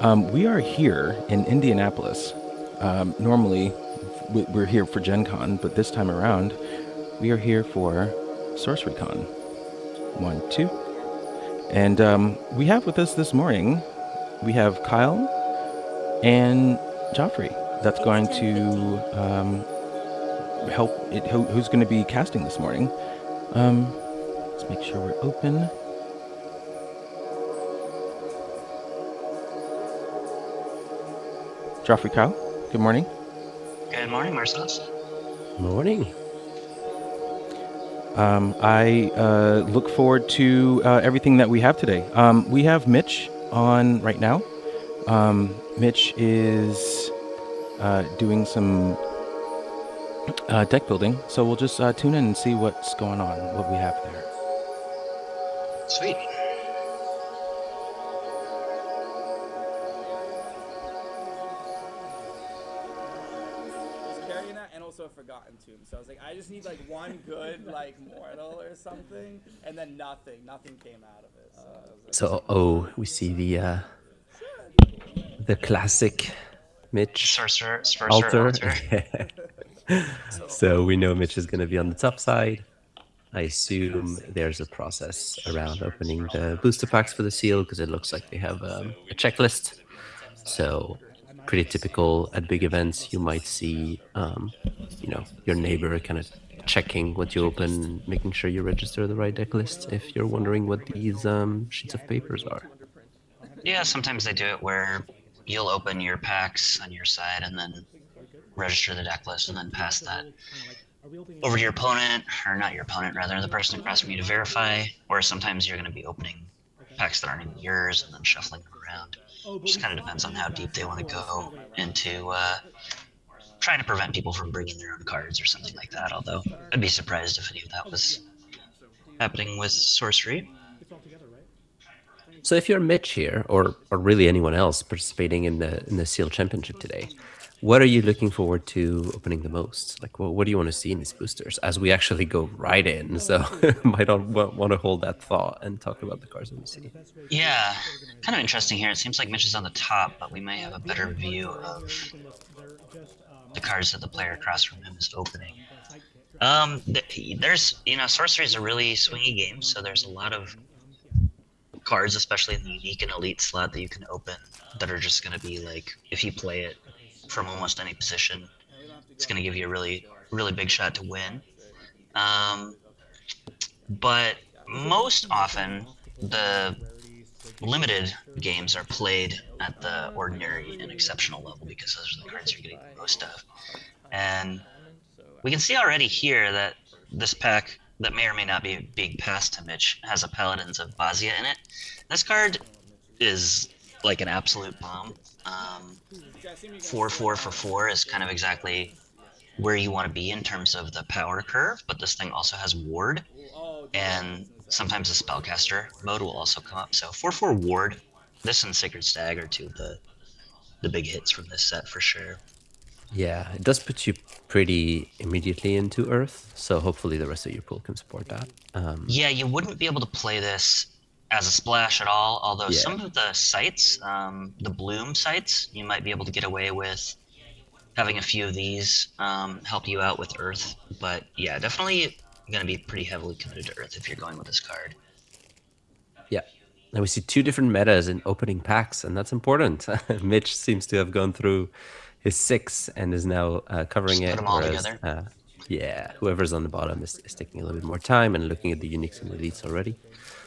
We are here in Indianapolis. Normally, we're here for Gen Con, but this time around, we are here for SorceryCon. One, two. And we have with us this morning, we have Kyle and Joffrey. That's going to help. Who's going to be casting this morning? Let's make sure we're open. Joffrey, Kyle, good morning. Good morning, Marcellus. Morning. I look forward to everything that we have today. We have Mitch on right now. Mitch is doing some deck building, so we'll just tune in and see what's going on, what we have there. Sweet. And also a Forgotten Tomb. So I was like, I just need like one good like mortal or something, and then nothing came out of it. So we see the classic Mitch Sorcerer altar. altar. So we know Mitch is going to be on the top side. I assume there's a process around opening the booster packs for the seal because it looks like they have a checklist. So pretty typical at big events. You might see, your neighbor kind of checking what you open, making sure you register the right deck list. If you're wondering what these sheets of papers are. Yeah, sometimes they do it where you'll open your packs on your side and then register the deck list and then pass that over to your opponent, or not your opponent, rather, the person across from you to verify. Or sometimes you're going to be opening packs that aren't even yours and then shuffling them around. Just kind of depends on how deep they want to go into trying to prevent people from bringing their own cards or something like that. Although I'd be surprised if any of that was happening with sorcery. So if you're Mitch here, or really anyone else participating in the Seal Championship today, what are you looking forward to opening the most? Like, what do you want to see in these boosters as we actually go right in? So might want to hold that thought and talk about the cards that we see. Yeah, kind of interesting here. It seems like Mitch is on the top, but we may have a better view of the cards that the player across from him is opening. There's, sorcery is a really swingy game, so there's a lot of cards, especially in the unique and elite slot, that you can open that are just going to be like, if you play it from almost any position, it's going to give you a really, really big shot to win. But most often, the limited games are played at the ordinary and exceptional level because those are the cards you're getting the most of. And we can see already here that this pack that may or may not be being passed to Mitch has a Paladins of Bazia in it. This card is like an absolute bomb. 4/4 for 4 is kind of exactly where you want to be in terms of the power curve, but this thing also has ward, and sometimes the spellcaster mode will also come up. So 4/4 ward, this and Sacred Stag are two of the big hits from this set for sure. Yeah, it does put you pretty immediately into Earth, so hopefully the rest of your pool can support that. Yeah, you wouldn't be able to play this as a splash at all, although some of the sites, the bloom sites, you might be able to get away with having a few of these help you out with Earth. But yeah, definitely going to be pretty heavily committed to Earth if you're going with this card. Yeah. Now we see two different metas in opening packs, and that's important. Mitch seems to have gone through his 6 and is now covering Just it. put them all together. Whoever's on the bottom is taking a little bit more time and looking at the uniques and elites already.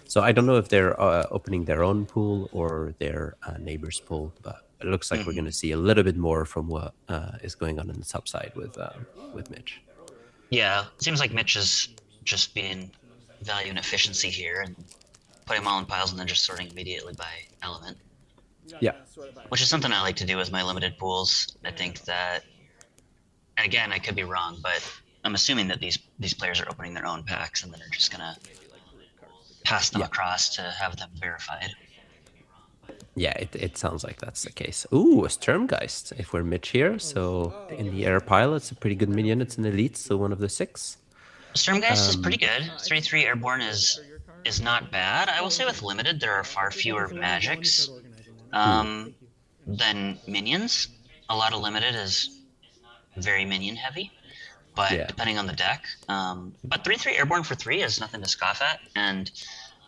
So I don't know if they're opening their own pool or their neighbor's pool, but it looks like we're going to see a little bit more from what is going on in the top side with Mitch. Yeah, it seems like Mitch is just being value and efficiency here and putting them all in piles and then just sorting immediately by element. Yeah. Which is something I like to do with my limited pools. I think that, and again, I could be wrong, but I'm assuming that these players are opening their own packs and then are just going to pass them across to have them verified. Yeah, it sounds like that's the case. Ooh, a Sturmgeist, if we're Mitch here. So in the air pile, it's a pretty good minion. It's an elite, so one of the 6. Sturmgeist is pretty good. 3/3 airborne is not bad. I will say with limited, there are far fewer magics. than minions. A lot of limited is very minion heavy, but Yeah. depending on the deck. But 3/3 airborne for 3 is nothing to scoff at, and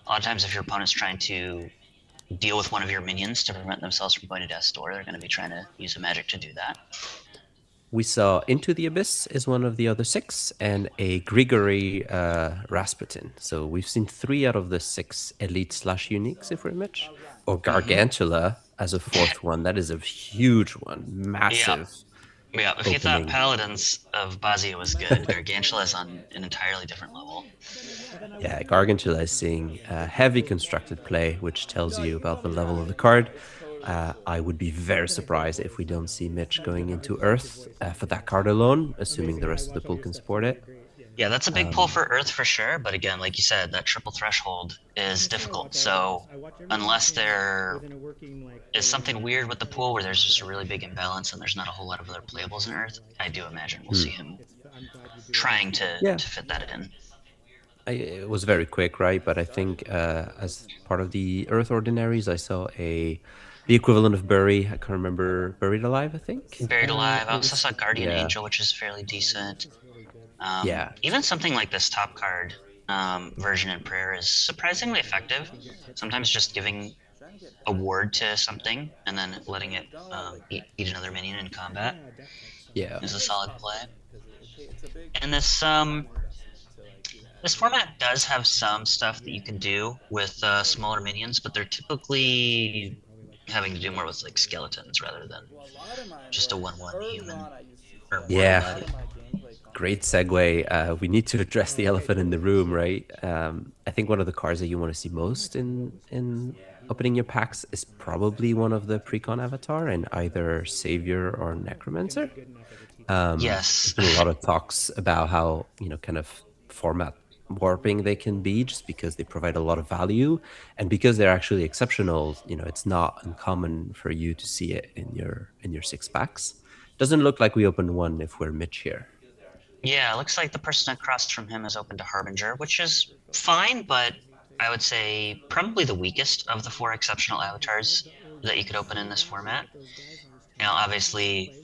a lot of times if your opponent's trying to deal with one of your minions to prevent themselves from going to death's door, they're going to be trying to use a magic to do that. We saw Into the Abyss is one of the other 6, and a Grigory Rasputin. So we've seen 3 out of the 6 elite slash uniques, if we're Mitch. Or Gargantula as a 4th one. That is a huge one. Yeah, Massive yeah. If you thought opening. Paladins of Bazia was good, Gargantula is on an entirely different level. Yeah, Gargantula is seeing heavy constructed play, which tells you about the level of the card. I would be very surprised if we don't see Mitch going into Earth for that card alone, assuming the rest of the pool can support it. Yeah, that's a big pull for Earth for sure. But again, like you said, that triple threshold is difficult. So unless there is something weird with the pool where there's just a really big imbalance and there's not a whole lot of other playables in Earth, I do imagine we'll see him trying Yeah. to fit that in. It was very quick, right? But I think as part of the Earth Ordinaries, I saw the equivalent of Bury. I can't remember, Buried Alive, I think. Buried Alive. I It also was- saw Guardian yeah, Angel, which is fairly decent. yeah, Even something like this top card version in Prayer is surprisingly effective. Sometimes just giving a ward to something and then letting it eat another minion in combat yeah. is a solid play. And this format does have some stuff that you can do with smaller minions, but they're typically having to do more with like skeletons rather than just a 1/1 human or mortal Yeah. body. Great segue. We need to address the elephant in the room, right? I think one of the cards that you want to see most in opening your packs is probably one of the precon avatar, and either Savior or Necromancer. Yes. There's been a lot of talks about how, kind of format warping they can be, just because they provide a lot of value, and because they're actually exceptional. It's not uncommon for you to see it in your 6 packs. Doesn't look like we opened one if we're Mitch here. Yeah, it looks like the person across from him is open to Harbinger, which is fine, but I would say probably the weakest of the 4 exceptional avatars that you could open in this format. Now, obviously,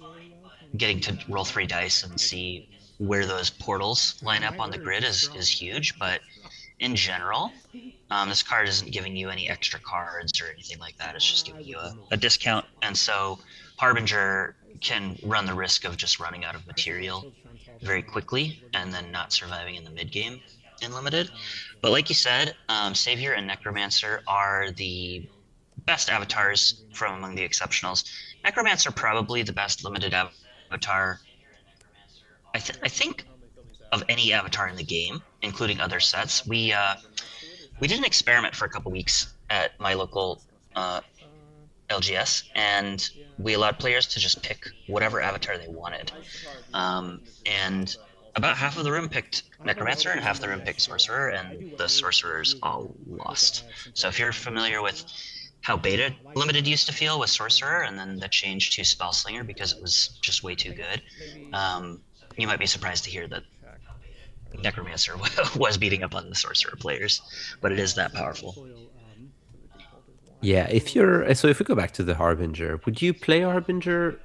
getting to roll 3 dice and see where those portals line up on the grid is huge, but in general, this card isn't giving you any extra cards or anything like that. It's just giving you a discount. And so Harbinger can run the risk of just running out of material very quickly and then not surviving in the mid game in limited. But like you said, Savior and Necromancer are the best avatars from among the exceptionals. Necromancer probably the best limited avatar. I think of any avatar in the game, including other sets. We did an experiment for a couple weeks at my local LGS, and we allowed players to just pick whatever avatar they wanted. And about half of the room picked Necromancer and half the room picked Sorcerer, and the Sorcerers all lost. So if you're familiar with how beta limited used to feel with Sorcerer, and then the change to Spellslinger because it was just way too good, you might be surprised to hear that Necromancer was beating up on the Sorcerer players, but it is that powerful. Yeah, if we go back to the Harbinger, would you play Harbinger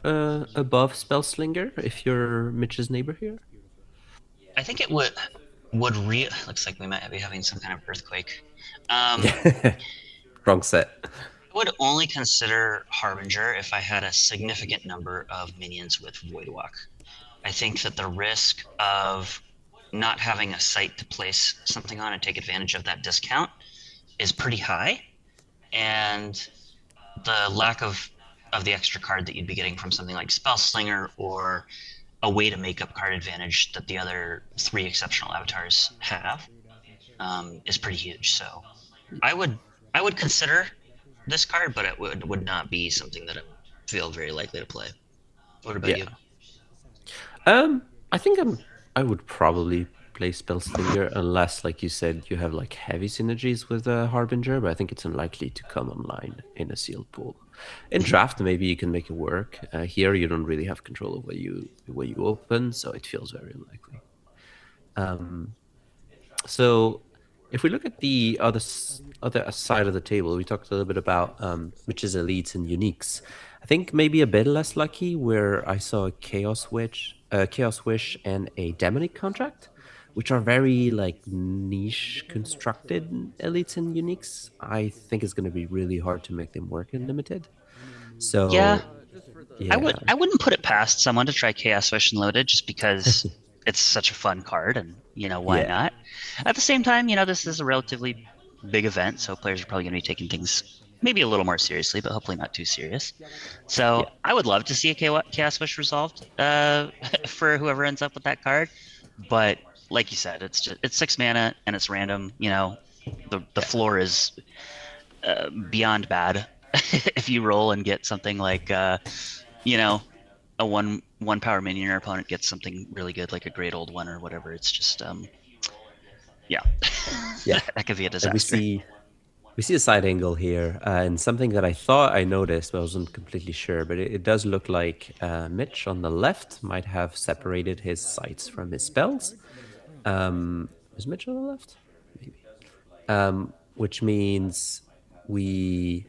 above Spellslinger if you're Mitch's neighbor here? I think it would looks like we might be having some kind of earthquake. Wrong set. I would only consider Harbinger if I had a significant number of minions with Voidwalk. I think that the risk of not having a site to place something on and take advantage of that discount is pretty high, and the lack of the extra card that you'd be getting from something like Spellslinger or a way to make up card advantage that the other 3 exceptional avatars have is pretty huge. So I would consider this card, but it would not be something that I feel very likely to play. What about you? I think I would probably play Spellslinger unless, like you said, you have like heavy synergies with Harbinger, but I think it's unlikely to come online in a sealed pool. In draft, maybe you can make it work. Here, you don't really have control of where you open, so it feels very unlikely. So if we look at the other side of the table, we talked a little bit about which is elites and uniques. I think maybe a bit less lucky, where I saw Chaos Wish, and a Demonic Contract, which are very like niche constructed elites and uniques. I think it's going to be really hard to make them work in limited. Yeah, So I yeah, I wouldn't put it past someone to try Chaos Wish Unlimited just because it's such a fun card and why yeah, not? At the same time, this is a relatively big event, so players are probably going to be taking things maybe a little more seriously, but hopefully not too serious. So yeah, I would love to see a Chaos Wish resolved for whoever ends up with that card. But like you said, it's 6 mana and it's random. The yeah. floor is beyond bad if you roll and get something like you know a one power minion, your opponent gets something really good like a great old one or whatever. It's just yeah, Yeah. that could be a And disaster. we see a side angle here, and something that I thought I noticed, but I wasn't completely sure. But it does look like Mitch on the left might have separated his sights from his spells. Is Mitch on the left? Maybe. Which means we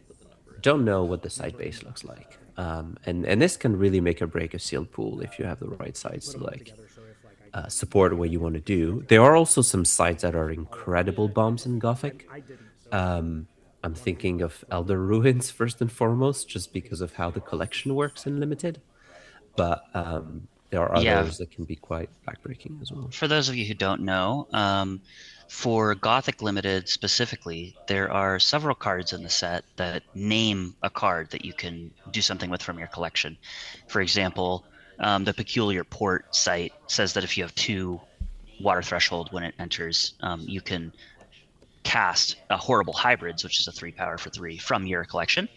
don't know what the side base looks like. And this can really make or break a sealed pool if you have the right sides to like support what you want to do. There are also some sites that are incredible bombs in Gothic. Um, I'm thinking of Elder Ruins first and foremost, just because of how the collection works in Limited. But there are Yeah, others that can be quite backbreaking as well. for those of you who don't know, for Gothic Limited specifically, there are several cards in the set that name a card that you can do something with from your collection. For example, the Peculiar Port site says that if you have 2 water threshold when it enters, you can cast a Horrible Hybrids, which is a 3 power for 3 from your collection.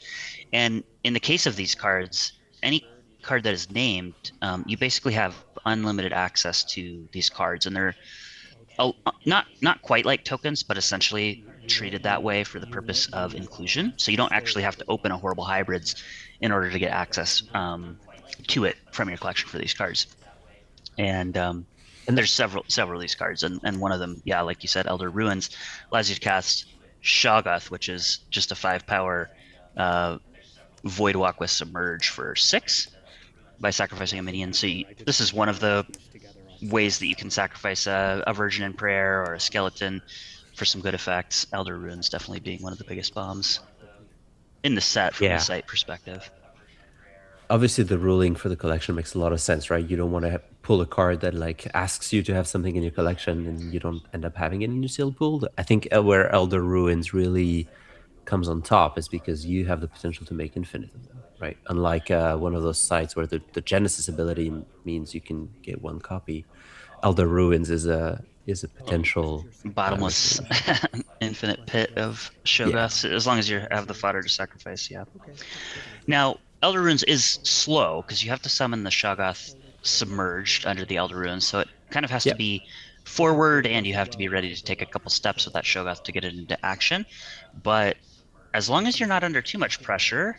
And in the case of these cards, any card that is named, you basically have unlimited access to these cards, and they're not quite like tokens, but essentially treated that way for the purpose of inclusion. So you don't actually have to open a Horrible Hybrids in order to get access to it from your collection for these cards. And And there's several of these cards, and one of them, yeah, like you said, Elder Ruins, allows you to cast Shoggoth, which is just a 5 power Voidwalk with Submerge for 6 by sacrificing a minion. So this is one of the ways that you can sacrifice a Virgin in Prayer or a Skeleton for some good effects. Elder Ruins definitely being one of the biggest bombs in the set from the yeah, site perspective. obviously the ruling for the collection makes a lot of sense, right? You don't want to pull a card that like asks you to have something in your collection and you don't end up having it in your sealed pool. I think where Elder Ruins really comes on top is because you have the potential to make infinite of them, right? Unlike one of those sites where the Genesis ability means you can get one copy. Elder Ruins is a potential Bottomless resolution. infinite pit of Yeah, Shoggoths, as long as you have the fodder to sacrifice, yeah. Now, Elder Runes is slow because you have to summon the Shoggoth submerged under the Elder Runes, so it kind of has to yeah, be forward and you have to be ready to take a couple steps with that Shoggoth to get it into action. But as long as you're not under too much pressure,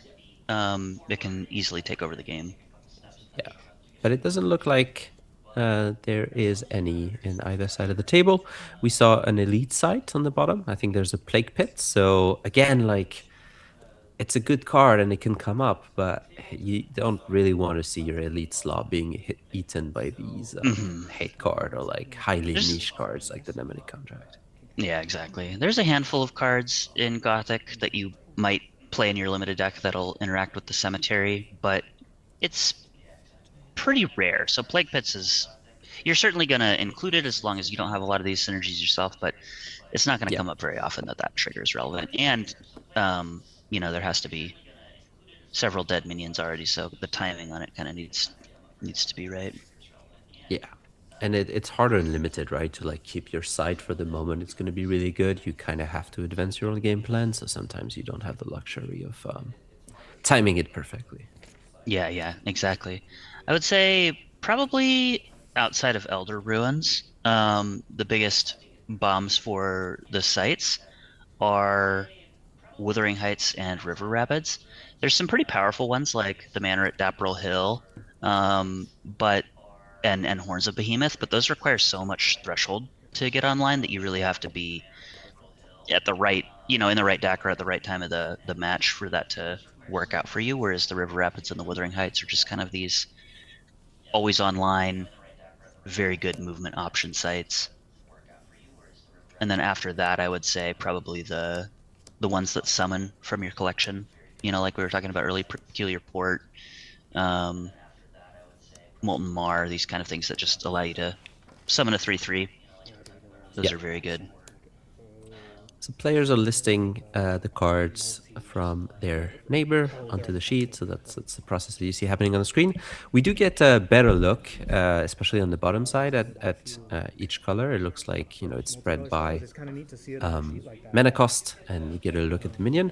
it can easily take over the game. yeah. But it doesn't look like there is any in either side of the table. We saw an elite site on the bottom. I think there's a plague pit. So again, like it's a good card and it can come up, but you don't really want to see your elite slot being eaten by these Hmm. hate card or like highly There's niche cards like the Nemonic Contract. Yeah, exactly. There's a handful of cards in Gothic that you might play in your limited deck that'll interact with the cemetery, but it's pretty rare. So Plague Pits is you're certainly going to include it as long as you don't have a lot of these synergies yourself, but it's not going to Yeah, come up very often that that trigger is relevant. And there has to be several dead minions already, so the timing on it kind of needs to be right. yeah. And it's harder and limited, right? To like keep your side for the moment. It's going to be really good. You kind of have to advance your own game plan. So sometimes you don't have the luxury of timing it perfectly. Yeah, exactly. I would say probably outside of Elder Ruins, the biggest bombs for the sites are Wuthering Heights and River Rapids. There's some pretty powerful ones like the Manor at Dapperel Hill, but and Horns of Behemoth, but those require so much threshold to get online that you really have to be at the right, in the right deck or at the right time of the match for that to work out for you. Whereas the River Rapids and the Wuthering Heights are just kind of these always online, very good movement option sites. And then after that, I would say probably the ones that summon from your collection. Like we were talking about early, Peculiar Port, um, Molten Mar, these kind of things that just allow you to summon a 3/3. Those Yeah. are very good. So players are listing the cards from their neighbor onto the sheet. So that's the process that you see happening on the screen. We do get a better look, especially on the bottom side at each color. It looks like it's spread by mana cost, and we get a look at the minion.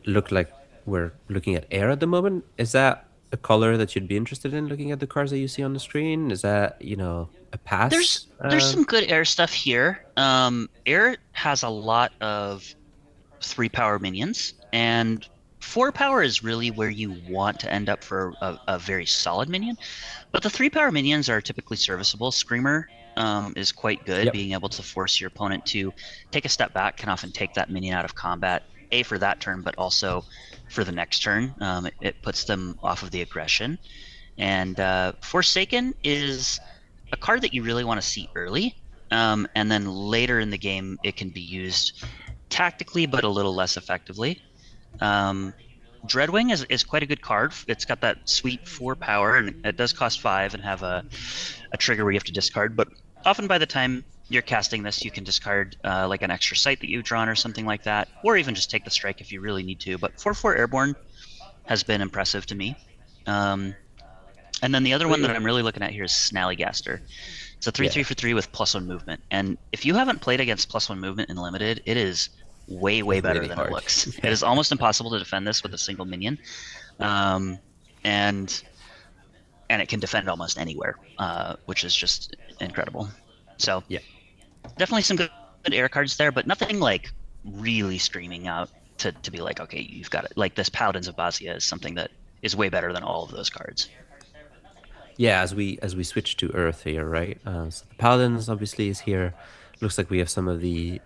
Look like we're looking at air at the moment. Is that a color that you'd be interested in looking at the cards that you see on the screen? Is that a pass? There's some good air stuff here. Air has a lot of 3 power minions, and 4 power is really where you want to end up for a very solid minion. But the 3 power minions are typically serviceable. Screamer is quite good. Yep. Being able to force your opponent to take a step back can often take that minion out of combat, for that turn, but also for the next turn. It puts them off of the aggression. And Forsaken is a card that you really want to see early. And then later in the game, it can be used tactically, but a little less effectively. Dreadwing is quite a good card. It's got that sweet 4 power, and it does cost 5 and have a trigger where you have to discard. But often by the time you're casting this, you can discard like an extra sight that you've drawn or something like that, or even just take the strike if you really need to. But 4/4 Airborne has been impressive to me. And then the other one that I'm really looking at here is Snallygaster. It's a 3/3 for 3 with +1 movement. And if you haven't played against +1 movement in Limited, it is way better really than hard. it looks. It is almost impossible to defend this with a single minion. And it can defend almost anywhere, which is just incredible. So Yeah. definitely some good air cards there, but nothing like really screaming out to be like, okay, you've got it. Like this Paladins of Basia is something that is way better than all of those cards. Yeah, as we switch to Earth here, right? So the Paladins obviously is here. Looks like we have some of the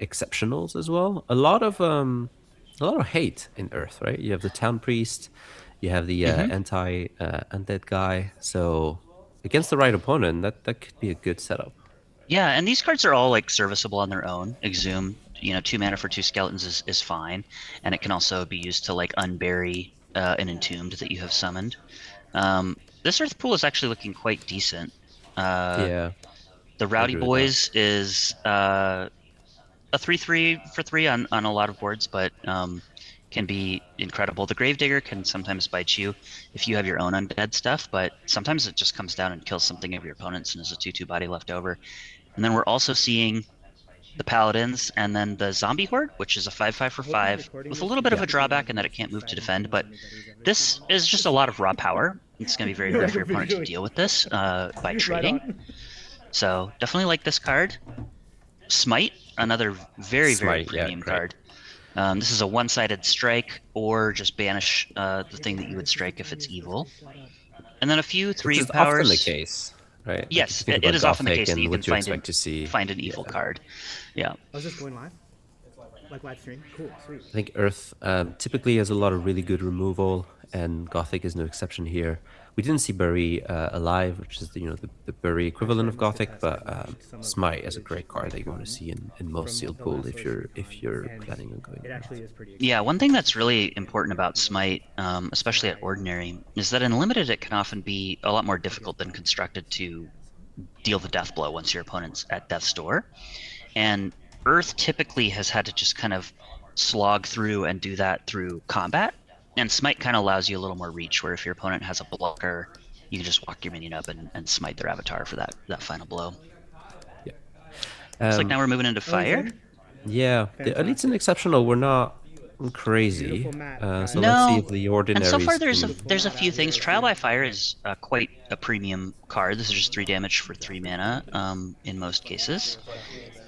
exceptionals as well. A lot of hate in Earth, right? You have the Town Priest, you have the anti undead guy. So against the right opponent, that could be a good setup. Yeah, and these cards are all like serviceable on their own. Exhume, 2 mana for 2 skeletons is fine, and it can also be used to like unbury an entombed that you have summoned. This Earth pool is actually looking quite decent. Yeah. The Rowdy agree with Boys is a 3/3 for 3 on a lot of boards, but can be incredible. The Gravedigger can sometimes bite you if you have your own undead stuff, but sometimes it just comes down and kills something of your opponent's and is a 2/2 body left over. And then we're also seeing the Paladins and then the Zombie Horde, which is a 5/5 for 5 with a little bit of a drawback in that it can't move to defend, but this is just a lot of raw power. It's going to be very hard for your opponent to deal with this by trading. So definitely like this card. Smite, another very Smite, yeah, premium great. card. This is a one-sided strike, or just banish the thing that you would strike if it's evil. And then a few Which 3 is powers. often the case, right? Like, Yes, if you think it about is often the Gothic case that and you what can expect to see. find an evil card. Yeah. I was just going live, like live stream. Cool, sweet. I think Earth typically has a lot of really good removal, and Gothic is no exception here. We didn't see Bury alive, which is the Bury equivalent of Gothic, but Smite is a great card that you want to see in most sealed pool if you're planning on going. It actually is pretty. Yeah, one thing that's really important about Smite, especially at Ordinary, is that in Limited it can often be a lot more difficult than Constructed to deal the death blow once your opponent's at death's door. And Earth typically has had to just kind of slog through and do that through combat. And Smite kind of allows you a little more reach, where if your opponent has a blocker, you can just walk your minion up and smite their avatar for that final blow. Yeah. Looks like now we're moving into fire. Yeah, the elites and exceptional were not crazy. Beautiful map. So No, let's see if the And ordinaries. so far there's can- there's a few things. Trial by Fire is quite a premium card. This is just 3 damage for 3 mana in most cases.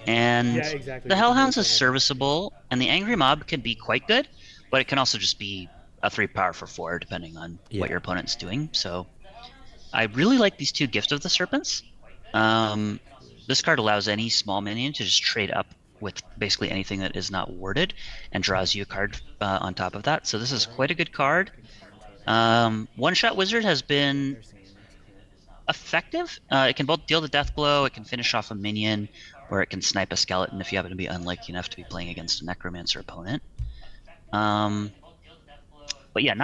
And Yeah, exactly. the Hellhounds is serviceable, and the Angry Mob can be quite good, but it can also just be a 3 power for 4 depending on Yeah. what your opponent's doing. So I really like these 2 Gift of the Serpents. This card allows any small minion to just trade up with basically anything that is not warded, and draws you a card on top of that. So this is quite a good card. One-shot wizard has been effective. It can both deal the death blow, it can finish off a minion, or it can snipe a skeleton if you happen to be unlucky enough to be playing against a necromancer opponent. But yeah,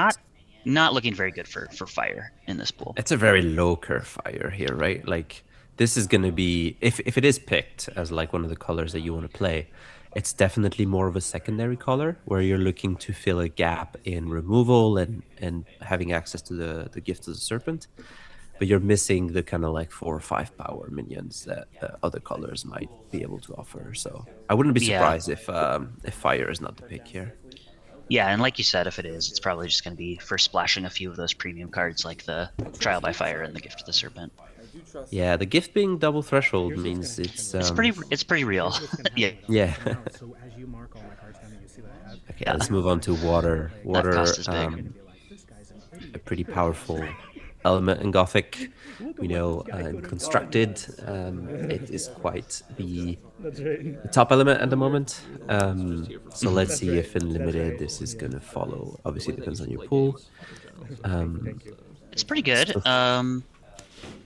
not looking very good for fire in this pool. It's a very low curve fire here, right? Like this is going to be, if it is picked as like one of the colors that you want to play, it's definitely more of a secondary color where you're looking to fill a gap in removal and having access to the gift of the serpent, but you're missing the kind of like 4 or 5 power minions that other colors might be able to offer. So I wouldn't be Yeah. surprised if fire is not the pick here. Yeah, and like you said, if it is, it's probably just going to be for splashing a few of those premium cards like the Trial by Fire and the Gift of the Serpent. I do trust. Yeah, the gift being double threshold means it's It's pretty real. Yeah. Yeah. So as you mark all my cards down, and you see that I have. Okay, let's move on to water. Water, cost is big. You're gonna be like, this guy's an idiot. a pretty powerful element in Gothic. We know in Constructed, it is quite the That's right. top element at the moment. So let's see if in Limited this is going to follow. Obviously, it depends on your pool. It's pretty good.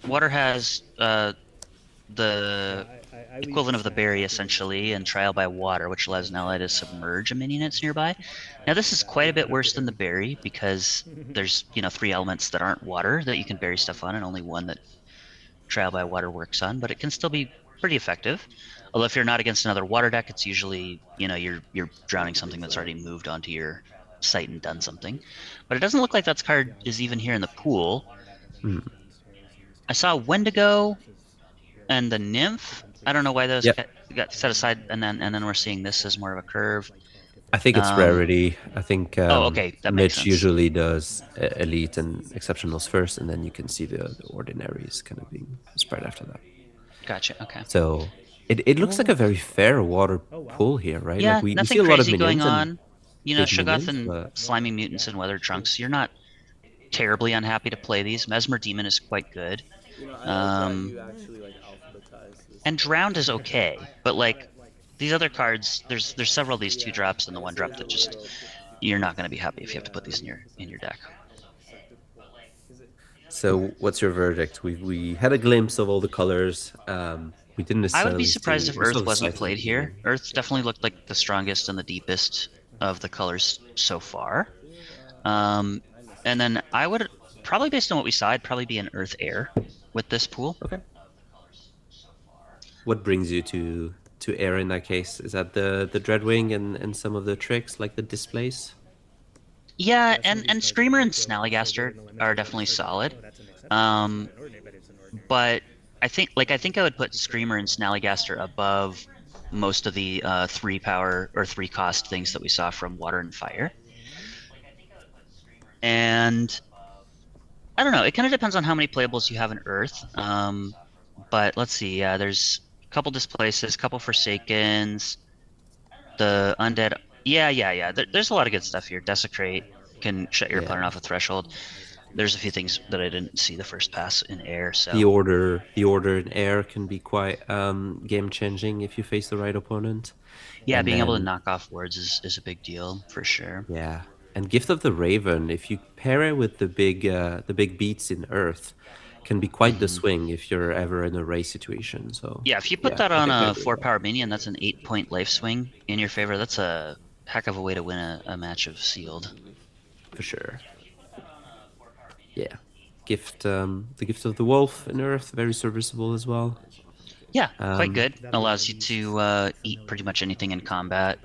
Water has the equivalent of the berry essentially, and Trial by Water, which allows an ally to submerge a minion that's nearby. Now this is quite a bit worse than the berry because there's 3 elements that aren't water that you can bury stuff on, and only one that Trial by Water works on. But it can still be pretty effective. Although if you're not against another water deck, it's usually you're drowning something that's already moved onto your site and done something. But it doesn't look like that card is even here in the pool. I saw Wendigo and the Nymph. I don't know why those got set aside, and then we're seeing this as more of a curve. I think it's rarity. I think okay, that makes Mitch sense. usually does elite and exceptionals first, and then you can see the ordinaries kind of being spread after that. Gotcha. Okay. So it looks like a very fair water pool here, right? Yeah, like we nothing see a lot of crazy going minions on. big Shoggoth minions, and but- Slimy Mutants and Weather Trunks. You're not terribly unhappy to play these. Mesmer Demon is quite good. I like that you actually like alphabetize this. And Drowned is okay, but like these other cards, there's several of these 2-drops and the 1-drop that just you're not going to be happy if you have to put these in your deck. So what's your verdict? We had a glimpse of all the colors. We didn't I necessarily. would be surprised if we saw Earth the wasn't size of played the here. game. Earth definitely looked like the strongest and the deepest of the colors so far. And then I would probably, based on what we saw, I'd probably be an Earth Air with this pool. Okay. What brings you to air in that case? Is that the Dreadwing and some of the tricks like the displays? Yeah, and Screamer and Snallygaster are definitely solid. But I think I would put Screamer and Snallygaster above most of the 3 power or 3 cost things that we saw from Water and Fire. And I don't know, it kind of depends on how many playables you have in Earth. But let's see, there's a couple Displaces, a couple Forsakens, the Undead. Yeah. There's a lot of good stuff here. Desecrate can shut your opponent off a threshold. There's a few things that I didn't see the first pass in air. So The order in air can be quite game changing if you face the right opponent. yeah, And being able to then- knock off wards is a big deal for sure. Yeah, and Gift of the Raven, if you pair it with the big beats in Earth, can be quite the swing if you're ever in a race situation. So Yeah, if you put that I on think I a agree. 4 power minion, that's an 8-point life swing in your favor. That's a heck of a way to win a match of Sealed. for sure. Yeah, the Gift of the Wolf in Earth, very serviceable as well. Yeah, quite good. That Allows you allows to eat pretty much anything in combat,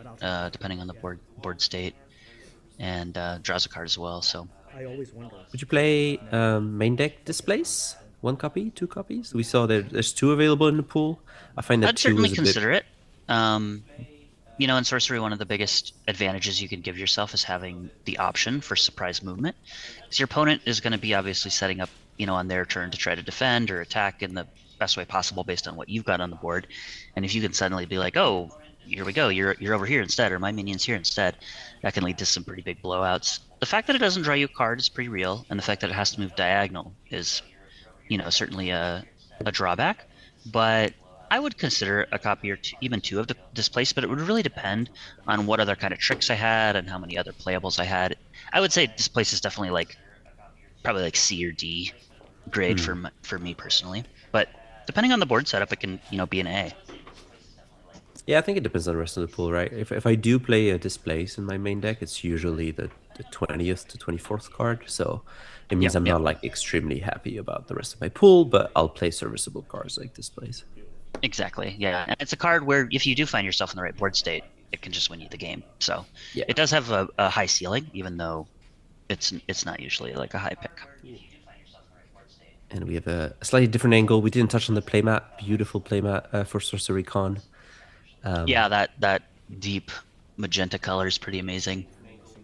depending on the board state, and draws a card as well. So I always wonder. Would you play main deck displays? 1 copy, 2 copies? We saw there's 2 available in the pool. I find that I'd 2 certainly is a consider bit. it. In Sorcery, one of the biggest advantages you can give yourself is having the option for surprise movement. Because your opponent is going to be obviously setting up, on their turn to try to defend or attack in the best way possible based on what you've got on the board. And if you can suddenly be like, oh, here we go, you're over here instead, or my minion's here instead, that can lead to some pretty big blowouts. The fact that it doesn't draw you a card is pretty real, and the fact that it has to move diagonal is, certainly a drawback. But I would consider a copy or two, even two of the Displace, but it would really depend on what other kind of tricks I had and how many other playables I had. I would say Displace is definitely like probably like C or D grade Hmm. for me personally. But depending on the board setup, it can be an A. Yeah, I think it depends on the rest of the pool, right? If I do play a Displace in my main deck, it's usually the 20th to 24th card. So it means Yep, I'm yep, not like extremely happy about the rest of my pool, but I'll play serviceable cards like Displace. exactly. Yeah, and it's a card where if you do find yourself in the right board state, it can just win you the game. So Yeah. it does have a high ceiling, even though it's not usually like a high pick. And we have a slightly different angle. We didn't touch on the playmat. Beautiful playmat for SorceryCon. Yeah, that deep magenta color is pretty amazing.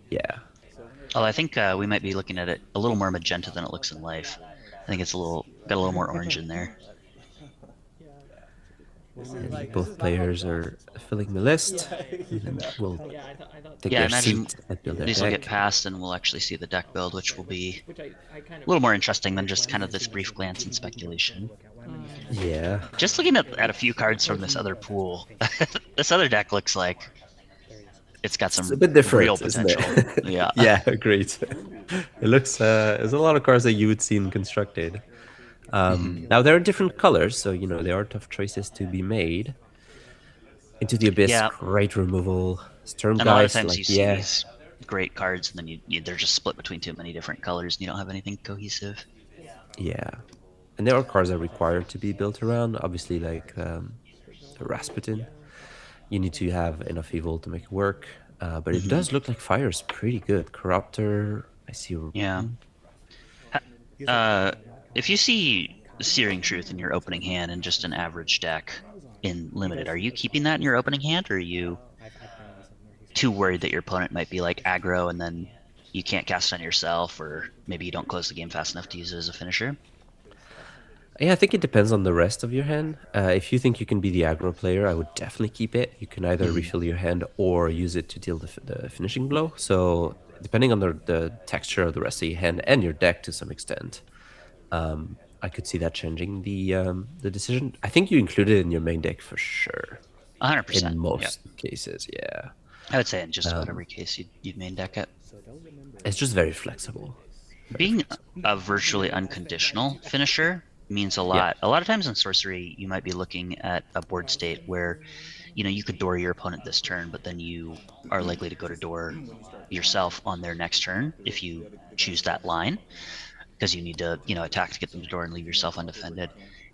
Yeah. Although I think we might be looking at it a little more magenta than it looks in life. I think it's got a little more orange in there. And both players are filling the list. And then we'll take Yeah, I their imagine seat and build their these will get deck. passed, and we'll actually see the deck build, which will be a little more interesting than just kind of this brief glance and speculation. Yeah. Just looking at a few cards from this other pool, this other deck looks like it's got some It's a bit different, real isn't potential. it? Yeah. Yeah, agreed. It looks there's a lot of cards that you would see in constructed. Now there are different colors, so there are tough choices to be made. Into the Abyss, Yeah. great removal. And a lot of Stormgeist, times like you see yeah, these great cards, and then they're just split between too many different colors, and you don't have anything cohesive. yeah. And there are cards that are required to be built around. Obviously, like Rasputin, you need to have enough evil to make it work. But it does look like fire is pretty good. Corruptor, I see. Yeah. Uh, if you see Searing Truth in your opening hand and just an average deck in limited, are you keeping that in your opening hand, or are you too worried that your opponent might be like aggro and then you can't cast on yourself, or maybe you don't close the game fast enough to use it as a finisher? Yeah, I think it depends on the rest of your hand. If you think you can be the aggro player, I would definitely keep it. You can either refill your hand or use it to deal the finishing blow. So depending on the texture of the rest of your hand and your deck to some extent, I could see that changing the decision. I think you include it in your main deck for sure. 100%. In Yep. most cases, yeah. I would say in just about every case you'd main deck it. It's just very flexible. Being a virtually unconditional finisher means a lot. A lot of times in sorcery, you might be looking at a board state where, you could door your opponent this turn, but then you are likely to go to door yourself on their next turn if you choose that line, because you need to, attack to get them to door and leave yourself undefended.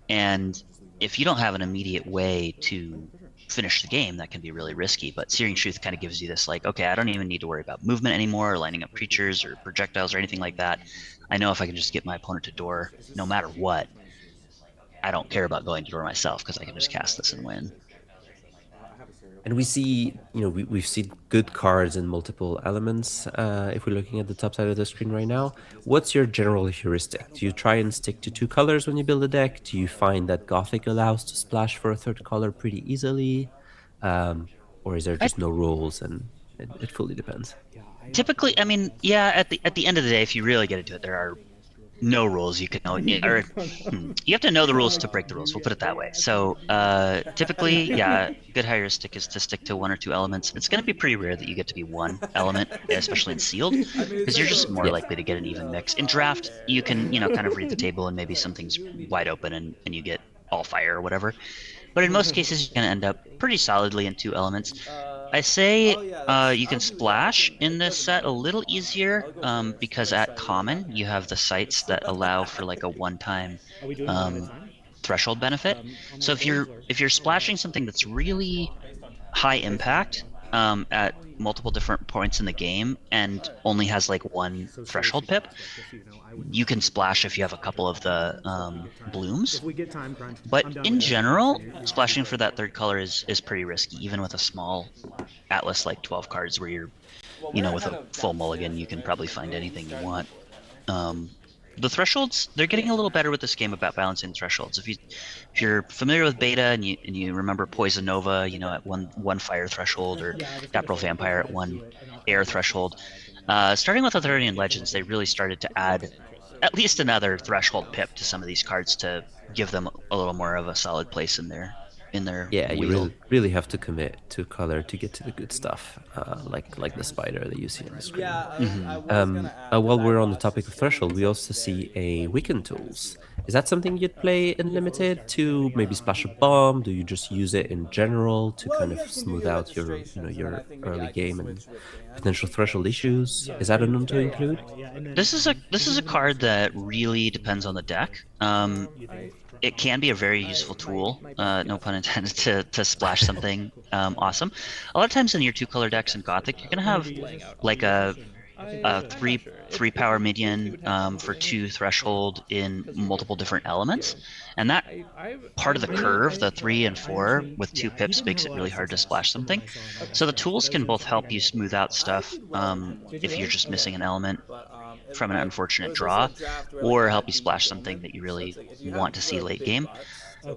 And if you don't have an immediate way to finish the game, that can be really risky. But Searing Truth kind of gives you this, like, okay, I don't even need to worry about movement anymore, or lining up creatures or projectiles or anything like that. I know if I can just get my opponent to door, no matter what, I don't care about going to door myself because I can just cast this and win. And we see, we've seen good cards in multiple elements. If we're looking at the top side of the screen right now, what's your general heuristic? Do you try and stick to two colors when you build a deck? Do you find that Gothic allows to splash for a third color pretty easily? Or is there just no rules and it fully depends? Typically, I mean, yeah, at the end of the day, if you really get into it, there are no rules you can know, or you have to know the rules to break the rules. We'll put it that way. So typically, yeah, good heuristic is to stick to one or two elements. It's going to be pretty rare that you get to be one element, especially in sealed, because you're just more likely to get an even mix. In draft, you can kind of read the table and maybe something's wide open and you get all fire or whatever. But in most cases, you're going to end up pretty solidly in two elements. I say you can splash in this set a little easier because at common you have the sites that allow for like a one-time threshold benefit. So if you're splashing something that's really high impact at multiple different points in the game and only has like one threshold pip, you can splash if you have a couple of the blooms. But in general, splashing for that third color is pretty risky, even with a small atlas like 12 cards where you're, with a full mulligan, you can probably find anything you want. The thresholds, they're getting a little better with this game about balancing thresholds. If you're familiar with beta and you remember Poison Nova, at one fire threshold, or Dapral Vampire at one air threshold, starting with Arthurian Legends, they really started to add at least another threshold pip to some of these cards to give them a little more of a solid place in there. in their Yeah, you wheel. really have to commit to color to get to the good stuff, like the spider that you see on the screen. Yeah, I was gonna ask. 'Cause While I we're on the watched topic of stream threshold, and we stuff also today, see a and weaken kind of tools. see like Is that something you'd play in limited to maybe splash a bomb? Do you just use it in general to well, kind you of guys can do smooth your out your registrations, and then I your think maybe early I can game and switch with Dan potential threshold because issues? Yeah, Is that a very, known to very include? definitely. Yeah, and then This is a card that really depends on the deck. It can be a very useful tool, no pun intended, to splash something awesome. A lot of times in your two-color decks in Gothic, you're gonna have like a three power minion for 2 threshold in multiple different elements, and that part of the curve, the 3 and 4 with 2 pips, makes it really hard to splash something. So the tools can both help you smooth out stuff if you're just missing an element but from an it unfortunate was basically draw, a draft where like I or help had you these splash something gentlemen. that you So really it's like if you want have to see the late big game. butts,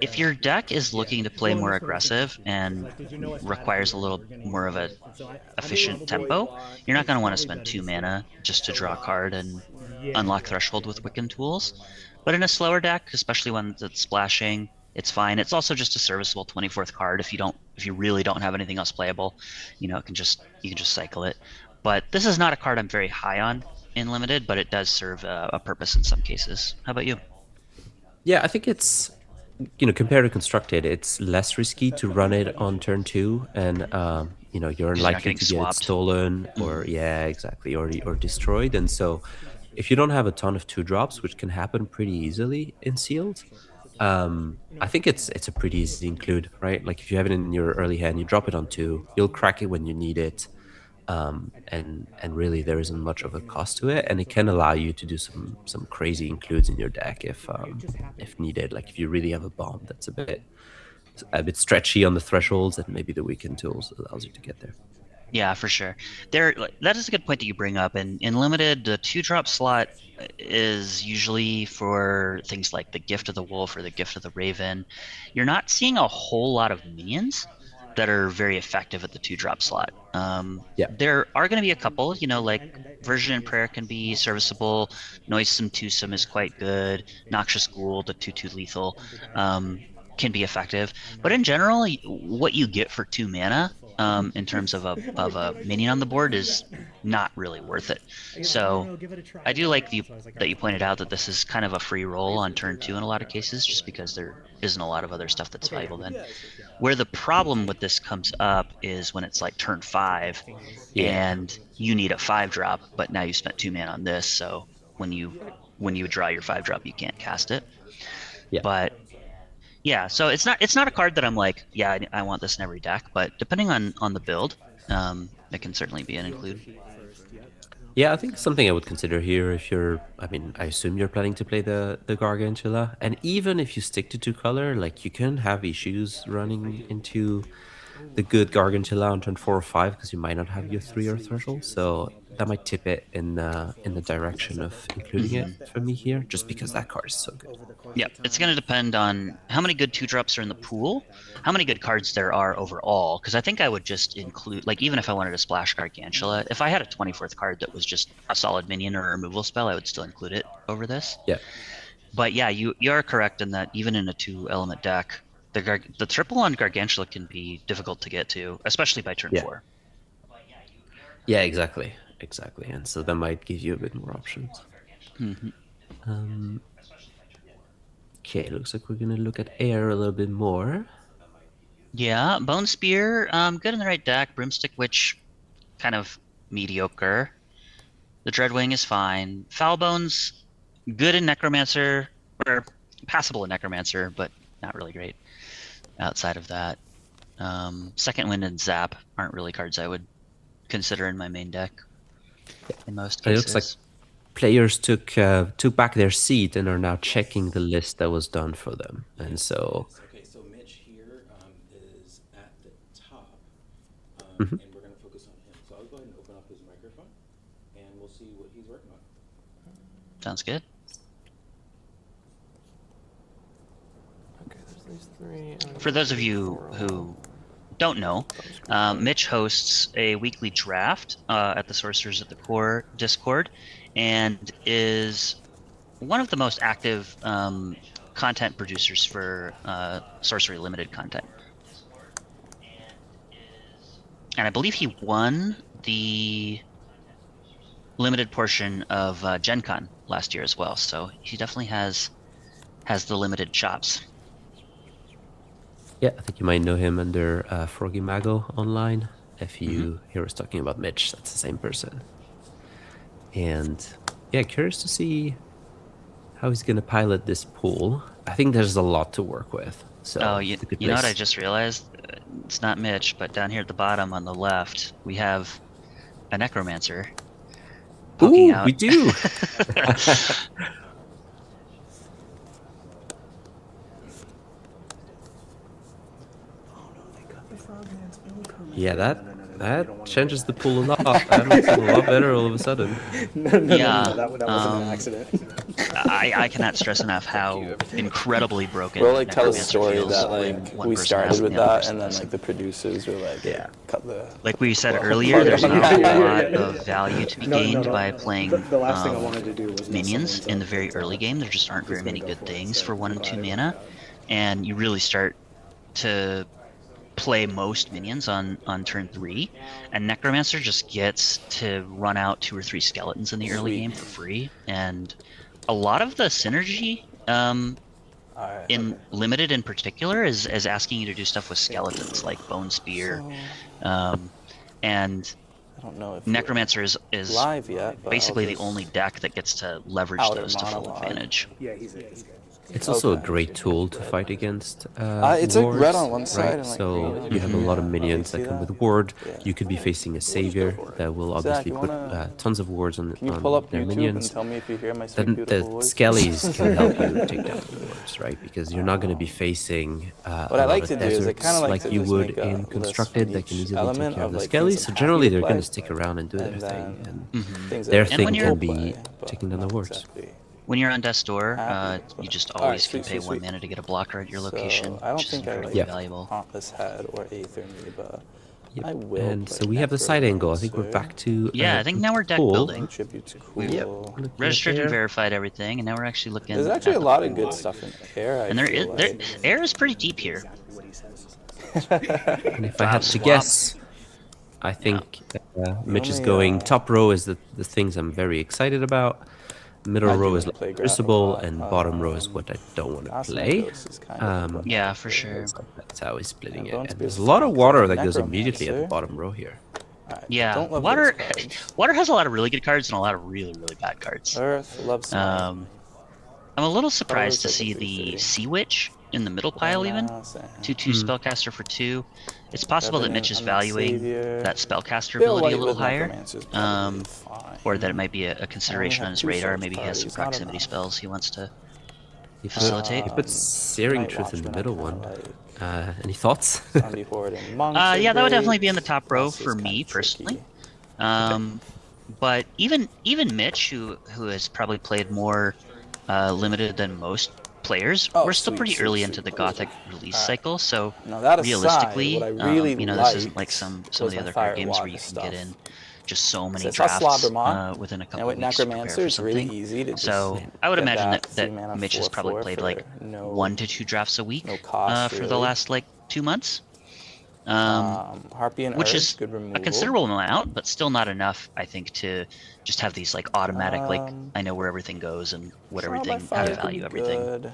If your deck is looking to play more aggressive and requires a little more of a efficient tempo, you're not going to want to spend 2 mana just to draw a card and unlock threshold with Wiccan tools. But in a slower deck, especially when it's splashing, it's fine. It's also just a serviceable 24th card if you really don't have anything else playable, you can just cycle it. But this is not a card I'm very high on in limited, but it does serve a purpose in some cases. How about you? Yeah, I think it's compared to constructed, it's less risky to run it on turn 2, and you're Because you're not unlikely getting to get it swapped. stolen or yeah, exactly, or destroyed. And so if you don't have a ton of 2 drops, which can happen pretty easily in sealed, I think it's a pretty easy include, right? Like if you have it in your early hand, you drop it on 2, you'll crack it when you need it, and really there isn't much of a cost to it, and it can allow you to do some crazy includes in your deck if needed. Like if you really have a bomb that's a bit stretchy on the thresholds, and maybe the weekend tools allows you to get there. Yeah, for sure. That is a good point that you bring up. And in limited, the 2-drop slot is usually for things like the Gift of the Wolf or the Gift of the Raven. You're not seeing a whole lot of minions that are very effective at the 2-drop slot. Yeah. There are going to be a couple, like Version and Prayer can be serviceable. Noisome Twosome is quite good. Noxious Ghoul, the 2/2 lethal, can be effective. But in general, what you get for 2 mana in terms of a minion on the board is not really worth it. So I do like that you pointed out that this is kind of a free roll on turn 2 in a lot of cases, just because there isn't a lot of other stuff that's valuable then. Where the problem with this comes up is when it's like turn 5 and you need a 5-drop, but now you spent 2 mana on this, so when you draw your 5-drop, you can't cast it. Yeah. But yeah, so it's not a card that I'm like, yeah, I want this in every deck, but depending on the build, it can certainly be an include. Yeah, I think something I would consider here if I assume you're planning to play the Gargantula, and even if you stick to 2-color, like you can have issues running into the good Gargantula on turn 4 or 5 because you might not have your 3 or threshold, so that might tip it in the direction of including it for me here, just because that card is so good. Yeah, it's going to depend on how many good 2-drops are in the pool, how many good cards there are overall, because I think I would just include, like, even if I wanted to splash Gargantula, if I had a 24th card that was just a solid minion or a removal spell, I would still include it over this. Yeah. But yeah, you are correct in that even in a 2-element deck, the triple on Gargantula can be difficult to get to, especially by turn 4. Yeah, exactly. And so that might give you a bit more options. Okay, looks like we're gonna look at air a little bit more. Yeah, Bone Spear, good in the right deck. Broomstick Witch, kind of mediocre. The Dreadwing is fine. Foul Bones, good in Necromancer, or passable in Necromancer, but not really great outside of that. Second Wind and Zap aren't really cards I would consider in my main deck in most cases. It looks like players took back their seat and are now checking the list that was done for them, and so. Okay, so Mitch here is at the top, Mhm. and we're going to focus on him. So I'll go ahead and open up his microphone, and we'll see what he's working on. Sounds good. Okay, there's these 3. For those of you who don't know, Mitch hosts a weekly draft at the Sorcerers at the Core Discord, and is one of the most active content producers for Sorcery Limited content. and I believe he won the limited portion of Gen Con last year as well. So he definitely has the limited chops. Yeah, I think you might know him under Froggy Mago online. If you hear us talking about Mitch, that's the same person. And yeah, curious to see how he's going to pilot this pool. I think there's a lot to work with. So Oh, it's a good you know what I place. just realized? It's not Mitch, but down here at the bottom on the left, we have a necromancer poking Ooh, out. we do. Yeah, that changes the pool a lot. That makes it a lot better all of a sudden. Yeah, that wasn't an accident. I cannot stress enough how incredibly broken We'll like tell a necromancer story feels that when like one we person started asks with the other that, person and then to like the producers were like, Yeah. cut the. like we said Well, earlier, plug there's it not on. a lot of value to be gained by playing The last thing I wanted to do was mess minions someone's in up, the very but, early game. There just aren't very he's gonna many go good for it, things so for 1 I'm and 2 glad it mana, worked out. and you really start to play most minions on turn 3, and Necromancer just gets to run out 2 or 3 skeletons in the early Sweet. game for free, and a lot of the synergy Alright. in limited in particular is asking you to do stuff with skeletons like Bone Spear, and I don't know if Necromancer is live yet, but basically I'll the just only deck that gets to leverage outer those to full monologue. advantage. Yeah, he's good. It's also a Okay. great tool to fight against it's like red wards, on one side right? and like So green on you have a lot of Yeah. minions You that see come that? with ward. Yeah. You could be facing a savior that will obviously you put wanna- tons of wards on, Can you pull up their YouTube minions. and tell me if you hear my sweet, Then the beautiful voice? skellies can help you take down the wards, right? Because you're not going to be facing a What I lot like of to do is I deserts kinda like like to you just would make a in list constructed with that can each easily take element care of of, the like, things skellies. I'm So happy generally to they're going play, to stick around and do their and thing, then and things their that And thing when can you're- be play, but taking down the not wards. exactly. When you're on Death's Door, Happy, you just Alright, always can sweet, pay 1 sweet. mana to get a blocker at your location, So I don't which is think I incredibly like valuable. Dauntless Head or Aether Neba. Yep. I will And play so we have the side angle. I think we're Necromancer. back to Yeah, I think now we're deck pool. building. Tributes cool. We've Looking at registered and air. verified everything, and now we're actually looking. There's actually at a the lot of pool. good stuff in air. I And there feel is like. air is pretty deep here. What he says. And if I had to Swap. guess, I think Mitch is only, going top row is the things I'm very excited about. Middle I row do is play like graphic Crucible, lot. and bottom row is what I don't want to Last play. Mythos is kind of what Yeah, I for play. sure. That's how he's splitting Yeah, it. Bone And Spear's there's a lot of fine. water that goes immediately at the Necromancer. bottom row here. Alright, Yeah, don't love water. those cards. Water has a lot of really good cards and a lot of really, really bad cards. Earth loves smite. I'm a little surprised to Colors see like a the 3/3. Sea Witch in the middle pile even. 2/2 spellcaster for 2. It's possible that Mitch is valuing that spellcaster ability a little higher, or that it might be a consideration have on his 2 radar. source Maybe he has some parties, not proximity enough. spells he wants to He put, facilitate. he put Searing Night Truth in the Watchman I middle kinda one. like. Any thoughts? Zombie Horde and Monks Yeah, are that would great. definitely be in the top row Boss is for kinda me tricky. personally. But even Mitch, who has probably played more limited than most players, Oh, we're still sweet, pretty sweet, early sweet. into the Gothic release cycle, so Now that aside, realistically, what I really this isn't like liked some of was the my other Fire card games where you Walker can get stuff. in just so many So it's not drafts Slobbermont, within a and couple with of weeks to Necromancer, prepare for it's really something. easy to just So I would get imagine that that 3-mana Mitch has probably 4/4 played for like no- 1 to 2 drafts a week no cost, for the really. last like 2 months. Harpy and Which Urge, is good removal. a considerable amount, but still not enough, I think, to just have these like automatic, like I know where everything goes and what Trial by everything, how Fire to could value be everything. good.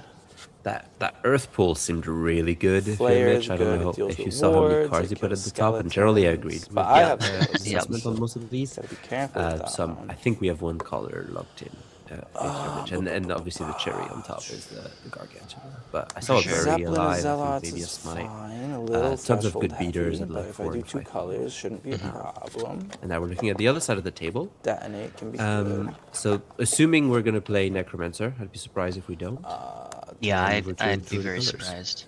That Earth Pool seemed really good for Flare Mitch. is I don't good, know it deals if you with saw how many wards, cards it he put at kills the top, and generally I agreed skeletons, with but I the have skeletons, assessment on most of these. Gotta be careful with that So one. I think we have one color locked in. And obviously the cherry on top is the gargantuan. But I saw it sure. very Zeppelin and alive. I Zealots think maybe a is smite. fine, a little Tons of threshold good beaters heavy, at but like if I 4 do and 2 5. colors, shouldn't be a problem. And now we're looking at the other side of the table. Detonate can be good. So assuming we're gonna play Necromancer, I'd be surprised if we don't. Yeah, And we're I'd be doing very colors. surprised.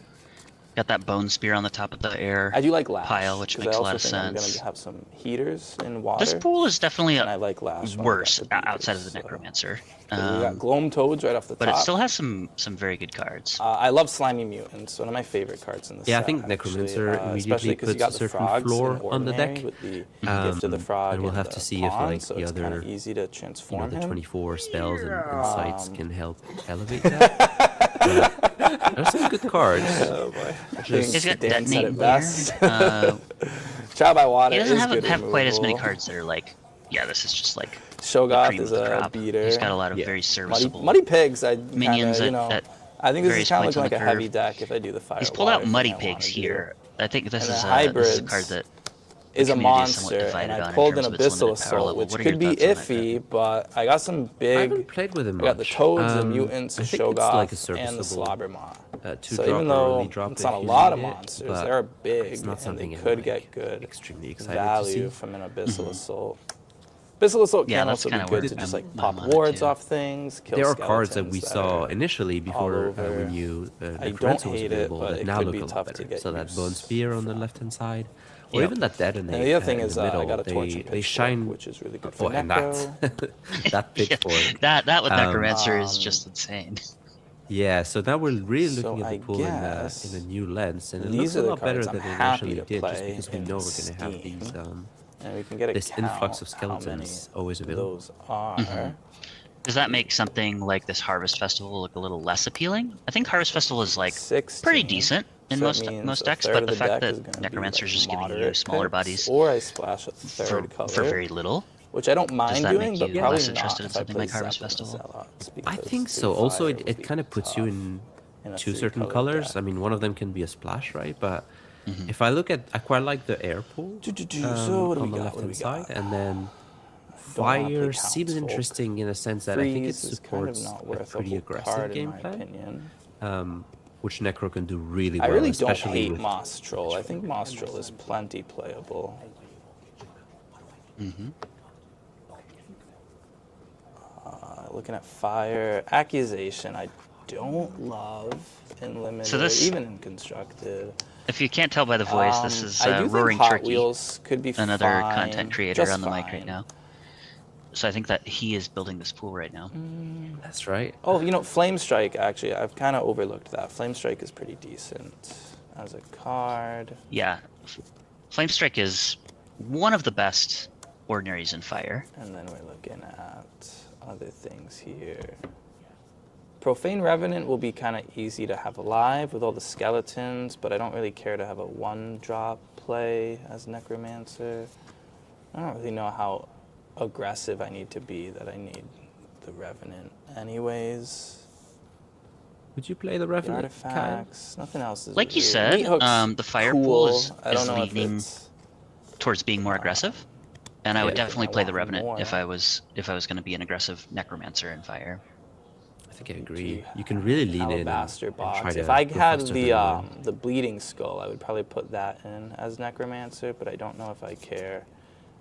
Got that bone spear on the top of the air I do like Lash, pile, which 'cause makes I a also lot of think I'm sense. gonna have some heaters in water. This pool is definitely and I like Lash when I worse got the outside of beaters, the so. Necromancer. We got Gloam Toads right off the But top. it still has some very good cards. I love Slimy Mutants, one of my favorite cards in the set. Yeah, I think actually. Necromancer Especially immediately 'cause you puts got a the certain frogs floor in on the Ordinary deck. With the Gift of the Frog and we'll have the to see if, pawn, like, so the it's other, kind of easy to transform the him. 24 spells and insights can help elevate that. There's some good cards. Oh boy. I He's think got Dan said Detonate it best. there. Trial by Water He doesn't is good have quite as many removal. cards that are like, yeah, this is just like the Shogoth cream is of the a crop. beater. He's got a lot of Yeah. very serviceable Muddy Pigs, I minions kinda, you know, at I think this is various kind of points looking on like the a heavy curve. deck if I do the Fire He's pulled out Water Muddy thing I wanna Pigs do. here. I think this And is the a hybrids card that is a community is somewhat monster, divided and I on in pulled an terms of its Abyssal limited power Assault, level. which What are could your be thoughts on that iffy, but I got some I big. haven't played with him I got the much. Toads, the Mutants, the I think it's like a Shogoth, and the serviceable Slobbermaw. So two-drop even or though early drop it's not a if you lot of need it, monsters, but they're big, it's not and they something I'm, could like, get good extremely excited to value see. from an Abyssal Assault. Abyssal Assault Yeah, can that's also be kinda good where to just like I'm pop on it, wards too. off things, kill There are cards that we skeletons saw are initially all before we over. knew I don't Necromancer was hate it, available but that it now could look be a lot tough to better. get So that use Bone Spear on the from. left-hand side, or Yep. even that Detonate And the other thing in is the middle. I got a Torch and they Pitchfork, shine. which is really good for Oh, and that Necro. that Yeah, Pitchfork. that with Necromancer is Um, just insane. Yeah, so now we're really So looking at I the pool guess in a new lens, and it these looks are a the lot better cards I'm than it happy initially to did, just play because we in know we're going to have Steam. these And we can get a this count influx of how many skeletons always of available. those are. Does that make something like this Harvest Festival look a little less appealing? I think Harvest Festival is like 16. pretty decent in So it means most a decks, third but of the fact deck is that gonna be, Necromancer is like, just giving you moderate smaller picks, bodies or I splash a for, third color for very little. which I don't mind that doing, make but you probably less not interested in if I something play like Harvest Zeppelin Festival? Zealots, I because think three so. Also, fire would it be kind of puts you tough in a two certain three-colored colors. deck. I mean, one of them can be a splash, right? But if I look at, I quite like the air pool So what do on we the got? What do left-hand we side, got? and then Don't wanna play fire counts, seems folk. interesting in a sense that I think it Freeze is kind of supports not a worth a pretty whole aggressive card, in game my plan, opinion. which Necro can do really I well. really don't especially hate with Moss Troll. I think Moss Troll is plenty playable. Looking at Fire. Accusation, I don't love in Limited, So this- even in Constructed. If you can't tell by the voice, this is I do think Roaring Hot Turkey, Wheels could be another fine, content creator just on the mic fine. right now. So I think that he is building this pool right now. that's right. Oh, you know, Flame Strike, actually, I've kind of overlooked that. Flame Strike is pretty decent as a card. Yeah, Flame Strike is one of the best ordinaries in Fire. And then we're looking at other things here. Profane Revenant will be kind of easy to have alive with all the skeletons, but I don't really care to have a one-drop play as Necromancer. I don't really know how aggressive I need to be that I need the Revenant anyways. Would you play the The Revenant, Kyle? artifacts, nothing else is Like you really- said, Meat Hook's the Fire cool. pool is I don't know if leaning it's towards being more aggressive, and I would Yeah, definitely I play the want Revenant more. if I was going to be an aggressive Necromancer in Fire. I think I agree. You can really lean in Alabaster and box. try to If I go had faster than the Bleeding Skull, I would probably put that in as Necromancer, but I don't know if I care.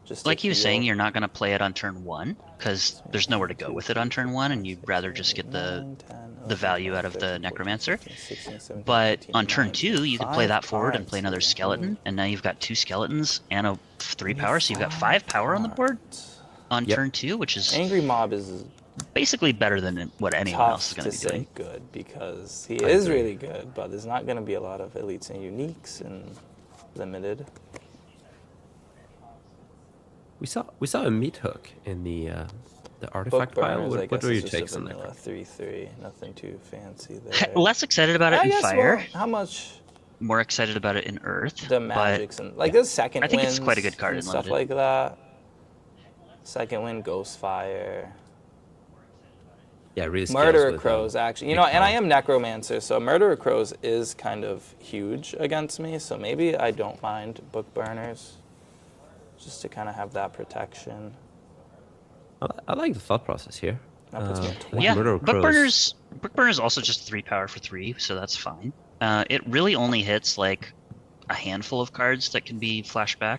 Just to Like you were heal. saying, you're not going to play it on turn 1 because there's nowhere to go with it on turn 1, and you'd rather just get the 9, 10, 11, value out of 13, the Necromancer. 14, 16, 17, But 18, on turn 19, 2, you could play that 5 forward and cards play another here. skeleton, and now you've got 2 skeletons and a 3 power, so you've got 5 power on the board on Yep. turn 2, which is Angry Mob is basically better than what anyone else is tough going to to be doing. say good because he is really good, but there's not going to be a lot of elites and uniques in Limited. We saw a meat hook in the Book artifact pile. Burners, I What guess, are is your just a takes on that? vanilla 3/3. Nothing too fancy there. Less excited about it I in guess, Fire, well, how much more excited about it in Earth. the but magics and like there's second I think it's winds quite a good card and in stuff Limited. like that. Second wind, Ghostfire, Yeah, really scales Murderer with, Crows. Actually, you big know, and I power. am Necromancer, so Murderer Crows is kind of huge against me. So maybe I don't mind Book Burners, just to kind of have that protection. I like the thought process here. That puts me at I think 20. Yeah, Murder of Crows- Book Burner's also just 3 power for 3, so that's fine. It really only hits like a handful of cards that can be flashback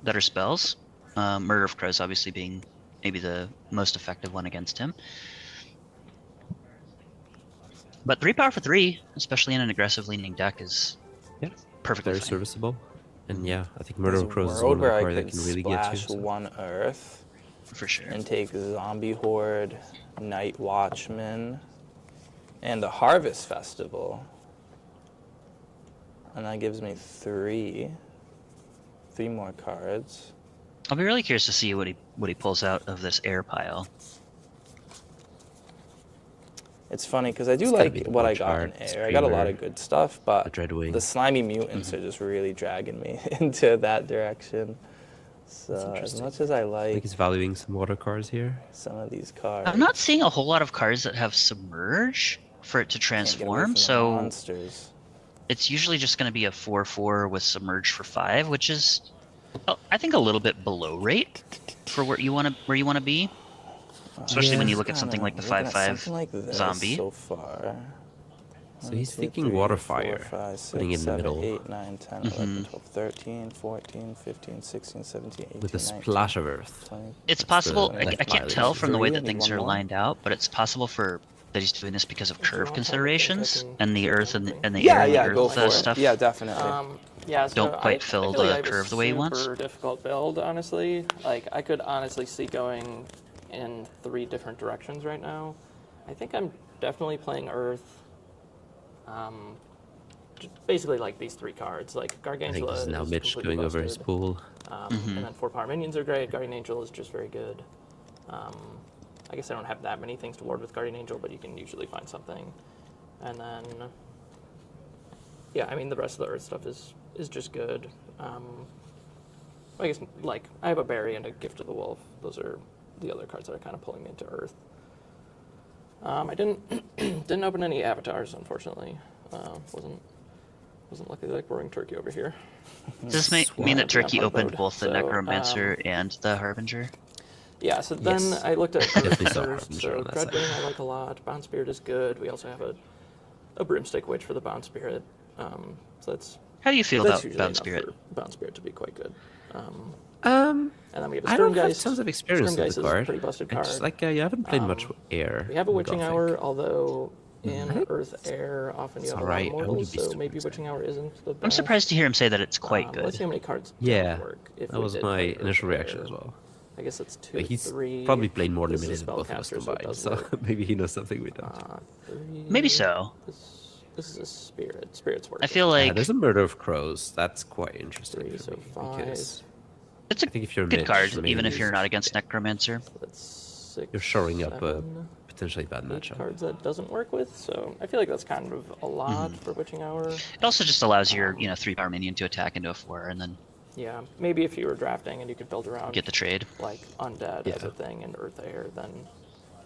that are spells. Murder of Crows obviously being maybe the most effective one against him. But 3 power for 3, especially in an aggressive leaning deck, is Yeah, perfectly very fine. serviceable. And yeah, I think Murder There's of a Crows is world one of the where I cards that could can really get you. splash so- one Earth For sure. and take Zombie Horde, Night Watchman, and the Harvest Festival. And that gives me three more cards. I'll be really curious to see what he pulls out of this air pile. It's funny because I do It's gotta like be the what I Watch got in Art, air. I got a lot Screamer, of good stuff, but the Dreadwing. the slimy mutants are just really dragging me into that direction. So as interesting. much as I I like think it's valuing some water cards here. some of these cards, I'm not seeing a whole lot of cards that have submerge for it to can't get away transform, from the so monsters. it's usually just going to be a 4/4 with submerge for 5, which is, I think, a little bit below rate for where you want to be, especially when you look at something like the Looking at 5/5 something like this zombie. so far. So he's thinking water fire, putting in the 7, middle 8, 9, 10, 11, 12, 13, 14, 15, 16, 17, 18, with a 19, splash of earth. 20. It's That's possible. the I left can't tell mileage. from the way Three, I that need things one are more. lined out, but it's possible that he's doing this because of If you curve want, considerations I can and the do earth and something. the Yeah, air and yeah, the go earth for it. stuff. Yeah, definitely. Yeah, so Don't quite I fill feel like the I have a curve the way he wants. Super difficult build, honestly. Like I could honestly see going in 3 different directions right now. I think I'm definitely playing Earth. Basically like these 3 cards. Like I think Gargantula this is now Mitch completely going over his busted. pool. And then 4 power minions are great. Guardian Angel is just very good. I guess I don't have that many things to ward with Guardian Angel, but you can usually find something. And then, yeah, I mean the rest of the Earth stuff is just good. I guess like I have a Berry and a Gift of the Wolf. Those are the other cards that are kind of pulling me into Earth. I didn't didn't open any avatars, unfortunately. Wasn't lucky like Roaring Turkey over here. Does this mean that Turkey hard opened mode. both the So, Necromancer and the Harbinger? Yeah, so then Yes. I looked at Definitely saw first. Harbinger So on that side. Dreadwing I like a lot. Bound Spirit is good. We also have a Broomstick Witch for the Bound Spirit. So that's How do you feel that's about usually Bound enough Spirit? for Bound Spirit to be quite good. Um, And then we have a I don't have Sturmgeist. tons of experience with Sturmgeist the is a card. pretty busted I card. just like you haven't played much air. We have a in Witching Gothic. Hour, although in Earth Air often you It's have a lot alright, of I mortals, wouldn't be so surprised. maybe Witching Hour isn't the best. I'm surprised to hear him say that it's quite Let's good. see how many cards Yeah, work. If that we was did my play Earth initial Air. reaction as well. I guess it's 2, But he's 3. probably played more This is limited than both of us Spellcaster, so it combined, does so work. maybe he knows something we don't. 3. Maybe so. This is a spirit. Spirits work. I feel Yeah, like there's a Murder of Crows. That's quite interesting 3, for so me, 5. because it's a I think if you're good Mitch, card, maybe even if you're not against yeah, Necromancer. That's 6. you're showing up a 7, potentially bad 8 matchup. cards that doesn't work with. So I feel like that's kind of a lot Mm-hmm. for Witching Hour. It also just allows your 3-power minion to attack into a 4 and then Yeah, maybe if you were drafting and you could build around get the trade. like Undead as Yeah. a thing and Earth Air, then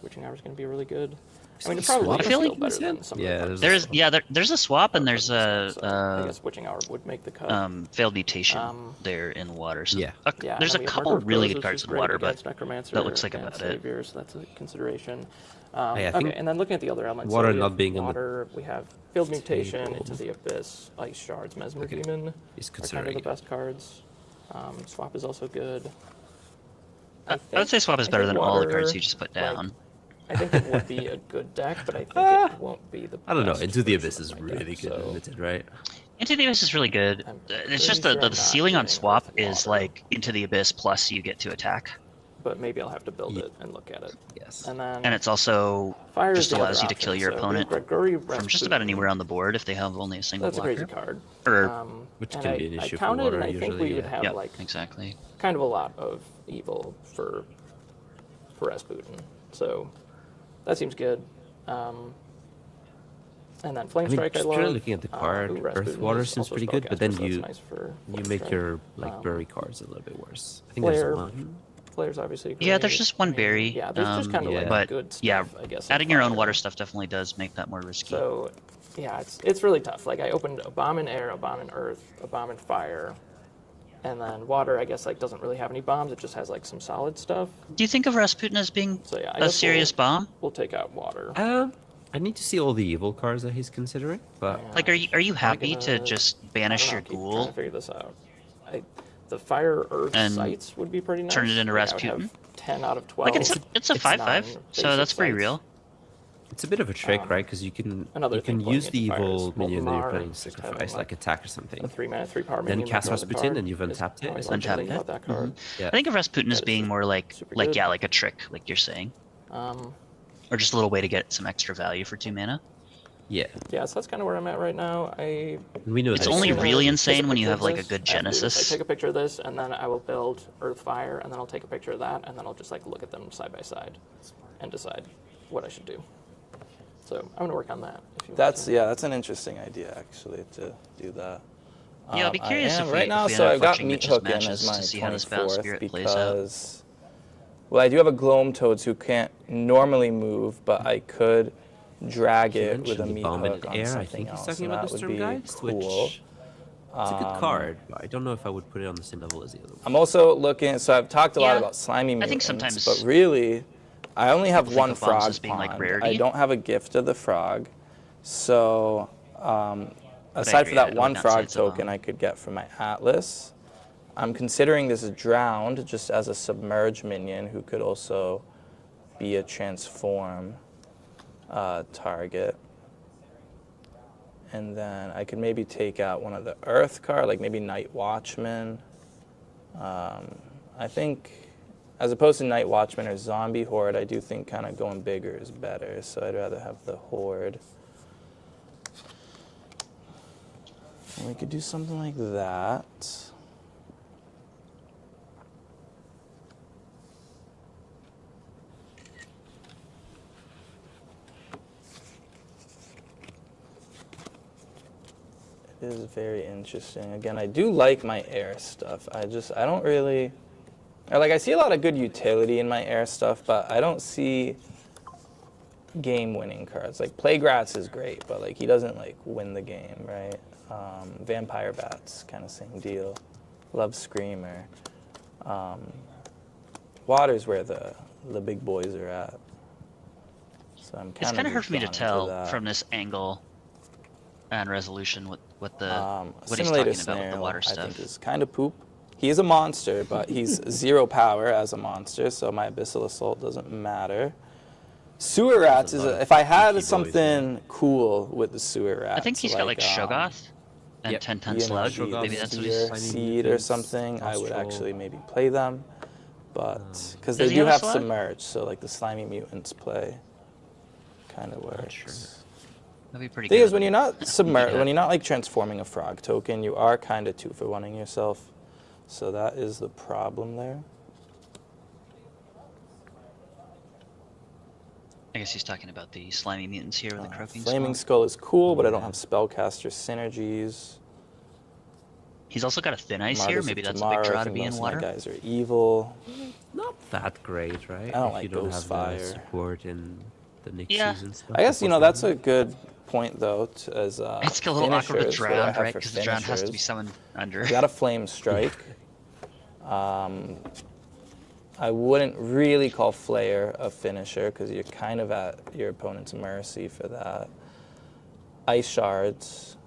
Witching Hour is going to be really good. I mean, it Is there a probably swap? is I feel still like- better than some Yeah, of the there's cards. a swap. There's a swap and there's So I a guess Witching Hour would make the cut. failed mutation Um, there in water. So Yeah. Yeah, there's and a then we have couple Murder of really Crows, good which cards is in great water, but against Necromancer that looks like and about it. Savior, so that's a consideration. I think Okay, and then looking at the other elements, water so we not have being on the water, we have Field Mutation, table. Into the Abyss, Ice Shards, Mesmer Okay, Demon he's are kind of considering the it. best cards. Swap is also good. I would say swap is I better think than all the water, cards you just put like, down. I think it would be a good deck, but I think it won't be the I don't know. best Into the version Abyss is of my deck, really good so limited, right? Into the Abyss is really good. I'm It's just pretty sure the I'm not ceiling on getting swap Earth is Water. like Into the Abyss plus you get to attack. But maybe I'll have to build Ye- it and look at it. Yes. And then And it's also Fire is just the other allows you to option, kill your so we opponent have Gregory from just about anywhere on the board if they have only a single That's a blocker. crazy card. Or Which and can be an I issue for counted, water and I think usually, we would yeah. have yeah, like exactly. kind of a lot of evil for Rasputin. So that seems good. And then Flame I mean, Strike I just love. purely looking at the card, Rasputin Earth Water is seems also pretty good, but then spellcaster, so that's you nice for you Flame make Strike. your like berry cards a little bit worse. I think there's Flare. one. Flare's obviously great. Yeah, there's just one I mean, berry. Yeah, there's just kind of yeah. like But good stuff, yeah, I guess. in adding your own Fire. water stuff definitely does make that more risky. So, yeah, it's really tough. Like I opened a bomb in air, a bomb in earth, a bomb in fire, and then water. I guess like doesn't really have any bombs. It just has like some solid stuff. Do you think of Rasputin as being So yeah, I a guess serious bomb? We'll take out water. I need to see all the evil cards that he's considering, but Yeah. Like, are you happy to gonna- just I banish don't know, your keep trying ghoul? to figure this out. The fire earth And sites would be pretty nice. turn it into Like, I would have Rasputin? 10 out of 12. Like it's a 5/5, so basic that's pretty sites. real. it's a bit of a trick, right? Because you can another thing playing use the into fire evil is minion that you're Molten planning Mar, to just sacrifice, having, like attack or something. A 3-mana 3-power Then minion. cast that draws a Rasputin card and you've is untapped it, how I like to essentially. think about that card. Yeah. I think of Rasputin as That is being more like super good. like a trick, like you're saying, or just a little way to get some extra value for 2 mana. Yeah. Yeah, so that's kind of where I'm at right now. We know It's this. only I'm gonna really take insane when you picture have of like a this. good After this, Genesis. I take a picture of this, and then I will build Earth Fire, and then I'll take a picture of that, and then I'll just like look at them side by side and decide what I should do. So I'm going to work on that. If you want That's to. yeah, that's an interesting idea actually to do that. Yeah, I'll be curious I am if right we, now. if we So end up I've got fletching Meat Mitch's Hook in matches as my to see how this Foul 24th Spirit plays out. because, well, I do have a Gloam Toads who can't normally move, but I could drag He it with a mentioned Meat Abominate Hook on Air. I something think he's else, talking and about that the would Storm be Geist, cool. which it's a good card, but I don't know if I would put it on the same level as the other one. I'm also looking. So I've talked a lot Yeah, about slimy I mutants, think sometimes but really, I only have people think one of bombs frog as being, like, pond. rarity. I don't have a gift of the frog, so But I aside agree, for I that would one not say frog it's a bomb. token I could get from my Atlas, I'm considering this drowned just as a submerge minion who could also be a transform target. And then I could maybe take out one of the Earth card, like maybe Night Watchman. I think, as opposed to Night Watchman or Zombie Horde, I do think kind of going bigger is better. So I'd rather have the Horde. And we could do something like that. It is very interesting. Again, I do like my air stuff. I don't really, like I see a lot of good utility in my air stuff, but I don't see game-winning cards. Like Plaguerats is great, but like he doesn't like win the game, right? Vampire Bats, kind of same deal. Love Screamer. Water's where the big boys are at. So I'm It's kind of hard for me to drawn into tell that. from this angle and resolution what he's Simulator talking about with the water I stuff. think is kind of poop. He is a monster, but he's 0 power as a monster, so my Abyssal Assault doesn't matter. Sewer Rats is if I had something cool with the Sewer Rats. I think he's got like Shogoth and Yep. 10-10 Slug. Shogoth, Maybe that's what Seer he's. Seed or something. I would actually maybe play them, but because Does they he do have a have slug? Submerge, so like the Slimy Mutants play kind of works. sure. That'd be pretty Thing good. is, when you're not when you're not like transforming a frog token, you are kind of 2-for-1ing yourself. So that is the problem there. I guess he's talking about the slimy mutants here with the croaking Flaming skull. Skull is cool, but I don't have spellcaster synergies. He's also got a thin ice here. Martyrs Maybe of that's a Tomorrow, big draw I to think be in most of water. my guys are evil. Not that great, right? I don't if like you don't Ghost have Fire. the support in the Nixies Yeah. and stuff. I guess that's a good point though. As It's a little awkward with finishers, what do I drowned, have right? for Because the drowned has to be finishers? summoned under. I got a Flame Strike. I wouldn't really call Flare a finisher because you're kind of at your opponent's mercy for that. Ice Shards.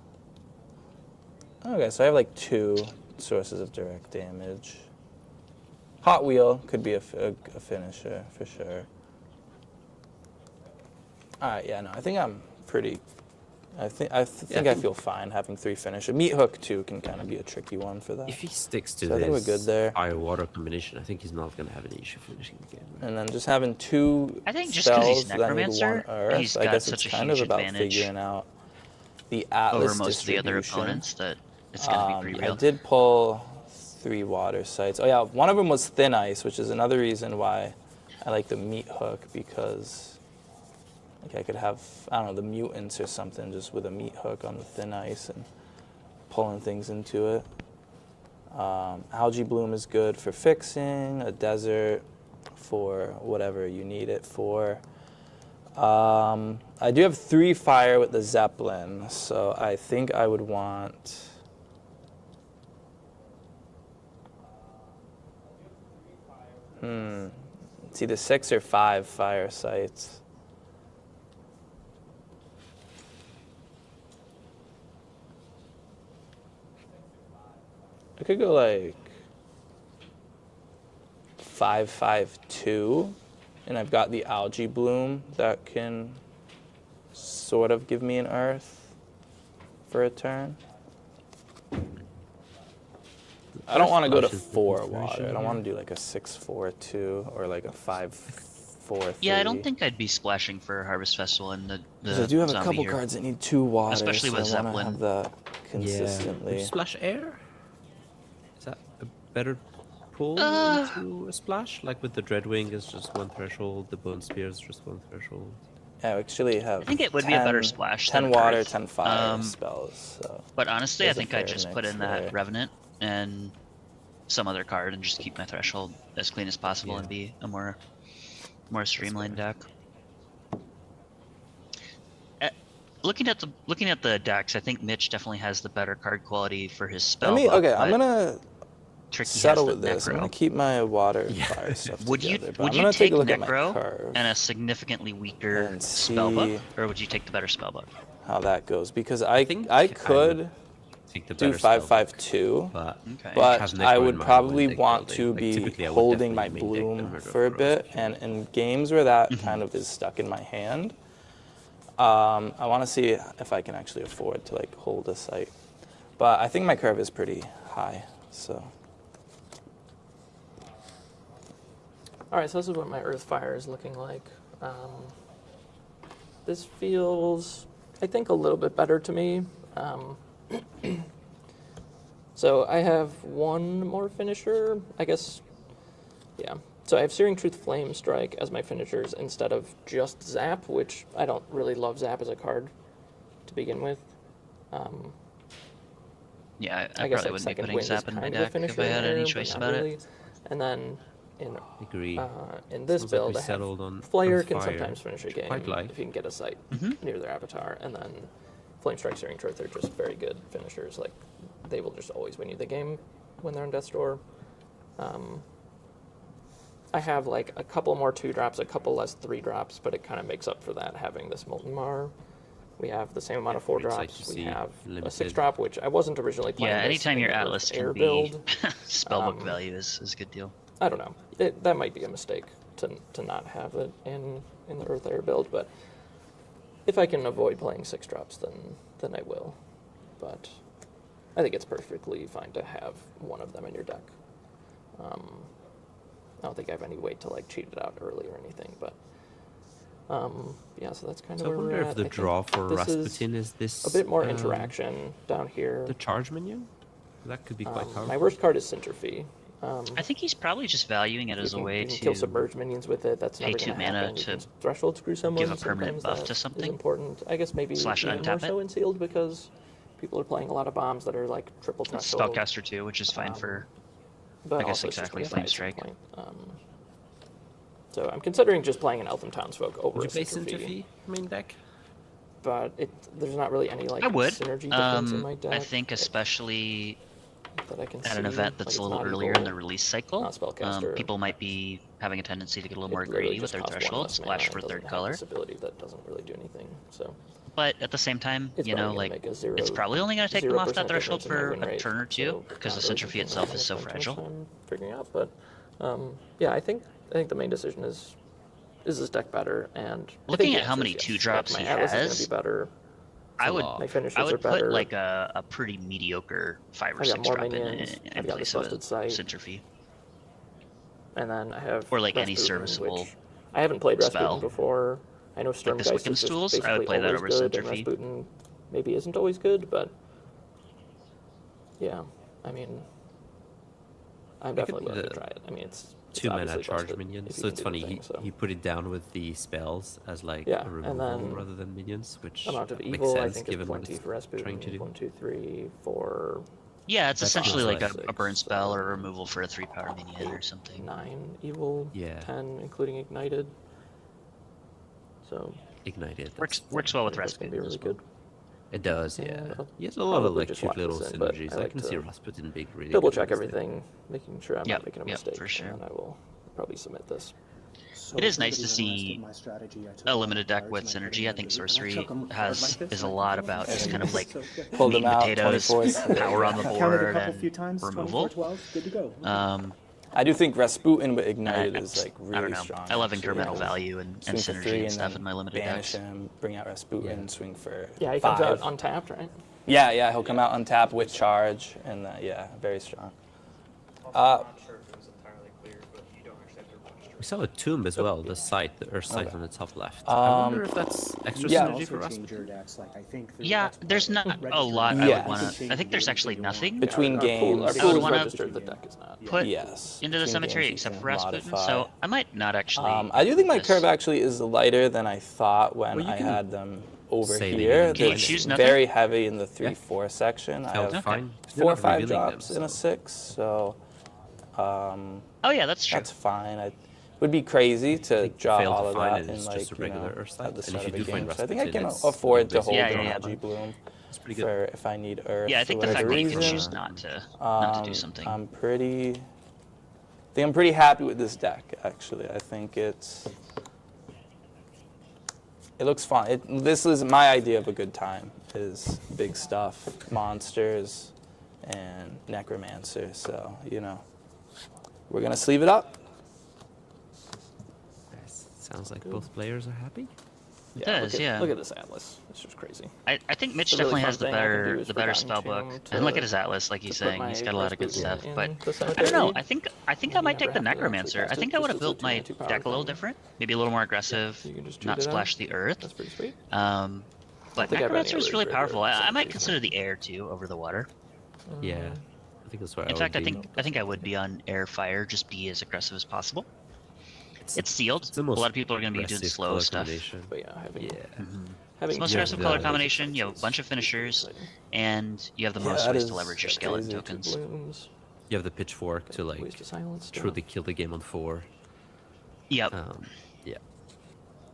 Okay, so I have like 2 sources of direct damage. Hot Wheel could be a finisher for sure. All right, yeah, no, I think I'm pretty. I think I feel fine having 3 finisher. Meat Hook too can kind of be a tricky one for that. If he sticks to So I think we're this good there. fire-water combination, I think he's not going to have any issue finishing the game. Right? And then just having 2 I think just 'cause he's spells that need Necromancer, 1 Earth, he's I got guess such it's a kind of huge about advantage figuring out the Atlas over most of the other distribution. opponents that it's going to be pretty I real. did pull 3 water sites. Oh yeah, one of them was Thin Ice, which is another reason why I like the Meat Hook, because like I could have, I don't know, the mutants or something just with a Meat Hook on the Thin Ice and pulling things into it. Algae Bloom is good for fixing, a desert for whatever you need it for. I do have 3 fire with the Zeppelin, so I think I would want... It's either 6 or 5 fire sites. I could go like 5-5-2, and I've got the Algae Bloom that can sort of give me an Earth for a turn. I don't want to go to 4 water. I don't want to do like a 6-4-2 or like a 5-4-3. Yeah, I don't think I'd be splashing for Harvest Festival in the Because I do have a zombie couple here. cards that need 2 water, Especially so with I want to Zeppelin. have that Yeah. consistently. Splash air? Is that a better pull into a splash? Like with the Dreadwing is just 1 threshold, the Bone Spear is just 1 threshold. Yeah, we actually have. I think it would be a better splash 10 than water, Earth. 10 fire spells. So But honestly, I there's a think I'd fair just put mix in there. that Revenant and some other card and just keep my threshold as clean as possible and be a more streamlined deck. Looking at the decks, I think Mitch definitely has the better card quality for his spell. Okay, I'm gonna Tricky settle has the with this. I'm Necro. gonna keep my water and fire stuff Would you together. But would I'm you gonna take take a look at my Necro curve and a significantly weaker and spellbook, see or would you take the better spellbook? how that goes, because I think I I could Take the do better spell book, 5-5-2, but Okay. but have I Necro in would my probably main deck want building. to Like, be typically I would holding my definitely main deck bloom Murder of for a Crows. bit, and in games where that kind of is stuck in my hand, I want to see if I can actually afford to like hold a site. But I think my curve is pretty high, so. All right, so this is what my Earth Fire is looking like. This feels, I think, a little bit better to me. So I have one more finisher, I guess. Yeah. So I have Searing Truth Flame Strike as my finishers instead of just Zap, which I don't really love Zap as a card to begin with. Yeah, I guess probably like wouldn't be Second putting Wind Zap is in my kind of a deck finisher if I had there, any but choice not about really. it. And then in Agree. in this Sounds like build, we I have settled on Flare Earth can Fire, sometimes finish a which I game quite like. if you can get a site Mm-hmm. near their avatar, and then Flame Strike, Searing Truth are just very good finishers. Like they will just always win you the game when they're in Death's Door. I have like a couple more 2-drops, a couple less 3-drops, but it kind of makes up for that having this Molten Mar. We have the same amount of Pretty excited 4-drops. to We see have a limited. 6-drop, which I wasn't originally playing. Yeah, this anytime in your the Earth Atlas Air can be build. spellbook value is a good deal. I don't know. That might be a mistake to not have it in the Earth Air build, but if I can avoid playing 6-drops, then I will. But I think it's perfectly fine to have one of them in your deck. I don't think I have any way to like cheat it out early or anything, but yeah. So that's kind of So I where we're wonder at. if the I think draw for this is Rasputin is this a bit more interaction down here. the charge minion. That could be quite powerful. My worst card is Centrophy. I think he's probably just valuing it as a way you can kill to submerged minions with it. That's pay never 2 going to mana happen. You to can threshold screw someone. give a permanent Sometimes buff that to is something. important. I guess maybe Slash even untap more so it. in sealed because people are playing a lot of bombs that are like triple threshold. Spellcaster 2, which is fine for But I guess also it's just exactly, gonna Flame die at some Strike. point. So I'm considering just playing an Eltham Townsfolk over Would a you play Centrophy, Centrophy main deck? but there's not really any like I would. synergy difference in my I deck. think especially that I can at an see. event Like, that's it's a little not earlier evil, in the release cycle, not spellcaster. people might be having a tendency to get a little It more literally greedy with just their costs one threshold, less splash mana for and third doesn't have color. this ability that doesn't really do anything. So But at the same time, it's you know, probably like gonna make a zero, it's probably only going to take them off that 0% threshold difference in my for win a rate, turn or two so because the not really Centrophy something itself I'm is so gonna spend too much fragile. time figuring out, but yeah, I think the main decision is this deck better? And I Looking think the at how answer many is yes. 2-drops Like, he my Atlas is has, going to be better. I would My finishers I are would better. put like a pretty mediocre 5 or I got 6 more drop minions, in I've got place this of busted a sight. Centrophy. And then I have Or like any Rasputin, serviceable which I haven't played spell. Rasputin before. I know this Stormgeist Wiccan is just Stools, I would basically play that always over good, and Centrophy. Rasputin maybe isn't always good, but yeah, I mean, I'm definitely willing to try it. I mean, it's 2 mana obviously charge busted minion. if you So can it's do the funny, thing, so. he put it down with the spells as like Yeah, a and removal then rather than minions, which Amount of makes evil, I sense think, is given what plenty it's for Rasputin. trying to do. 1, 2, 3, 4, Yeah, it's That's essentially like nice. a burn spell or a removal for a 3-power minion or something. 9 evil, Yeah. 10 including ignited. So Ignited. Works that's- well with that's going to be Rasputin really as well. good. It does, And yeah. I'll He has a lot of probably like just cute lock little this in, but synergies. I I like can see to Rasputin being really double good check against it. everything, making sure I'm Yep, not making a yep, mistake, for sure. and then I will probably submit this. It is nice to see a limited deck with synergy. I think Sorcery is a lot about just kind of like Pulled meat them and out, potatoes, 24s. power on the Counted a board, couple few and times, removal. 24-12, good to go. I do think Rasputin with And Ignited is like I don't really know. strong. I love actually. incremental value and Swing for synergy 3 and stuff then in my limited banish decks. him, bring out Rasputin, Yeah. swing for Yeah, he 5. comes out untapped, right? Yeah, he'll come out untapped with charge, and yeah, very strong. I'm not sure if it was entirely clear, but you don't actually have to run straight We saw a tomb as well, the site, the earth site Okay. on the top left. I wonder if that's extra yeah. synergy for us. Yeah, there's not a lot I Yes. would want to. I think there's actually nothing Between Our pool, games. our I pool would is wanna registered, the deck is not. put Yes. into the between cemetery games you except can for Rasputin, modify. so I might not actually. I do think my this. curve actually is lighter than I thought when Well, you I can had them over say that here. you can It's choose nothing? very heavy in the 3-4 section. I Felt have fine. You're 4 or not 5 revealing them, drops in a so- 6, so Oh yeah, that's true. that's fine. It would be crazy to draw fail to all of find that it, in it's like just a regular Earth site. at the And if start you of a do find game. So I think I Rasputin, can it's afford to basically- hold Yeah, an yeah, Algae Bloom It's pretty good. for if I need Earth. Yeah, I think for the fact whatever that you can reason. choose not to do something. I'm pretty happy with this deck. Actually, I think it looks fun. This is my idea of a good time. Is big stuff, monsters, and necromancer. So we're gonna sleeve it up. Nice. Sounds like both players are happy. It does, yeah. Look at this Atlas. It's just crazy. I think Mitch The really definitely fun has the thing I can do better is the better Forgotten spell book. Tomb And look to- at his atlas, like he's to put saying. my He's got a lot of good Rasputin stuff. in But the I don't know. cemetery. I think I might take the never have to necromancer. I cast think it, I would just have as a built my 2-mana, 2-power deck a little thing. different. Maybe a little more aggressive. So you can just Not shoot it splash out. the earth. That's pretty sweet. But think I have any necromancer is other really great powerful. I might cemeteries, consider the air too over the water. Yeah. I think that's where In I fact, would I be. think I would be on air fire. Just be as aggressive as possible. It's sealed. It's the A most lot of people are going to be doing aggressive slow color stuff. combination. But yeah, having Yeah. having It's most Yeah, aggressive the- color the- combination. You have a bunch of finishers, and you have the most that ways is to leverage your crazy. skeleton 2 tokens. blooms. You have the pitchfork to Ways like to silence stuff. truly kill the game on 4. Yep. Yeah.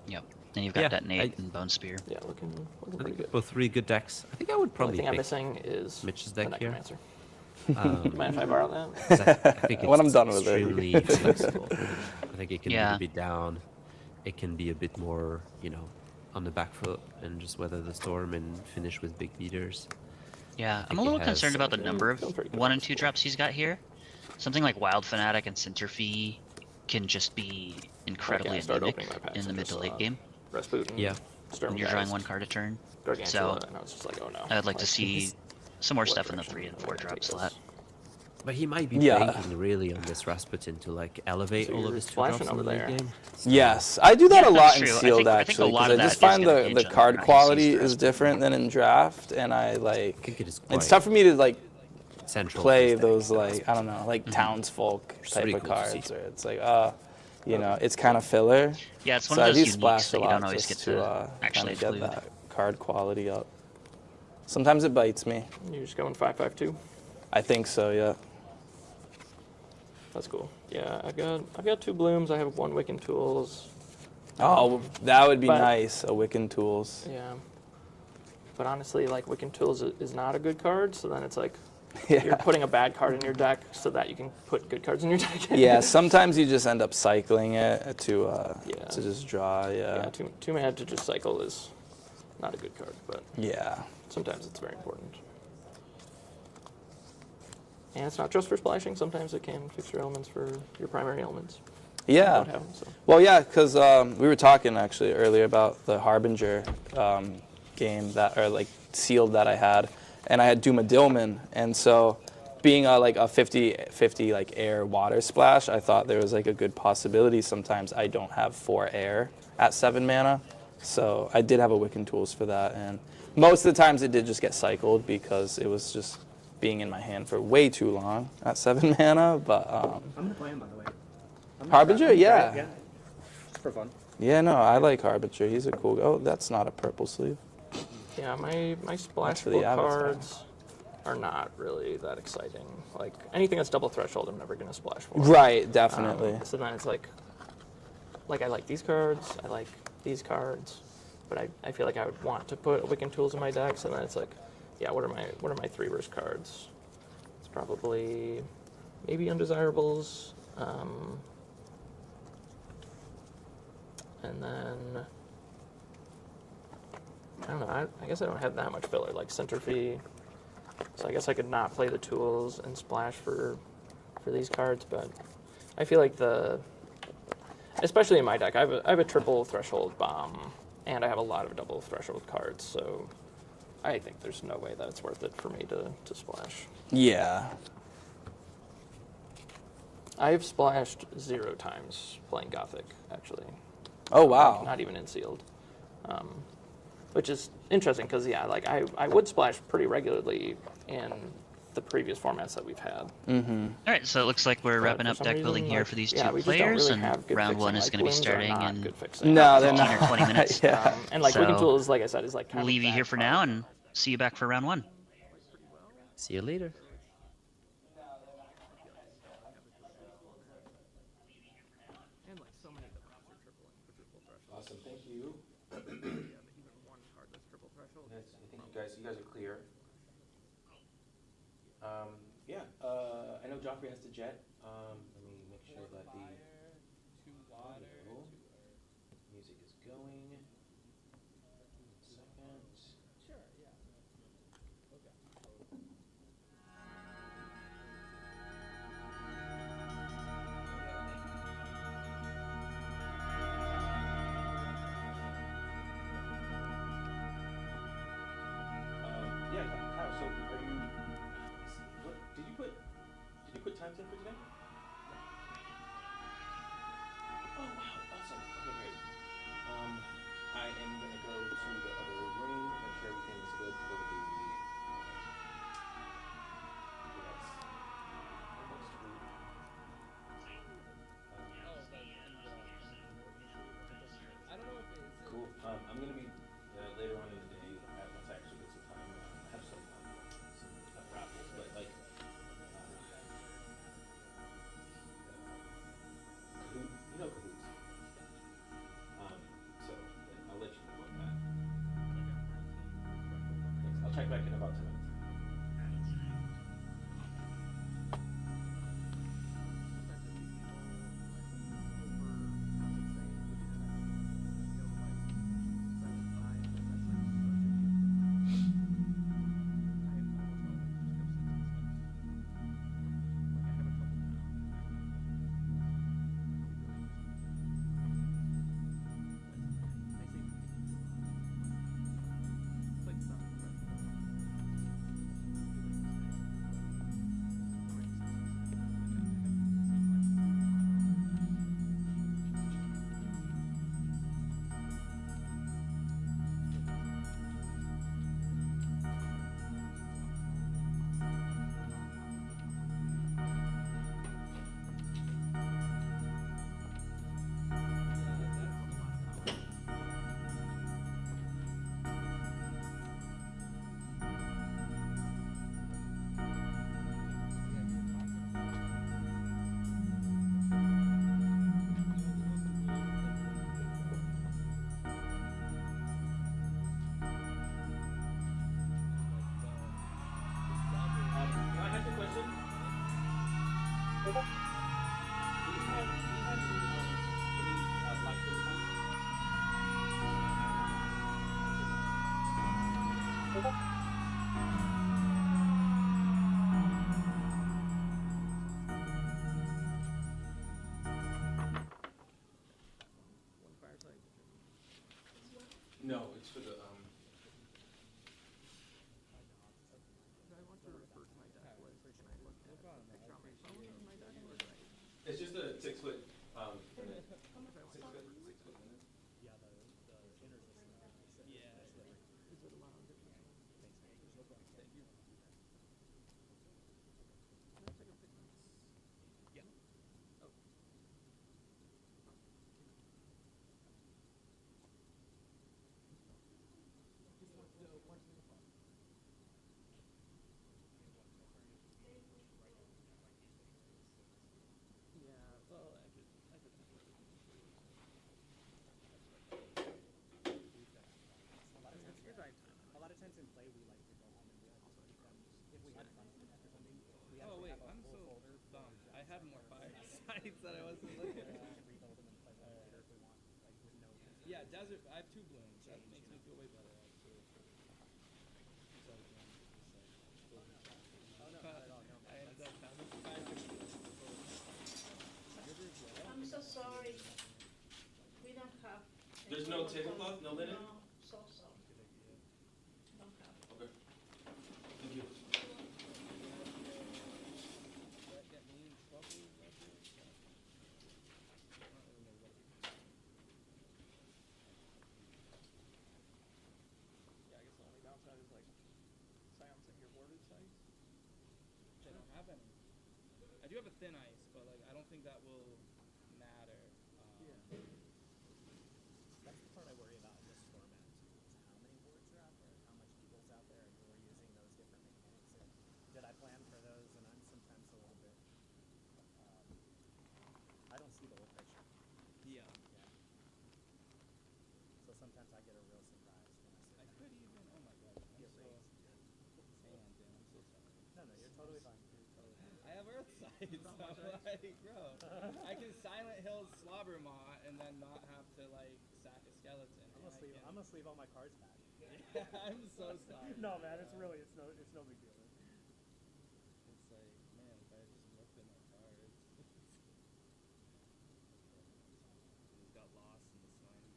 Yep. Then you've got Yeah, detonate and bone spear. Yeah, looking I pretty think good. both really good decks. I think I would The only probably thing I'm pick missing is Mitch's the deck here. Necromancer. You mind if I borrow that? 'cause I think When I'm it's done with it. extremely flexible. I think it can Yeah. be down. It can be a bit more, on the back foot and just weather the storm and finish with big beaters. Yeah, I'm think a he little has concerned about the number of feels pretty good 1 on and this 2 board. drops he's got here. Something like Wild Fanatic and Centerfee can just be incredibly start anemic opening my packs in the and mid to just, late game Rasputin. Yeah. Sturm when you're drawing Geist, 1 card a turn. Gargantua, So and I was just like, oh no. I would like to see some more what stuff in the direction 3 and am I 4 gonna drop take slot. this? But he might be Yeah. banking really on this Rasputin to like elevate So all of you're his 2 splashing drops in the over late there. game. Yes, I do that Yeah, a that's lot in true. I sealed think a actually lot because of I just that is find gonna the hinge on card how he sees quality the is rest. different than in draft, and I I think it is quite it's tough for me to like central. play to his deck, those the like I Rasputin. don't know like townsfolk It's type really of cool to see. cards where it's like it's kind of filler. Yeah, it's one So of I those do uniques splash that a you don't lot always just get to to actually kind of include. get that card quality up. Sometimes it bites me. You're just going 5/5/2. I think so. Yeah. That's cool. Yeah, I've got 2 blooms. I have 1 Wiccan Tools. Oh, that would be But- nice. A Wiccan Tools. Yeah. But honestly, like Wiccan Tools is not a good card. So then it's like Yeah. you're putting a bad card in your deck so that you can put good cards in your deck. Yeah. Sometimes you just end up cycling it to Yeah. to just draw. Yeah, Yeah. two mana to just cycle is not a good card, but Yeah. sometimes it's very important. And it's not just for splashing. Sometimes it can fix your elements for your primary elements. Yeah. Without having, so. Well, yeah, because we were talking actually earlier about the Harbinger game or like sealed that I had, and I had Duma Dillman, and so being like a 50-50 like air water splash, I thought there was like a good possibility. Sometimes I don't have 4 air at 7 mana, so I did have a Wiccan Tools for that, and most of the times it did just get cycled because it was just being in my hand for way too long at 7 mana. But I'm gonna play him, by the way. Harbinger, yeah. Yeah. Just for fun. Yeah, no, I like Harbinger. He's a cool. Oh, that's not a purple sleeve. Yeah, my splash for the book avatar. cards are not really that exciting. Like anything that's double threshold, I'm never gonna splash for. Right, definitely. So then it's like I like these cards, I like these cards, but I feel like I would want to put Wiccan Tools in my deck. So then it's like, yeah, what are my 3 worst cards? It's probably maybe Undesirables, and then I don't know. I guess I don't have that much filler like Centerfee, so I guess I could not play the tools and splash for these cards, but I feel like especially in my deck, I have a triple threshold bomb, and I have a lot of double threshold cards, so I think there's no way that it's worth it for me to splash. Yeah. I've splashed 0 times playing Gothic, actually. Oh wow. Not even in sealed. Which is interesting because, yeah, like I would splash pretty regularly in the previous formats that we've had. All right, so it looks like we're But wrapping for up some deck building reason, here like, for these yeah, two we just don't players, really and have good round fixing. 1 is Like, going to be blooms are starting not in good fixing. No, they're 15 or not. 20 minutes. Yeah. And like So- Weeping Tools, like I said, is like kind We'll of leave you that here for card. now and see you back for round 1. See you later. Awesome, thank you. I think you guys are clear. Yeah, I know Joffrey has to jet. Let me make sure that the audio music is going. 1 second. Yeah, Kyle, so are you, let me see, what, did you put times in for today? Oh, wow, awesome, okay, great. I am gonna go to the other room, make sure everything's good for the, host group. Cool, I'm gonna be, later on in the day, once I actually get some time, I have some raffles, but like, Kahoot, you know Kahoots. So I'll let you know about that. Thanks. I'll check back in about 10 minutes. Can I ask you a question? Do you have any black silicone? No, it's for the It's just a 6 foot limit. 6 foot limit. Oh wait, I'm so dumb. I had more fire sites that I wasn't looking at. Yeah, desert. I have 2 blooms. That makes me feel way better actually. I ended up having 5 I'm so sorry. We don't have. There's no tablecloth, no linen? No, so sorry. Don't have. Okay. Thank you. I don't have any. I do have a thin ice, but like I don't think that will matter. That's the part I worry about in this format too, is how many boards are out there, how much evil's out there, and who are using those different mechanics. And did I plan for those? And I'm sometimes a little bit. I don't see the whole picture. Yeah. So sometimes I get a real surprise when I sit I down. could even. Oh my god. I'm Get so. raised. Damn, I'm so sorry. No, you're totally fine. You're totally fine. I have Earth Sight, so like, bro, I can Silent Hill Slobber Maw and then not have to like sack a skeleton. I'm gonna sleeve all my cards back. Yeah, I'm so sorry. No, man, it's no big deal. It's like, man, if I had just looked at my cards. Just got lost in the slime.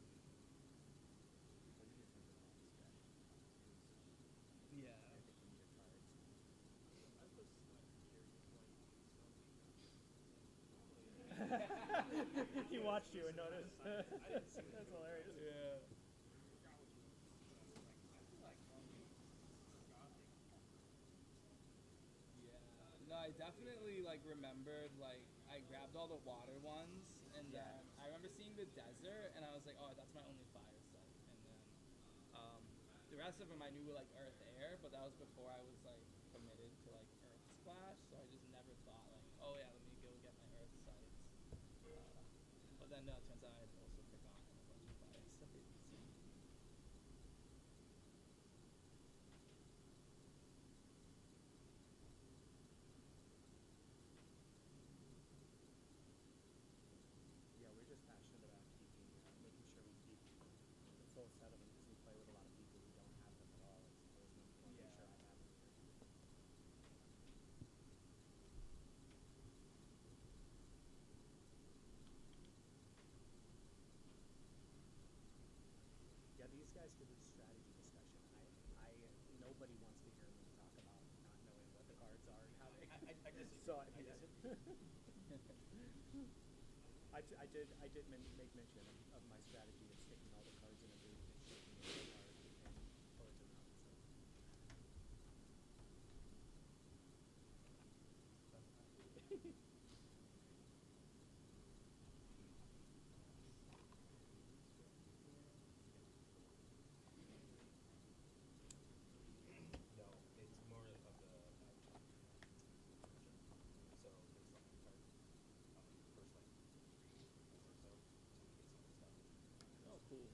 Yeah. He watched you and noticed. That's hilarious. Yeah. No, I definitely like remembered like I grabbed all the water ones and then I remember seeing the desert and I was like, oh, that's my only fire site. And then the rest of them I knew were like earth air, but that was before I was like committed to like earth splash, so I just never thought like, oh yeah, let me go get my earth sites. But then no, it turns out I had also forgotten a bunch of fire sites. Yeah, we're just passionate about keeping, making sure we keep the full set of them because we play with a lot of people who don't have them at all. It's always want to make sure I have them here. Yeah, these guys do the strategy discussion. Nobody wants to hear me talk about not knowing what the cards are and how they. I just so I did make mention of my strategy of sticking all the cards in a booth and shaking the card and pulling them out. So. No, it's more of the so it's like first like 3 or so to get some of the stuff. Oh, cool.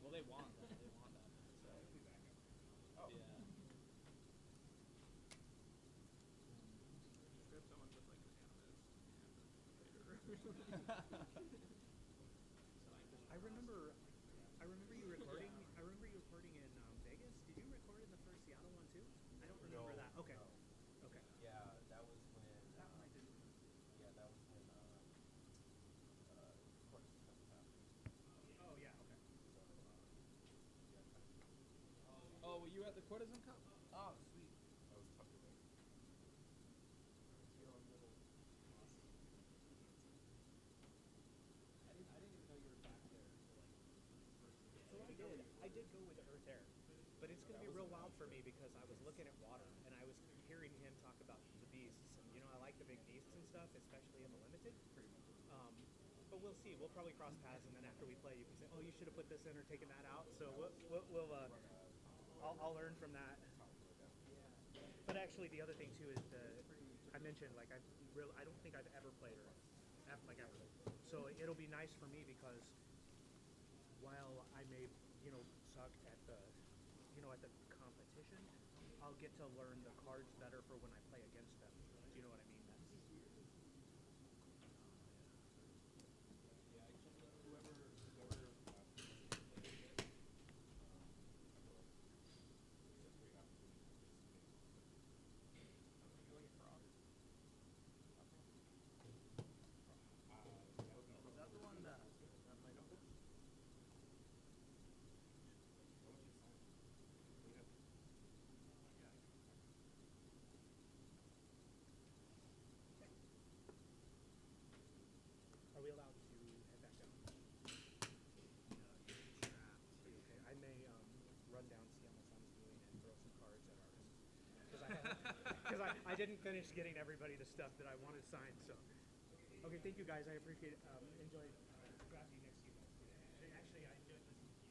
Well, they want that. They want that. So. Oh. Yeah. Grab someone with like an animus I remember you recording. I remember you recording in Vegas. Did you record in the first Seattle one too? I don't remember that. Okay. No. Okay. Yeah, that was when. That one I didn't. Yeah, that was when. Course happened. Oh yeah. Okay. So, yeah, kind of. Oh, were you at the Courtesan Cup? Oh, sweet. I was tucked away. I didn't even know you were back there. So I did go with the Earth Air, but it's going to be real wild for me because I was looking at water and I was hearing him talk about the beasts. And, I like the big beasts and stuff, especially in the limited. But we'll see. We'll probably cross paths, and then after we play, you can say, "Oh, you should have put this in or taken that out." So I'll learn from that. But actually, the other thing too is I mentioned like I don't think I've ever played Earth, ever. So it'll be nice for me because while I may suck at the at the competition, I'll get to learn the cards better for when I play against them. Do you know what I mean? I didn't finish getting everybody the stuff that I wanted signed. So, okay, thank you guys. I appreciate it. Enjoy drafting next to you guys. And actually, I enjoyed listening to you.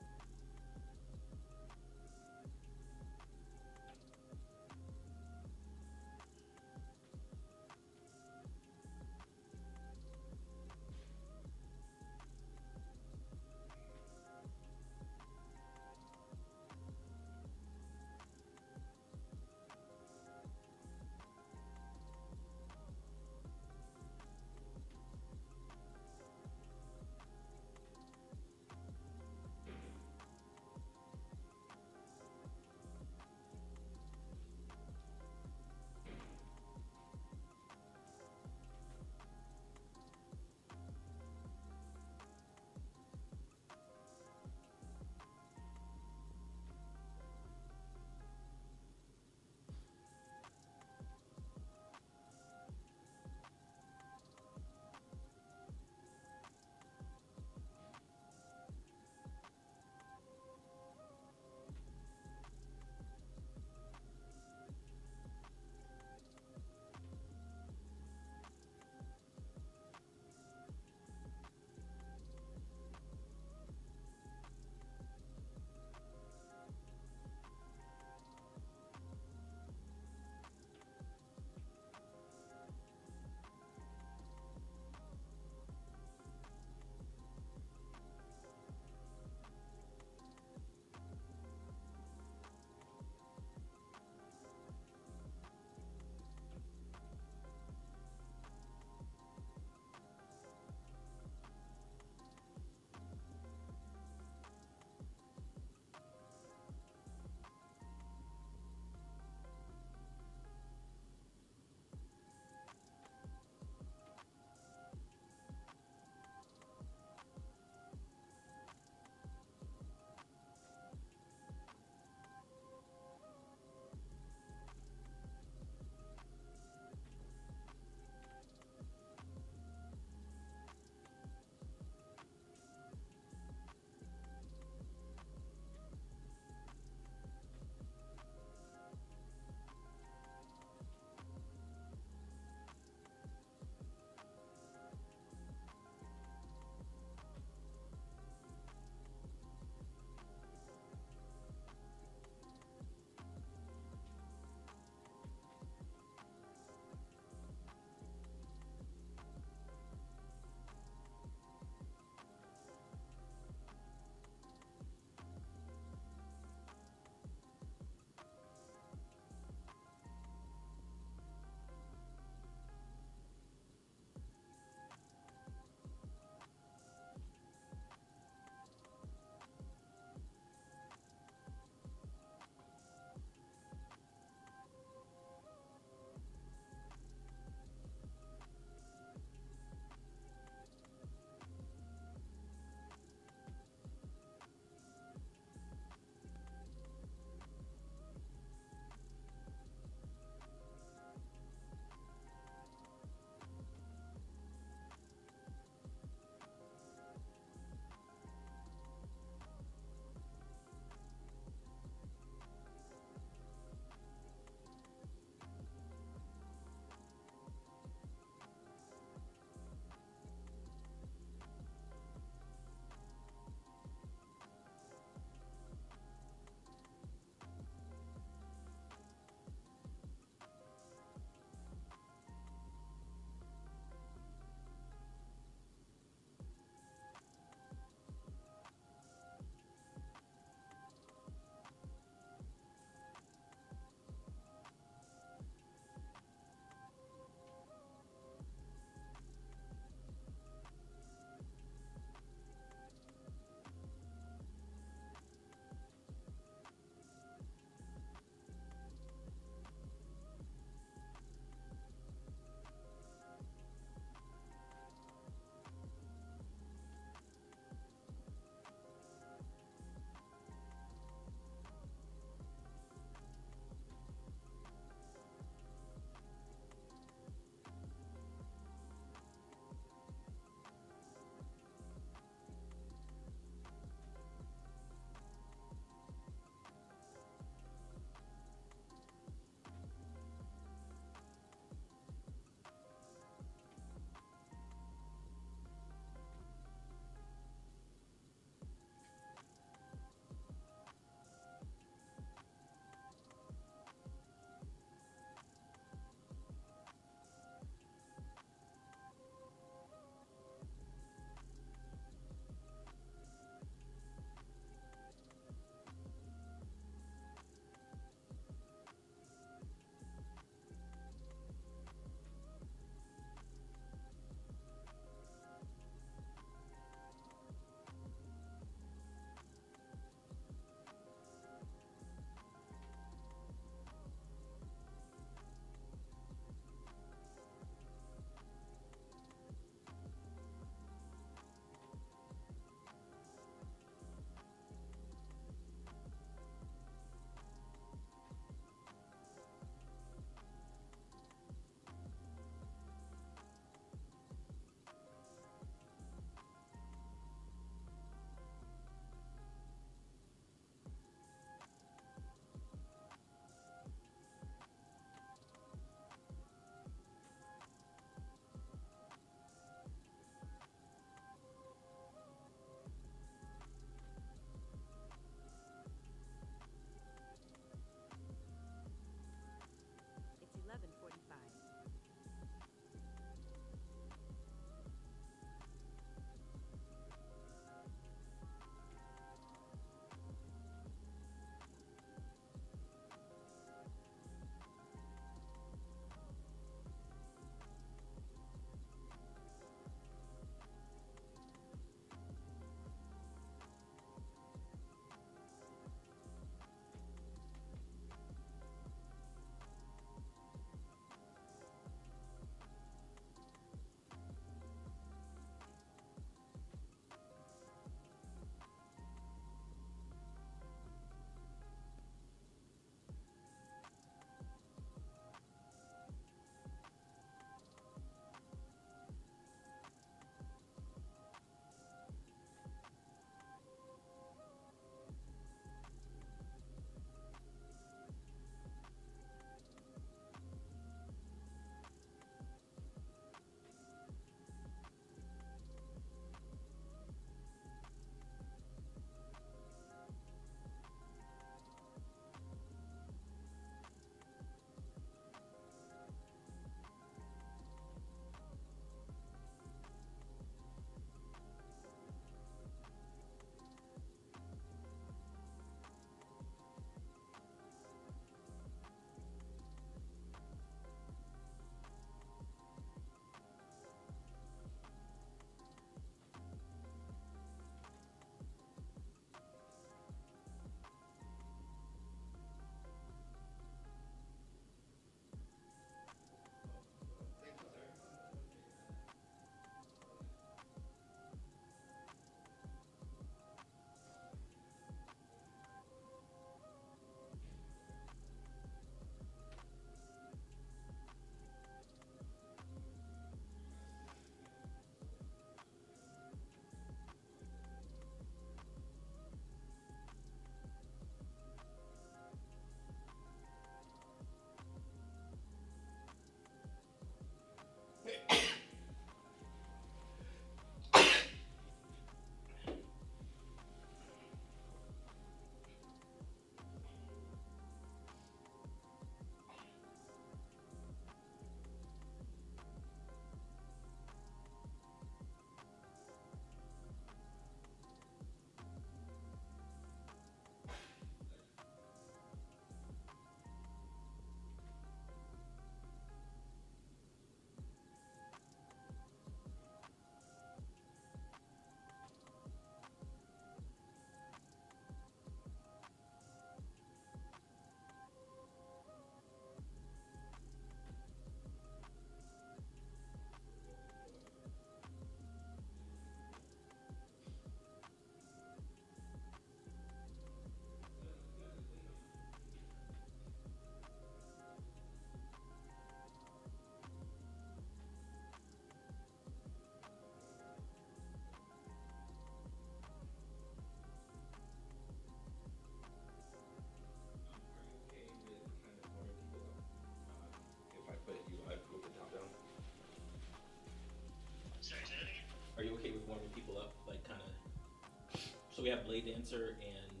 have Blade Dancer and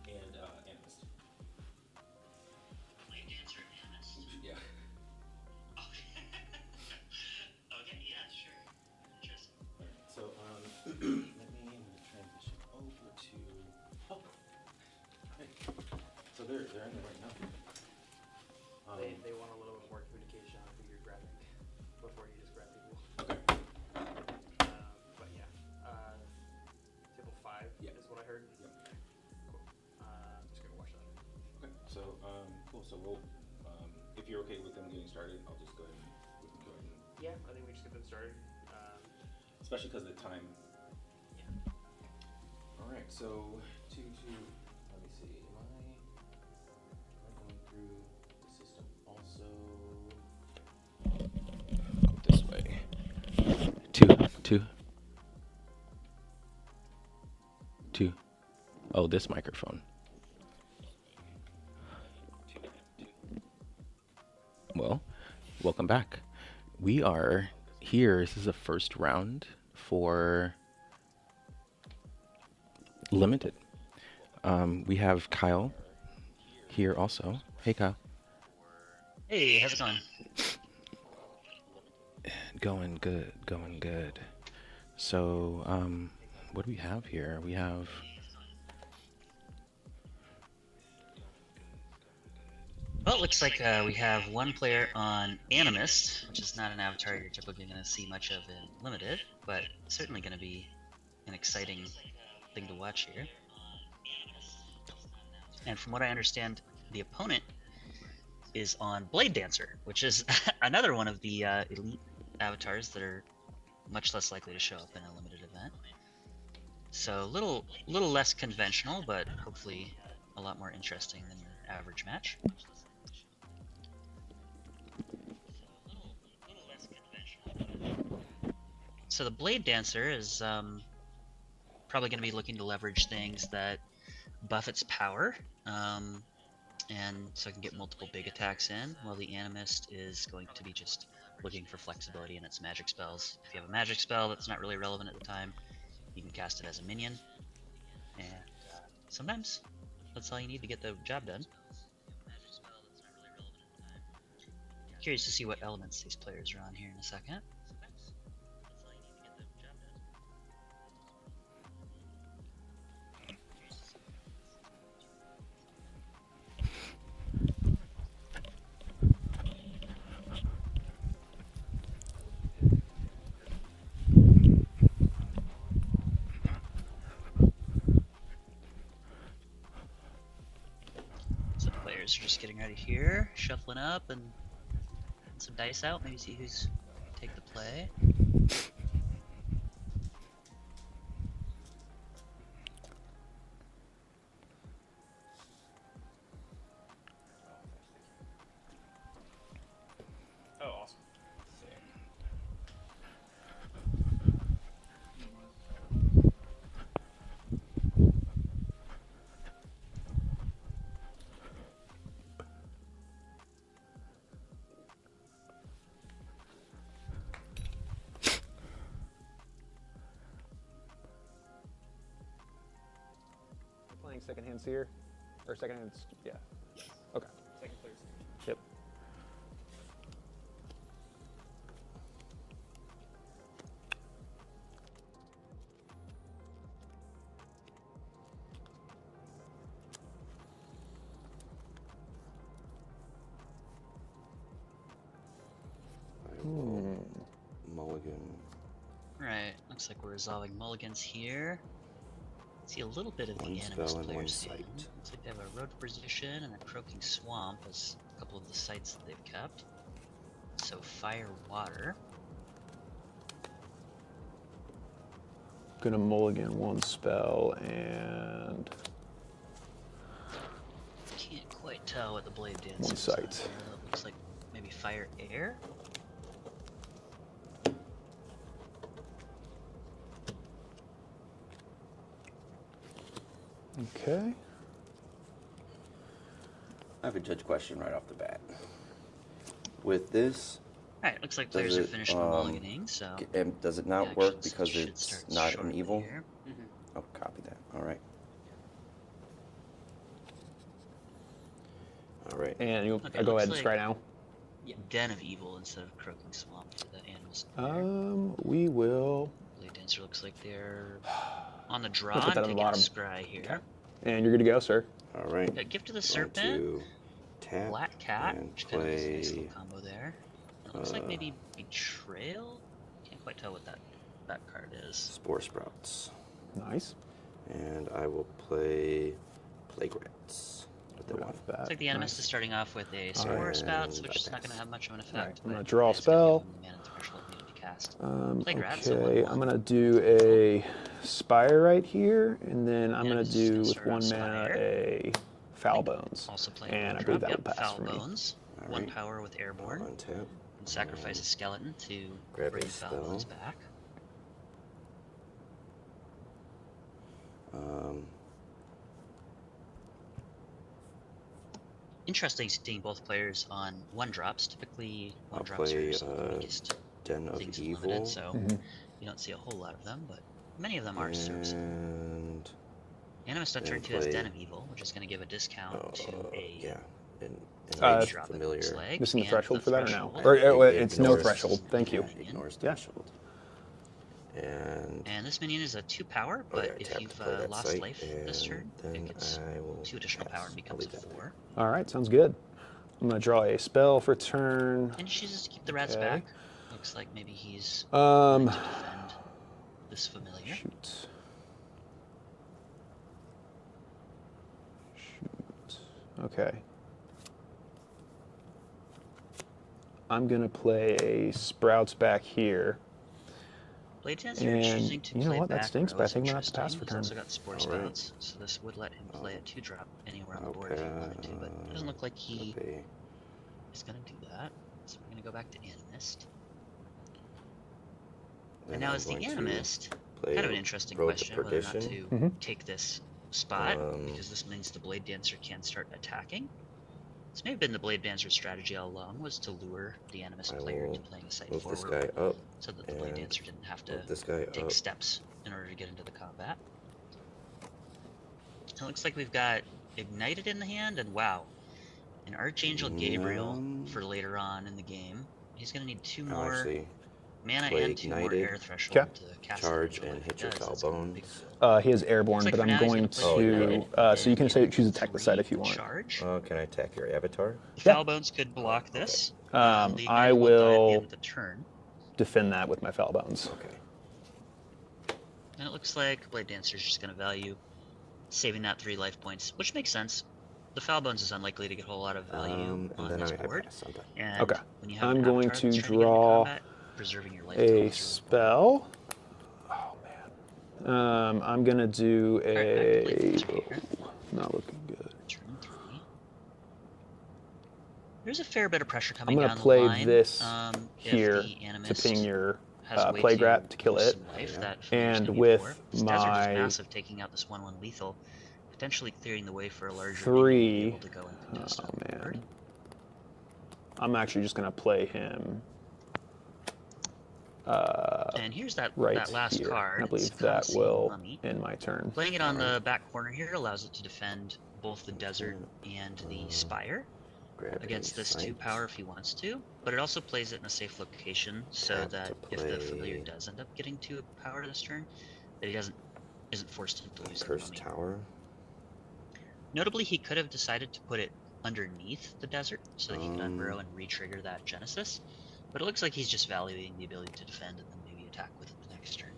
Animist. Blade Dancer and Animist. Yeah. Okay, yeah, sure. Interesting. All right. So I'm gonna transition over to. Oh. Hey. So they're in there right now. They want a little bit more communication on who you're grabbing before you just grab people. Okay. But yeah, table 5 Yeah. is what I heard. Yep. Cool. Just gonna watch that. Okay. So cool. So we'll if you're okay with them getting started, I'll just go ahead and we can go ahead and. Yeah, I think we just get them started. Especially because of the time. Yeah. All right, so let me see. Am I going through the system also? Go this way. Two. Oh, this microphone. Well, welcome back. We are here. This is the first round for Limited. We have Kyle here also. Hey, Kyle. Hey, how's it going? Going good. So, what do we have here? We have. Well, it looks like we have one player on Animist, which is not an avatar you're typically going to see much of in Limited, but certainly going to be an exciting thing to watch here. And from what I understand, the opponent is on Blade Dancer, which is another one of the elite avatars that are much less likely to show up in a limited event. So a little less conventional, but hopefully a lot more interesting than your average match. So the Blade Dancer is probably going to be looking to leverage things that buff its power, and so it can get multiple big attacks in, while the Animist is going to be just looking for flexibility in its magic spells. If you have a magic spell that's not really relevant at the time, you can cast it as a minion, and sometimes that's all you need to get the job done. Curious to see what elements these players are on here in a second. So the players are just getting ready here, shuffling up and some dice out, maybe see who's take the play. Oh, awesome. Playing secondhand seer, or secondhand, yeah. Okay. Second player's Yep. Mulligan. Right, looks like we're resolving mulligans here. See a little bit of the One Animist spell and one players sight. in. Looks like they have a road position and a croaking swamp as a couple of the sites that they've kept. So fire, water. Gonna mulligan one spell and Can't quite tell what the blade dance One is. sight. It looks like maybe fire, air. okay. I have a judge question right off the bat. With this, Alright, looks like Does players are it, finished mulliganing, so does it not the work actions because should it's start not an shortly evil? here. Oh, copy that. All right. All right. And you Okay, go looks ahead and like- scry now. Den of Evil instead of Croaking Swamp for the animals. We will. Blade Dancer looks like they're on the draw. We'll put that I'm on the taking a bottom. scry here. And you're good to go, sir. All right. Got Gift of the Going Serpent, to tap Black Cat, and which kind of is a nice play. little combo there. It looks like maybe Betrayal. Can't quite tell what that card is. Spore Sprouts. Nice. And I will play Plague Rats with the Right one. off the bat. Looks like the Animus Nice. is starting off with a Spore right. Spouts, And which is I not going to pass. have much of an effect. Alright, I'm gonna but draw a it's gonna give spell. him the mana threshold needed to cast. Plague Rats, so Okay, 1/1. I'm gonna do a Spire right here, and then I'm gonna Animus is do gonna with start on 1 mana Spire. a Foul Bones. Also playing And I one believe drop. that will Yep, pass Foul for me. Bones. All 1 right. power with Airborne. Untap. And sacrifice a skeleton to Grab a bring Foul Bones spell. back. Interesting seeing both players on 1-drops. Typically, I'll 1-drops play are some of the weakest Den of things in Evil. Limited, so Mhm. you don't see a whole lot of them, but many of them are serviceable. And Animus then turn 2 has play- Den of Evil, which is going to give a discount to a yeah. And Uh, drop, it familiar. looks like, Missing the and threshold for that or no? threshold. Or it's no Ignores- threshold. Thank you. Yeah, ignores Yeah. threshold. And And this minion is a 2 power, but okay, I if tap to you've play that lost site, life this and turn, then it gets I will 2 additional pass. power and I'll becomes a leave that 4. All right, sounds good. I'm gonna draw a spell for turn. And he chooses to keep the rats Okay. back. Looks like maybe he's going to defend this familiar. Shoot. Shoot. Okay. I'm gonna play a Sprouts back here. Blade Dancer And choosing to you know play what? That back stinks, row but I is think I'm gonna have to pass interesting. for He's turn. also got Spore All right. Spouts, so this would let him play a 2-drop anywhere on the board okay, if he wanted to, but it doesn't look like he copy. is going to do that. So we're going to go back to Animist. Then And now I'm is the going to Animist play kind of an interesting Road to question whether or not Perdition. to Mhm. take this spot, Um, because this means the Blade Dancer can start attacking. This may have been the Blade Dancer's strategy all along, was to lure the Animist I player will into playing a site Move this forward, guy up. so that the Blade and Dancer didn't have to Move this guy take up. steps in order to get into the combat. It looks like we've got Ignited in the hand, and wow, an Archangel Gabriel for later on in the game. He's going to need 2 I'll more actually mana play and 2 more Ignited, air threshold Okay. to cast charge it. and hit your Foul That's gonna be a big Bones. deal. He is airborne, Looks like but for I'm now he's going gonna play Ignited, to. So you and can get say choose a tech the side if you 3 want. Charge. Can I attack your avatar? The Yeah. Foul Bones could block this. I the Ignited die at the will end of the turn. defend that with my Foul Bones. Okay. And it looks like Blade Dancer's just going to value saving that 3 life points, which makes sense. The Foul Bones is unlikely to get a whole lot of value And on then this I board. pass on that. And Okay. when you have I'm an going avatar to that's trying get into draw combat, preserving your life A total is really spell. Oh man. I'm gonna do Alright, back to Blade a. Dancer here. Not looking good. important. Turn 3. There's a fair bit of pressure I'm coming gonna down play the line. this if here the to Animist ping your has a way Plague Rat to kill lose it. some life, that Familiar's And gonna be a with 4. This Desert my is massive, taking out this 1/1 lethal, potentially clearing the way for a larger 3. minion to be able to go and contest Oh on the board. man. I'm actually just gonna play him. And here's that Right that last here. card. I It's believe that Conceal will Mummy. end my turn. Playing it on the back corner here allows it to defend both the desert and the spire Grab against a this sight. 2 power if he wants to, but it also plays it in a safe location so Tap that to if the familiar play does end up getting 2 power this turn, that he isn't forced into losing Cursed Mummy. Tower. Notably, he could have decided to put it underneath the desert so that he could Um, unburrow and re-trigger that Genesis, but it looks like he's just valuing the ability to defend and then maybe attack with it the next turn.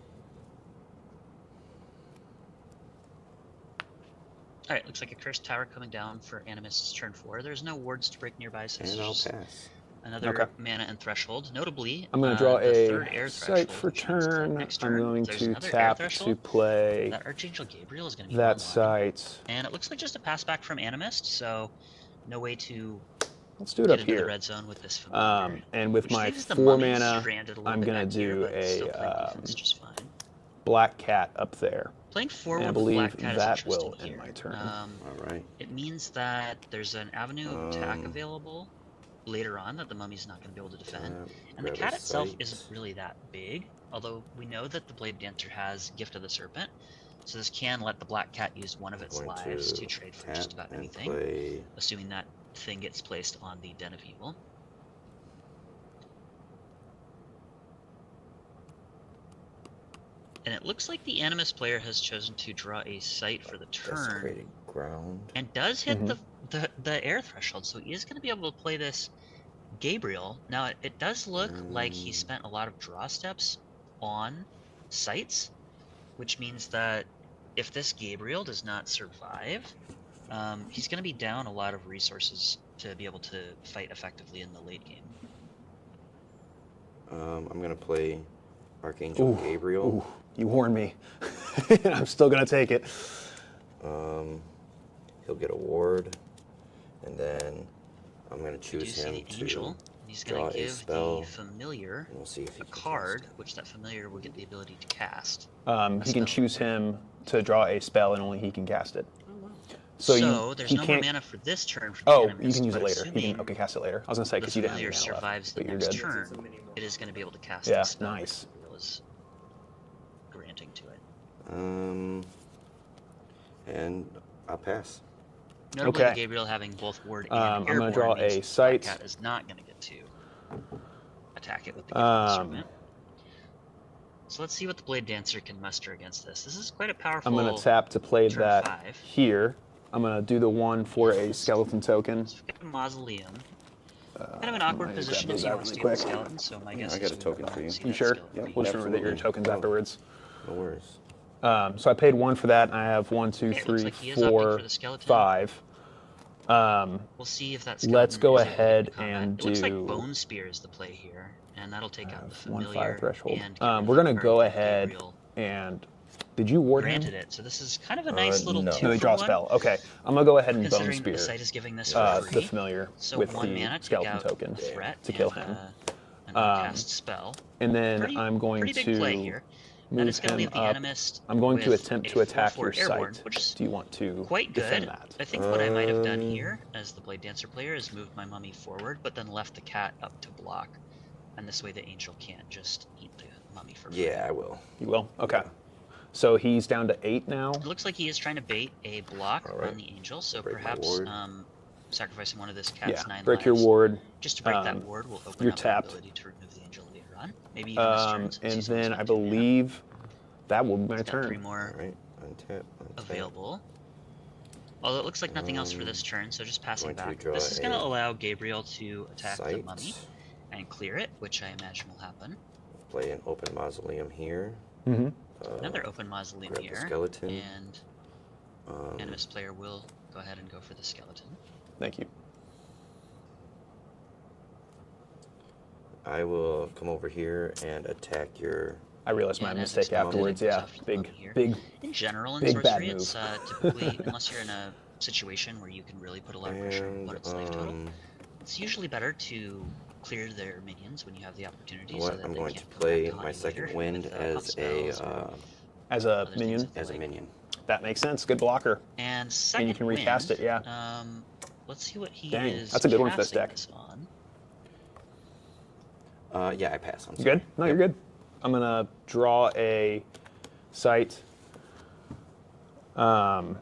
Alright, looks like a Cursed Tower coming down for Animist's turn 4. There's no wards to break nearby, so this And is I'll just pass. another Okay. mana and threshold. Notably, I'm gonna draw the a 3rd air sight threshold, for which means that turn. next I'm turn, going there's to another air tap to threshold. play That Archangel Gabriel is going to be that online. sight. And it looks like just a pass back from Animist, so no way to Let's do it get up into the here. red zone with this familiar. And with Which my leaves the 4 mummies mana, stranded a little I'm bit gonna back here, do but still a playing defense just fine. Black Cat up there. Playing forward And I with believe Black Cat that is interesting will end here. my turn. All right. It means that there's an avenue of attack Um, available later on that the mummy's not going to be able to defend. And the grab a cat itself sight. isn't really that big, although we know that the Blade Dancer has Gift of the Serpent. So this can let the black cat use one of its Going lives to to trade for tap just about and anything, play. assuming that thing gets placed on the Den of Evil. And it looks like the Animus player has chosen to draw a site for the turn, Desecrating ground. and does hit the air threshold, so he is going to be able to play this Gabriel. Now, it does look like he spent a lot of draw steps on sites, which means that if this Gabriel does not survive, he's going to be down a lot of resources to be able to fight effectively in the late game. I'm gonna play Archangel Gabriel. Ooh, you warned me. I'm still gonna take it. He'll get a ward, and then I'm gonna choose See him the to angel. He's draw going to a give spell. the familiar And we'll see if he a can card, cast it. which that familiar will get the ability to cast. He can choose him to draw a spell, and only he can cast it. So, there's he no can't. more mana for this turn. For Oh, the you Animus, can use it but later. You assuming can cast it later. I was gonna say the because you didn't have familiar any mana left, survives the but you're next good. turn, it is going to be able to cast Yeah, the spell nice. that Gabriel is granting to it. And I'll pass. Notably, Okay. Gabriel having both ward and I'm gonna airborne draw means a the site. Black Cat is not going to get to attack it with the Gabriel instrument. So let's see what the Blade Dancer can muster against this. This is quite a powerful. I'm gonna tap to play turn that 5. here. I'm gonna do the one for a skeleton token. So we've got a Mausoleum. Kind of an awkward might position grab if those he out wants to really get the quick. skeleton, so my guess I is got a we token will for you. see You that sure? skeleton Yeah, be we'll just remember that your Absolutely. tokens Oh. afterwards. No worries. So I paid 1 for that, and I have 1, 2, Okay, it 3, looks like he is opting 4, for the skeleton. 5. We'll see if that skeleton Let's go is able to get ahead into combat. and It looks like do- Bone Spear is the play here, and that'll take out the 1, familiar 5 threshold. and get rid We're gonna of go the ahead Gabriel. and. Did you ward him? Granted it, so this is kind of a nice little no. 2 No, he for draw a 1, spell. Okay, I'm gonna go ahead and Bone considering that Spear the site is giving this for free. the familiar So with 1 the mana, take skeleton out token threat to kill and, him. an uncast spell. And then Pretty, I'm going pretty big play to here. That move is going to him leave the up. Animist I'm going to with attempt a to attack 4/4 your airborne, site. which is Do you want to quite good. defend that? I think what I might have done here as the Blade Dancer player is moved my mummy forward, but then left the cat up to block. And this way the angel can't just eat the mummy for free. Yeah, I will. You will? Okay. So he's down to 8 now. It looks like he is trying to bait a block Alright. on the angel, so Break my perhaps ward. sacrificing one of this cat's Yeah. 9 Break your lives. ward. Just to break that ward will open you're up tapped. the ability to remove the angel later on. Maybe even this turn, since And he's then only I spent 2 mana. believe that will be my He's got 3 turn. more All right. Untap. available. Although it looks like nothing else for this turn, so just passing going to back. draw This is going to a allow Gabriel to attack the Sight. mummy and clear it, which I imagine will happen. Play an open mausoleum here. Mm-hmm. Another open mausoleum grab the here, skeleton. and Animus player will go ahead and go for the skeleton. Thank you. I will come over here and attack your. I realized my And as mistake expected, afterwards. it goes Yeah, after the big, mummy here. big. In general, in Big bad Sorcery, it's typically, unless you're in a situation where you can really put a lot of pressure on And opponent's life total, it's usually better to clear their minions when you have the opportunity. you know So what? that I'm they going to can't come play back to my haunt you second later wind with, as pop a spells or As a other things minion. of the as a like. minion. That makes sense. Good blocker. And second can recast wind, it, yeah. Let's see what he Dang, is that's a good one for this casting deck. on. Yeah, I pass. I'm You sorry. good? No, you're good. I'm gonna draw a site. Oh,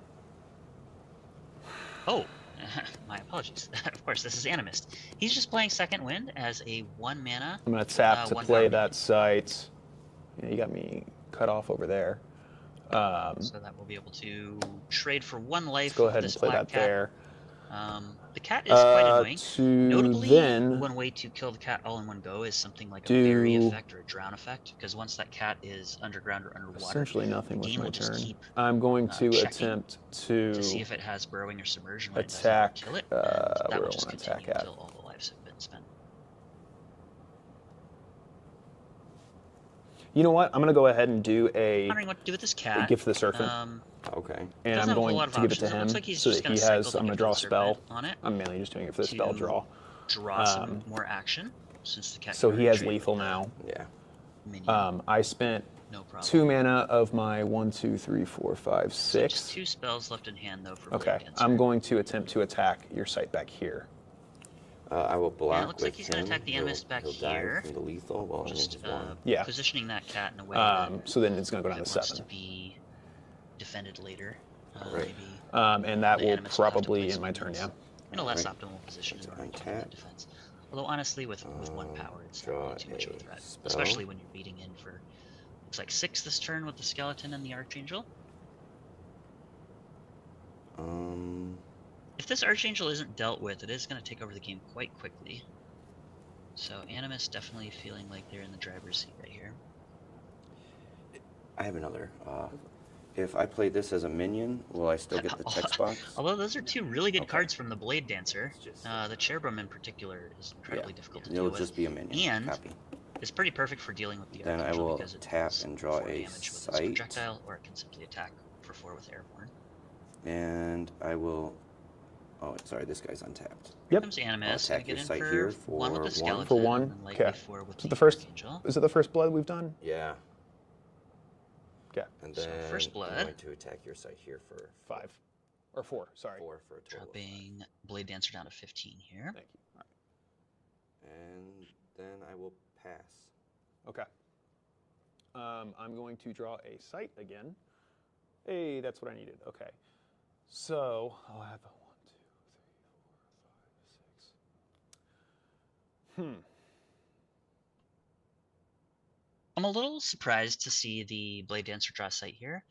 my apologies. Of course, this is Animist. He's just playing second wind as a 1 mana. I'm gonna tap to one play power that site. Yeah, you got me cut off over there. So that we'll be able to trade for 1 life. Go with ahead and this play black that cat. there. The cat is quite annoying. To Notably, then one way to kill the cat all in one go is something like a bury do- effect or a drown effect, because once that cat is underground or underwater, essentially nothing the with game my will just turn. keep I'm going to checking attempt to see if it has burrowing or submersion. When attack, it doesn't, kill it, where and I that will just wanna continue attack at. until all the lives have been spent. You know what? I'm gonna go ahead and do a Wondering what to do with this cat. gift for the serpent, Okay. and doesn't I'm have a whole going lot of to give it to options. It him looks like he's so just that he gonna has. cycle I'm the gonna draw a Gift of the spell. Serpent on it I'm mainly just doing it for the spell to draw. draw some more action, since the cat. So can he has retreat lethal with the now. Yeah. minion. I spent No problem. 2 mana of my 1, 2, 3, 4, 5, So just 6. 2 spells left in hand, though, for Okay, Blade Dancer. I'm going to attempt to attack your site back here. I will block. Yeah, it looks like with he's gonna him. attack the He'll- Animist back he'll here. Die from the lethal while I'm Just in one. Yeah. positioning that cat in a way that So then it's gonna go down it to wants 7. to be defended later. Right. Maybe And that the will Animus will have to probably play end my turn, something yeah. in a less Alright. optimal position in Let's order to win that untap. defense. Although honestly, with one power, it's not Draw really too much of a a threat, spell. especially when you're beating in for looks like 6 this turn with the skeleton and the archangel. If this archangel isn't dealt with, it is going to take over the game quite quickly. So Animus definitely feeling like they're in the driver's seat right here. I have another. If I play this as a minion, will I still get the text box? Although those are 2 really good Okay. cards from the Blade Dancer. The Cherubim in particular is incredibly difficult to deal It'll with. just be a minion. And Copy. it's pretty perfect for dealing with the Then I Archangel will because it tap does and draw 4 a damage with its sight. projectile, or it can simply attack for 4 with Airborne. And I will. Oh, sorry, this guy's untapped. Here comes Animus. I'll attack Gonna get your in sight for here 1 with the for skeleton, For 1? and then likely Okay. 4 with Is the it the first? Archangel. Is it the first blood we've done? Yeah. Okay. And So then first I'm blood. going to attack your sight here for 5. Or 4, sorry. 4 for a total. of Dropping Blade Dancer down to 15 here. Thank you. All right. And then I will pass. Okay. I'm going to draw a sight again. Hey, that's what I needed. Okay. So I'll have a 1, 2, 3, 4, 5, 6. I'm a little surprised to see the Blade Dancer draw sight here.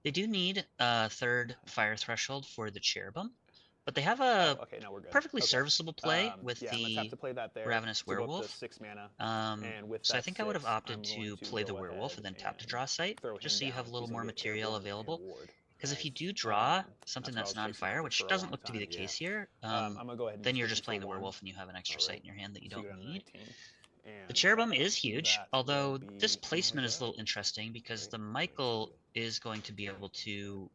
They do need a 3rd fire threshold for the Cherubim, but they have a Okay, now we're good. perfectly Okay. serviceable play with yeah, I'm gonna the have to play that there Ravenous to go up to Werewolf. 6 mana. And with So I that think I would have 6, opted I'm to going play the go werewolf ahead and then tap to and draw sight, throw just him so you have a down, little 'cause more he'll get material tier 1 and available. ward. Because if you do draw something that's that's what I was chasing non-fire, after which for a doesn't long look to be the time. case here, I'm gonna go ahead and then just you're hit just him playing for the 1. werewolf and you have an extra sight in your hand that you So don't go to need. 19. The And Cherubim is huge, that although will this be placement my is a little go. interesting because the Michael is going to be able to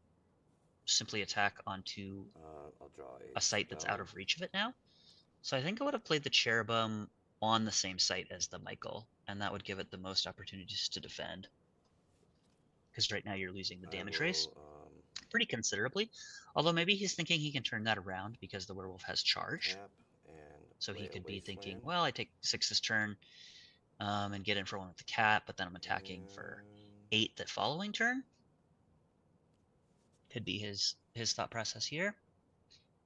simply attack onto I'll draw a site that's out of reach of it now. So I think I would have played the Cherubim on the same site as the Michael, and that would give it the most opportunities to defend. Because right now you're losing the damage race pretty considerably. Although maybe he's thinking he can turn that around because the werewolf has charge. So he could be thinking, well, I take 6 this turn and get in for 1 with the cat, but then I'm attacking for 8 the following turn. Could be his thought process here.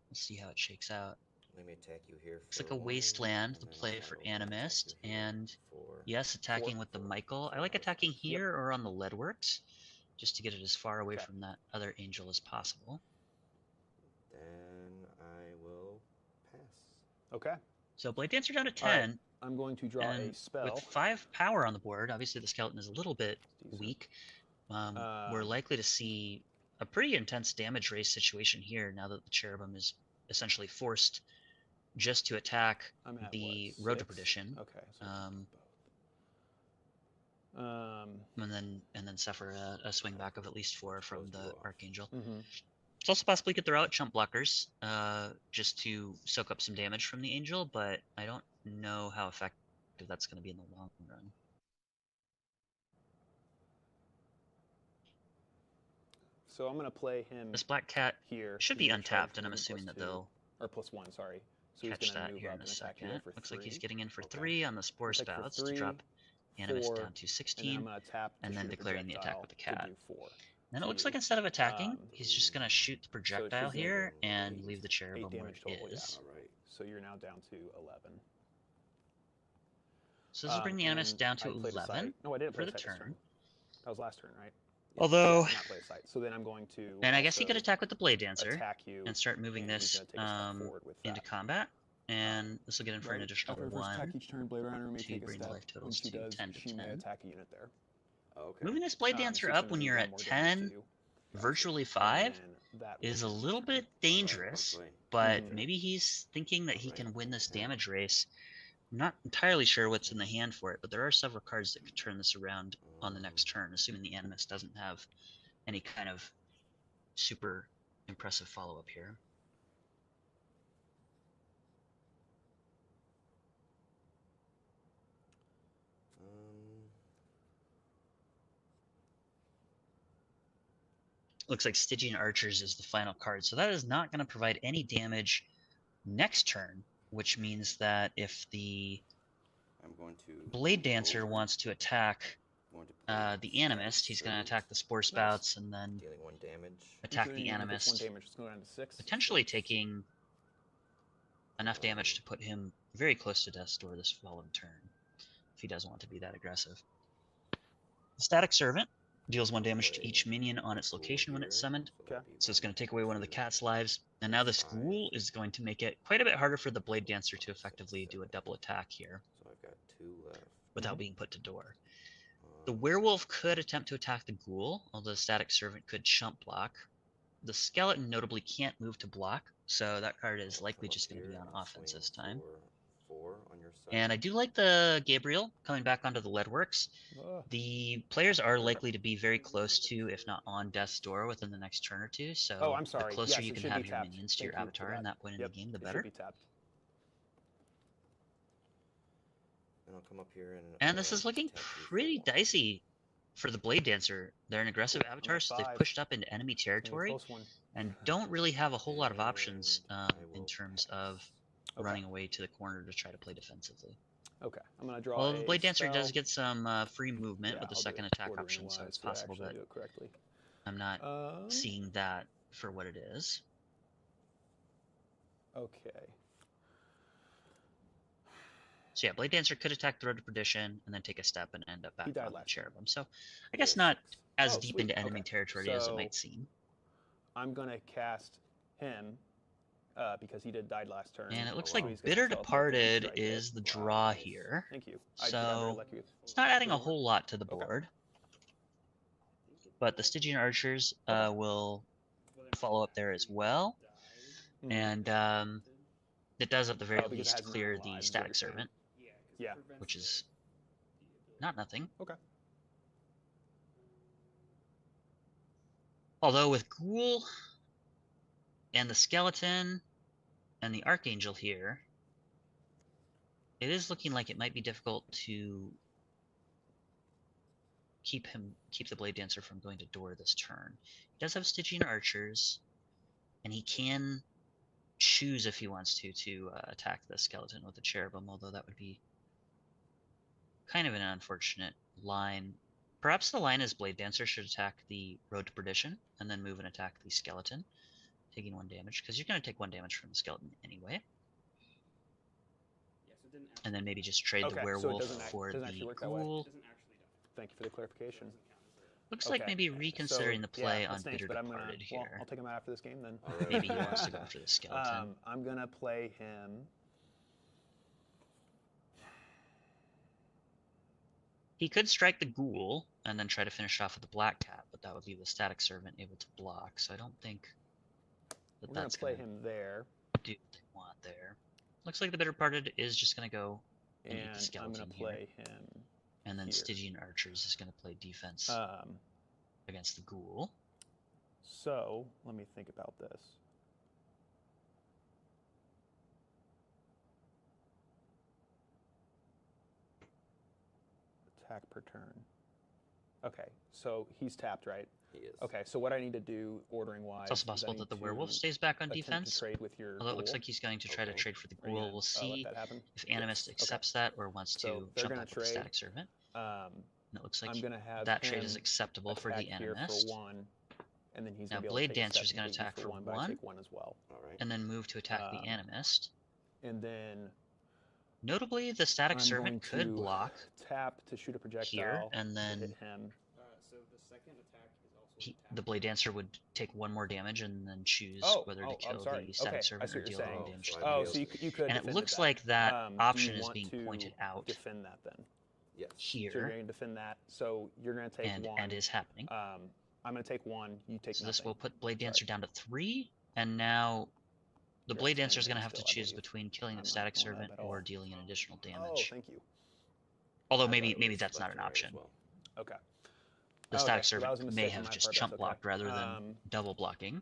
Let's see how it shakes out. Let me attack you here. Looks like a wasteland, the play for Animist, and yes, attacking with the Michael. I like attacking here or on the Leadworks, just to get it as far away from that other angel as possible. Then I will pass. Okay. So Blade Dancer down to 10. Right. I'm going to draw a spell. With 5 power on the board, obviously the skeleton is a little bit weak. We're likely to see a pretty intense damage race situation here now that the Cherubim is essentially forced just to attack the Road to Perdition. Okay. So and then suffer a swing back of at least 4 from the Archangel. Mm-hmm. It's also possibly could throw out chump blockers just to soak up some damage from the Angel, but I don't know how effective that's going to be in the long run. So I'm going to play him. This black cat here should be untapped, and I'm assuming that they'll or +1, sorry. So catch he's going that to move here up in a and attack you second. there for Looks 3. like he's getting in for 3 on the Spore Attack for Spouts to 3, drop Animus 4, down to 16, and then I'm going to tap and then declaring the attack with the cat. Do 4. Then it looks like instead of attacking, he's just going to shoot the projectile here and leave the Cherubim where it is. All right. So you're now down to 11. So this will bring the Animus down to 11 no, I didn't for play the a sight this turn. That was last turn, right? Although, not play a sight. So then I'm going to. and I guess he could attack with the Blade Dancer attack you, and start moving and he's this gonna take a step forward with into that. combat, and this will get in for an additional After her first 1 attack each turn, Blade Runner may to take a bring the step. life When totals she to does, 10 to she may 10. attack a unit there. Okay. Moving this Blade So Dancer he's up gonna when do you're 1 at more damage 10, to you. virtually 5, And that is a will little bit dangerous, play. but maybe he's thinking that he can win this damage race. I'm not entirely sure what's in the hand for it, but there are several cards that could turn this around on the next turn, assuming the Animus doesn't have any kind of super impressive follow-up here. Looks like Stygian Archers is the final card, so that is not going to provide any damage next turn, which means that if the I'm going to Blade Dancer wants to attack Want to play the Animist. He's going to attack the Spore Spouts and then dealing 1 damage. attack the Usually when it gets 1 Animist, damage, it's going down to 6. potentially taking enough damage to put him very close to death's door this following turn, if he doesn't want to be that aggressive. The Static Servant deals 1 damage to each minion on its location when it's summoned. Okay. So it's going to take away one of the cat's lives. And now this ghoul is going to make it quite a bit harder for the Blade Dancer to effectively do a double attack here So I've got 2 left. without being put to door. The Werewolf could attempt to attack the ghoul, although the Static Servant could chump block. The Skeleton notably can't move to block, so that card is likely just going to be on offense this time. 4 on your side. And I do like the Gabriel coming back onto the Leadworks. Ugh. The players are likely to be very close to, if not on death's door within the next turn or two. So Oh, I'm sorry. the closer Yes, you it can should have be your tapped. minions to Thank your you for avatar in that point in Yep, the game, the it better. should be tapped. And I'll come up here And this is looking attack you for pretty 1. dicey for the Blade Dancer. They're an aggressive Cool. I'm avatar, at so they've 5. pushed up into enemy Maybe a territory close one. and don't really have a whole lot of options And I in will terms of Okay. running away to the corner to try to play defensively. Okay, I'm going to draw Well, a the Blade Dancer does spell. get some free movement Yeah, with the I'll do second it attack ordering option, so wise it's so I possible actually that do it correctly. I'm not seeing that for what it is. Okay. So yeah, Blade Dancer could attack the Road to Perdition and then take a step and end up back died on the last Cherubim. So I guess not as deep sweet. into enemy Okay. territory as it So- might seem. I'm going to cast him because he died last turn. And it looks So like he's gonna Bitter teleport and Departed strike is it. the draw nice. here. Thank you. I got very So lucky with it's not adding a Brilliant. whole lot to the Okay. board. But the Stygian Archers will follow up there as well. Mhm. And it does at the very Oh, because it least has 9 clear lives, the is Static what you're saying. Servant, Yeah. which is not nothing. Okay. Although with Ghoul and the Skeleton and the Archangel here, it is looking like it might be difficult to keep the Blade Dancer from going to door this turn. He does have Stygian Archers, and he can choose if he wants to attack the Skeleton with the Cherubim, although that would be kind of an unfortunate line. Perhaps the line is Blade Dancer should attack the Road to Perdition and then move and attack the Skeleton, taking 1 damage, because you're going to take 1 damage from the Skeleton anyway. And then maybe just trade Okay, the so it Werewolf doesn't for doesn't actually the work that way. Ghoul. Thank you for the clarification. Looks like Okay. maybe reconsidering So, the play yeah, on that stinks, Bitter but I'm gonna, Departed well, here. I'll take him out after this game then. Alright. Maybe he wants to go for the Skeleton. I'm gonna play him. He could strike the Ghoul and then try to finish off with the Black Cat, but that would leave the Static Servant able to block, so I don't think that We're gonna that's play going to him there, do what they want there. Looks like the Bitter Departed is just going to go and eat the and I'm Skeleton gonna here. play him. And then here. Stygian Archers is going to play defense against the Ghoul. So let me think about this. Attack per turn. Okay, so he's tapped, right? He is. Okay, so what I need to do, ordering wise, It's also is I possible need that the to Werewolf stays back on attempt defense. To trade with your Although it looks ghoul. like he's going to try to Okay. trade for the Are you Ghoul. gonna, We'll let see that happen? if Animist Okay. accepts that or wants So to they're jump gonna up with the trade. Static Servant. And it looks like I'm gonna have that trade is him acceptable for the attack here Animist. for 1, and then he's Now gonna be able Blade to take a Dancer is step and going to hit you attack for for 1, but I 1, take 1 as well. All right. and then move to attack the Animist. And then Notably, the Static I'm Servant going could to block tap to shoot a projectile here, and to then hit him. the Blade Dancer would take 1 more damage and then choose whether to I'm kill sorry. the Static Okay, I Servant see or what you're deal saying. any damage to so the I Oh, Ghoul. so you could. And it defend looks that. like that Do you option is want being to pointed out Defend that then. Yes. So you're here, going to defend that. So you're going to take and 1. is happening. I'm going to take 1. You take So nothing. this will put Blade Dancer down to 3, and now the You're Blade at 10 Dancer is going to have to still, I choose believe. between killing I'm the not Static pulling that Servant at all. or dealing an additional Oh, damage. thank you. Although I thought maybe it was that's not left an and right as option. well. Okay. The Okay, Static so that was a Servant may mistake on have my just part, chump that's blocked okay. rather than double blocking.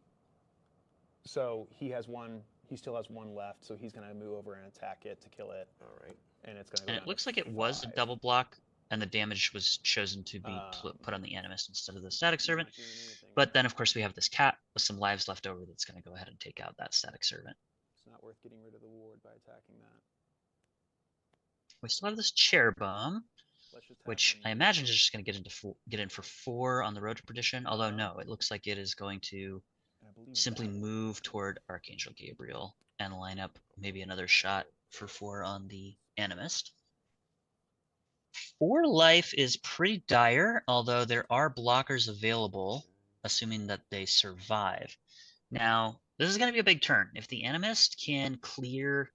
So he has 1. He still has 1 left. So he's going to move over and attack it to kill it, All right. and it's going to. And it looks like it was a double block, and the damage was chosen to be put on the Animist instead of the Static Servant. But then, of course, we have this cat with some lives left over that's going to go ahead and take out that Static Servant. It's not worth getting rid of the ward by attacking that. We still have this Cherubim. which I imagine is just going to get in for 4 on the Road to Perdition. Although no, it looks like it is going to simply move toward Archangel Gabriel and line up maybe another shot for 4 on the Animist. 4 life is pretty dire, although there are blockers available, assuming that they survive. Now, this is going to be a big turn. If the Animist can clear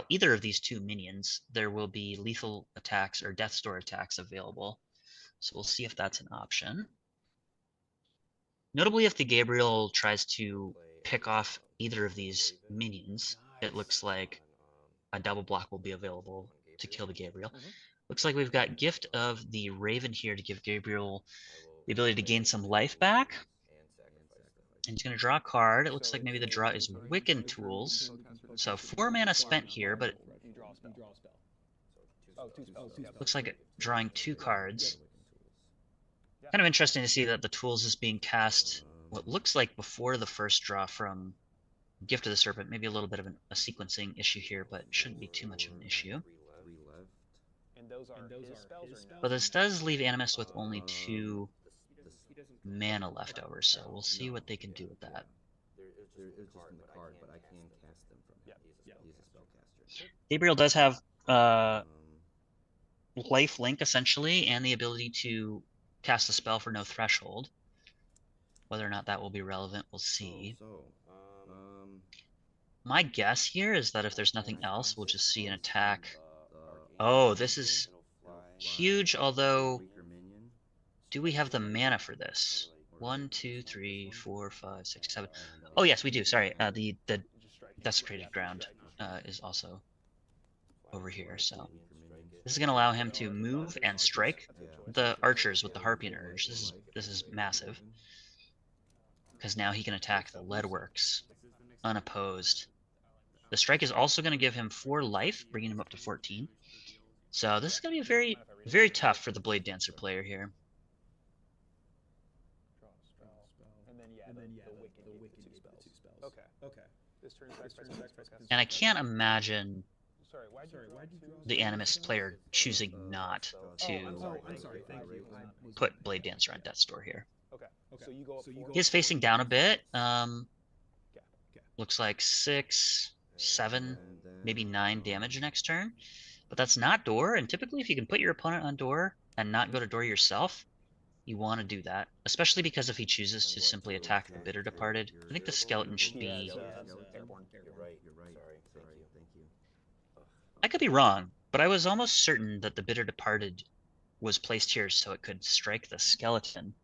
either of these 2 minions, there will be lethal attacks or Death's Door attacks available. So we'll see if that's an option. Notably, if the Gabriel tries to pick off either of these minions, it looks like a double block will be available to kill the Gabriel. Looks like we've got Gift of the Raven here to give Gabriel the ability to gain some life back. And he's going to draw a card. It looks like maybe the draw is Wiccan Tools. So 4 mana spent here, but You draw a spell. Oh, 2 spells. looks like drawing 2 cards. Kind of interesting to see that the Tools is being cast what looks like before the first draw from Gift of the Serpent. Maybe a little bit of a sequencing issue here, but shouldn't be too much of an issue. And those are his spells or no? But this does leave Animist with only 2 mana left over, so we'll see what they can do with that. Gabriel does have life link essentially, and the ability to cast a spell for no threshold. Whether or not that will be relevant, we'll see. My guess here is that if there's nothing else, we'll just see an attack. Oh, this is huge, although do we have the mana for this? 1, 2, 3, 4, 5, 6, 7. Oh yes, we do. Sorry, the Desecrated Ground is also over here. So this is going to allow him to move and strike the archers with the Harpian Urge. This is massive, because now he can attack the Leadworks unopposed. The strike is also going to give him 4 life, bringing him up to 14. So this is going to be very, very tough for the Blade Dancer player here. And then the Wiccan gave the 2 spells. Okay. This turn And I can't imagine Sorry, why'd you the Animist player choosing not to I'm sorry. Thank you. put Blade Dancer on Death's Door here. Okay. So you go up 4. He's facing down a bit. Looks like 6, 7, maybe 9 damage next turn. But that's not Door, and typically if you can put your opponent on Door and not go to Door yourself, you want to do that. Especially because if he chooses to simply attack the Bitter Departed, I think the skeleton should be... Airborne. You're right. Sorry. Thank you. I could be wrong, but I was almost certain that the Bitter Departed was placed here so it could strike the skeleton.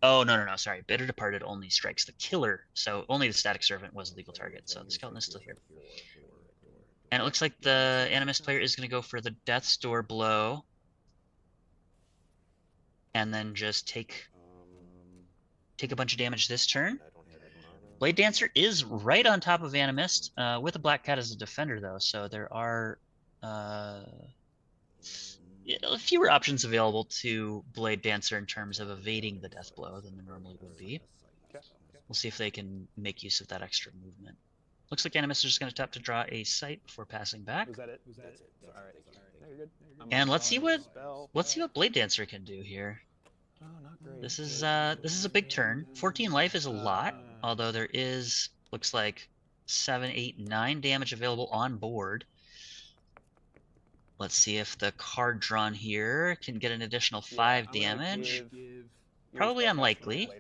Oh, no, sorry. Bitter Departed only strikes the killer, so only the Static Servant was a legal target, so the skeleton is still here. And it looks like the Animist player is going to go for the Death's Door blow, and then just take a bunch of damage this turn. Blade Dancer is right on top of Animist, with a Black Cat as a defender, though, so there are fewer options available to Blade Dancer in terms of evading the death blow than there normally would be. We'll see if they can make use of that extra movement. Looks like Animist is just going to tap to draw a sight before passing back. Was that it? All right. No, you're good. And let's see what Blade Dancer can do here. Oh, not great. This is a big turn. 14 life is a lot, although there is, looks like 7, 8, 9 damage available on board. Let's see if the card drawn here can get an additional 5 damage. Probably unlikely.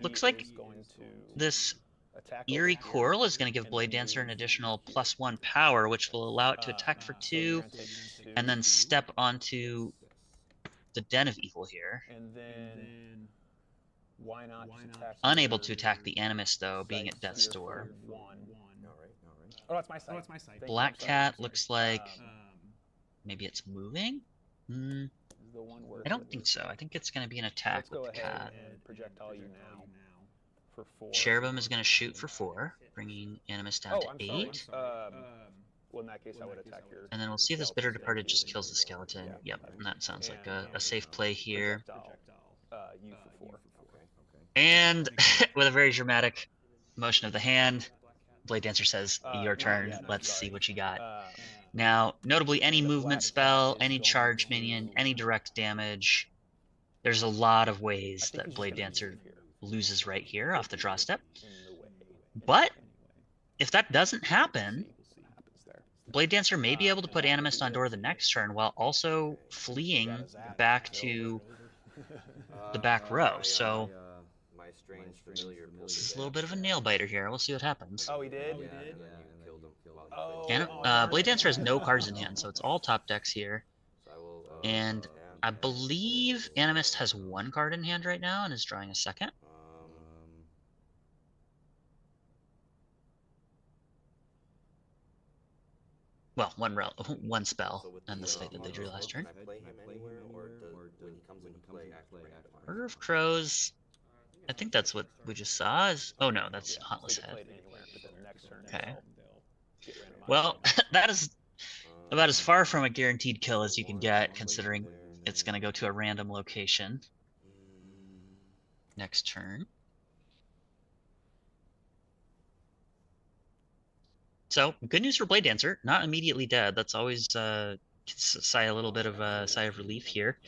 Looks like this Eerie Coral is going to give Blade Dancer an additional +1 power, which will allow it to attack for 2, and then step onto the Den of Evil here. And then why not attack? Unable to attack the Animist, though, being at Death's Door. Oh, that's my site. Black Cat looks like maybe it's moving? I don't think so. I think it's going to be an attack with the cat. And projectile you now for 4. Cherubim is going to shoot for 4, bringing Animist down to 8. Well, in that case, I would attack your... And then we'll see if this Bitter Departed just kills the skeleton. Yep, and that sounds like a safe play here. You for 4. And with a very dramatic motion of the hand, Blade Dancer says, your turn, let's see what you got. Uh, Now, notably, any the movement flat spell, attack is any going charge minion, any direct damage, there's a lot of I ways think that he's just Blade gonna Dancer move here. loses right here off the draw step. In the way. But if that doesn't happen, We'll see what happens there. Blade Dancer may be able to put Animist on door the next turn while also fleeing back to the back row. So My strange familiar pulled this is it a little back. bit of a nail biter here. We'll see what happens. Oh, he did? Yeah, and then you killed him. Oh, And Blade Dancer has no cards in hand, so it's all top decks here. So I will, And I believe Animist has one card in hand right now and is drawing a second. Well, one spell and the site that they drew last turn. Can I play him anywhere, or when he comes into play after Brandify? Order of Crows. I think that's what we just saw. Oh no, that's So Hauntless you can play Head. it anywhere, but then the next turn Okay. they'll get randomized. Well, that is about as far from a guaranteed kill as you can get, considering it's going to go to a random location next turn. So, good news for Blade Dancer, not immediately dead. That's always a little bit of a sigh of relief here.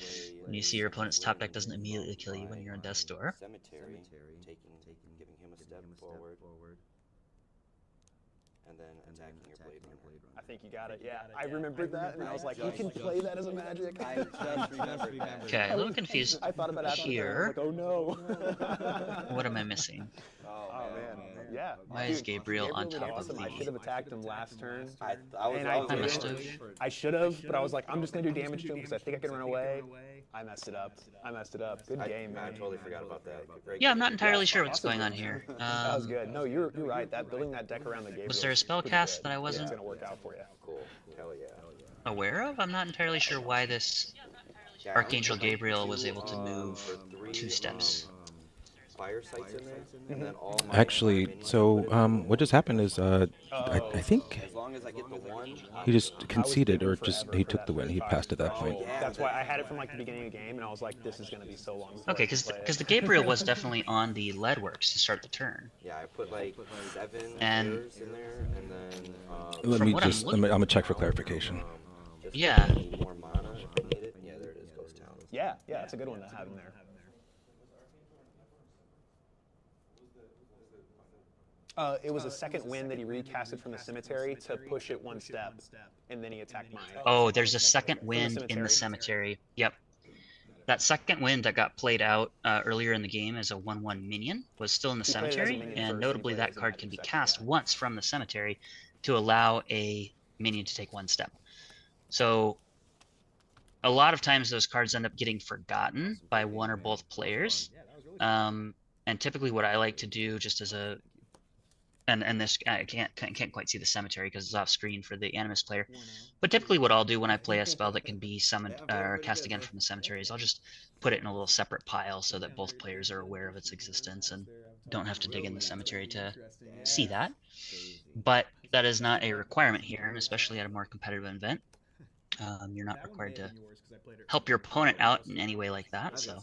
When you see your opponent's top deck doesn't immediately kill you when you're on death's door. Cemetery, giving him a step forward, and then attacking your Blade Runner. I think you got it. Yeah, I remembered that, and I was like, you can play that as a magic. I just remembered that. Okay, a little confused I thought about it after here. I was like, oh no. What am I missing? Oh man. Yeah. Why is Dude, Gabriel on did top of awesome. I the... should have attacked him last turn. I And I I must didn't. have. I should have, but I was like, I'm just gonna do damage to him because I think I can run away. I messed it up. Good game, I man. totally forgot about that. Great Yeah, I'm game. not entirely sure what's going on here. That was good. No, you're right. That building that deck around the Gabriel. Was there a is spell pretty cast good. that I Yeah, wasn't it's gonna work out for you. Cool. Hell yeah. aware of? I'm not entirely sure why this Yeah, Archangel I'm gonna put Gabriel two, was able to move for three, 2 steps. Fire sites in there, and then all my Actually, minions so put in what just happened is I think as long as I get the one. he just conceded, or thinking just forever he for took that the win. He 35 passed at that spell. point. That's why I had it from like the beginning of the game, and I was like, this is gonna be so long. before I Okay, can play it. because the Gabriel was definitely on the Leadworks to start the turn. Yeah, I put like 7 And- errors in there, and then Let From me what I'm just. looking- I'm gonna check for clarification. just Yeah. more mana if I need it. Yeah, there it is, Ghost Town. Yeah, it's a good one to have in there. It was a second win that he recasted from the cemetery to push it 1 step, and then he attacked mine. Oh, there's a second wind in the cemetery. Yep. That second wind that got played out earlier in the game as a 1/1 minion was still in the He played it as a cemetery, minion and first, and notably he played it that as a card magic can be second, cast yeah. once from the cemetery to allow a minion to take 1 step. So a lot of times those cards end up getting forgotten by one or both players. And typically what I like to do just as a and this I can't quite see the cemetery because it's off screen for the Animus player. But typically what I'll do when I play a spell that can be summoned or cast again from the cemetery is I'll just put it in a little separate pile so that both players are aware of its existence and don't have to dig in the cemetery to see that. But that is not a requirement here, and especially at a more competitive event. You're not required to help your opponent out in any way like that. So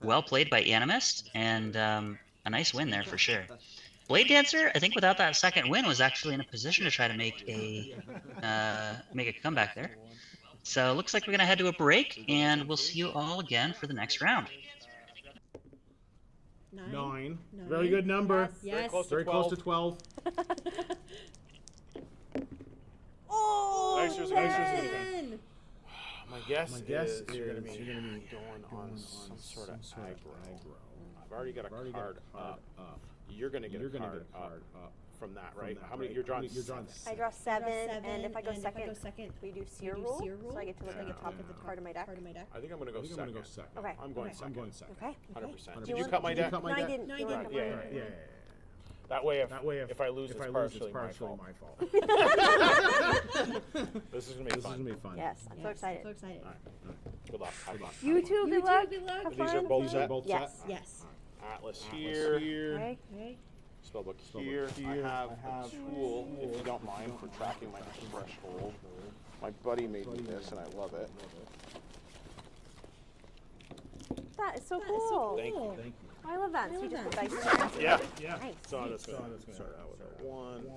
well played by Animist, and a nice win there for sure. Blade Dancer, I think without that second win, was actually in a position to try to make a comeback there. So looks like we're gonna head to a break, and we'll see you all again for the next round. 9. Very good number. Yes. Very close to 12. Oh, Nice, there's a good 10. My guess is you're you're gonna going be to be going on some sort of aggro. I've already got a card up. You're going to get a card up from that, right? How many? You're drawing 7. I draw 7, and if I go and second, we do seer rule, so I get to look at the top of the card of my deck. I think I'm going to go second. Okay. I'm going second. Okay. 100%. Do Did you want- cut my deck? No, I didn't. No, You're you right. didn't. Yeah. That way, if I lose, it's partially my fault. This is going to be fun. Yes, I'm so excited. So excited. Good luck. Have fun. You too. Good luck. Have These are fun. both set? Yes. Yes. Atlas here. Okay. Okay. Spellbook here. I have a tool, if you don't mind, for tracking my threshold. My buddy made me this, and I love it. That is so cool. Thank you. I love that. So you just put dice in there? Yeah. Nice. So I'm just gonna start out with a 1,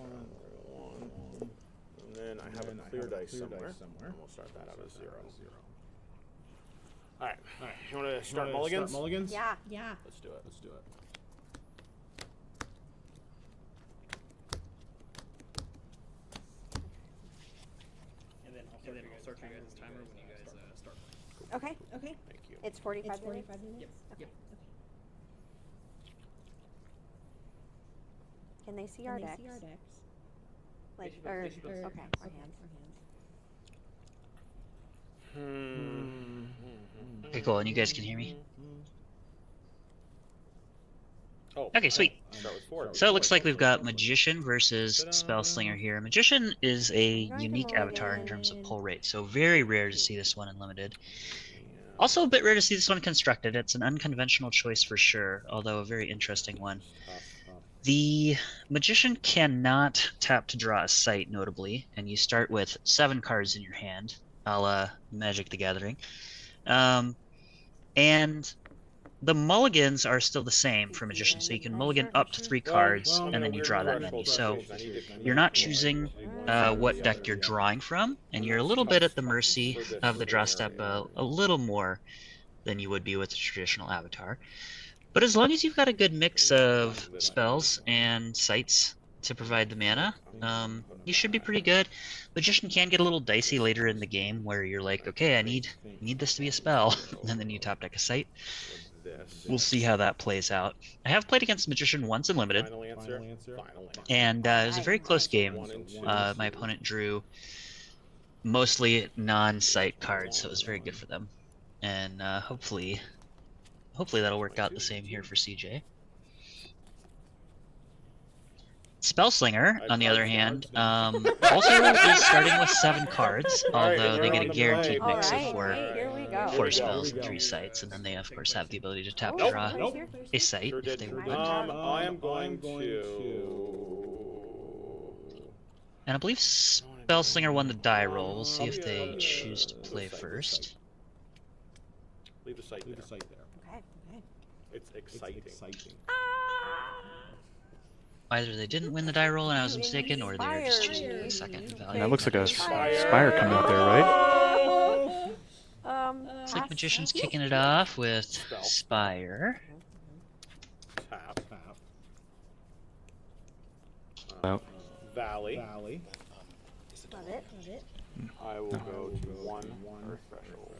and then I have a clear dice somewhere. And we'll start that out as 0. All right. You want to start mulligans? Yeah. Let's do it. And then I'll start your guys' timer when you guys start. Okay. Thank you. It's 45 minutes? Yep. Can they see our decks? Like, or, okay, our hands. Okay, cool. And you guys can hear me? Oh, Okay, sweet. Start with 4. So it looks like we've got Magician versus Spellslinger here. Magician is a unique avatar in terms of pull rate, so very rare to see this one in Limited. Also a bit rare to see this one constructed. It's an unconventional choice for sure, although a very interesting one. The Magician cannot tap to draw a sight, notably, and you start with 7 cards in your hand, a la Magic the Gathering. And the mulligans are still the same for Magician, so you can mulligan up to 3 cards, and then you draw that menu. So you're not choosing what deck you're drawing from, and you're a little bit at the mercy of the draw step a little more than you would be with a traditional avatar. But as long as you've got a good mix of spells and sights to provide the mana, you should be pretty good. Magician can get a little dicey later in the game where you're like, okay, I need this to be a spell, and then you top deck a sight. We'll see how that plays out. I have played against Magician once in Limited, and it was a very close game. My opponent drew mostly non-sight cards, so it was very good for them. And hopefully that'll work out the same here for CJ. Spellslinger, on the other hand, also is starting with 7 cards, although they get a guaranteed mix of 4 spells and 3 sights, and then they of course have the ability to tap draw a sight if they want. I am going to... And I believe Spellslinger won the die roll. We'll see if they choose to play first. Leave the sight there. Okay. It's exciting. Either they didn't win the die roll and I was mistaken, or they're just choosing the second value. That looks like a spire coming out there, right? Looks like Magician's kicking it off with Spire. Tap. Valley. Love it. I will go to 1 Earth Threshold.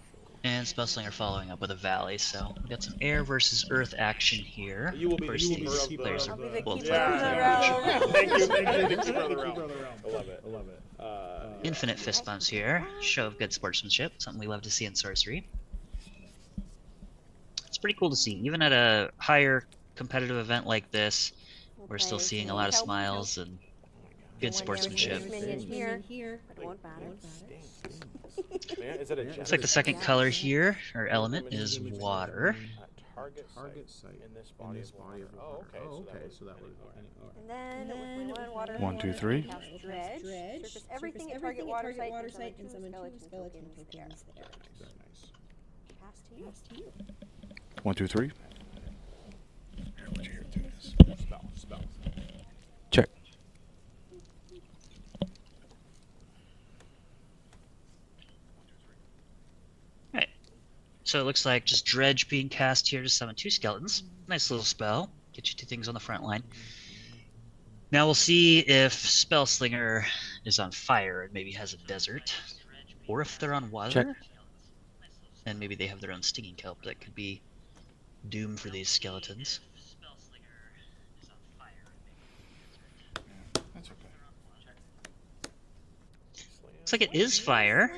And Spellslinger following up with a Valley, so we got some air versus earth action here. You will be of course, these players are both Thank you for the realm. I love it. Infinite fist bumps here. Show of good sportsmanship, something we love to see in Sorcery. It's pretty cool to see. Even at a higher competitive event like this, we're still seeing a lot of smiles and good sportsmanship. Looks like the second color here, or element, is water. Target site in this body of water. Oh, okay. So that would. And then with my water. 1, 2, 3. Dredge. Surface everything at target water site and summon 2 skeletons there. Cast to you. 1, 2, 3. Spell. Check. Alright. So it looks like just Dredge being cast here to summon 2 skeletons. Nice little spell. Get you 2 things on the front line. Now we'll see if Spellslinger is on fire and maybe has a desert. Or if they're on water. Check. And maybe they have their own stinging kelp that could be doom for these skeletons. That's okay. Looks like it is fire,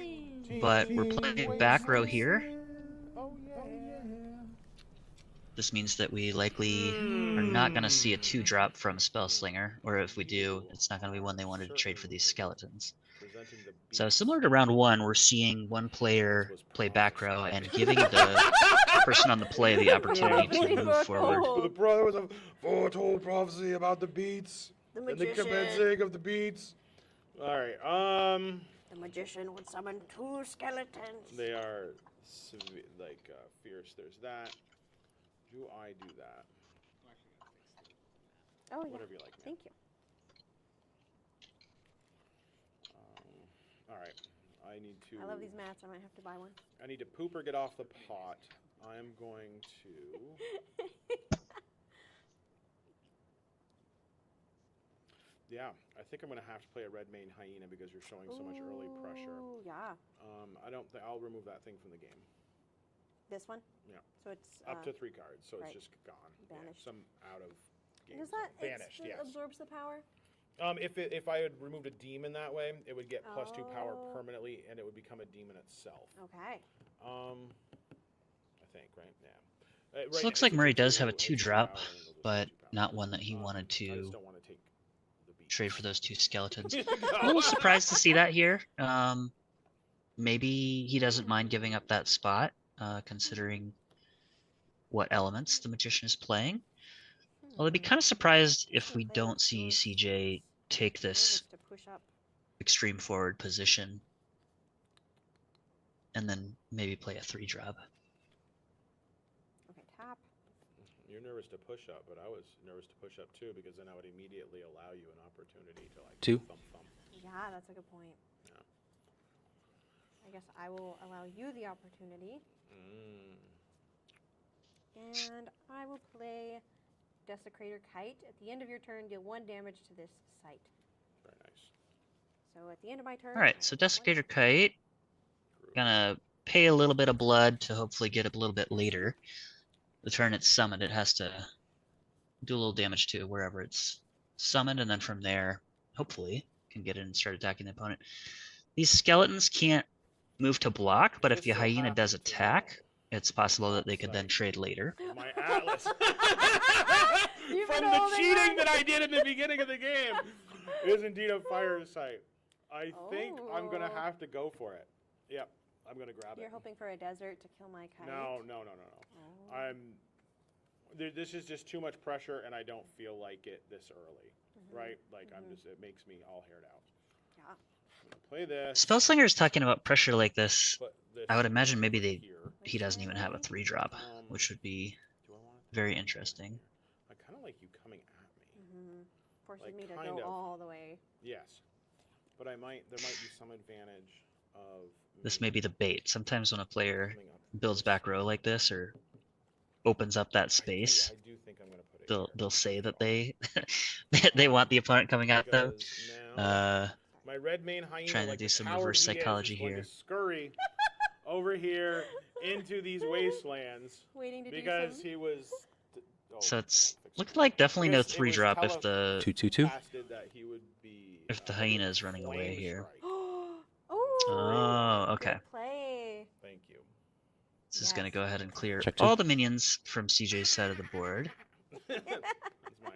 but we're playing back row here. This means that we likely are not going to see a 2-drop from Spellslinger, or if we do, it's not going to be one they wanted to trade for these skeletons. So similar to round 1, we're seeing one player play back row and giving the person on the play the opportunity to move forward. There was a foretold prophecy about the beats. The and the magician. commencing of the beats. All right. The magician would summon 2 skeletons. They are fierce. There's that. do I do that? Oh yeah. Whatever you like, man. Thank you. All right. I need to. I love these mats. I might have to buy one. I need to poop or get off the pot. I am going to. Yeah, I think I'm going to have to play a red mane hyena because you're showing so much early pressure. Ooh, yeah. I don't think I'll remove that thing from the game. This one? Yeah. So it's Up to 3 cards, so right. it's just gone. Banished. Yeah, some out of game. Does that vanished? Yes. absorbs the power? If I had removed a demon that way, it would get +2 power Oh. permanently, and it would become a demon itself. Okay. I think, right? Yeah. So it looks like Murray does have a 2-drop, but not one that he wanted to trade for those 2 skeletons. A little surprised to see that here. Maybe he doesn't mind giving up that spot, considering what elements the magician is playing. Well, I'd be kind of surprised if we don't see CJ take this To push up. extreme forward position and then maybe play a 3-drop. Okay, tap. You're nervous to push up, but I was nervous to push up too because then I would immediately allow you an opportunity to like 2. thump thump. Yeah, that's a good point. Yeah. I guess I will allow you the opportunity. And I will play Desecrator Kite. At the end of your turn, deal 1 damage to this site. Very nice. So at the end of my turn. Alright, so Desecrator Kite. Gonna pay a little bit of blood to hopefully get a little bit later. The turn it's summoned, it has to do a little damage to wherever it's summoned, and then from there, hopefully, can get in and start attacking the opponent. These skeletons can't move to block, but if the hyena does attack, it's possible that they could then trade later. My atlas. From the cheating that I did in the beginning of the game is indeed a fire site. I think I'm gonna have to go for it. Yep, I'm gonna grab You're it. hoping for a desert to kill my kite? No. Oh. This is just too much pressure, and I don't feel like it this early, right? Like it makes me all haired out. Yeah. I'm gonna play this. Spellslinger's talking about pressure like this. Put this I would imagine maybe here. he doesn't even have a 3-drop, which would be Do I want it very interesting. I kind of like you coming at me. Forces Like, me to kind go of. all the way. Yes, but there might be some advantage of This me may be the bait. Sometimes when a player coming up. builds back row like this or opens up that space, I do think I'm gonna put it they'll say that they they want the opponent coming out though. because now my red mane hyena, Trying to like do the some coward reverse he is psychology going to here. scurry over here into these wastelands Waiting to because do some. he was. So it's looked like definitely no 3-drop if the 2/2/2. Casted that he would be, if the hyena is running away flame here. strike. Oh, Oh, okay. good play. Thank you. This is gonna go ahead and clear Check 2. all the minions from CJ's side of the board. That's my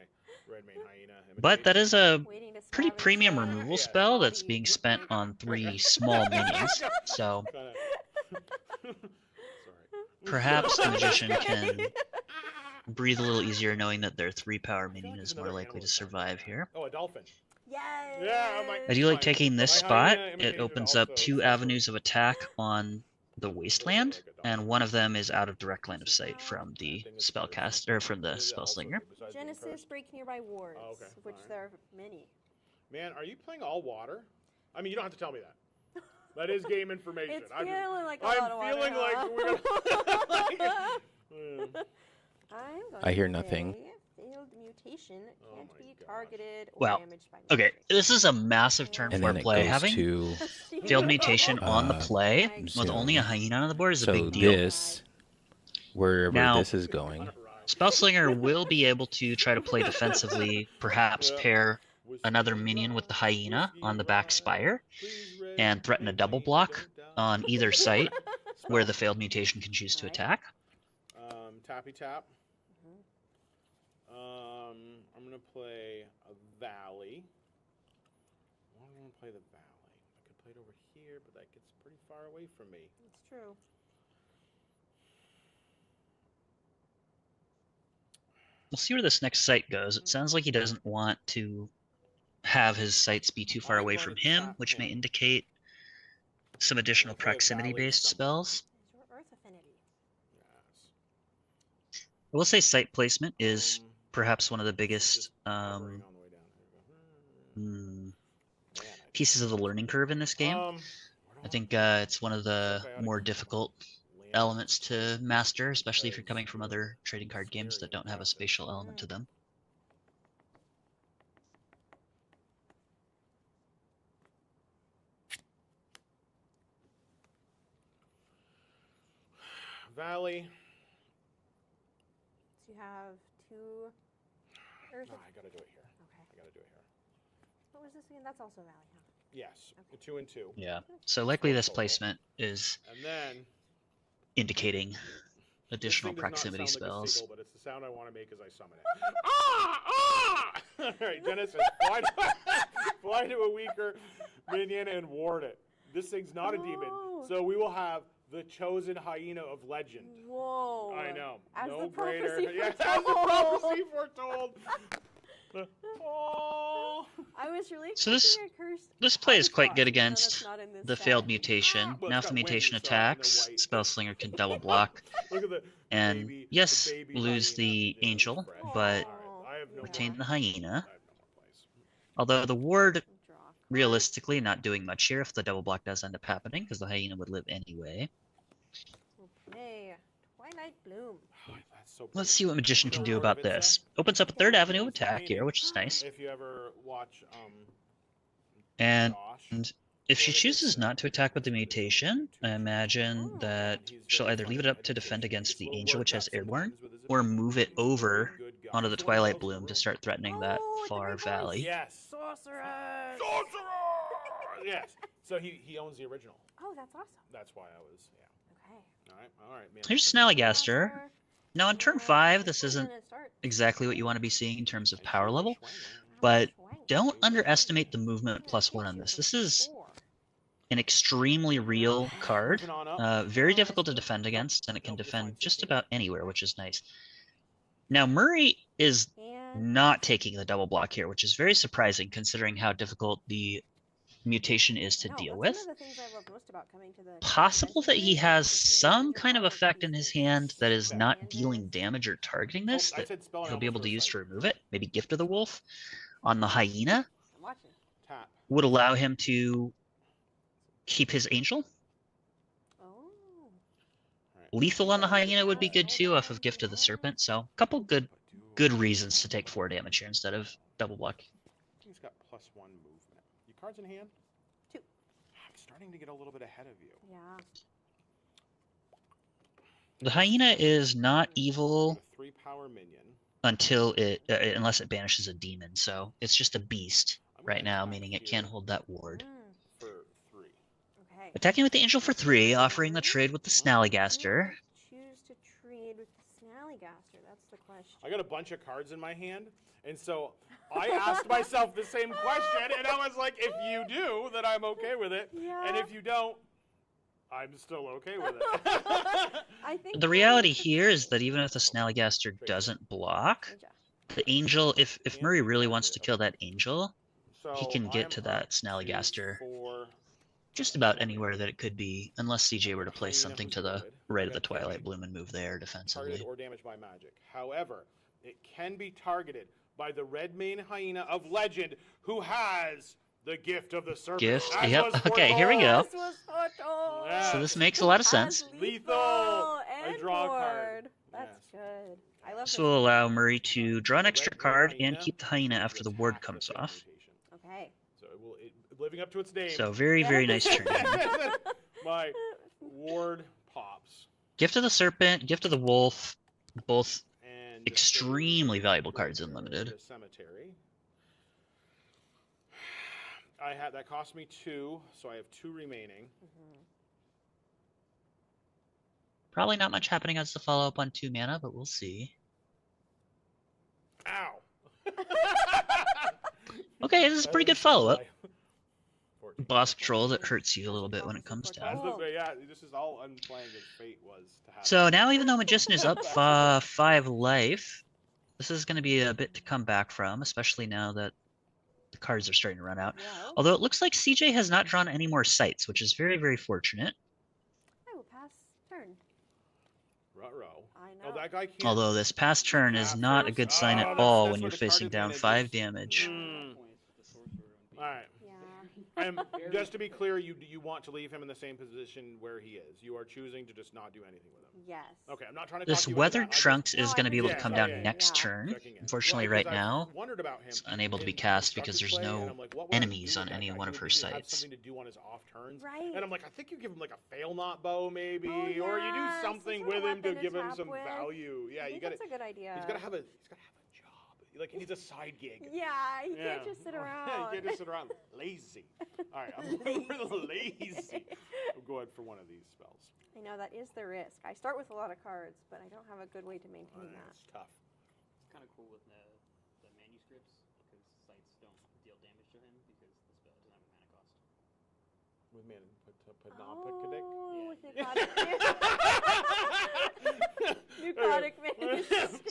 red mane hyena. But that is a Waiting to pretty salvage premium the removal Yeah. spell that's being spent on 3 small minions. So Sorry. perhaps the magician can breathe a little easier knowing that their 3-power minion is more likely to survive here. Oh, a dolphin. Yes. Yeah, I do like Fine. taking this My spot. hyena It imitation opens up also 2 is avenues of attack on the wasteland, and one of them is out of direct line of sight from the spellcast or from the spellslinger. Genesis break nearby wards, Oh, okay, of which fine. there are many. Man, are you playing all water? I mean, you don't have to tell me that. That is game information. It's I'm feeling like a I'm lot of water, feeling like huh? we're gonna. I'm going I hear to nothing. say Failed mutation Oh can't my be gosh. targeted or Well, damaged by okay, magic. this is a massive turn And 4 then it play. goes Having to failed mutation on the play with zone. only a hyena on the board is a so big deal. this, wherever Now- this is going, Spellslinger will be able to try to play defensively, perhaps pair another minion with the hyena on the back spire, and threaten a double block on either site where the failed mutation can choose to Right. attack. Tappy tap. I'm gonna play a valley. I don't want to play the valley. I could play it over here, but that gets pretty far away from me. It's true. We'll see where this next site goes. It sounds like he doesn't want to have his sites be too far I'm away going from to him, tap which may him. indicate some additional play a valley proximity-based stump. spells. Is your Earth Affinity? Yes. will say site placement is Um, perhaps one of the biggest just hovering on the way down. Here we go. mm, Man, pieces of the learning curve in this game. where do I I think wanna it's one of the Symbiotic more difficult land elements something to master, especially if you're because coming from other trading card it's games very that don't have a impressive. spatial element to them. Valley. So you have 2 Earth. No, I gotta do it here. Okay. I gotta do it here. What was this again? That's also Valley, huh? Yes, Okay. 2 and 2. Yeah. So likely this total. placement is And then indicating this additional thing does not proximity sound like a spells. seagull, but it's the sound I want to make as I summon it. Ah! Ah! All right, Genesis, fly to a weaker minion and ward it. This thing's not a demon, Oh. so we will have the chosen hyena of legend. Whoa. I know. As no the greater. prophecy Yeah, as the foretold. prophecy foretold. Oh. I was really So this- expecting a cursed This play is House quite good Frost, even though against that's not in this the set. failed mutation. Well, Now it's if the got mutation wings, so, and they're attacks, white. Spellslinger can double block Look at the and baby, yes, the baby lose hyena the in angel, fresh. but All right, I have no retain more. the hyena. I have no more plays. Although the ward, Draw a card. realistically, not doing much here if the double block does end up happening, because the hyena would live anyway. We'll play Twilight Bloom. Oh, that's so Let's pretty. see what Magician can do about this. Opens up a third avenue of attack here, which is nice. If you ever watch And Josh, if she chooses not to attack with the mutation, I imagine that she'll either leave it up to defend against the angel, which has airborne, or move it over onto the Twilight Bloom to start threatening that Oh, it's a far great voice. valley. yes, Sorcerer. sorcerer. Yes. So he owns the original. Oh, that's awesome. That's why I was Okay. All right, man. Here's Snallygaster. Now, on turn 5, this And isn't then it starts. exactly what you want to be seeing in terms of power level, Now but Schwang. don't underestimate the movement +1 on this. This is an extremely real card, Moving on up. very difficult to defend against, and it can defend just about anywhere, which is nice. Now, Murray is And not taking the double block here, which is very surprising considering how difficult the mutation is to no, deal that's with. one of the things I love most about coming to the Possible that he convention has is to see some different kind of colors effect in his pieces. hand that is not And dealing this- damage or targeting this I that said spell and he'll be almost able to first use sight. to remove it. Maybe Gift of the Wolf on the hyena I'm watching. Tap. would allow him to keep his angel. Oh. All right. Lethal on the hyena would be good too off of Gift of the Serpent. So a couple good reasons to take 4 damage here instead of double block. He's got +1 movement. Your cards in hand? 2. I'm starting to get a little bit ahead of you. Yeah. The hyena is not evil Got a 3 power minion. until it unless it banishes a demon. So it's just a beast I'm right gonna now, attack meaning it here can't hold that ward. Mm, for 3. okay. Attacking with the angel for 3, offering the trade with the Snallygaster. Choose to trade with the Snallygaster. That's the question. I got a bunch of cards in my hand, and so I asked myself the same question, and I was like, if you do, then I'm okay with it. And Yeah. if you don't, I'm still okay with it. I think The reality here is that even if the Snallygaster doesn't block, Ninja. the angel, if Murray really wants to kill that angel, So he can I get am to up that 2, Snallygaster 4. just about anywhere that it could be, unless CJ were to play Hyena something who's to the good. right I of the got Twilight damage. Bloom and move there Targeted defensively. or damaged by magic. However, it can be targeted by the red mane hyena of legend who has the gift of the serpent. Gift? as Yep. was Okay, here we go. This was foretold. Yeah. So this makes a lot of As sense. Lethal. and I draw a card. board. That's Yes. good. I love This this. will allow Murray to draw an The extra red card hyena and keep the hyena is after the attack ward with comes the off. mutation. Okay. So living up to its name. So very, very nice turn. here. My ward pops. Gift of the Serpent, Gift of the Wolf, both And extremely valuable cards in the Limited. cemetery. I had that cost me 2, so I have 2 remaining. Probably not much happening as the follow-up on 2 mana, but we'll see. Ow. Okay, this is a pretty good follow-up. 14. Boss control that hurts you a little bit when it comes As down. yeah, this is all unplaying as fate was to happen. So now, even though Magician is up 5 life, this is going to be a bit to come back from, especially now that the cards are starting to run out. Well, Although it looks like CJ has not drawn any more sites, which is very, very fortunate. I will pass turn. Ruh-roh. I Oh, that guy can't. Although this pass turn is not a good sign at all when you're facing down 5 damage. All right. Yeah. And just to be clear, you want to leave him in the same position where he is. You are choosing to just not do anything with him. Yes. Okay, I'm not trying to This talk you into weathered that. I just- trunks is No, going to be able to Yeah, come yeah, down yeah, next yeah. turn. Checking in. Unfortunately, Well, right 'cause I've now, wondered about him it's unable to be in cast because constructed there's play, and no I'm like, what would I enemies do on with that any guy? one He of would her just have sites. something to do on his off turns. Right. And I'm like, I think you give him like a fail not bow maybe, Oh, or you do yeah, some something sort of with him to weapon to give him tap some with. value. Yeah, I you think got to. that's a good idea. He's got to have a job. Like he needs a side gig. Yeah, you can't just sit around. Yeah, you can't just sit around lazy. All right, I'm going for the lazy. I'm going for one of these spells. I know that is the risk. I start with a lot of cards, but I don't have a good way to maintain that. It's tough. It's kind of cool with the manuscripts because sites don't deal damage to him because the spell doesn't have a mana cost. With man, Oh, with necrotic minions.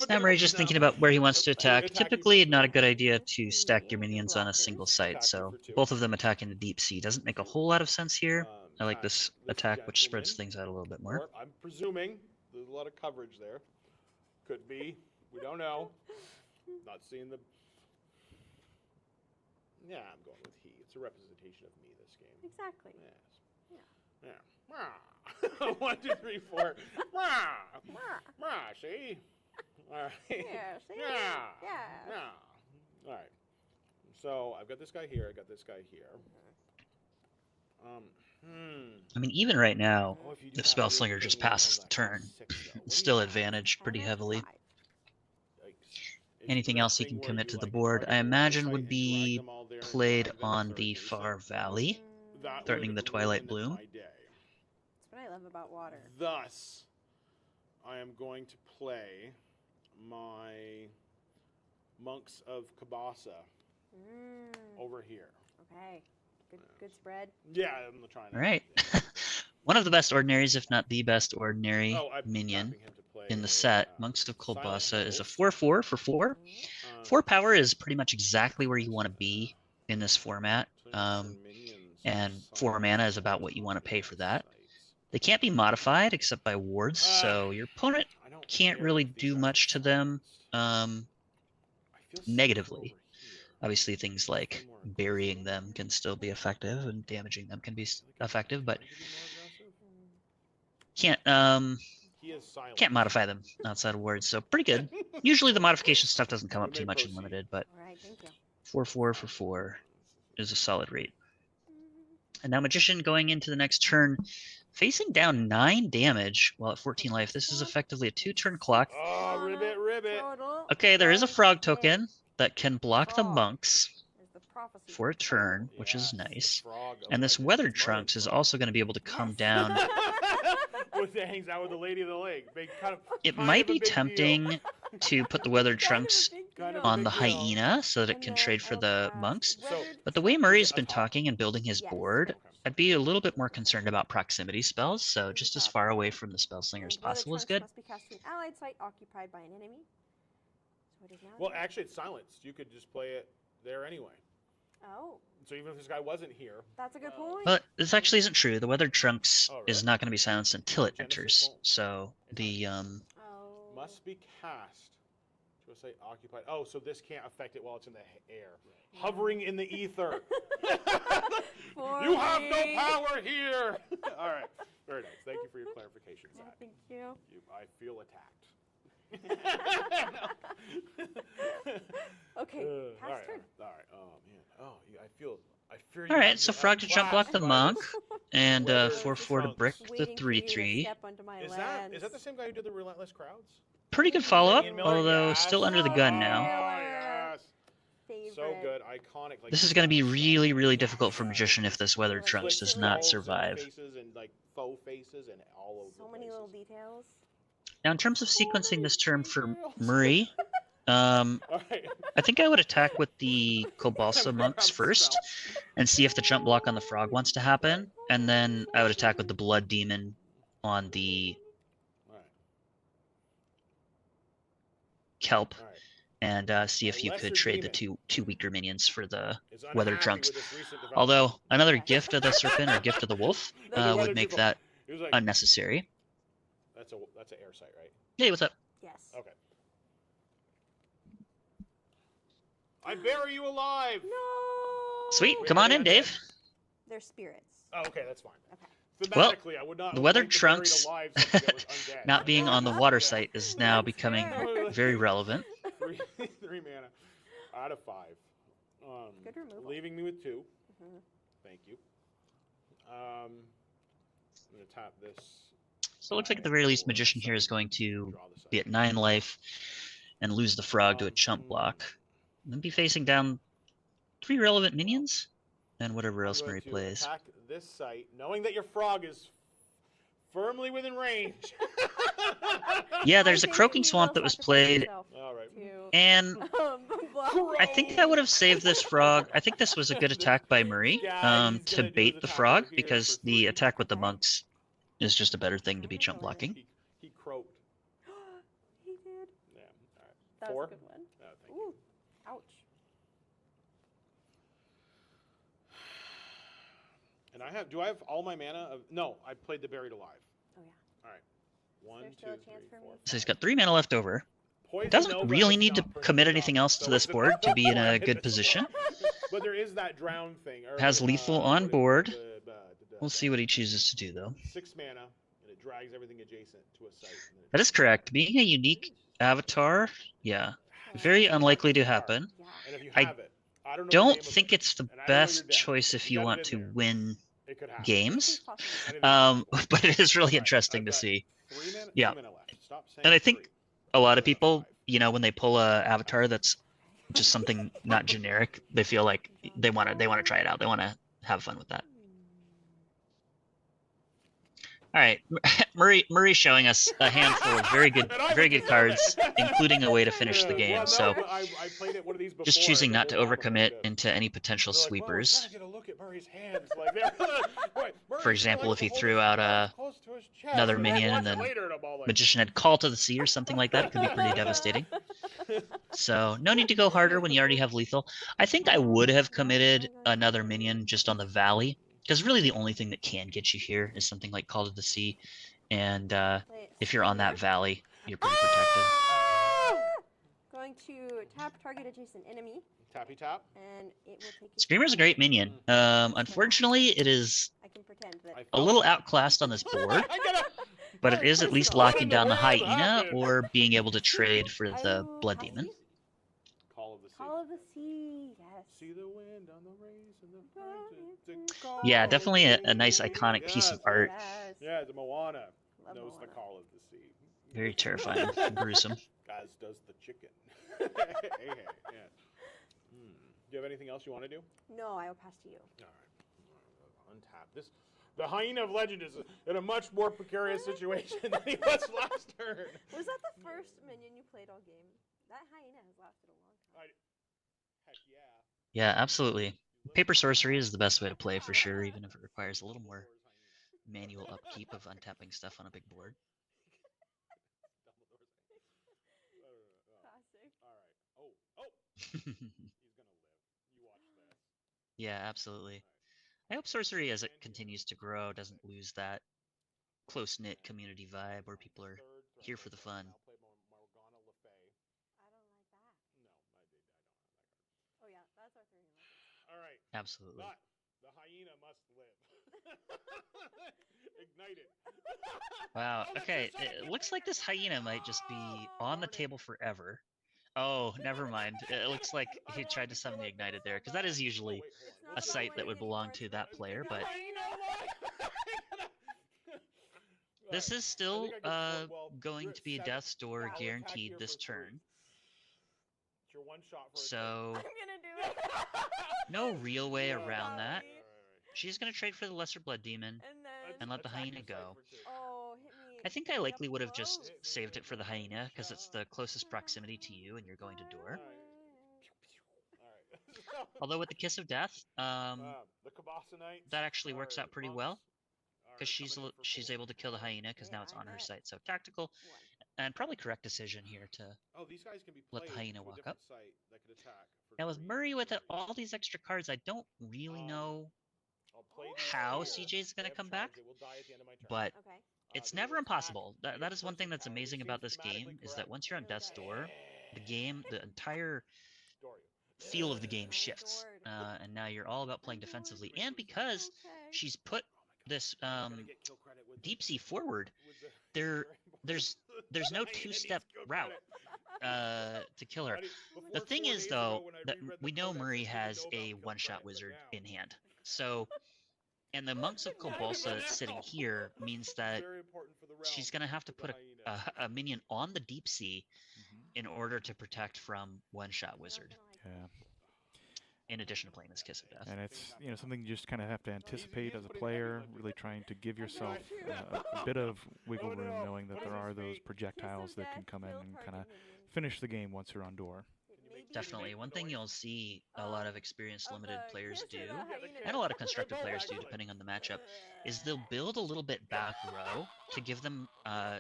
Samurai just thinking about where he wants to attack. Typically, not a good idea to stack your minions on a single site, so both of them attacking the deep sea doesn't make a whole lot of sense here. I like this attack, which spreads things out a little bit more. I'm presuming there's a lot of coverage there. Could be. We don't know. Not seeing the. Yeah, I'm going with he. It's a representation of me this game. Exactly. Yes. Yeah. 1, 2, 3, 4. See? All right. Yeah, see? Yeah. Yeah. All right. So I've got this guy here. I got this guy here. I mean, even right now, Oh, if you do if have Spell it, Slinger then just you have passes the that turn, 6, though. What it's do you still have? advantaged pretty heavily. Yikes. Is Anything there a else he thing can where commit you, to the like, board, target I one imagine site would and drag be them all there and played drag them on or the adjacent? Far Valley, That threatening the would Twilight ruin Bloom. my day. That's what I love about water. Thus, I am going to play my Monks of Kabasa over here. Okay. Good spread. Yeah, I'm trying. All right. One of the best ordinaries, if not the best ordinary Oh, I'm minion tapping him to play in the a, set, Monks of Silent Kolbasa, is a Ghost. 4/4 for 4. 4 power is pretty much exactly where you want to be in this format, and 4 mana is about what you want to pay for that. They can't be modified except by wards, so your opponent can't really do much to them negatively. Obviously, things like burying them can still be effective, and damaging them can be effective, but can't modify them outside of words. So pretty good. Usually the modification stuff doesn't come up too much in limited, but 4/4 for 4 is a solid rate. And now Magician going into the next turn, facing down 9 damage while at 14 life. This is effectively a 2-turn clock. Oh, ribbit. Okay, there is a frog token that can block the monks for a turn, which is nice. And this Weathered Trunks is also going to be able to come down. Hangs out with the Lady of the Lake. It might be tempting to put the Weathered Trunks on the Hyena so that it can trade for the monks. But the way Murray's been talking and building his board, I'd be a little bit more concerned about proximity spells, so just as far away from the Spell Slinger as possible is good. Must be cast to an allied site occupied by an enemy. So it is now. Well, actually, it's silenced. You could just play it there anyway. Oh. So even if this guy wasn't here. That's a good point. But this actually isn't true. The Weathered Trunks is not going to be silenced until it enters. So the Must be cast. Should I say occupied? Oh, so this can't affect it while it's in the air. Hovering in the ether. You have no power here. All right. Very nice. Thank you for your clarification, Zach. Thank you. I feel attacked. Okay, pass turn. All right. Oh man. Oh, yeah, I fear. all right. So Frog to jump block the monk, and 4/4 to brick the 3/3. Is that the same guy who did the Relentless Crowds? Pretty good follow up, although still under the gun now. Yes. So good, iconic. Like, This is going to be really, really difficult for Magician if this Weathered Trunks does not survive. Faces and like faux faces and all over. So many little details. Now, in terms of sequencing this turn for Murray, I think I would attack with the Kolbasa monks first and see if the jump block on the frog wants to happen, and then I would attack with the Blood Demon on the Kelp, and see if you could trade the two weaker minions for the Weathered Trunks. Although another Gift of the Serpent or Gift of the Wolf would make that unnecessary. That's an air site, right? Hey, what's up? Yes. Okay. I bury you alive. No. Sweet. Wait, Come are on they in, undead? Dave. They're spirits. Oh, okay, that's fine. Okay. Well, Thematically, I would not the like weathered to bury trunks alive something that was undead. not being on the water site is now That's becoming fair. very relevant. three mana out of 5. Good removal. Leaving me with 2. Mhm. Thank you. I'm going to tap this. So it looks like at the very least, Magician here is going to be at 9 life and lose the frog to a chump block. And then be facing down 3 relevant minions and whatever else Murray plays. Attack this site, knowing that your frog is firmly within range. Yeah, there's a I think croaking he swamp will that was sacrifice played, himself All right. to, and block. I think I would have saved this frog. I think this was a good attack by Murray Yeah, he's to gonna do bait his the attack frog over here because for the 3. attack with the monks is just a better thing to be I'm chump gonna go in. blocking. He croaked. He did. Yeah. All right. That 4. was a good one. Oh, thank you. Ooh. Ouch. And do I have all my mana? No, I played the buried alive. Oh yeah. All right. 1, Is 2, there 3, still a chance for 4. me? So he's got 3 mana left over. Poison Doesn't Nova really is need to not pernicious commit anything option, else so to this it's board to be in a annoying good at this position. point. But there is that drown thing. Has lethal on what board. is it? We'll see what he chooses to do, though. 6 mana, and it drags everything adjacent to a site. That is correct. Being a unique avatar, yeah, very unlikely to happen. Yeah. And if you I have it, I don't know the Don't name of think it, it's the and I don't know your best deck. choice if you got it want in to there. win It could happen. games. Anything's possible. But it is really Right, interesting I've to got see. 3 mana, Yeah. 2 mana left. Stop saying And I think 3. a lot of people, you know, when they pull a avatar that's just something not generic, they feel like they want to try it out. They want to have fun with that. All right, Murray's showing us a handful of very good cards, including a way to finish the game. Well, So no, I played it one of these just before, choosing and not the to whole time I'm like overcommit this. into any potential They're like, well, we're sweepers. trying to get a look at Murray's hands. Like, Murray's For example, likes if he to hold threw his out cards close to his chest, another and minion watch and it then later, and I'm all like, Magician had Call to the Sea or something like that, it could be pretty devastating. So no need to go harder when you already have lethal. I think I would have committed another minion just on the Valley, because really the only thing that can get you here is something like Call to the Sea, and if you're on that Valley, you're pretty protected. Going to tap target adjacent enemy, Tappy tap. and it will take. Screamer's a great minion. Unfortunately, it is I can pretend that. a little outclassed on this board, but it is at least locking down the hyena or being able to trade for the blood demon. Call of the Sea. Call of the Sea. Yes. See the wind on the rays and the birds. Yeah, definitely a nice iconic piece of art. Yes. Yeah, the Moana Love knows the Moana. call of the sea. Very terrifying, gruesome. As does the chicken. Hey, yeah. Do you have anything else you want to do? No, I will pass to you. All right. Untap this. The Hyena of Legend is in a much more precarious situation than he was last turn. Was that the first minion you played all game? That hyena has lasted a long time. Heck yeah. Yeah, absolutely. Paper sorcery is the best way to play for sure, even if it requires a little more manual upkeep of untapping stuff on a big board. Classic. All right. Oh. He's gonna live. You watch this. Yeah, absolutely. I hope sorcery, as it continues to grow, doesn't lose that close-knit community vibe where people are here for the fun. I'll play Morgana Le Fay. I don't like that. No, I don't have that card. Oh yeah, that's our three. All right. Absolutely. But the hyena must live. Ignited. Wow, okay, it looks like this hyena might just be on the table forever. Oh, never mind. It looks like he tried to summon the Ignited there, because that is usually a site that would belong to that player, but this is still going to be a Death's Door guaranteed this turn. It's your one shot for So, I'm gonna do it. no real way around that. She's going to trade for the Lesser Blood Demon And then. and let the hyena go. Oh, hit me. I think I likely would have just saved it for the hyena, because it's the closest proximity to you and you're going to door. Alright. Although with the Kiss of Death, The Kabasanites that actually works out pretty well, are because she's coming in for she's 4. able to kill the hyena, because now it's on her site. So tactical, and probably correct decision here to Oh, these guys can be let the played hyena to a walk different up. site that could attack for Now with 3. Murray with all these extra cards, I don't really know I'll play these how here. CJ's going They to have come charge, back, they will die at the end of my turn. but Okay. It's never impossible. That is one thing that's amazing about this game is that once you're on death's door, the entire feel of the game shifts, and now you're all about playing defensively. And because she's put this deep sea forward, there's no two-step route to kill her. The thing is, though, that we know Murray has a one-shot wizard in hand, so. And the monks of Kobolsa sitting here means that she's going to have to put a minion on the deep sea in order to protect from one-shot wizard. Yeah. In addition to playing this Kiss of Death. And it's something you just kind of have to anticipate as a player, really trying to give yourself a bit of wiggle room, knowing that there are those projectiles that can come in and kind of finish the game once you're on door. Definitely. One thing you'll see a lot of experienced limited players do, and a lot of constructed players do, depending on the matchup, is they'll build a little bit back row to give them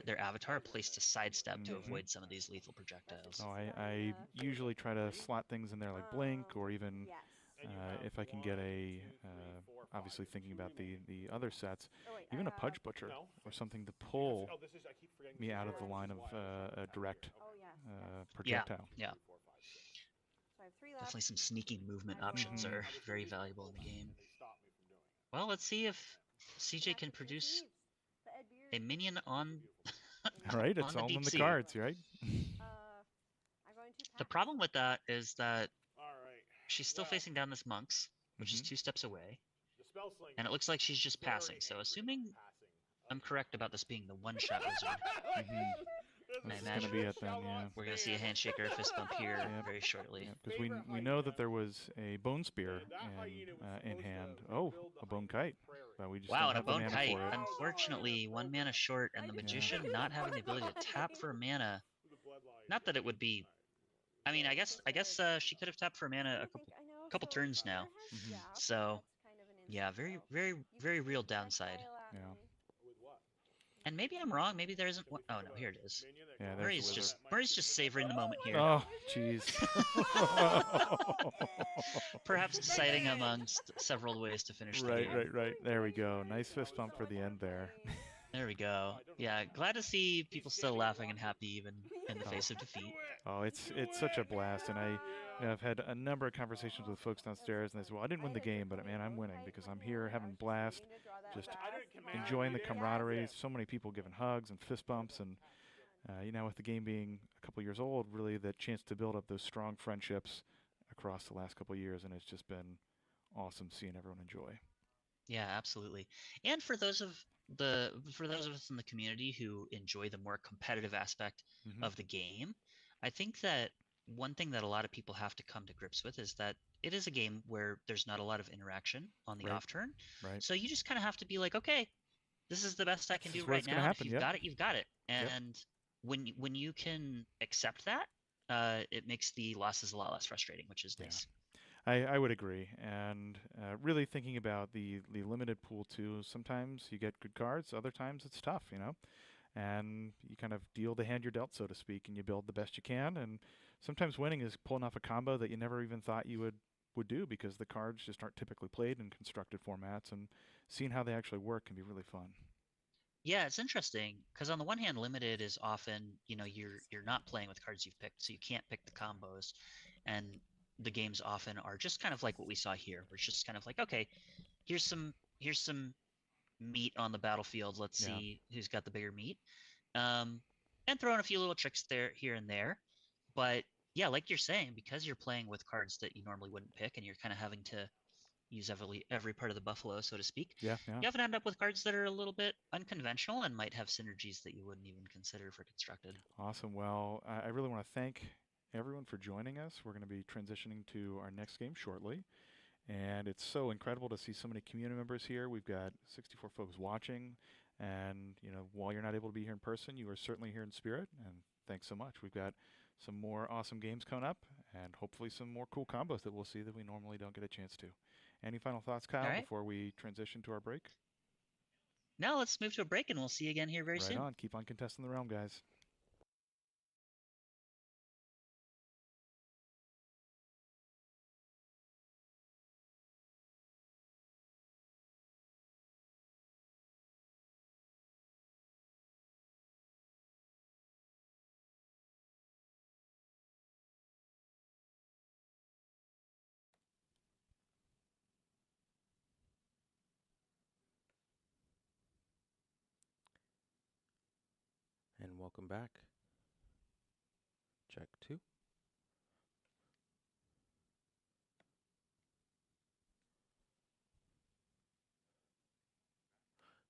their avatar a place to sidestep to avoid some of these lethal projectiles. Oh, I usually try to slot things in there like Blink, or even if I can get obviously thinking about the other sets, even a Pudge Butcher or something to pull me out of the line of a direct projectile. Yeah. Definitely some sneaky movement options are very valuable in the game. Well, let's see if CJ can produce a minion on Right, it's all in the cards, right? The problem with that is that she's still facing down this monks, which is 2 steps away, and it looks like she's just passing. So assuming I'm correct about this being the one-shot wizard, I imagine be it then, yeah. we're going to see a handshake or a fist bump here very shortly. Because we know that there was a Bone Spear in hand. Oh, a Bone Kite. But we just Wow, don't and a have the Bone mana Kite. for it. Unfortunately, 1 mana short, and the Magician not having the ability to tap for mana. Not that it would be. I mean, I guess she could have tapped for mana a couple turns now. So, yeah, very, very, very real downside. Yeah. And maybe I'm wrong. Maybe there isn't one. Oh no, here it is. Yeah, Murray's just savoring the moment here. Oh, jeez. Perhaps deciding amongst several ways to finish the game. Right. There we go. Nice fist bump for the end there. There we go. Yeah, glad to see people still laughing and happy even in the face of defeat. Oh, it's such a blast, and I've had a number of conversations with folks downstairs, and they said, "Well, I didn't win the game, but man, I'm winning because I'm here having blast, just enjoying the camaraderie. So many people giving hugs and fist bumps, and with the game being a couple years old, really the chance to build up those strong friendships across the last couple of years, and it's just been awesome seeing everyone enjoy." Yeah, absolutely. And for those of us in the community who enjoy the more competitive aspect of the game, I think that one thing that a lot of people have to come to grips with is that it is a game where there's not a lot of interaction on the off turn. Right. So you just kind of have to be like, okay, this is the best I can do right now. If you've got it, you've got it. And when you can accept that, it makes the losses a lot less frustrating, which is nice. I would agree, and really thinking about the limited pool too. Sometimes you get good cards, other times it's tough, and you kind of deal the hand you're dealt, so to speak, and you build the best you can. And sometimes winning is pulling off a combo that you never even thought you would do, because the cards just aren't typically played in constructed formats, and seeing how they actually work can be really fun. Yeah, it's interesting because on the one hand, limited is often you're not playing with cards you've picked, so you can't pick the combos, and the games often are just kind of like what we saw here. We're just kind of like, okay, here's some meat on the battlefield. Let's see who's got the bigger meat, and throw in a few little tricks here and there. But yeah, like you're saying, because you're playing with cards that you normally wouldn't pick, and you're kind of having to use every part of the buffalo, so to speak. You often end up with cards that are a little bit unconventional and might have synergies that you wouldn't even consider for constructed. Awesome. Well, I really want to thank everyone for joining us. We're going to be transitioning to our next game shortly, and it's so incredible to see so many community members here. We've got 64 folks watching, and while you're not able to be here in person, you are certainly here in spirit, and thanks so much. We've got some more awesome games coming up, and hopefully some more cool combos that we'll see that we normally don't get a chance to. Any final thoughts, Kyle, before we transition to our break? Now let's move to a break, and we'll see you again here very soon. Right on. Keep on contesting the realm, guys. welcome back. Check 2.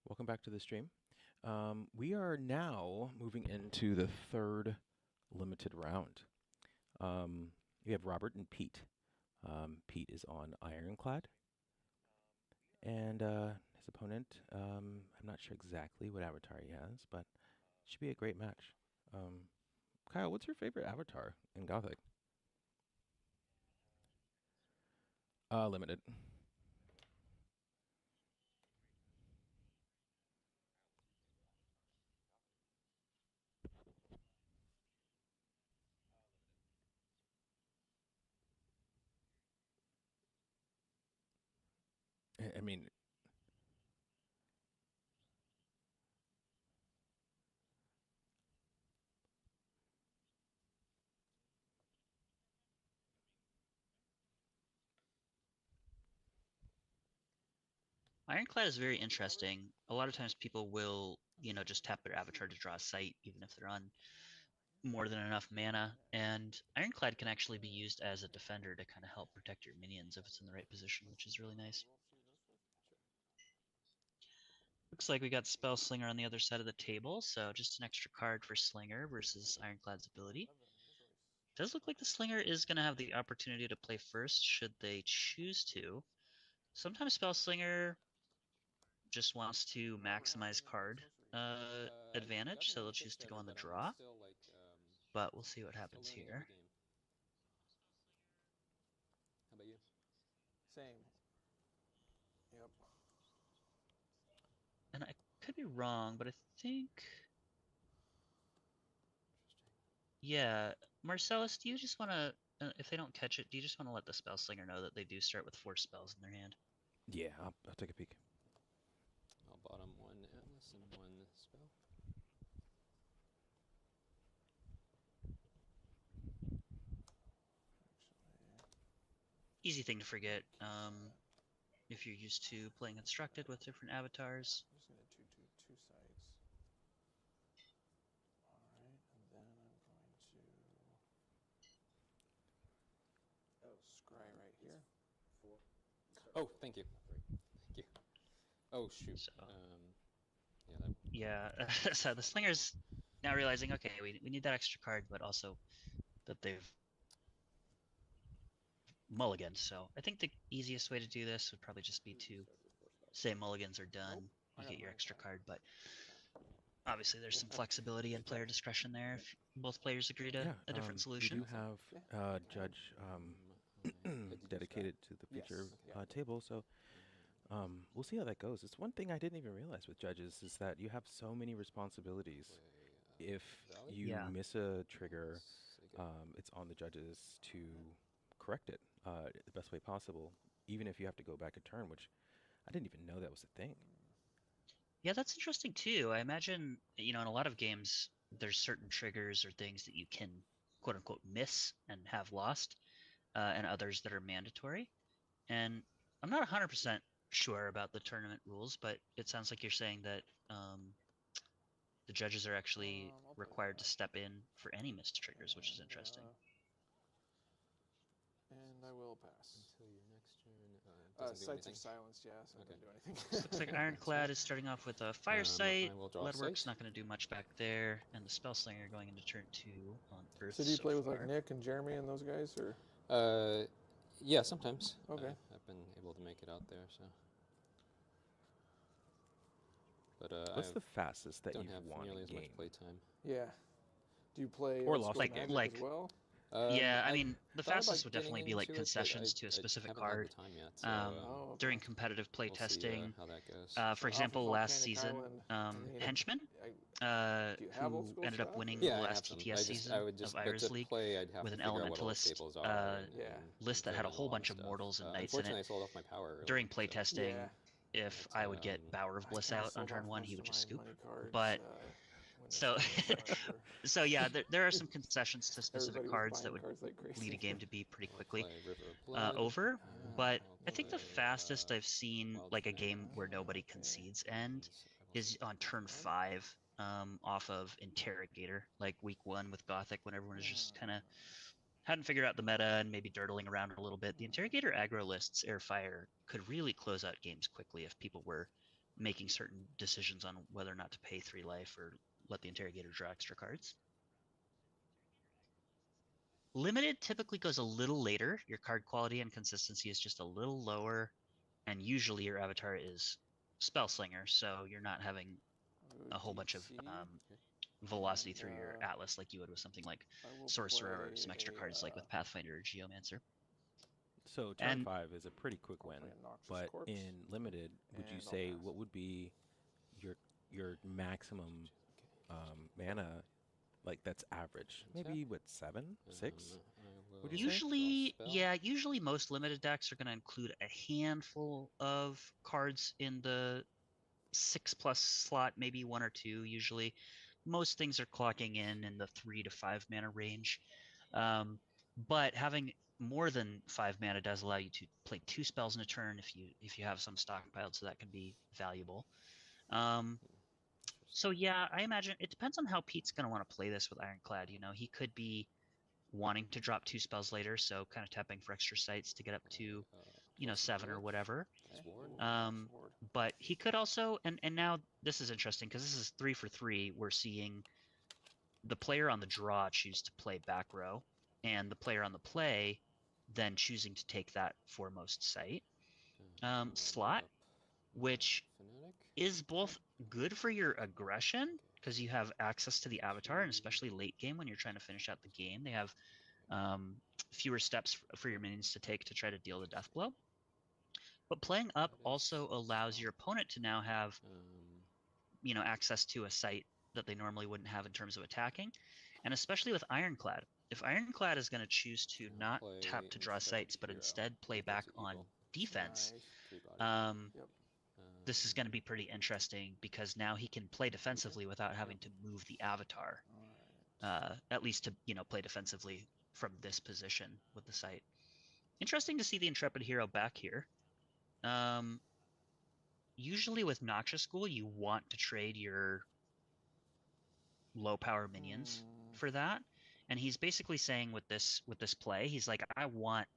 Welcome back to the stream. We are now moving into the third limited round. We have Robert and Pete. Pete is on Ironclad. And his opponent, I'm not sure exactly what avatar he has, but it should be a great match. Kyle, what's your favorite avatar in Gothic? Limited. I mean, Ironclad is very interesting. A lot of times people will, just tap their avatar to draw a sight, even if they're on more than enough mana. And Ironclad can actually be used as a defender to kind of help protect your minions if it's in the right position, which is really nice. Looks like we got Spell Slinger on the other side of the table, so just an extra card for Slinger versus Ironclad's ability. Does look like the Slinger is going to have the opportunity to play first, should they choose to. Sometimes Spell Slinger just wants to maximize card advantage, so they'll choose to go on the draw. But we'll see what happens here. How about you? Same. Yep. And I could be wrong, but I think... Yeah, Marcellus, do you just want to, if they don't catch it, do you just want to let the Spell Slinger know that they do start with 4 spells in their hand? Yeah, I'll take a peek. I'll bottom 1 Atlas and 1 spell. Easy thing to forget. If you're used to playing Instructed with different avatars. I'm just going to do 2 sides. All right, and then I'm going to scry right here. Oh, thank you. Thank you. Oh, shoot. So, yeah, yeah, so the Slinger's now realizing, okay, we need that extra card, but also that they've mulliganed. So I think the easiest way to do this would probably just be to say mulligans are done, you get your extra card, but obviously there's some flexibility and player discretion there if both players agree to a different solution. We do have Judge dedicated to the feature table, so we'll see how that goes. It's one thing I didn't even realize with judges is that you have so many responsibilities. If you miss a trigger, it's on the judges to correct it the best way possible, even if you have to go back a turn, which I didn't even know that was a thing. Yeah, that's interesting too. I imagine, in a lot of games, there's certain triggers or things that you can quote unquote miss and have lost, and others that are mandatory. And I'm not 100% sure about the tournament rules, but it sounds like you're saying that the judges are actually required to step in for any missed triggers, which is interesting. And I will pass. Until your next turn. Sights are silenced, yeah, so I don't do anything. Looks like Ironclad is starting off with a Fire Sight. I will draw Leadwork's sight. not going to do much back there, and the Spell Slinger going into turn 2 on Earth. So do you play with far. like Nick and Jeremy and those guys, or? Yeah, sometimes. Okay. I've been able to make it out there, so. But What's the fastest that don't you've have won nearly in as game? much playtime. Yeah. Do you play Or Old lost School a game. Magic as well? Yeah, I I mean, the thought about fastest would definitely getting be like into it, but concessions I to a specific haven't had card. the time yet, so, During competitive play we'll see, testing, how that goes. for Off example, of last Volcanic season, Island, I mean, Henchman, do you have old who school ended up stuff, winning or- the Yeah, I have last some. TTS season I would just, of but Iris to League play, I'd have with to an figure out what all the Elementalist staples are. and list that had a and whole lot bunch of stuff. mortals and knights in Unfortunately, I it. sold off my power early, During so- playtesting, Yeah. if But, I would get Bower of I Bliss kinda out on sold turn off 1, most he of would just my scoop. money cards, But when so, this started in November. so yeah, there are some concessions to specific Everybody was cards buying that would cards like crazy. lead a game to be pretty I'll quickly play River of Blood. over. But I'll I think the play, fastest I've seen like a game Wildfire. where nobody okay. concedes end I will is see. on turn 5 off of Interrogator, like week 1 with Gothic, when everyone was just kind of hadn't figured out the meta and maybe dirtling around a little bit. The Interrogator aggro lists Air Fire could really close out games quickly if people were making certain decisions on whether or not to pay 3 life or let the Interrogator draw extra cards. Limited typically goes a little later. Your card quality and consistency is just a little lower, and usually your avatar is Spellslinger, so you're not having a whole bunch of velocity through your atlas like you would with something like Sorcerer or some extra cards like with Pathfinder or Geomancer. So turn 5 is a pretty quick win, but in limited, would you say what would be your maximum mana? Like that's average, maybe what 7, 6? Would you Usually, yeah, usually most limited decks are going to include a handful of cards in the 6+ slot, maybe 1 or 2 usually. Most things are clocking in the 3 to 5 mana range. But having more than 5 mana does allow you to play 2 spells in a turn if you have some stockpiled, so that can be valuable. So yeah, I imagine it depends on how Pete's going to want to play this with Ironclad. You know, he could be wanting to drop 2 spells later, so kind of tapping for extra sights to get up to, 7 or whatever. But he could also, and now this is interesting because this is 3 for 3. We're seeing the player on the draw choose to play back row, and the player on the play then choosing to take that foremost sight slot, which is both good for your aggression because you have access to the avatar, and especially late game when you're trying to finish out the game, they have fewer steps for your minions to take to try to deal the death blow. But playing up also allows your opponent to now have, access to a site that they normally wouldn't have in terms of attacking, and especially with Ironclad. If Ironclad is going to choose to not tap to draw sites, but instead play back on defense, this is going to be pretty interesting because now he can play defensively without having to move the avatar, at least to play defensively from this position with the site. Interesting to see the Intrepid Hero back here. Usually with Noxious School, you want to trade your low power minions for that, and he's basically saying with this play, he's like, I want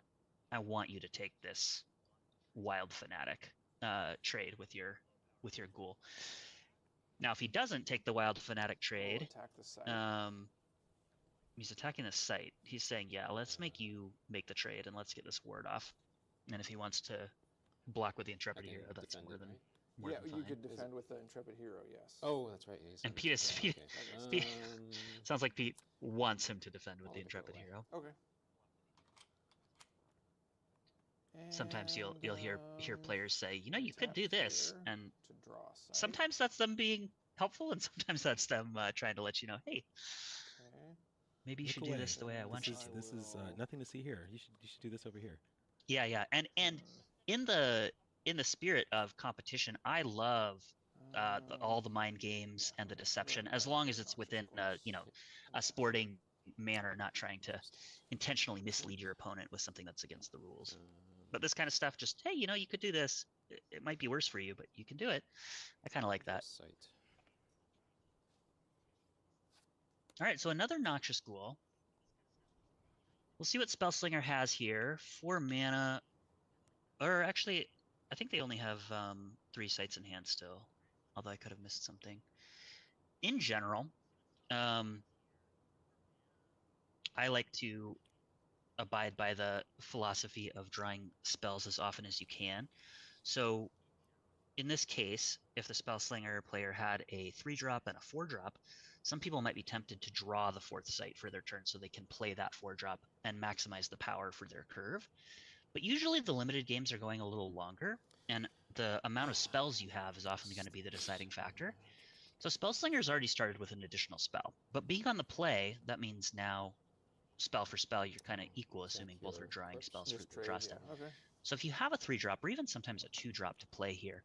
you to take this Wild Fanatic trade with your ghoul. Now, if he doesn't take the Wild Fanatic trade, he's attacking the site. He's saying, yeah, let's make you make the trade and let's get this ward off. And if he wants to block with the Intrepid Hero, that's more than Yeah, than you fine. could defend with the Intrepid Hero, yes. Oh, that's right. And Pete sounds like Pete wants him to defend with the Intrepid Hero. Okay. Sometimes you'll hear players say, you could do this, and to draw a sight. sometimes that's them being helpful, and sometimes that's them trying to let you know, hey, maybe you should do this the way I want you to. This is nothing to see here. You should do this over here. Yeah, and in the spirit of competition, I love all the mind games and the deception, as long as it's within a sporting manner, not trying to intentionally mislead your opponent with something that's against the rules. But this kind of stuff, just hey, you could do this. It might be worse for you, but you can do it. I kind of like that. All right, so another Noxious Ghoul. We'll see what Spellslinger has here. 4 mana, or actually, I think they only have 3 sites in hand still, although I could have missed something. In general, I like to abide by the philosophy of drawing spells as often as you can. So in this case, if the Spellslinger player had a 3-drop and a 4-drop, some people might be tempted to draw the 4th site for their turn so they can play that 4-drop and maximize the power for their curve. But usually the limited games are going a little longer, and the amount of spells you have is often going to be the deciding factor. So Spellslinger's already started with an additional spell, but being on the play, that means now spell for spell, you're kind of equal, assuming both are drawing spells for the draw step. Okay. So if you have a 3-drop or even sometimes a 2-drop to play here,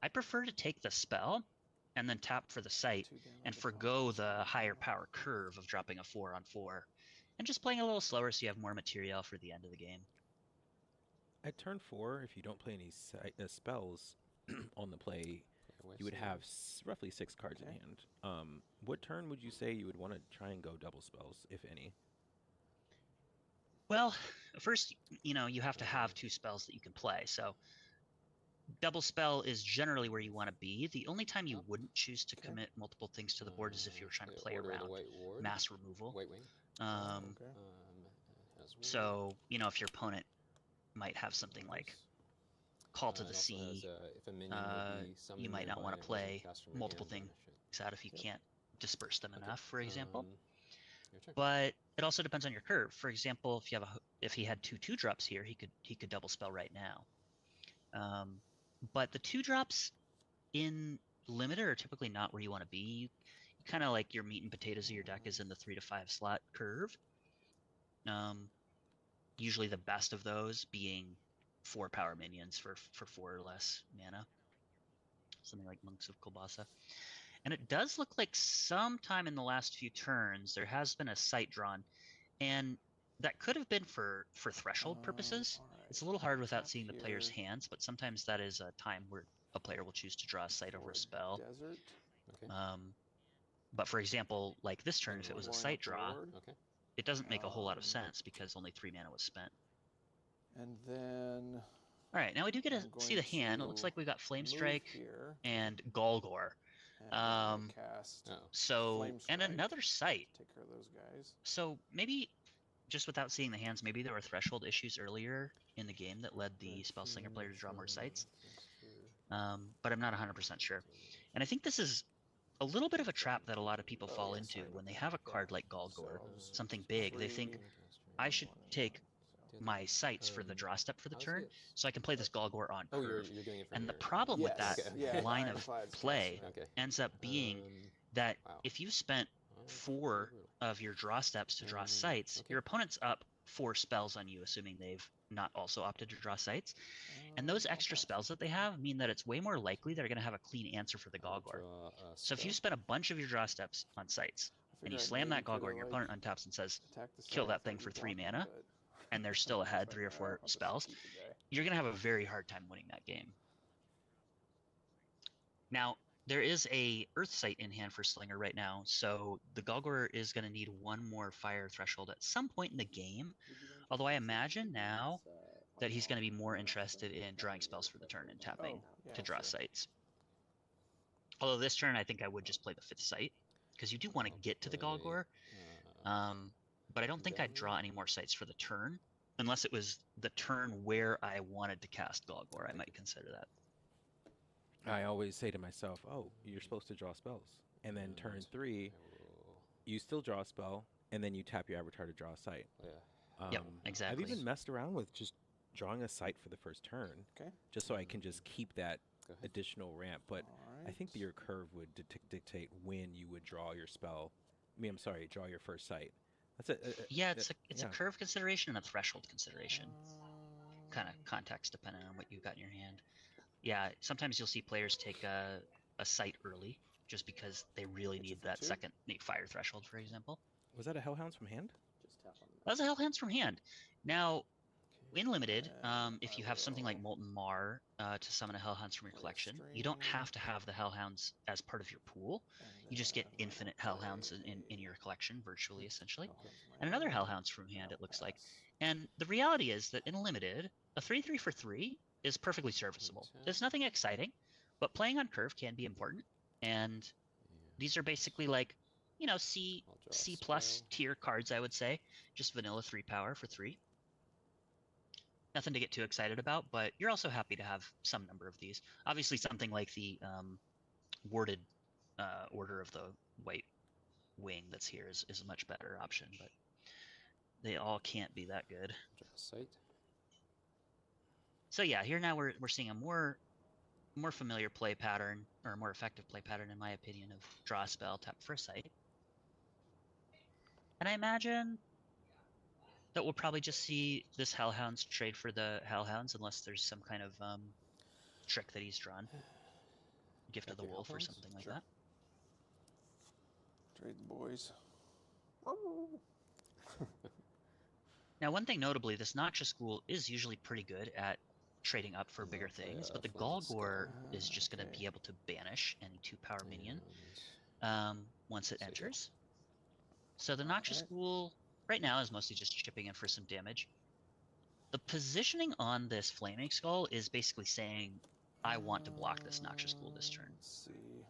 I prefer to take the spell and then tap for the site and forgo the higher power curve of dropping a 4-on-4 and just playing a little slower so you have more material for the end of the game. At turn 4, if you don't play any spells on the play, you would have roughly 6 cards in hand. What turn would you say you would want to try and go double spells, if any? Well, first, you have to have 2 spells that you can play. So double spell is generally where you want to be. The only time you wouldn't choose to commit multiple things to the board is if you were trying to play around mass removal. So, if your opponent might have something like Call to the Sea, you might not want to play multiple things out if you can't disperse them enough, for example. But it also depends on your curve. For example, if he had 2 2-drops here, he could double spell right now. But the 2-drops in Limited are typically not where you want to be. You kind of like your meat and potatoes of your deck is in the 3 to 5 slot curve. Usually the best of those being 4 power minions for 4 or less mana. Something like Monks of Kolbasa. And it does look like sometime in the last few turns there has been a sight drawn, and that could have been for threshold purposes. It's a little hard without seeing the player's hands, but sometimes that is a time where a player will choose to draw a sight over a spell. Desert. But for example, like this turn, if it was a sight draw, it doesn't make a whole lot of sense because only 3 mana was spent. And then... All right, now we do get to see the hand. It looks like we got Flame Strike and Golgor. And another sight. Take care of those guys. So maybe, just without seeing the hands, maybe there were threshold issues earlier in the game that led the Spellslinger player to draw more sights. But I'm not 100% sure. And I think this is a little bit of a trap that a lot of people fall into when they have a card like Golgor, something big. They think, I should take my sights for the draw step for the turn, so I can play this Golgor on curve. And the problem with that line of play ends up being that if you spent 4 of your draw steps to draw sights, your opponent's up 4 spells on you, assuming they've not also opted to draw sights. And those extra spells that they have mean that it's way more likely they're going to have a clean answer for the Golgor. So if you spend a bunch of your draw steps on sights, and you slam that Golgor and your opponent untaps and says, kill that thing for 3 mana, and they're still ahead 3 or 4 spells, you're going to have a very hard time winning that game. Now, there is a Earth Sight in hand for Slinger right now, so the Golgor is going to need 1 more fire threshold at some point in the game, although I imagine now that he's going to be more interested in drawing spells for the turn and tapping to draw sights. Although this turn I think I would just play the 5th sight, because you do want to get to the Golgor. But I don't think I'd draw any more sights for the turn, unless it was the turn where I wanted to cast Golgor. I might consider that. I always say to myself, oh, you're supposed to draw spells. And then turn 3, you still draw a spell, and then you tap your Avatar to draw a sight. Yep, exactly. I've even messed around with just drawing a sight for the first turn, just so I can just keep that additional ramp. But I think that your curve would dictate when you would draw your spell. Draw your first sight. That's it. It's a curve consideration and a threshold consideration. Kind of context dependent on what you've got in your hand. Yeah, sometimes you'll see players take a sight early just because they really need that second fire threshold, for example. Was that a Hellhounds from hand? That was a Hellhounds from hand. Now, in Limited, if you have something like Molten Mar to summon a Hellhounds from your collection, you don't have to have the Hellhounds as part of your pool. You just get infinite Hellhounds in your collection, virtually, essentially. And another Hellhounds from hand, it looks like. And the reality is that in Limited, a 3/3 for 3 is perfectly serviceable. There's nothing exciting, but playing on curve can be important. And these are basically like, C plus tier cards, I would say. Just vanilla 3 power for 3. Nothing to get too excited about, but you're also happy to have some number of these. Obviously, something like the warded Order of the White Wing that's here is a much better option, but they all can't be that good. So yeah, here now we're seeing a more familiar play pattern, or a more effective play pattern, in my opinion, of draw a spell, tap for a sight. And I imagine that we'll probably just see this Hellhounds trade for the Hellhounds, unless there's some kind of trick that he's drawn. Gift of the Wolf or something like that. Trade the boys. Now, one thing notably, this Noxious Ghoul is usually pretty good at trading up for bigger things, but the Golgor is just going to be able to banish any 2-power minion once it enters. So the Noxious Ghoul right now is mostly just chipping in for some damage. The positioning on this Flaming Skull is basically saying, I want to block this Noxious Ghoul this turn. Let's see.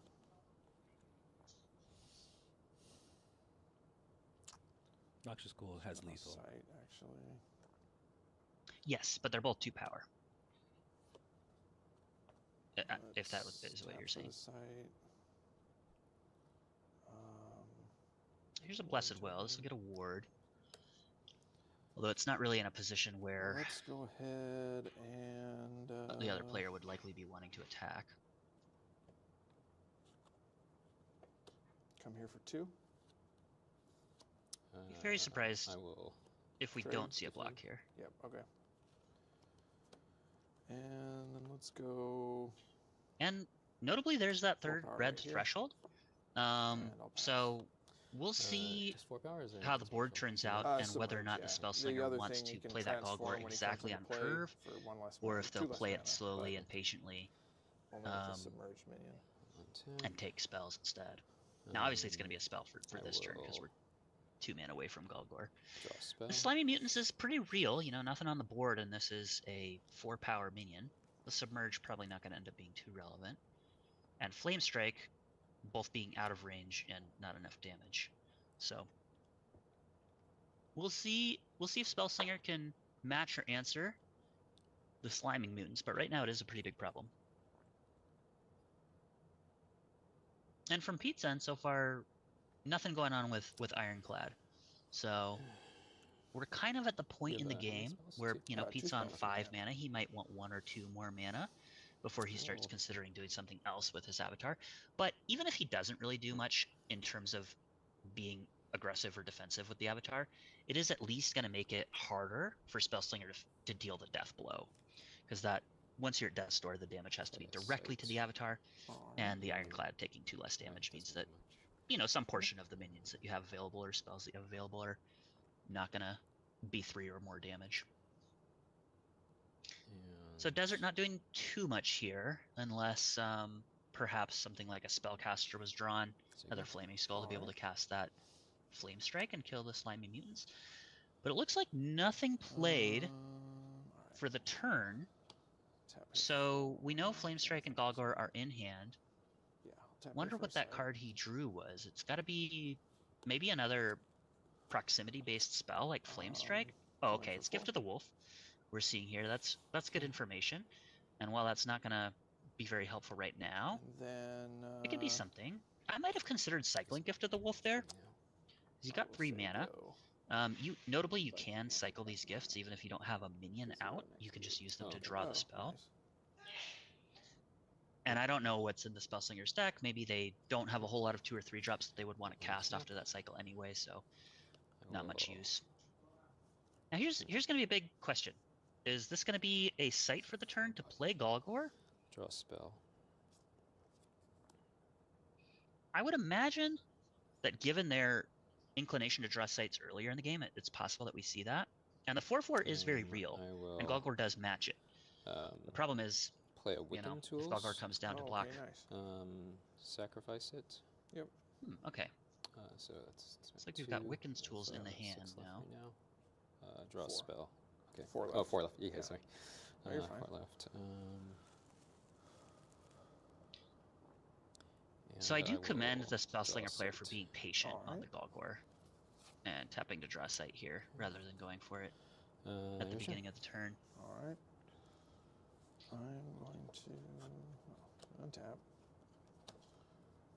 Noxious Ghoul has lethal. Sight, actually. Yes, but they're both 2-power. If that is what you're saying. Here's a Blessed Will. This will get a ward. Although it's not really in a position where let's go ahead and the other player would likely be wanting to attack. Come here for 2. Be very surprised I will if we don't see a block here. Yep, okay. And then let's go. And notably, there's that third red right here. threshold. So we'll see Just 4 power, or is there how the board turns out and whether or not the Spellslinger other wants thing to you can play that transform Golgor when he comes exactly on into play curve, for 1 less or mana, if they'll 2 less play it mana, slowly but and patiently only with a submerged minion. and take spells instead. Now, obviously, it's going to be a spell for this turn because we're 2 mana away from Golgor. Draw a spell. The Slimy Mutants is pretty real, you know, nothing on the board, and this is a 4-power minion. The Submerge probably not going to end up being too relevant. And Flame Strike, both being out of range and not enough damage. So we'll see if Spellslinger can match or answer the Sliming Mutants, but right now it is a pretty big problem. And from Pete's end, so far, nothing going on with Ironclad. So we're kind of at the point in the game where, you know, Pete's on 5 mana. He might want 1 or 2 more mana before he starts considering doing something else with his avatar. But even if he doesn't really do much in terms of being aggressive or defensive with the avatar, it is at least going to make it harder for Spellslinger to deal the death blow. Because that, once you're at Death's Door, the damage has to be directly to the avatar, and the Ironclad taking 2 less damage means that, you know, some portion of the minions that you have available or spells that you have available are not going to be 3 or more damage. So Desert not doing too much here, unless perhaps something like a Spellcaster was drawn, another Flaming Skull to be able to cast that Flame Strike and kill the Slimy Mutants. But it looks like nothing played for the turn, so we know Flame Strike and Golgor are in hand. Wonder what that card he drew was. It's got to be maybe another proximity-based spell like Flame Strike. Oh, okay, it's Gift of the Wolf we're seeing here. That's good information. And while that's not going to be very helpful right now, then it could be something. I might have considered cycling Gift of the Wolf there. You got 3 mana. Notably, you can cycle these gifts even if you don't have a minion out. You can just use them to draw the spell. And I don't know what's in the Spellslinger's deck. Maybe they don't have a whole lot of 2 or 3 drops that they would want to cast after that cycle anyway, so not much use. Now here's going to be a big question. Is this going to be a site for the turn to play Golgor? Draw a spell. I would imagine that given their inclination to draw sites earlier in the game, it's possible that we see that. And the 4/4 is very real, and Golgor does match it. The problem is, play a Wiccan if Tools. Golgor comes down to block. Sacrifice it. Yep. Okay. So that's looks like we've got Wiccan's Tools in the hand now. Draw a spell. Okay. 4 left. Oh, 4 left. Yeah, sorry. No, you're fine. 4 left. So I and do commend will the Spellslinger draw player sight. for being patient on the Golgor and tapping to draw a sight here rather than going for it at the beginning of the turn. All right. I'm going to untap.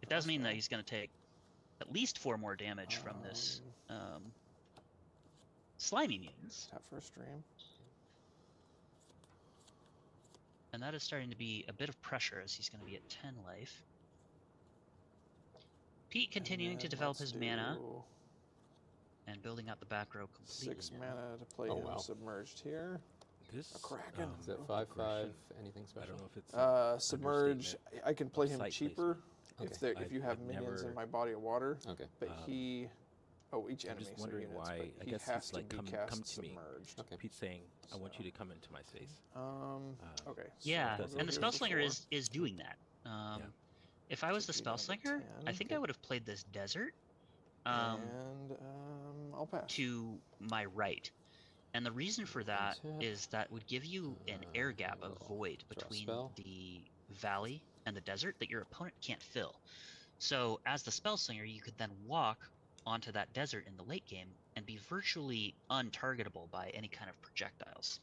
It does mean that he's going to take at least 4 more damage from this Slimy Mutants. Tap for a stream. And that is starting to be a bit of pressure as he's going to be at 10 life. Pete continuing to develop his mana and building out the back row completely. 6 mana to play him submerged here. This a Kraken. Is it 5/5? Anything special? I don't know if it's submerge. I can play him Site cheaper placement. if you have minions in my body of water. Okay. But he Oh, each I'm enemy. just so wondering units, why. but I he guess has he's to like, be come cast to me. submerged. Pete's saying, I want you to come into my space. Okay. Yeah, so we'll and the go here Spellslinger before. is doing that. If I was the Should be down to Spellslinger, I 10. think I would have played this desert And I'll pass. to my right. And the reason for that is that would give you an air gap, a void between the valley and the desert that your opponent can't fill. So as the Spellslinger, you could then walk onto that desert in the late game and be virtually untargetable by any kind of projectiles.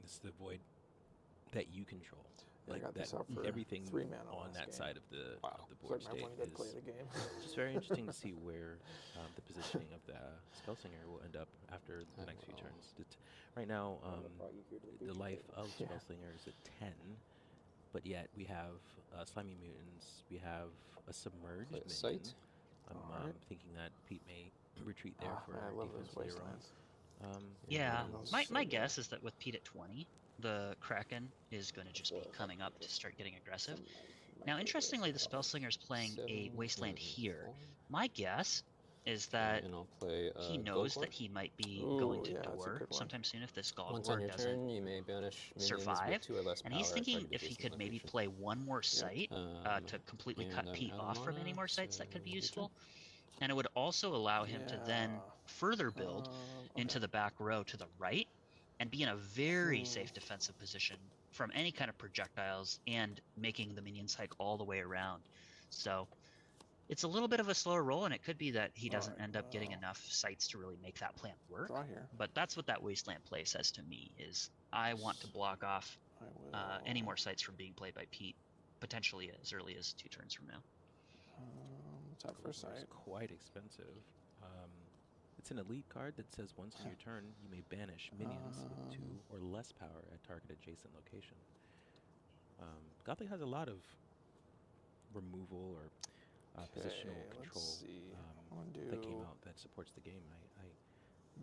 This is the void that you control. Yeah, I got this out for everything 3 mana on last that game. side of the It's board like my state one good play is of the game. just very interesting to see where the positioning of the Spellslinger will end up after the next few turns. Right now, the life of Spellslinger is at 10, but yet we have Slimy Mutants, we have a Submerged minion. Sight. I'm thinking that Pete may retreat there for I love defense those later wastelands. on. Yeah, those my, so my good. guess is that with Pete at 20, the Kraken is going to just be coming up to start getting aggressive. Now, interestingly, the Spellslinger's playing a Wasteland here. My guess is that And I'll play he knows Golgor. that he might be Ooh, going to yeah, that's a door good one. sometime soon if this Once on Golgor your doesn't turn, you may banish minions survive. with 2 or less And power he's at thinking target if he adjacent could maybe location. play one more site to completely and cut I'm Pete out of off from mana, any more sites that could be so- useful. And it would also allow him to then further build into the back row to the right and be in a very safe defensive position from any kind of projectiles and making the minions hike all the way around. So it's a little bit of a slower roll, and it could be that he doesn't end up getting enough sites to really make that plan work. Draw here. But that's what that Wasteland play says to me, is I want to block off any more sites from being played by Pete, potentially as early as 2 turns from now. What's that for sight? It's quite expensive. It's an elite card that says once on your turn, you may banish minions with 2 or less power at target adjacent location. Gothic has a lot of removal or positional control that came out that supports the game.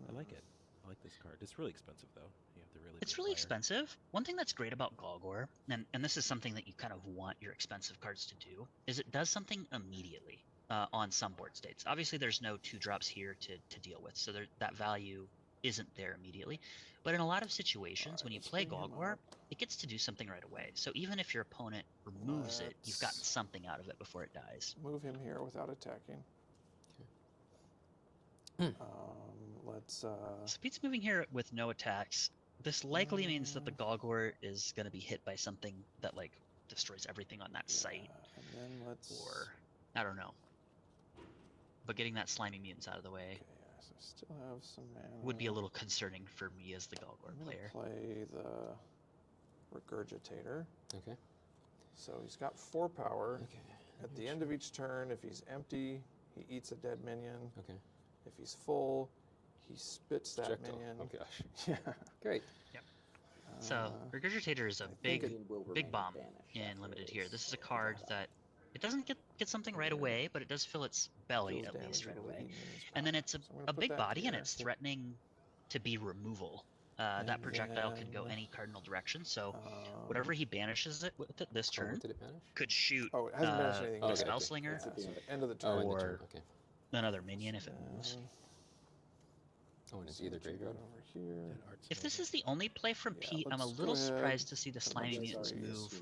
I like it. I like this card. It's really expensive though. You have to really. It's really expensive. One thing that's great about Golgor, and this is something that you kind of want your expensive cards to do, is it does something immediately on some board states. Obviously, there's no 2-drops here to deal with, so that value isn't there immediately. But in a lot of situations, when you play Golgor, it gets to do something right away. So even if your opponent removes it, you've gotten something out of it before it dies. Move him here without attacking. Let's. So Pete's moving here with no attacks. This likely means that the Golgor is going to be hit by something that like destroys everything on that site, And then let's. or I don't know. But getting that Slimy Mutants out of the way So still have some mana. would be a little concerning for me as the I'm Golgor gonna player. play the Regurgitator. Okay. So he's got 4 power. Okay. At the end of each turn, if he's empty, he eats a dead minion. Okay. If he's full, he spits that Projectile. minion. Oh gosh. Yeah. Great. Yep. So Regurgitator is a big bomb in limited here. This is a card that it doesn't get something right away, but it does fill its belly Deals at least damage right until away. eaten minions And then power. it's So I'm gonna a put big that body, and here. it's threatening to be removal. That projectile can go any cardinal direction, so whatever he banishes it with it this turn Did it banish? could shoot Oh, it hasn't banished anything the yet. Spellslinger So end of the Oh, turn. end of or turn. Okay. another minion if it moves. Oh, and it's either graveyard. Over here. If this is the only play from Yeah, Pete, I'm a let's go little ahead. surprised to see the Put a Slimy bunch of Mutants threes. move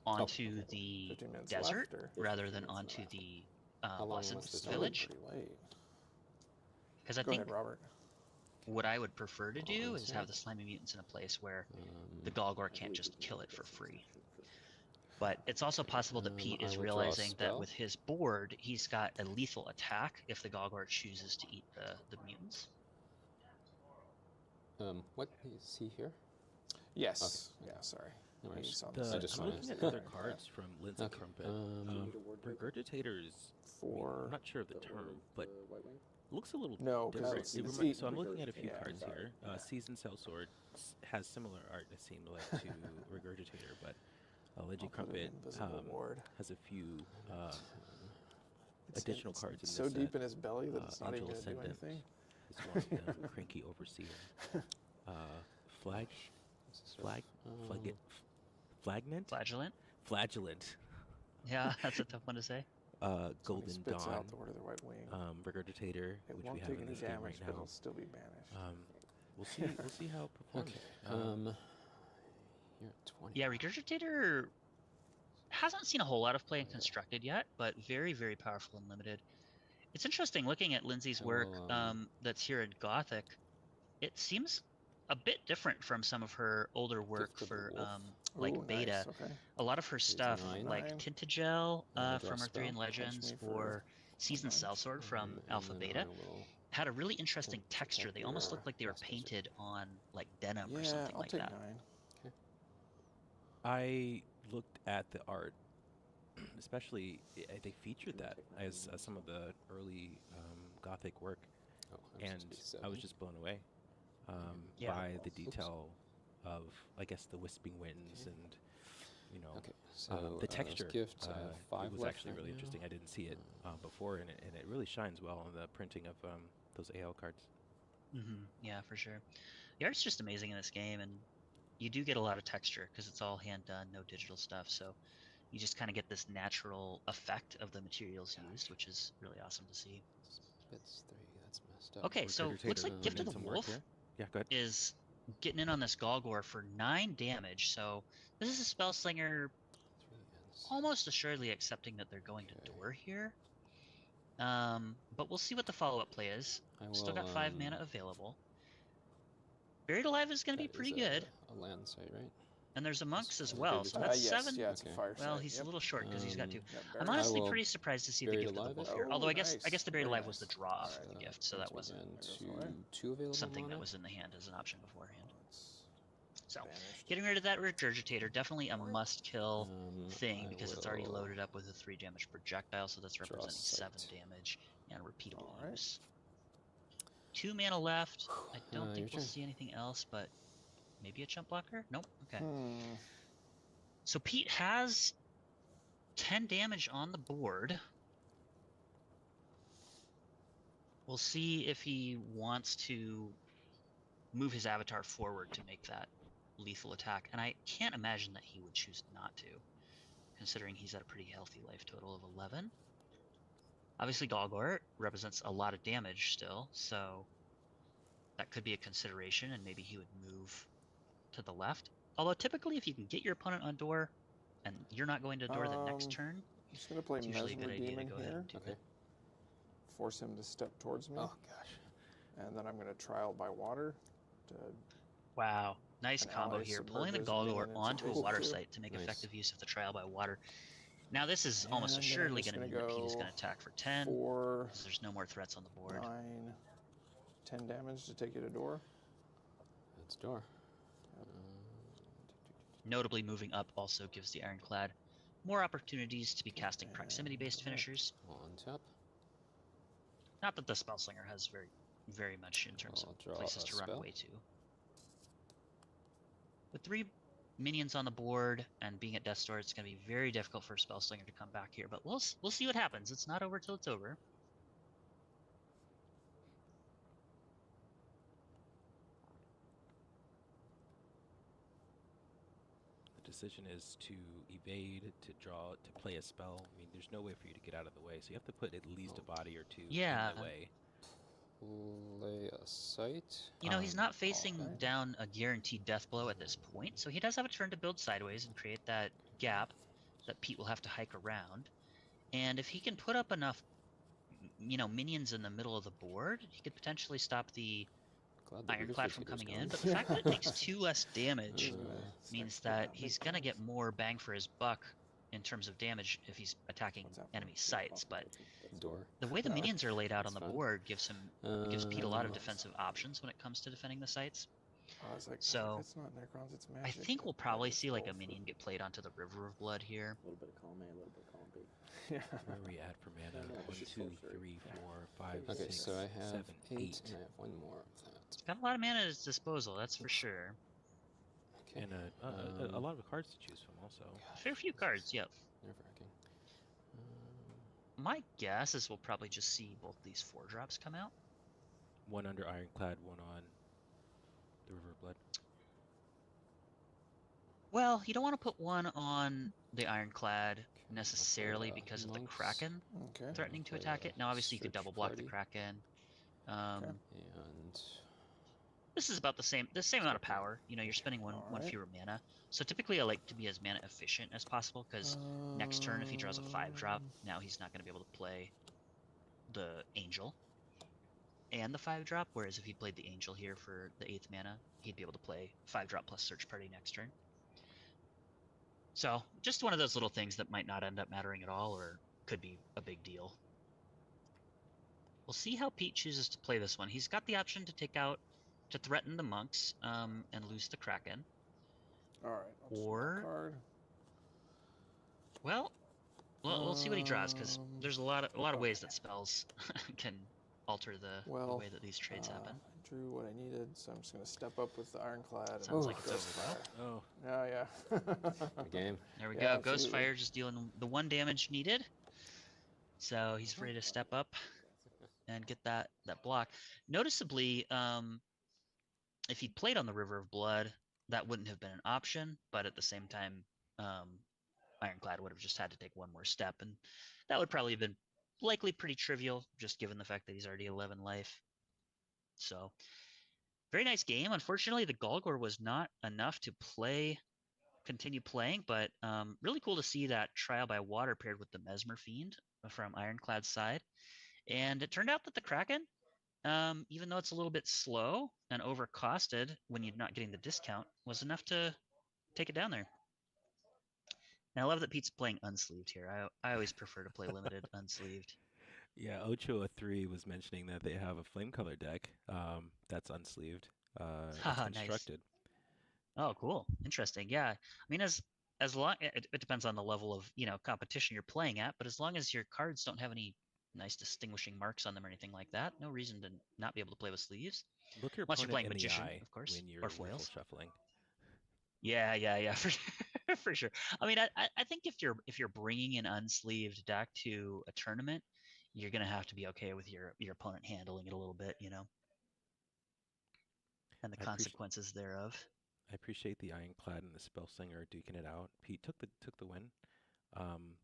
onto the 15 minutes desert left, or- rather than onto the long Blossom was this Village. Pretty late. Because I Go think ahead, Robert. what I would prefer to do is Awesome. have the Slimy Mutants in a place where the Golgor can't just kill it for free. But it's also possible that Pete I is will draw a realizing that spell. with his board, he's got a lethal attack if the Golgor chooses to eat the mutants. What is he here? Yes. Yeah, sorry. No I worries. just saw The, this. I just I'm saw looking it. at other cards from Lindsay Okay, Crumpet. Regurgitator is For I'm not sure of the term, but looks a little No, 'cause different. it's- It it's remi- eat- so I'm looking at a few Yeah. cards here. Seasoned Sellsword has similar art, it seemed like, to Regurgitator, but Lindsay I'll put an Crumpet invisible ward. has a few It's- additional it's cards in so this deep set. in his belly that it's not even Angel going to do Ascendant anything. is one of them. Cranky Overseer. Flagellant? Flagellant? Flagellant. Yeah, that's a tough one to say. So when he Golden spits Dawn, out the Order of the White Wing, Regurgitator, it which won't we have take in any this game damage, right but now. it'll still be banished. We'll see. We'll see how it performs. Okay. You're at 20. Yeah, Regurgitator hasn't seen a whole lot of play in Constructed yet, but very, very powerful and limited. It's interesting looking at Lindsay's I work will, that's here in Gothic. It seems a bit different from some of her older work Gift of the for Wolf. like Ooh, beta. nice, okay. A lot of her stuff, 9. like 9. Tintagel And I draw from a Arthurian spell. Legends me for or Seasoned 9. Sellsword from and Alpha then Beta, I will had a really interesting attempt to texture. attack They almost your looked like they were last wizard. painted on like denim or Yeah, something I'll like take that. 9. I looked at the art, especially they featured that as some of the early Gothic work, Oh, I'm and supposed to be I was 7. just blown away Yeah. by the detail of, I guess, the wisping winds and Okay, so the texture. gift, I have 5 it was left actually right really now. interesting. I didn't see it before, and it really shines well on the printing of those AL cards. Yeah, for sure. The art's just amazing in this game, and you do get a lot of texture because it's all hand done, no digital stuff. So you just kind of get this natural effect of the materials used, which is really awesome to see. It's 3. That's messed up. Okay, so looks like Regurgitator Gift put of in the some work Wolf here. Yeah, go ahead. is getting in on this Golgor for 9 damage. So this is a spell slinger 3 and 6. almost assuredly accepting that they're going to door here. But we'll see what the follow-up play is. Still got 5 mana available. Buried Alive is going to be That pretty is good. a land site, right? And there's a Monks as Okay, well, good so to that's yes, 7. yeah, it's a Okay. fire Well, site, he's yep. a little short because he's got 2. Yeah, I'm Baron. honestly I will pretty surprised to see the Buried Gift of the Alive Wolf it. here. Oh, Although I nice. guess the Buried Very Alive was the nice. draw Alright. for the gift, so that Print wasn't again, 2 available something mana. that was in the hand as an option beforehand. So, Banished. getting rid of that Regurgitator, definitely a must-kill thing I because it's already will loaded up with a 3 damage projectile, so that's draw a representing 7 sight. damage and repeatable Alright. use. 2 mana left. I don't your think we'll turn. see anything else, but maybe a chump blocker? Nope. Okay. Hmm. So Pete has 10 damage on the board. We'll see if he wants to move his avatar forward to make that lethal attack, and I can't imagine that he would choose not to, considering he's at a pretty healthy life total of 11. Obviously, Golgor represents a lot of damage still, so that could be a consideration, and maybe he would move to the left. Although typically, if you can get your opponent on door, and you're not going to door the next turn, I'm just gonna play it's usually a good Mesmer idea to Demon go ahead here. and do Okay. it. Force him to step towards me. Oh gosh. And then I'm gonna Trial by Water to Wow, nice An combo ally here, pulling the submerges Golgor minion into onto a phase water 2. site to make Nice. effective use of the trial by water. Now this is And almost then I'm assuredly just going to gonna mean that Pete is go going to attack for 10, 4, because there's no more threats on the board. 9, 10 damage to take you to door. That's door. Notably, moving up also gives the Ironclad more opportunities to be casting proximity-based finishers. On tap. Not that the Spellslinger has very much in terms I'll of draw places a to run spell. away to. With 3 minions on the board and being at Death's Door, it's going to be very difficult for a Spellslinger to come back here. But we'll see what happens. It's not over till it's over. The decision is to evade, to draw, to play a spell. I mean, there's no way for you to get out of the way, so you have to put at least a body or 2 Yeah. in the way. Play a sight. You know, he's not Okay. facing down a guaranteed death blow at this point, so he does have a turn to build sideways and create that gap that Pete will have to hike around. And if he can put up enough, minions in the middle of the board, he could potentially stop the Glad the Ironclad from Regurgitator's coming gone. in. But the fact that it takes 2 less damage Uh, means that he's going to get more bang for his buck in terms of damage if he's attacking enemy sites. But door. the way the minions are laid out on That's the fine. board gives Pete a lot of defensive options when it comes to defending the sites. I was like, So, it's not Necrons, it's I magic. think we'll but probably it's see like a both. minion get played onto the River of Blood here. A little bit of column A, a little bit of column B. Yeah. Where are we at for mana? Yeah, 1, it's just 2, sorcery. 3, 4, 5, Okay, 6, so I have 7, 8, 8. and I have 1 more of that. He's got a lot of mana at his disposal, that's for sure. Okay. And a lot of cards to choose from also. Fair few cards, yep. Nerve-wracking. My guess is we'll probably just see both these 4-drops come out. 1 under Ironclad, 1 on the River of Blood. Well, you don't want to put one on the Ironclad necessarily play, because of the monks. Kraken Okay. threatening to Play attack a it. Now, obviously, you could search double block the party. Kraken. And This is about the same amount of Expected. power. You know, you're spending one Alright. fewer mana. So typically, I like to be as mana efficient as possible because next turn, if he draws a 5-drop, now he's not going to be able to play the Angel and the 5-drop. Whereas if he played the Angel here for the 8th mana, he'd be able to play 5-drop plus Search Party next turn. So just one of those little things that might not end up mattering at all, or could be a big deal. We'll see how Pete chooses to play this one. He's got the option to take out, to threaten the monks, and lose the Kraken. Alright. Or, Card. well, we'll see what he draws, because there's a lot of ways that spells can alter the way that these trades happen. I drew what I needed, so I'm just going to step up with the Ironclad. Sounds like it's over though. Oh. Yeah. The game. There we Yeah, go. Ghost absolutely. Fire just dealing the 1 damage needed. So he's free to step up and get that block. Noticeably, if he'd played on the River of Blood, that wouldn't have been an option, but at the same time, Ironclad would have just had to take one more step, and that would probably have been likely pretty trivial, just given the fact that he's already 11 life. So, very nice game. Unfortunately, the Golgor was not enough to continue playing, but really cool to see that Trial by Water paired with the Mesmer Fiend from Ironclad's side. And it turned out that the Kraken, even though it's a little bit slow and overcosted when you're not getting the discount, was enough to take it down there. And I love that Pete's playing unsleeved here. I always prefer to play limited unsleeved. Yeah, Ochoa3 was mentioning that they have a flame color deck that's unsleeved. It's constructed. Nice. Oh, cool. Interesting. Yeah. I mean, as long it depends on the level of competition you're playing at, but as long as your cards don't have any nice distinguishing marks on them or anything like that, no reason to not be able to play with sleeves. Look your Unless you're playing opponent in Magician, the eye of course, when you're or foils. riffle shuffling. Yeah, for sure. I mean, I think if you're bringing an unsleeved deck to a tournament, you're gonna have to be okay with your opponent handling it a little bit, and the consequences thereof. I appreciate the Ironclad and the Spellslinger duking it out. Pete took the win.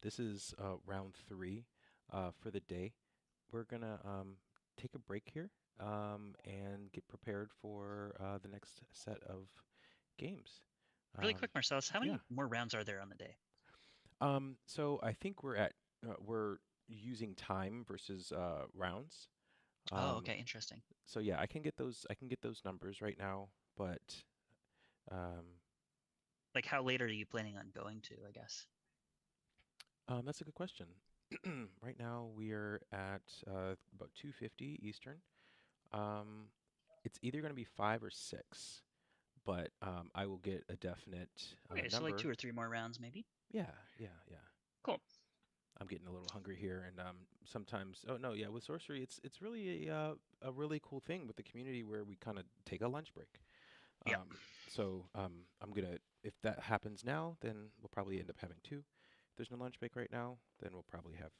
This is round 3 for the day. We're gonna take a break here and get prepared for the next set of games. Really quick, Marcellus, how many more rounds are there on the day? So I think we're using time versus rounds. Okay, interesting. So yeah, I can get those numbers right now, but like how late are you planning on going to, I guess? That's a good question. Right now we are at about 2:50 Eastern. It's either going to be 5 or 6, but I will get a definite okay, so number. like 2 or 3 more rounds, maybe. Yeah. Cool. I'm getting a little hungry here, and sometimes. Oh no, yeah. With Sorcery, it's really a really cool thing with the community where we kind of take a lunch break. Yeah. So I'm gonna, if that happens now, then we'll probably end up having 2. If there's no lunch break right now, then we'll probably have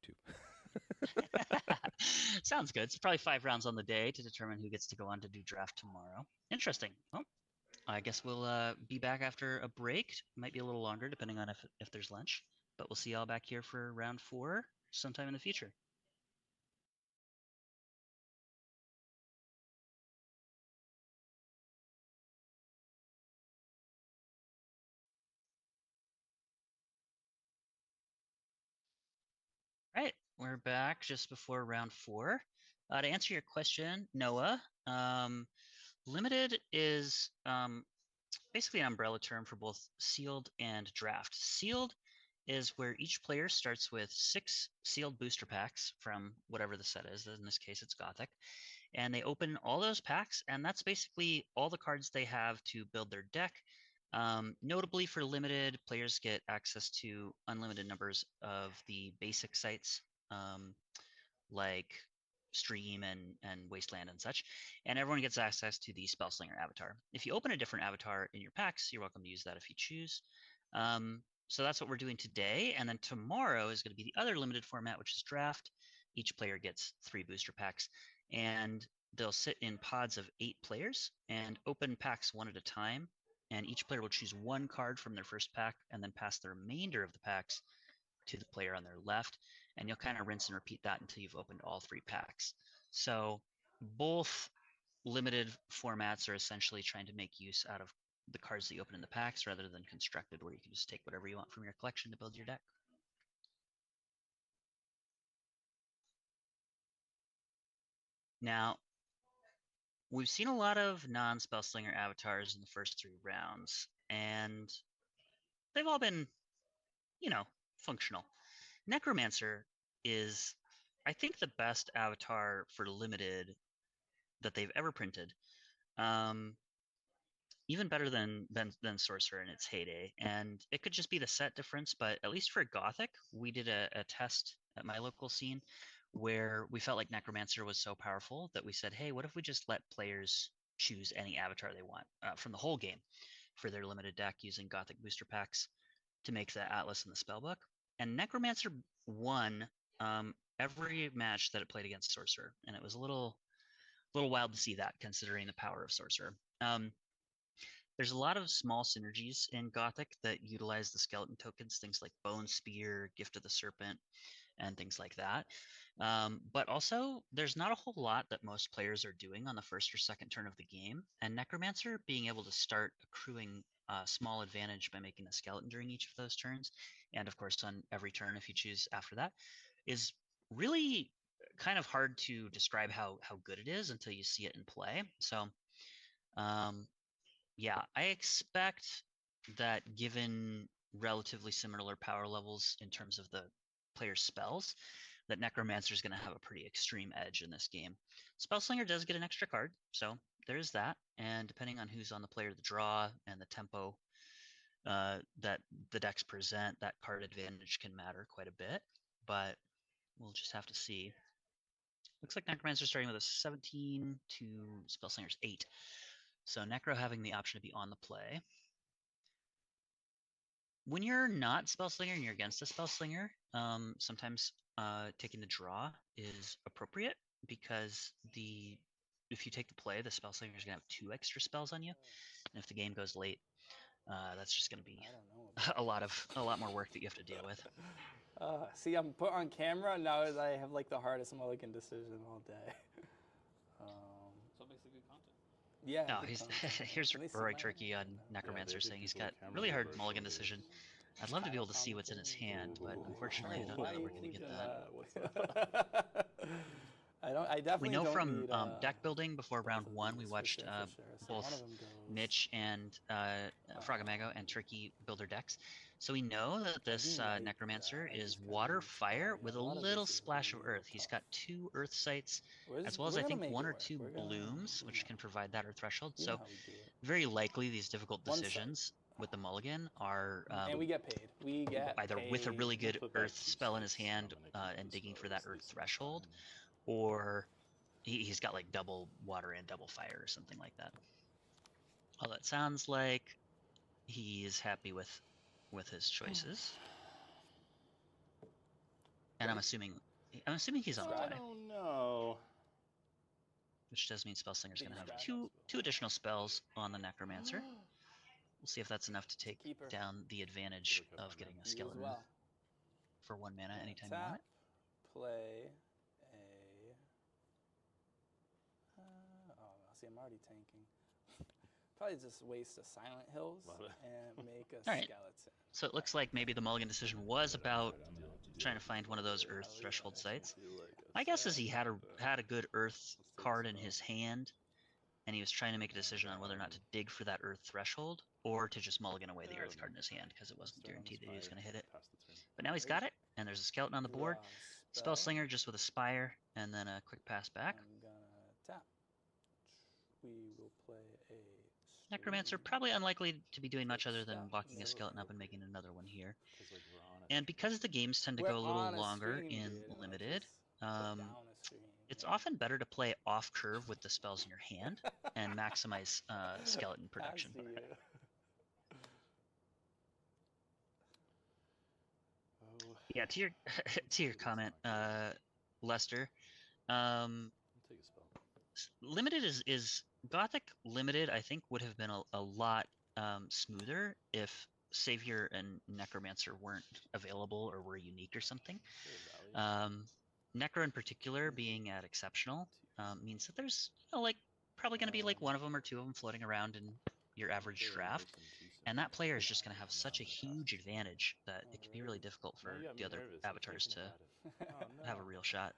2. Sounds good. It's probably 5 rounds on the day to determine who gets to go on to do draft tomorrow. Interesting. Well, I guess we'll be back after a break. Might be a little longer depending on if there's lunch, but we'll see y'all back here for round 4 sometime in the future. All right, we're back just before round 4. To answer your question, Noah, limited is basically an umbrella term for both sealed and draft. Sealed is where each player starts with 6 sealed booster packs from whatever the set is. In this case, it's Gothic. And they open all those packs, and that's basically all the cards they have to build their deck. Notably for limited, players get access to unlimited numbers of the basic sites, like Stream and Wasteland and such, and everyone gets access to the Spellslinger avatar. If you open a different avatar in your packs, you're welcome to use that if you choose. So that's what we're doing today, and then tomorrow is going to be the other limited format, which is draft. Each player gets 3 booster packs, and they'll sit in pods of 8 players and open packs one at a time and each player will choose one card from their first pack and then pass the remainder of the packs to the player on their left, and you'll kind of rinse and repeat that until you've opened all 3 packs. So both limited formats are essentially trying to make use out of the cards that you open in the packs rather than constructed, where you can just take whatever you want from your collection to build your deck. Now, we've seen a lot of non-Spellslinger avatars in the first 3 rounds, and they've all been, functional. Necromancer is, I think, the best avatar for limited that they've ever printed. Even better than Sorcerer in its heyday. And it could just be the set difference, but at least for Gothic, we did a test at my local scene where we felt like Necromancer was so powerful that we said, hey, what if we just let players choose any avatar they want from the whole game for their limited deck using Gothic booster packs to make the Atlas and the Spellbook? And Necromancer won every match that it played against Sorcerer, and it was a little wild to see that, considering the power of Sorcerer. There's a lot of small synergies in Gothic that utilize the skeleton tokens, things like Bone Spear, Gift of the Serpent, and things like that. But also, there's not a whole lot that most players are doing on the first or second turn of the game, and Necromancer being able to start accruing a small advantage by making a skeleton during each of those turns, and of course on every turn if you choose after that, is really kind of hard to describe how good it is until you see it in play. So yeah, I expect that given relatively similar power levels in terms of the player's spells, that Necromancer is going to have a pretty extreme edge in this game. Spellslinger does get an extra card, so there's that. And depending on who's on the player, the draw, and the tempo that the decks present, that card advantage can matter quite a bit. But we'll just have to see. Looks like Necromancer starting with a 17 to Spellslinger's 8. So Necro having the option to be on the play. When you're not Spellslinger and you're against a Spellslinger, sometimes taking the draw is appropriate, because if you take the play, the Spellslinger is going to have 2 extra spells on you, and if the game goes late, that's just going to be a lot more work that you have to deal with. See, I'm put on camera now. I have like the hardest mulligan decision all day. So basically, content. Yeah. No, here's Roy Turkey on Necromancer saying he's got really hard mulligan decision. I'd love to be able to see what's in his hand, but unfortunately, I don't know that we're going to get that. I definitely we know don't from need, deck building before round 1, we watched both Mitch and Frogamago and Turkey build their decks. So we know that this Necromancer is water fire with a little splash of earth. He's got 2 earth sites, as well as I think 1 or 2 blooms, which can provide that earth threshold. So very likely these difficult decisions with the mulligan are and we get paid. We get either paid. with a really good earth spell in his hand and digging for that earth threshold, or he's got like double water and double fire or something like that. Although it sounds like he is happy with his choices, and I'm assuming he's on the play. I don't know. Which does mean Spellslinger's going to have two additional spells on the Necromancer. We'll see if that's enough to take down the advantage of getting a skeleton for 1 mana anytime you want it. Play a. See, I'm already tanking. Probably just waste a Silent Hills and make a skeleton. So it looks like maybe the mulligan decision was about trying to find one of those earth threshold sites. My guess is he had a good earth card in his hand, and he was trying to make a decision on whether or not to dig for that earth threshold or to just mulligan away the earth card in his hand, because it wasn't guaranteed that he was going to hit it. But now he's got it, and there's a skeleton on the board. Spellslinger just with a spire, and then a quick pass back. I'm gonna tap. We will play a Necromancer probably unlikely to be doing much other than blocking a skeleton up and making another one here. And because the games tend to go a little longer in limited, it's often better to play off curve with the spells in your hand and maximize skeleton production. Yeah, to your comment, Lester, limited is Gothic limited. I think would have been a lot smoother if Savior and Necromancer weren't available or were unique or something. Necro in particular being at exceptional means that there's like probably going to be like one of them or two of them floating around in your average draft, and that player is just going to have such a huge advantage that it can be really difficult for the other avatars to have a real shot.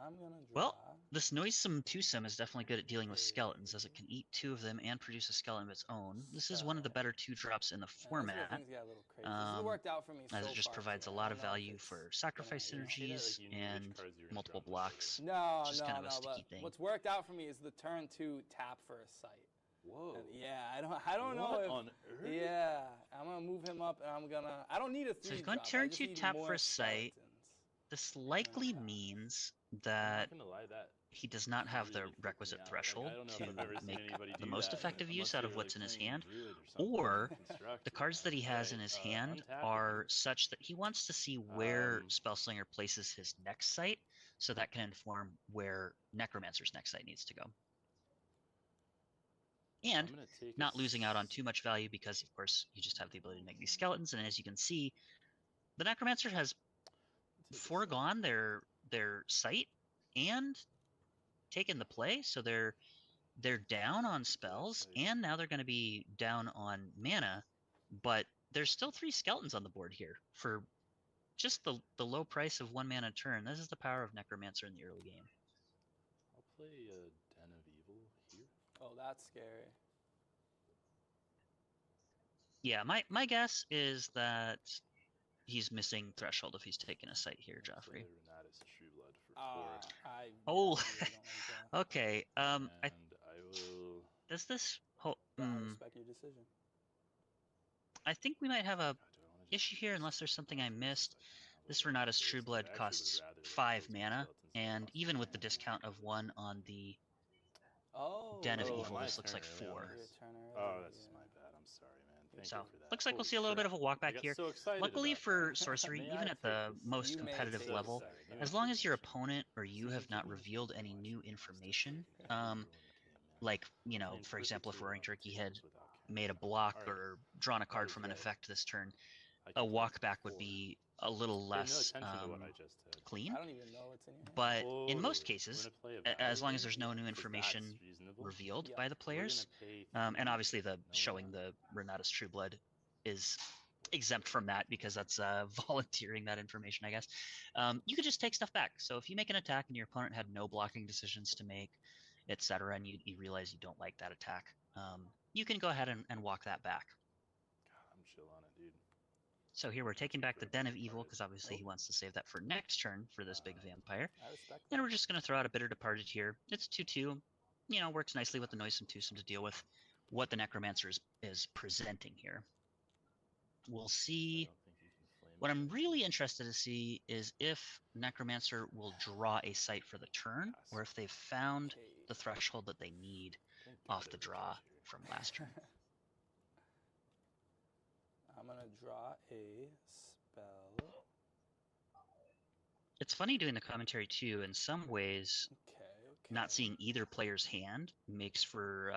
I'm gonna draw. Well, this noisome twosome is definitely good at dealing with skeletons, as it can eat 2 of them and produce a skeleton of its own. This is one of the better 2-drops in the format, Things get a little crazy. This has worked out for me as so it just far, provides so a I lot don't of know if value it's for sacrifice gonna, synergies and multiple blocks. No, Just no, kind of a no. sticky But thing. what's worked out for me is the turn 2 tap for a site. Whoa. Yeah, I don't know What if. on earth? Yeah, I'm gonna move him up, and I'm gonna. I don't need a 3 So he's going drop. to turn I just 2 need tap more for a site. skeletons. This likely means that he does not have the requisite threshold to make the most effective use out of what's in his hand, or the cards that he has in his hand are such that he wants to see where Spellslinger places his next site, so that can inform where Necromancer's next site needs to go. And not losing out on too much value because, of course, you just have the ability to make these skeletons, and as you can see, the Necromancer has foregone their site and taken the play, so they're down on spells, and now they're going to be down on mana, but there's still 3 skeletons on the board here for just the low price of 1 mana a turn. This is the power of Necromancer in the early game. I'll play Den of Evil here. Oh, that's scary. Yeah, my guess is that he's missing threshold if he's taking a site here, Joffrey. Oh, okay. I will. Does this hold? I respect your decision. I think we might have a issue here, unless there's something I missed. This Renata's Trueblood costs 5 mana, and even with the discount of 1 on the Den of Evil, this looks like 4. Oh, that's my bad. I'm sorry, man. Thank So you for that. looks like we'll see a little bit of a walk back here. Luckily for sorcery, even at the most competitive level, as long as your opponent or you have not revealed any new information, like, you know, for example, if Roaring Turkey had made a block or drawn a card from an effect this turn, a walk back would be a little less clean. I don't even know what's in your hand. But in most cases, as long as there's no new information revealed by the players, and obviously the showing the Renata's Trueblood is exempt from that because that's volunteering that information, I guess. You could just take stuff back. So if you make an attack and your opponent had no blocking decisions to make, etc., and you realize you don't like that attack, you can go ahead and walk that back. God, I'm chill on it, dude. So here we're taking back the Den of Evil because obviously he wants to save that for next turn for this big vampire. And we're just going to throw out a Bitter Departed here. It's 2/2. You know, works nicely with the Noisome Twosome to deal with what the Necromancer is presenting here. We'll see. What I'm really interested to see is if Necromancer will draw a site for the turn, or if they've found the threshold that they need off the draw from last turn. I'm gonna draw a spell. It's funny doing the commentary too. In some ways, not seeing either player's hand makes for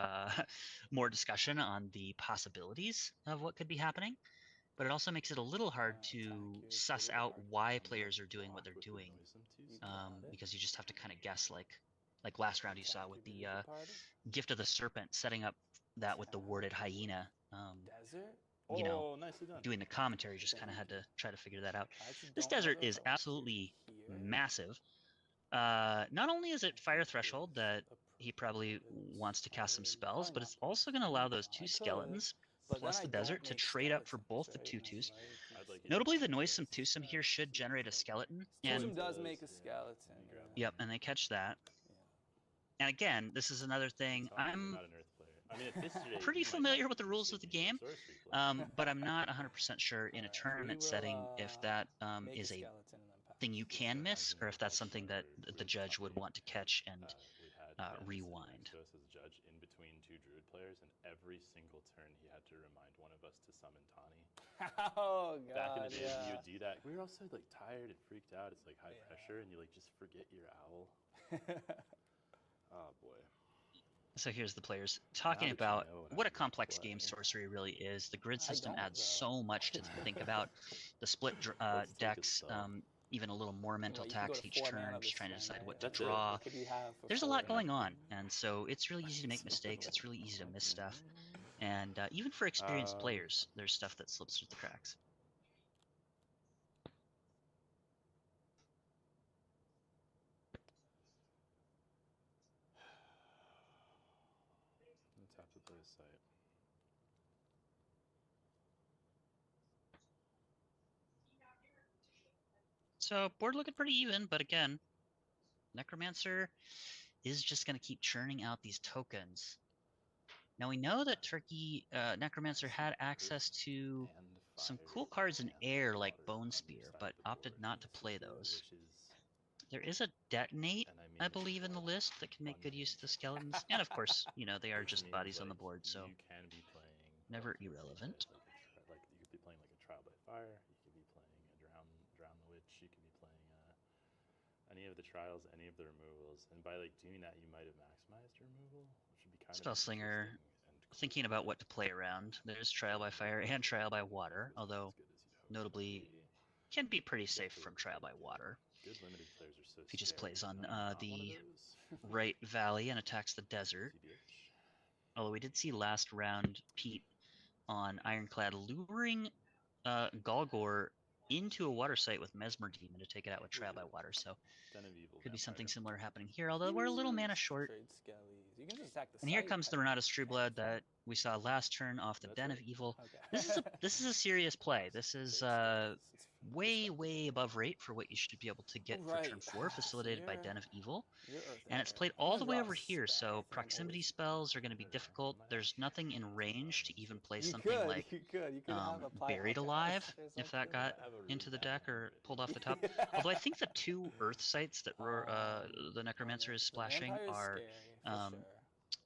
more discussion on the possibilities of what could be happening, but it also makes it a little hard to suss out why players are doing what they're doing, because you just have to kind of guess, like last round you saw with the Gift of the Serpent, setting up that with the warded hyena. You know, doing the commentary, just kind of had to try to figure that out. This desert is absolutely massive. Not only is it fire threshold that he probably wants to cast some spells, but it's also going to allow those 2 skeletons plus the desert to trade up for both the 2/2s. Notably, the Noisome Twosome here should generate a skeleton. Twosome does make a skeleton. Yep, and they catch that. And again, this is another thing. I'm pretty familiar with the rules of the game, but I'm not 100% sure in a tournament setting if that is a thing you can miss, or if that's something that the judge would want to catch and rewind. As a judge in between 2 druid players, and every single turn he had to remind one of us to summon Tani. Oh god! Back in the day, yeah. you would do that. We were also like tired and freaked out. It's like high pressure, and you like just forget your owl. Oh boy. So here's the players talking about what a complex game Sorcery really is. The grid system adds so much to think about. The split decks, even a little more mental tax each turn, just trying to decide what to draw. There's a lot going on, and so it's really easy to make mistakes. It's really easy to miss stuff, and even for experienced players, there's stuff that slips through the cracks. Let's have to play a site. So board looking pretty even, but again, Necromancer is just going to keep churning out these tokens. Now we know that Turkey Necromancer had access to some cool cards in air like Bone Spear, but opted not to play those. There is a Detonate, I believe, in the list that can make good use of the skeletons, and of course, you know, they are just bodies on the board, so you can be playing never irrelevant. like you could be playing like a Trial by Fire. You could be playing a Drown the Witch. You could be playing any of the trials, any of the removals, and by like doing that, you might have maximized your removal, which would be kind of Spellslinger, thinking about what to play around. There's Trial by Fire and Trial by Water, although notably can be pretty safe from Trial by Water. Good limited players are so If he just plays on the those. right valley and attacks the desert. Although we did see last round Pete on Ironclad luring Golgor into a water site with Mesmer Demon to take it out with Trial by Water, so could be something similar happening here, although we're a little mana short. You can just attack the And here site. comes the Renatus Trueblood that we saw last turn off the Den of Evil. This is a serious play. This is way above rate for what you should be able to get for turn 4, facilitated by Den of Evil. And it's played all the way over here, so proximity spells are going to be difficult. There's nothing in range to even play something like Buried Alive, if that got into the deck or pulled off the top. Although I think the 2 Earth sites that the Necromancer is splashing are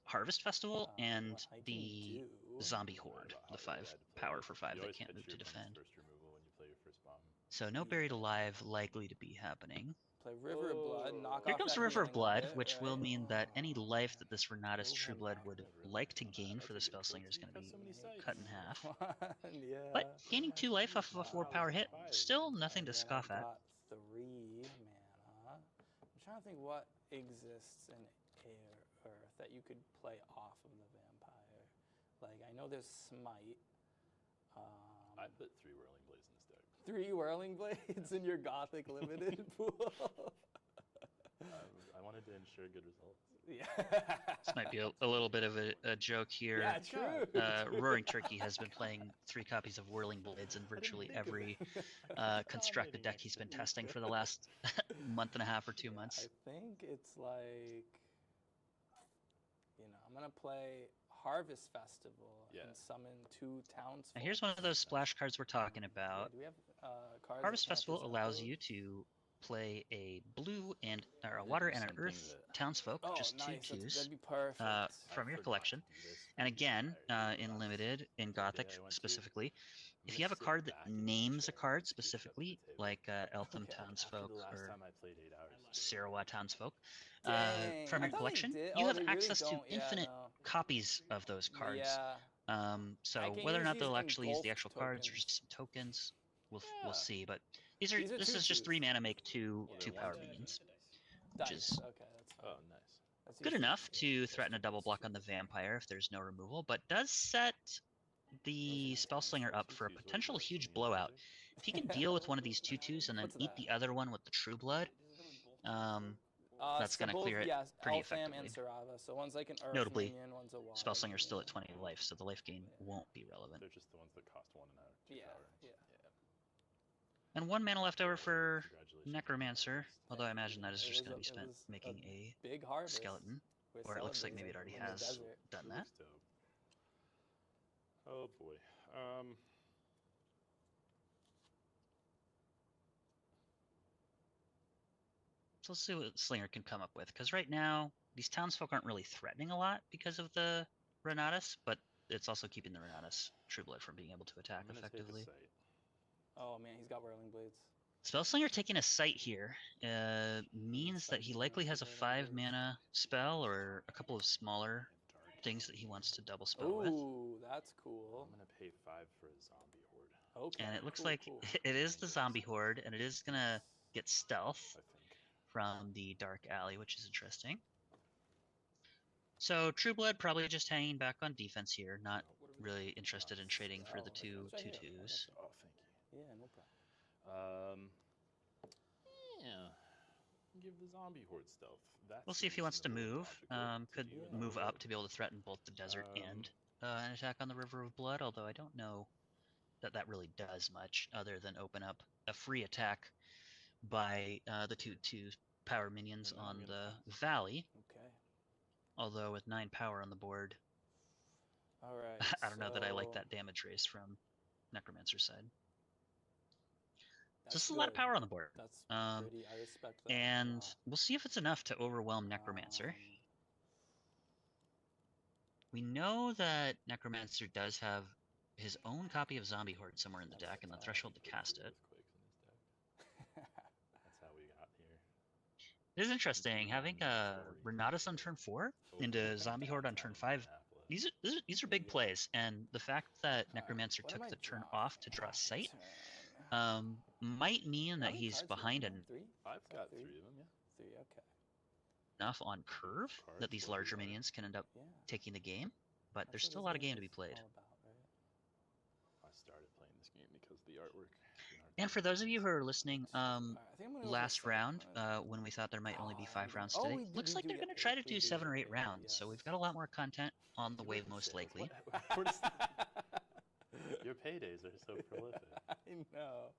Harvest Festival and the Zombie Horde, the 5 power for 5 that can't move to defend. So no Buried Alive likely to be happening. Play River of Blood, knock Here off comes that the River of healing a Blood, bit, which will right? mean that any life that this Renatus Trueblood would like to gain for the Spellslinger is going to be cut in half. Yeah. But gaining 2 life off of a 4 power hit, still nothing to scoff at. Got 3 mana. I'm trying to think what exists in Earth that you could play off of the vampire. Like, I know there's Smite. I put 3 Whirling Blades in this deck. 3 Whirling Blades in your Gothic limited pool. I wanted to ensure good results. Yeah. This might be a little bit of a joke here. Yeah, true. Roaring Turkey has been playing 3 copies of Whirling Blades in virtually every constructed deck he's been testing for the last month and a half or 2 months. I think it's like, I'm going to play Harvest Festival and summon 2 townsfolk. Now here's one of those splash cards we're talking about. Do we have cards Harvest that can't Festival present allows those? you to play a blue or a water and an earth townsfolk, just 2 twos That'd be perfect. from your collection. And again, in limited, in Gothic specifically, if you have a card that names a card specifically, like Eltham Townsfolk or Sarawak Townsfolk, from your collection, you have access to infinite copies of those cards. So whether or not they'll actually use the actual cards or just some tokens, we'll see. But this is just 3 mana, make 2 power minions, which is good enough to threaten a double block on the vampire if there's no removal, but does set the Spellslinger up for a potential huge blowout. If he can deal with one of these 2/2s and then eat the other one with the True Blood, that's going to clear it pretty effectively. And Sarava. So one's like an earth Notably, minion, one's a water Spellslinger's still at 20 life, so the life gain won't be relevant. They're just the ones that cost 1 and out. Yeah. And 1 mana left over for Necromancer, although I imagine that is just going to be spent making a big harvest skeleton, or it looks like maybe it already has done that. Oh boy. So let's see what Slinger can come up with, because right now these townsfolk aren't really threatening a lot because of the Renatus, but it's also keeping the Renatus Trueblood from being able to attack effectively. Oh man, he's got Whirling Blades. Spellslinger taking a site here means that he likely has a 5 mana spell or a couple of smaller things that he wants to double spell with. Ooh, that's cool. I'm gonna pay 5 for a zombie horde. Okay. And it looks cool, like cool. it is the zombie horde, and it is gonna get stealth I think. from the dark alley, which is interesting. So Trueblood probably just hanging back on defense here, not really interested in trading for the two It's right here. 2/2s. Oh, thank you. Yeah, no problem. Yeah. Give the zombie horde stealth. That We'll see if he seems wants to more move. logical Could do move than up to be able to threaten both the desert and an attack on the River of Blood, although I don't know that that really does much other than open up a free attack by the 2/2 power minions And then I'm on gonna the pass. valley. Okay. Although with 9 power on the board, All right. I don't know that I like so that damage race from Necromancer's side. So That's this is a lot of good. power on the board. That's pretty. I respect that. And we'll see if it's enough to overwhelm Necromancer. We know that Necromancer does have his own copy of Zombie Horde somewhere in the deck and the threshold to cast it. That's how we got here. It is interesting having Renatus on turn 4 into Zombie Horde on turn 5. These are big plays, and the fact that Necromancer took the turn off to draw sight might mean that he's behind I've got 3 of them, yeah. 3, okay. enough on curve that these larger minions can end up taking the game, but there's still a lot of game to be played. I started playing this game because of the artwork. And for those of you who are listening, last round, when we thought there might only be 5 rounds today, looks like they're going to try to do 7 or 8 rounds, so we've got a lot more content on the way most likely. Your paydays are so prolific. I know.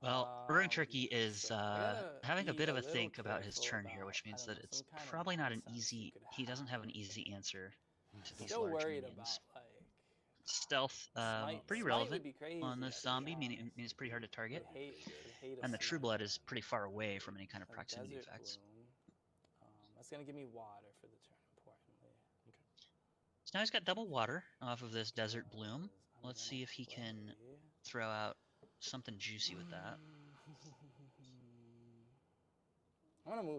Well, Brewing Turkey is having a bit of a think about his turn here, which means that it's probably not an easy. He doesn't have an easy answer to these Still large worried minions. about Stealth, pretty relevant on this zombie, meaning it's pretty hard to target. And the Trueblood is pretty far away from any kind of proximity effects. That's gonna give me water for the turn, importantly. Okay. So now he's got double water off of this Desert Bloom. Let's see if he can throw out something juicy with that.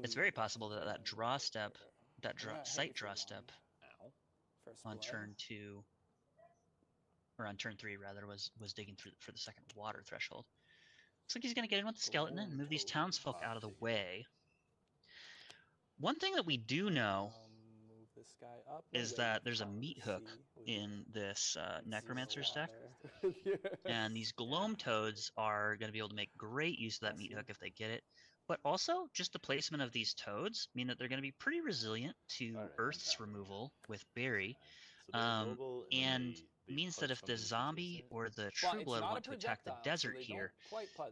It's very possible that that draw step, sight draw step, on turn 2, or on turn 3 rather, was digging through for the second water threshold. Looks like he's going to get in with the skeleton and move these townsfolk out of the way. One thing that we do know This guy up. is that there's a meat hook in this Necromancer's deck, and these Gloam Toads are going to be able to make great use of that meat hook if they get it. But also, just the placement of these toads mean that they're going to be pretty resilient to Earth's removal with Berry, and means that if the zombie or the Trueblood want to attack the desert here,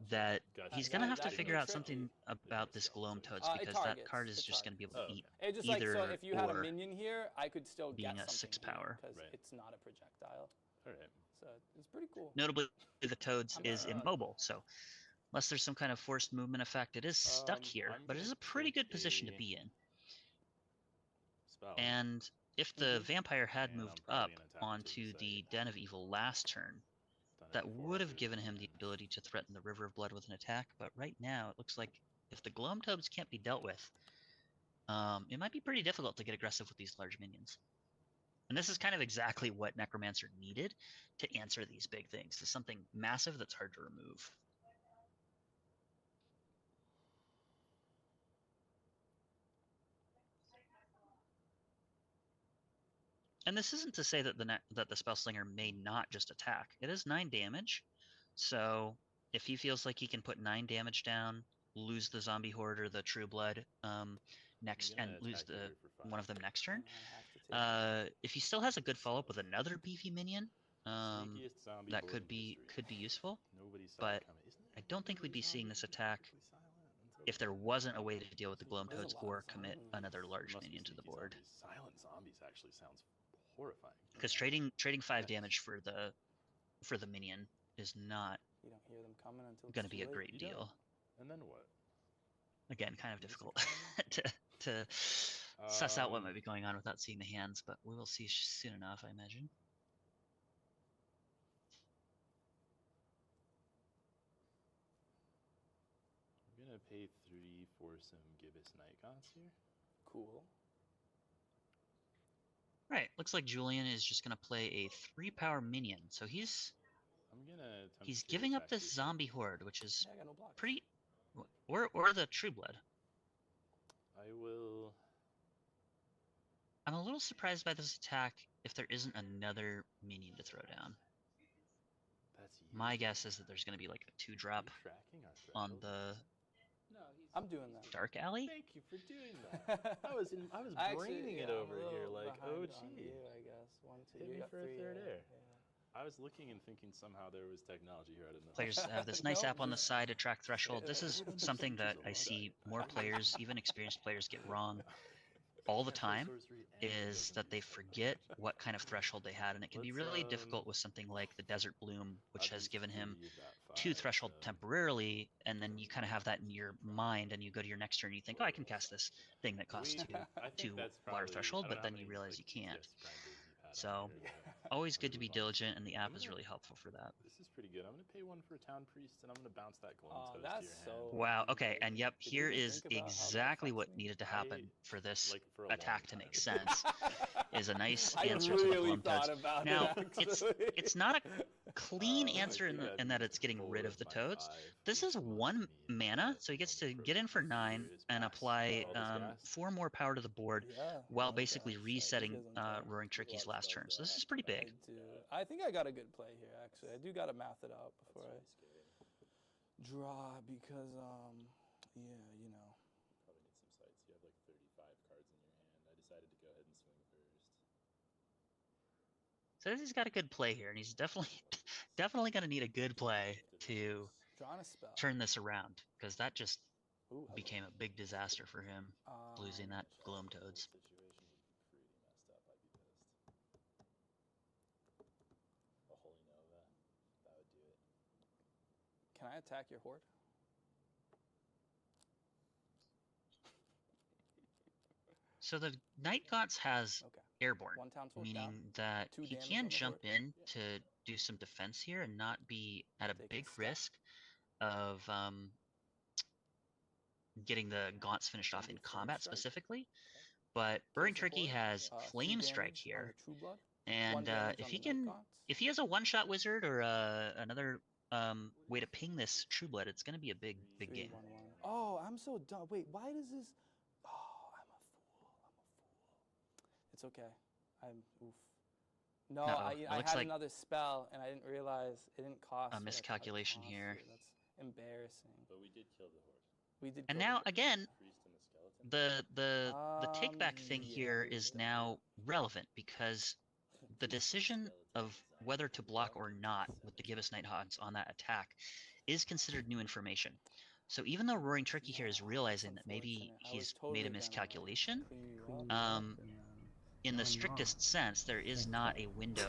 that he's going to have to figure out something about this Gloam Toads, because that card is just going to be able to eat It's just either like, so if you had a or minion here, I could still being get a 6 power. because it's not a projectile. All right. So it's pretty cool. Notably, the Toads is immobile, so unless there's some kind of forced movement effect, it is stuck here, but it is a pretty good position to be in. And if the vampire had moved up onto the Den of Evil last turn, that would have given him the ability to threaten the River of Blood with an attack, but right now it looks like if the Gloam Toads can't be dealt with, it might be pretty difficult to get aggressive with these large minions. And this is kind of exactly what Necromancer needed to answer these big things. It's something massive that's hard to remove. And this isn't to say that the Spellslinger may not just attack. It is 9 damage, so if he feels like he can put 9 damage down, lose the Zombie Horde or the Trueblood next, and lose one of them next turn, if he still has a good follow-up with another beefy minion, that could be useful. But I don't think we'd be seeing this attack if there wasn't a way to deal with the Gloam Toads or commit another large minion to the board. Silent zombies actually sounds horrifying. Because trading 5 damage for the minion is not You don't hear them coming until going to it's be too a late. great You deal. And then what? Again, kind of difficult to suss out what might be going on without seeing the hands, but we will see soon enough, I imagine. I'm gonna pay 3 for some Gibbous Night Gods here. Cool. right, looks like Julian is just gonna play a 3-power minion. So he's I'm gonna attempt he's to giving up attack this you. zombie horde, which is Yeah, I got no blocks. pretty, or the True Blood. I will. I'm a little surprised by this attack if there isn't another minion to throw down. That's you. My guess is that there's going to be like a 2-drop Are you tracking our on threshold? the No, he's. I'm doing that. Dark Alley. Thank you for doing that. I was braining it I'm over a here little like, behind oh on gee. you, I guess. 1, 2, Hit you me got for a 3, third yeah, air. yeah. I was looking and thinking somehow there was technology here I didn't know. Players have this nice Nope, app on the just- side to track threshold. This is Everyone something searches that a I Luddite. see more players, even experienced players, get wrong all the Can't play time. sorcery and he Is doesn't that they use psychic forget protection. what kind of threshold they had, and it can be Let's, really difficult with something like the Desert Bloom, which I've has used given him 3 of that 2 5, threshold so temporarily, and then you kind of have that in your mind, and you go to your next turn and you think, oh, I can cast this thing that costs I think 2 that's water probably, threshold, I but don't know then how you many, realize like, you can't. TTS grinders you've had So on here that always are good to be really fun. diligent, and the app I'm is gonna- really helpful for that. This is pretty good. I'm gonna pay 1 for a town priest, and I'm gonna bounce that golden Oh, toast that's to your hand. so Wow. mean. Okay. And yep, Did you here even is think about how that exactly affects what me? needed to happen for this like for a long attack to time. make sense. Is a nice I answer to the really Glum thought Toads. about Now, it, it's actually. it's not a clean I answer think I've in that used it's getting 4 rid of the my toads. 5, This which is left 1 me in mana, the so he gets to only get in for 9 furious and packs. apply All this gas. 4 more power to the board Yeah, while I like basically that. resetting These guys on top. Roaring Tricky's lot of last spells turn. So that this have is pretty to I big. do. I think I got a good play here, actually. I do got to math it out before I draw because, yeah, you know. You probably need some sights. You have like 35 cards in your hand. I decided to go ahead and swing first. So he's got a good play here, and he's definitely going to need a good play to Drawing a spell. turn this around, because that just Ooh, hello. became a big disaster for him, losing that Gloom Toads. Situation would be pretty messed up. I'd be pissed. A Holy Nova. That would do it. Can I attack your horde? So the Night Gaunts has Okay. Airborne, 1 town sword meaning down. that 2 he damage can on the jump board. in to do some defense here and not be at a Take a big step. risk of getting the Gaunts finished off Can in do Flame combat Strike. specifically. But Kills Roaring the Turkey horde. has 3 Flame Strike damage on here, the True Blood. 1 and damage if on he the Night can, Gaunts. if he has a one-shot wizard or another way to ping this True Blood, it's going to be a big 3, game. 1, 1. Oh, I'm so dumb. Wait, why does this? Oh, I'm a fool. It's okay. Oof. No, Uh-oh. I It had looks like another spell and I didn't realize it didn't cost. a what I thought it miscalculation cost here. it. That's embarrassing. But we did kill the horde. We did. And kill now the- again, Priest and the skeleton. the take back thing yeah, here you're is right. now relevant because the decision of whether to block or not with the Gibbous Nighthawks on that attack is considered new information. So even though Roaring Turkey here is realizing that maybe unfortunate. I was he's totally made a gonna, miscalculation, clean you up. in the strictest sense, there is not a window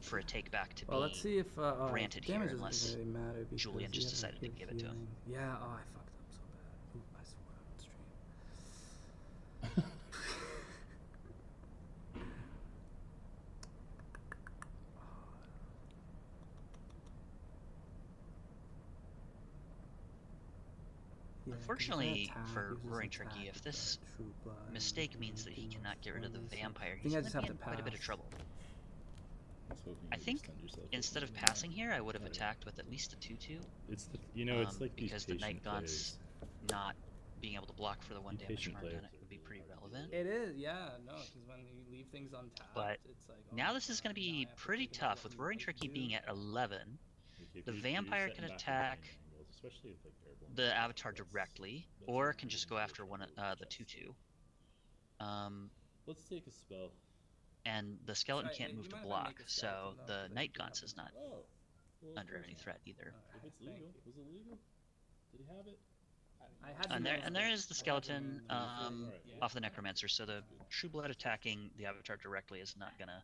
for a take back to Well, be let's see if granted here damage doesn't unless really matter because Julian you just have decided to good give it to him. healing. Yeah, oh, I fucked up so bad. Ooh, I swore on stream. Yeah, 'cause if I Unfortunately attack, for uses Roaring attack Turkey, if with this that True Blood mistake and means that he anything cannot else get rid of the for me, so vampire, I he's think I going just to have be to in quite a bit of pass. trouble. hoping I you think extend yourself instead of over. passing here, I would have attacked with at least a 2/2. It's the, you know, it's like these because the Night patient Gaunts players. not being able to block for the 1 You damage patient mark on players it are would be really pretty hard to relevant. It is, yeah, no, because when you leave things untapped, But it's like. now this is going to be pretty tough with Roaring Turkey being at 11. The vampire can attack especially with like airborne. the avatar directly, or can just go after the 2/2. Let's take a spell. And the skeleton Sorry, can't you move to mind if I block, make a so skeleton, though, the so that Night you can Gaunts have is it? not Oh, well, of under course any not. threat either. If it's Thank legal, you. was it legal? Did he have it? I had And there is the skeleton Alright. off the Necromancer, so the True Blood attacking the avatar directly is not gonna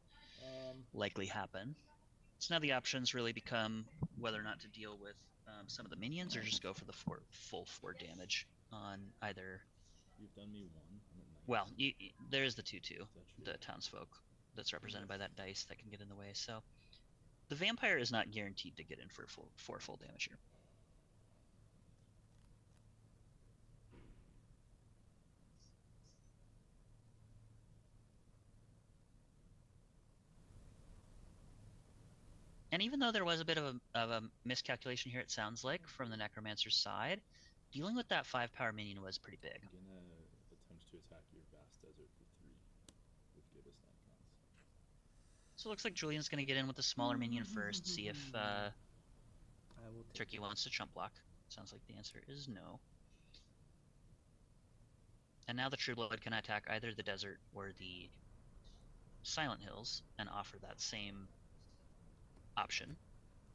likely happen. So now the options really become whether or not to deal with some of the minions or just go for the full 4 damage on either. You've done me 1. I'm at 9. Well, there is the 2/2, Is that true? the townsfolk that's represented by that dice that can get in the way. So the vampire is not guaranteed to get in for full damage here. And even though there was a bit of a miscalculation here, it sounds like, from the Necromancer's side, dealing with that 5-power minion was pretty big. I'm gonna attempt to attack your vast desert for 3 with Gibbous Icons. So it looks like Julian's going to get in with the smaller minion first, see if Turkey wants to chump block. Sounds like the answer is no. And now the Trueblood can attack either the desert or the Silent Hills and offer that same option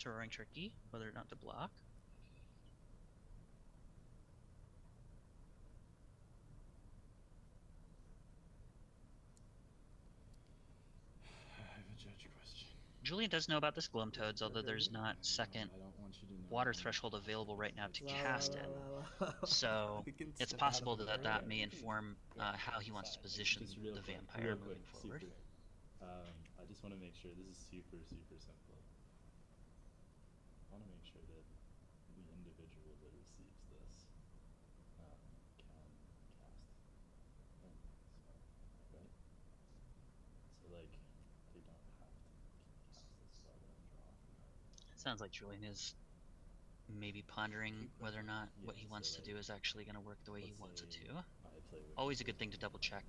to Roaring Turkey, whether or not to block. I have a judge question. Julian does know about this Gloamtoads, although there's not second water threshold available right now to cast it. So it's possible that that may inform how he wants to position the vampire moving forward. I just want to make sure this is super simple. I want to make sure that the individual that receives this can cast right? So like they don't have to cast the spell and draw from it. Sounds like Julian is maybe pondering whether or not what he wants to do is actually going to work the way he wants it to. Always a good thing to double check.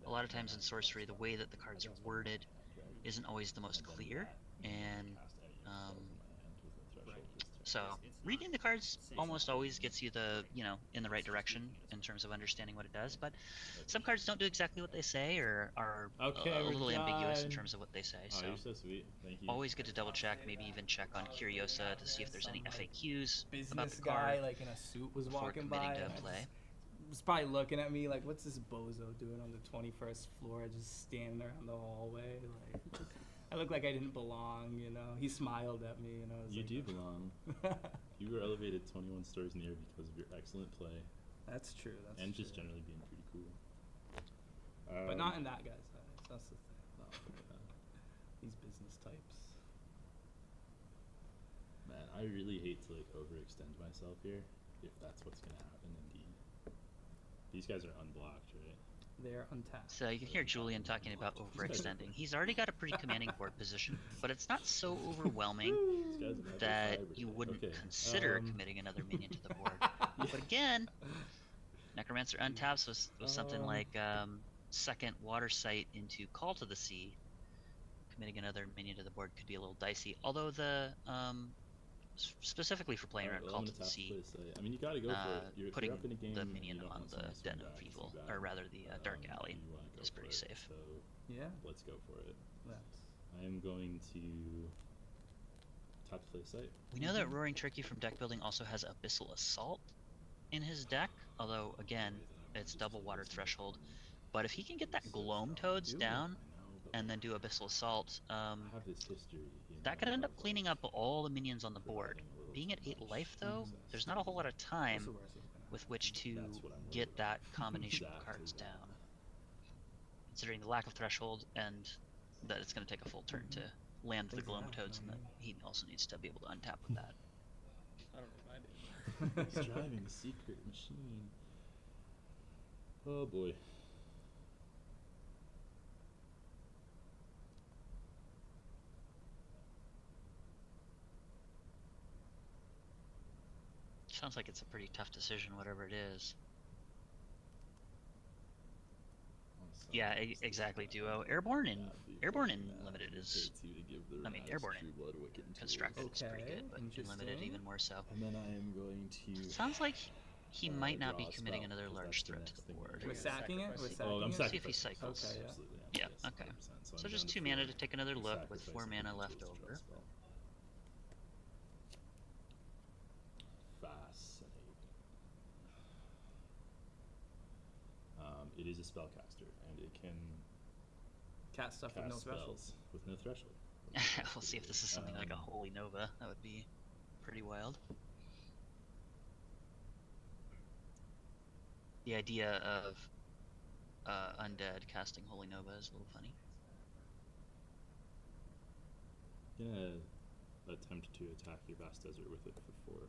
A lot of times in Sorcery, the way that the cards are worded isn't always the most clear, and so reading the cards almost always gets you in the right direction in terms of understanding what it does, but some cards don't do exactly what they say or are a little ambiguous in terms of what they say. Oh, you're so sweet. Thank you. Always good to double check, maybe even check on Curiosa to see if there's any FAQs about Business the guy card like in a suit was before walking committing by. to and I play. was probably looking at me like, what's this bozo doing on the 21st floor, just standing around the hallway? Like, I look like I didn't belong, you know. He smiled at me, and I was You like, do belong. You were elevated 21 stars near because of your excellent play. That's true. That's and true. just generally being pretty cool. But not in that guy's eyes. That's the thing. No, These business types. man, I really hate to like overextend myself here. If that's what's gonna happen, indeed. These guys are unblocked, right? They're untapped. So you can hear Julian talking about overextending. He's already got a pretty commanding board position, but it's not so overwhelming that you wouldn't consider committing another minion to the board. But again, Necromancer untaps with something like second Water Sight into Call to the Sea. Committing another minion to the board could be a little dicey. Although the specifically for playing around Call to the Sea, I mean, you gotta go for it. You're putting up in a game the and minion you don't on want the someone to Den swing of back Evil, too bad. or rather the Dark Alley, You wanna go is for pretty it, safe. So yeah, let's go for it. Let's. I am going to tap to play site. We know that Roaring Turkey from deck building also has Abyssal Assault in his deck, although again, it's double water threshold. But if he can get that Gloamtoads down and then do Abyssal Assault, that could end up cleaning up all the minions on the board. Being at 8 life though, there's not a whole lot of time with which to get that combination of cards down. Considering the lack of threshold and that it's going to take a full turn to land the Gloamtoads, and that he also needs to be able to untap with that. I don't know if I did. He's driving a secret machine. Oh boy. Sounds like it's a pretty tough decision, whatever it is. Yeah, exactly, Duo. Airborne in limited is, I mean, Airborne in constructed is pretty good, but in limited even more so. And then I am going to. Sounds like he might not be committing another large threat to the board. We're sacking it? We're sacking I'm it? See if he cycles. Okay, yeah. Yeah, okay. So just 2 mana to take another look with 4 mana left over. Fascinating. It is a spellcaster, and it can cast stuff with no threshold. With no threshold. We'll see if this is something like a Holy Nova. That would be pretty wild. The idea of undead casting Holy Nova is a little funny. I'm gonna attempt to attack your vast desert with it for 4.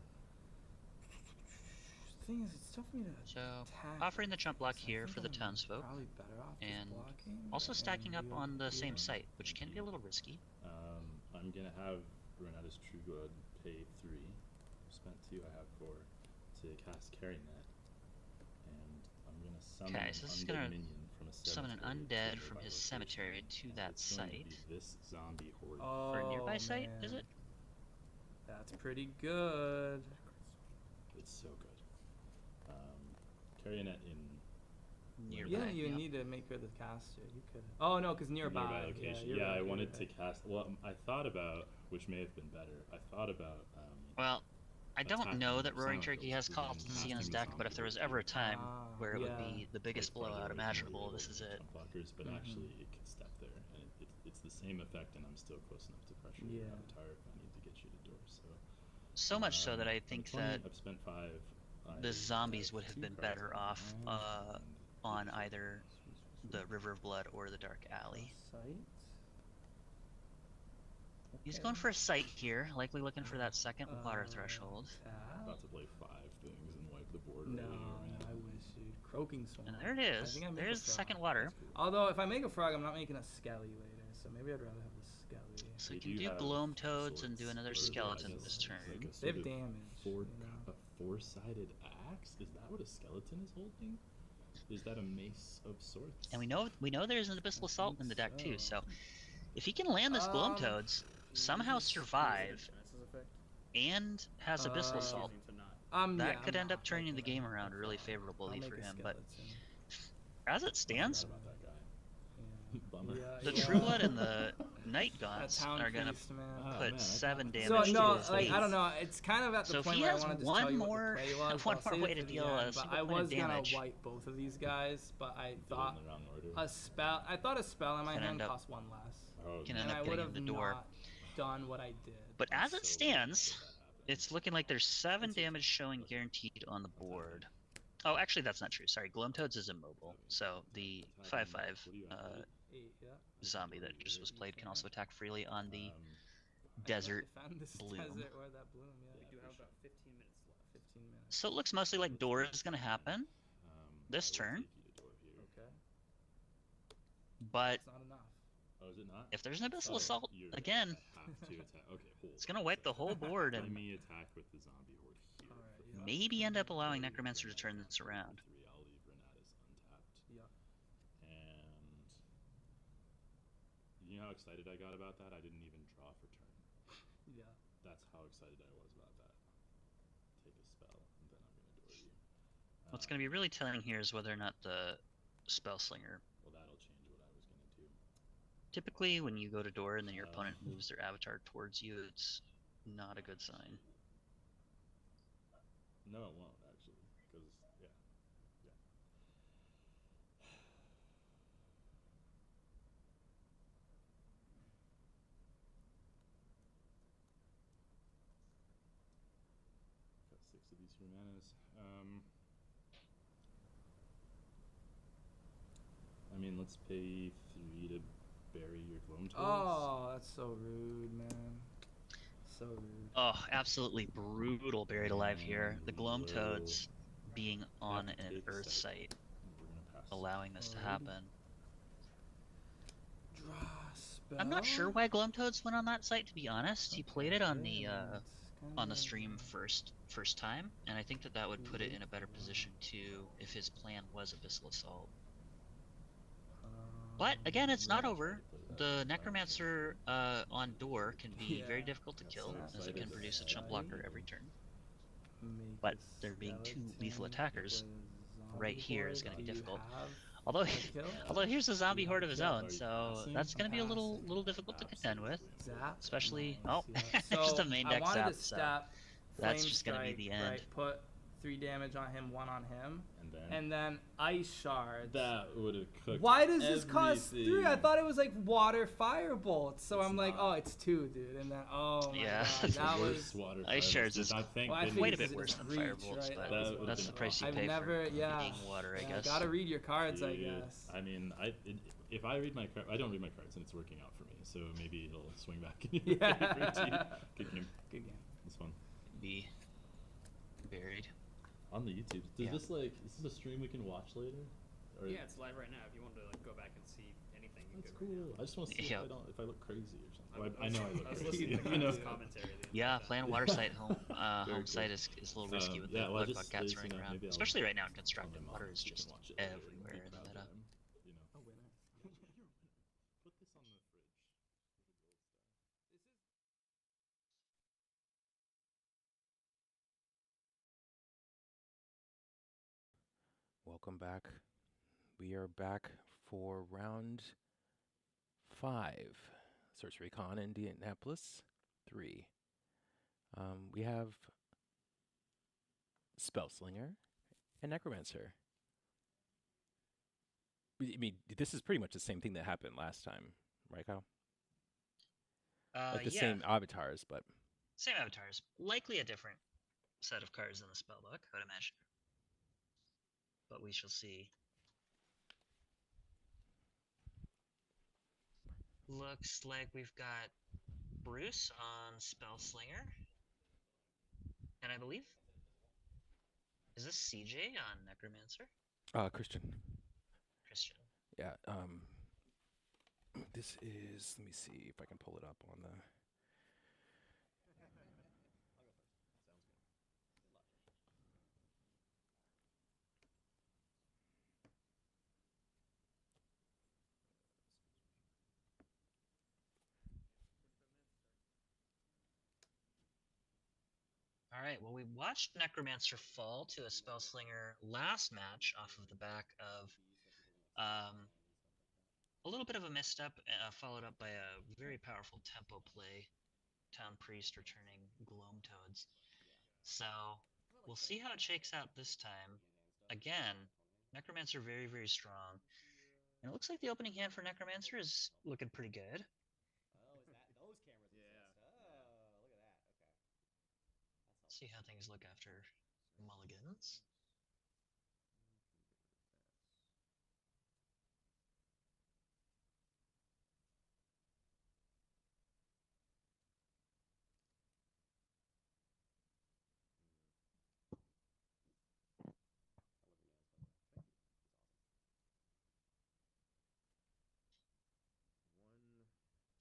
The thing is, it's tough for me to So, attack offering the chump block so I here think for the I'm townsfolk, probably better off just and blocking also stacking up and on the you same know, site, which can be a little risky. I'm gonna have Renatus True Blood, pay 3. Spent 2, I have 4 to cast Carry Net. And I'm going to summon Okay, an so this is undead gonna minion from a summon an cemetery undead to a from nearby his location. cemetery to that It's going to site. be this zombie horde. For a nearby Oh, site, is man. it? That's pretty good. It's so good. Carry Net in Nearby. You didn't even need to make her the caster. You could. Oh no, because nearby. location. you're Yeah, right, I you're wanted right. to cast. Well, I thought about, which may have been better. I thought about. Well, I don't know that Roaring Silent Turkey Hills, has but Call then to Sea in his casting the deck, but zombie if there was horde ever a here time where it would yeah. be the biggest quite farther blowout away from the imaginable, able this to is make it. jump blockers, but actually it can step there, and it's the same effect, and I'm still close enough to pressure your Yeah. avatar if I need to get you to door. So much so that I I'm think 20, that I've spent 5. the I zombies have would have 2 been cards better in my off hand, on either the River of Blood or the Dark Alley. Site. He's going for a site here, likely looking for that second water threshold. about to play 5 things and wipe the board No, right here, man. I wish, dude. Croaking Swarm. And there it I is. think I make There's a the frog. second water. Although if I make a frog, I'm not making a skelly later, so maybe I'd rather have the skelly. So we can do Gloam Toads and do another skeleton this turn. Like a They have sort of damage. A 4-sided axe? Is that what a skeleton is holding? Is that a mace of sorts? And we know there's an Abyssal Assault in the deck too, so if he can land this Gloam Toads, somehow survive, and has Abyssal Assault, that could end up turning the game around really favorably for him. But as it stands, About that guy. Bummer. the True Blood and the Night Gaunts are gonna put 7 damage So no, to his like base. I don't know. It's kind of at the So if point he where I has wanted to one tell you more- what the play was. one I'll more save way it to for the deal end, a but single I point of was gonna damage. wipe both of these guys, but I thought in the wrong order. a spell. I thought a spell in my Can hand end up- cost 1 less, Can and end I up would getting have in the door. not done what I did. But as it stands, it's looking like there's 7 damage showing guaranteed on the board. Oh, actually, that's not true. Sorry, Gloam Toads is immobile, so the 5/5 zombie that just was played can also attack freely on the desert Defend this bloom. desert or that bloom. Yeah. We do have about 15 minutes left. 15 minutes. So it looks mostly like door is going to happen this turn, Okay. but It's not enough. Oh, is it not? if there's an Abyssal Oh, Assault, you again, have to attack. Okay, hold. it's going to wipe the whole board Let and me attack with the zombie horde here. for 5. maybe end up allowing Necromancer to turn this around. 3, I'll leave Renatus untapped. Yeah. And you know how excited I got about that? I didn't even draw for turn. Yeah. That's how excited I was about that. Take a spell, and then I'm going to door you. What's going to be really telling here is whether or not the Spellslinger. Well, that'll change what I was going to do. Typically, when you go to door and then your opponent moves their avatar towards you, it's not a good sign. No, it won't, actually. Because, yeah. Yeah. Got 6 of these for manas. I mean, let's pay 3 to bury your Gloam Toads. Oh, that's so rude, man. So rude. Oh, absolutely brutal buried alive here. The Gloam Toads being on an Earth site, allowing this to happen. Draw spell. I'm not sure why Gloam Toads went on that site, to be honest. He played it on the stream first time, and I think that would put it in a better position too if his plan was Abyssal Assault. But again, it's not over. The Necromancer on door can be very difficult to kill, as it can produce a chump blocker every turn. But there being 2 lethal attackers right here is going to be difficult. Although here's a zombie horde of his own, so that's going to be a little difficult to contend with. Especially, oh, just a main deck zap, so that's just going to be the end. Right, put 3 damage on him, 1 on him, and then Ice Shard. That would have cooked. Why does this cost 3? I everything. thought it was like water firebolt. So I'm like, oh, it's 2, dude. And then, oh my Yeah. god, that was. Ice Shards is Well, I think quite a because bit worse it's than reach, Firebolts, right? but that's the price you I've pay never, for yeah. being water, I Yeah, guess. gotta read your cards, I Dude, guess. I mean, if I read my cards, I don't read my cards, and it's working out for me. So maybe it'll swing back in your favor too. Good game. Good game. It's fun. Be buried. On the YouTube. Is this a stream we can watch later? Or Yeah, it's live right now. If you want to like go back and see anything, you That's cool. I just want to see Yeah. if I look crazy or something. Well, I know I look I was crazy. listening to I know. Kyle's commentary. Yeah, playing water site home Very home cool. site is a little risky with Yeah, the well, bug just cats there's, running around, maybe I'll especially right now in tell constructed. my mom Water is so she can just watch it later and everywhere be in the proud meta. of him, you know. A winner. Put this on the fridge. This is Welcome back. We are back for round 5, SorceryCon Indianapolis 3. We have Spellslinger and Necromancer. I mean, this is pretty much the same thing that happened last time, right, Kyle? Like the Yeah, same avatars, but same avatars. Likely a different set of cards in the spellbook, I would imagine. But we shall see. Looks like we've got Bruce on Spellslinger. And I believe, is this CJ on Necromancer? Christian. Christian. Yeah. This is. Let me see if I can pull it up on the. All right, well, we watched Necromancer fall to a Spellslinger last match off of the back of a little bit of a misstep, followed up by a very powerful tempo play. Town Priest returning Gloam Toads. So we'll see how it shakes out this time. Again, Necromancer very, very strong. And it looks like the opening hand for Necromancer is looking pretty good. Oh, is that those cameras exist? Oh, look at that. Okay. See how things look after mulligans.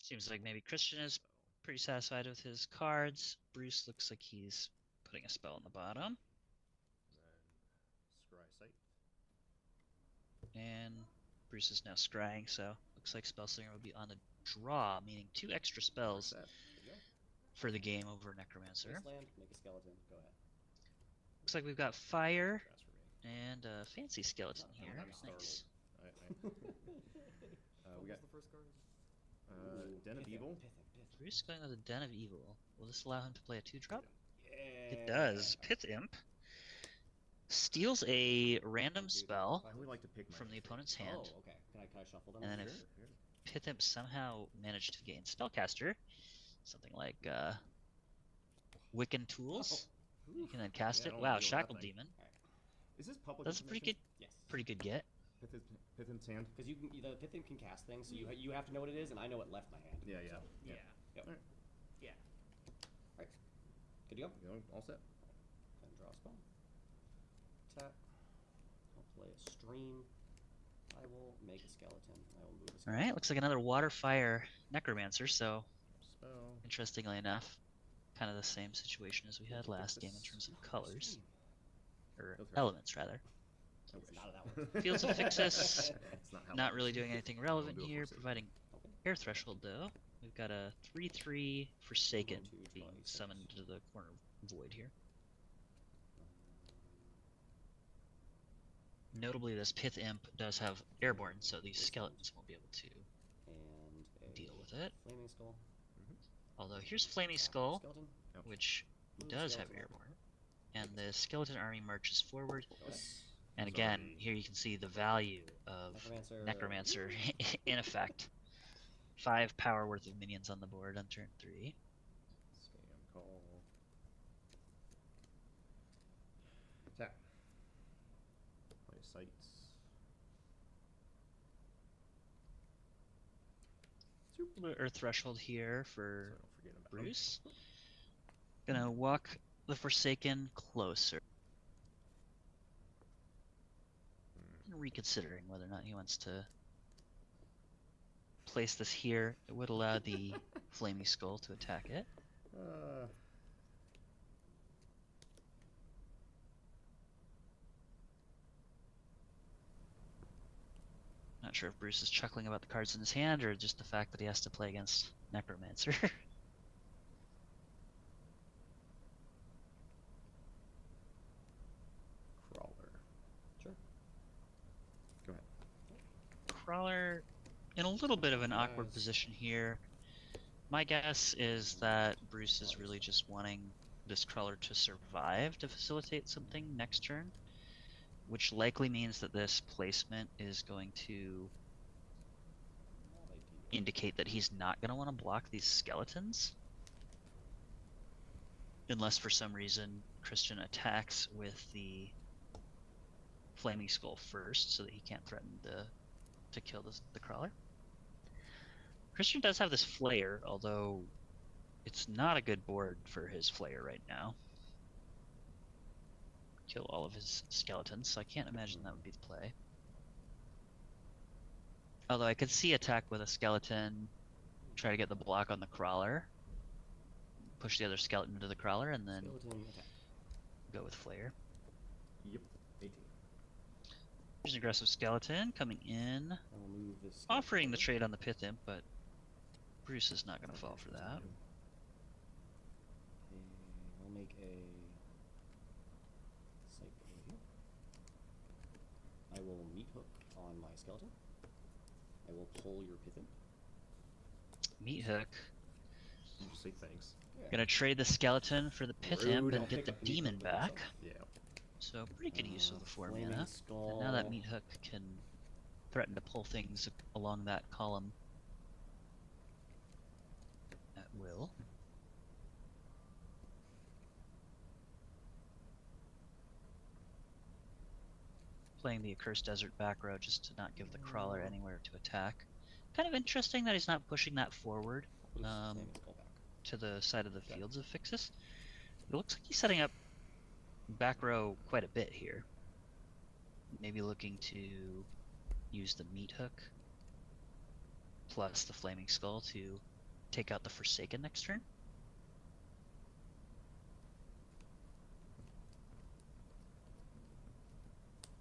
Seems like maybe Christian is pretty satisfied with his cards. Bruce looks like he's putting a spell on the bottom. Scry sight. And Bruce is now scrying, so looks like Spellslinger will be on the draw, meaning 2 extra spells for the game over Necromancer. Wasteland, make a skeleton. Go ahead. Looks like we've got fire and a fancy skeleton here. Nice. We got the first card. Den of Evil. Bruce going with a Den of Evil. Will this allow him to play a 2-drop? It does. Pith Imp steals a random spell from the opponent's hand. Oh, okay. Can I shuffle them? And then if Pith Imp somehow managed to gain Spellcaster, something like Wiccan Tools, you can then cast it. Wow, Shackled Demon. Is this public? That's a pretty good get. Pith Imp's hand. Because the Pith Imp can cast things, so you have to know what it is, and I know it left my hand. Yeah. Yep. Alright. Yeah. Alright. Good to go? All set. Then draw a spell. Tap. I'll play a stream. I will make a skeleton. I will move a skeleton. Alright, looks like another Water Fire Necromancer, so interestingly enough, kind of the same situation as we had last game in terms of colors. Or elements, rather. Fields of Fixus, not really doing anything relevant here, providing Air Threshold though. We've got a 3/3 Forsaken being summoned to the corner void here. Notably, this Pith Imp does have Airborne, so these skeletons won't be able to deal with it. Flaming Skull. Although here's Flaming Skull, which does have Airborne. And the skeleton army marches forward. And again, here you can see the value of Necromancer in effect. 5 power worth of minions on the board on turn 3. Scam call. Tap. Play sights. Earth Threshold here for Bruce. Gonna walk the Forsaken closer. Reconsidering whether or not he wants to place this here. It would allow the Flaming Skull to attack it. Not sure if Bruce is chuckling about the cards in his hand or just the fact that he has to play against Necromancer. Crawler. Sure. Go ahead. Crawler in a little bit of an awkward position here. My guess is that Bruce is really just wanting this Crawler to survive to facilitate something next turn, which likely means that this placement is going to indicate that he's not going to want to block these skeletons. Unless for some reason Christian attacks with the Flaming Skull first so that he can't threaten to kill the Crawler. Christian does have this Flayer, although it's not a good board for his Flayer right now. Kill all of his skeletons, so I can't imagine that would be the play. Although I could see attack with a skeleton, try to get the block on the Crawler, push the other skeleton into the Crawler, and then go with Flayer. Yep, 18. There's an aggressive skeleton coming in, I will move this offering the trade on the Pith Imp, but Bruce is not going to fall for that. I'll make a site over here. I will meat hook on my skeleton. I will pull your Pith Imp. Meat hook. Just say thanks. Gonna trade the skeleton for the Pith Rude, Imp I'll and get pick the up the meat demon hook back. myself. Yeah. So pretty good use of the 4 Flaming mana. And now that Skull. meat hook can threaten to pull things along that column at will. Playing the Accursed Desert back row just to not give the Crawler anywhere to attack. Kind of interesting that he's not pushing that forward to the side of the fields of Fixus. It looks like he's setting up back row quite a bit here. Maybe looking to use the meat hook plus the Flaming Skull to take out the Forsaken next turn.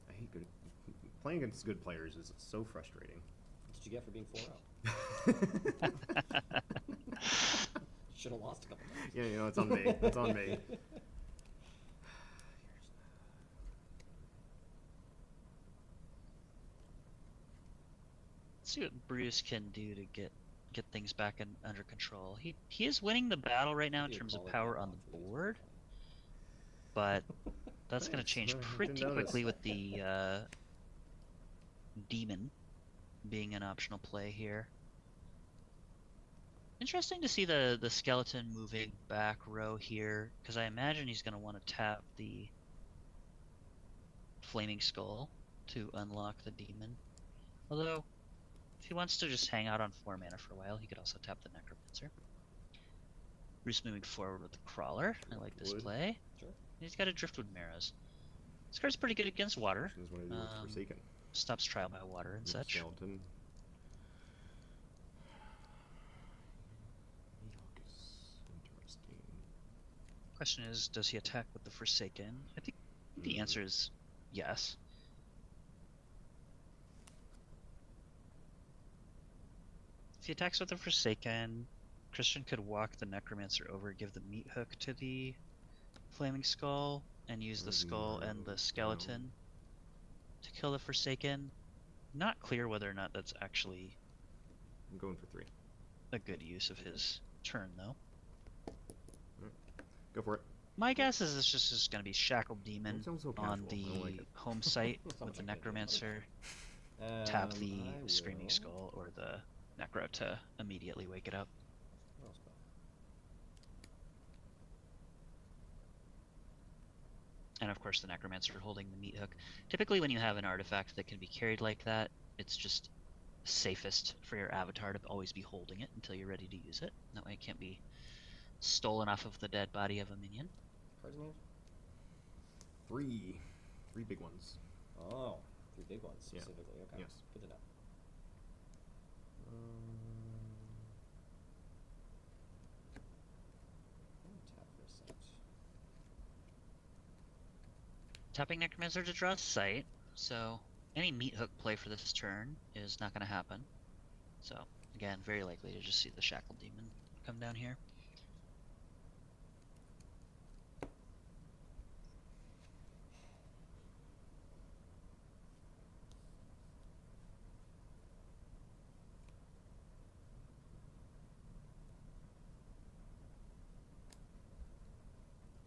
I hate good. Playing against good players is so frustrating. What did you get for being 4-0? Should have lost a couple times. Yeah, you know, it's on me. It's on me. Let's see what Bruce can do to get things back under control. He is winning the battle right now in terms of power on the board, but that's going to change pretty quickly with the demon being an optional play here. Interesting to see the skeleton moving back row here, because I imagine he's going to want to tap the Flaming Skull to unlock the demon. Although, if he wants to just hang out on 4 mana for a while, he could also tap the Necromancer. Bruce moving forward with the Crawler. I like this play. Sure. He's got a Driftwood Marrows. This card's pretty good against water. Forsaken. Stops trial by water and such. Skeleton. Question is, does he attack with the Forsaken? I think the answer is yes. If he attacks with the Forsaken, Christian could walk the Necromancer over, give the meat hook to the Flaming Skull, and use the skull and the skeleton to kill the Forsaken. Not clear whether or not that's actually I'm going for 3. a good use of his turn, though. Go for it. My guess is this just is going to be Shackled Demon sounds so on casual. I the don't like it. home site with the Necromancer. Tap the I Screaming will- Skull or the Necro to immediately wake it up. What else, Bob? And of course the Necromancer holding the meat hook. Typically when you have an artifact that can be carried like that, it's just safest for your avatar to always be holding it until you're ready to use it. That way it can't be stolen off of the dead body of a minion. Cards in hand? 3 big ones. Oh, 3 big ones Yeah. specifically. Okay. Yes. Good to know. tapping Necromancer to draw a sight, so any meat hook play for this turn is not going to happen. So, again, very likely to just see the Shackle Demon come down here.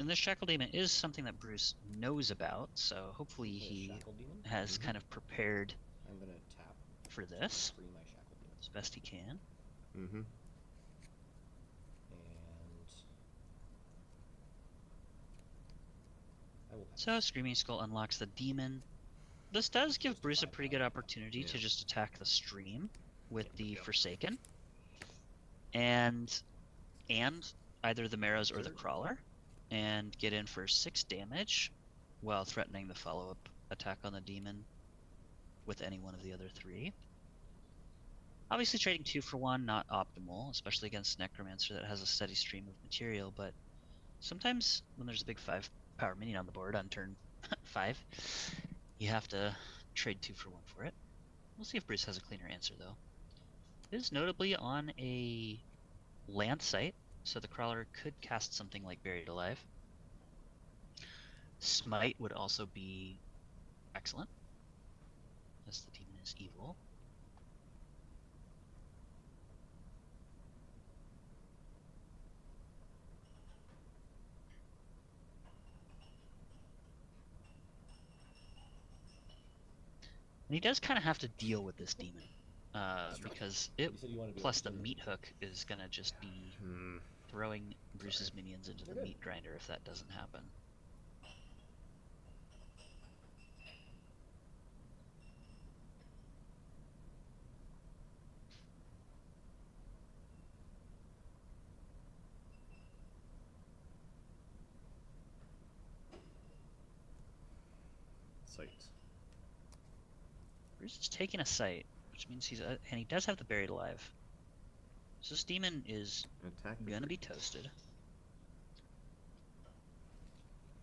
And this Shackle Demon is something that Bruce knows about, so hopefully he has kind of prepared I'm gonna tap for this free my Shackle Demon. as best he can. And I will pass. So Screaming Skull unlocks the demon. This does give Bruce a pretty good opportunity to just attack the stream with the Forsaken. And either the Marrows or the Crawler. And get in for 6 damage while threatening the follow-up attack on the demon with any one of the other 3. Obviously trading 2 for 1, not optimal, especially against Necromancer that has a steady stream of material, but sometimes when there's a big 5 power minion on the board on turn 5, you have to trade 2 for 1 for it. We'll see if Bruce has a cleaner answer though. It is notably on a land site, so the Crawler could cast something like Buried Alive. Smite would also be excellent, as the demon is evil. And he does kind of have to deal with this demon, because it plus the meat hook is going to just be throwing Bruce's minions into the meat grinder if that doesn't happen. Sight. Bruce is taking a sight, which means he's and he does have the Buried Alive. So this demon is gonna be toasted. A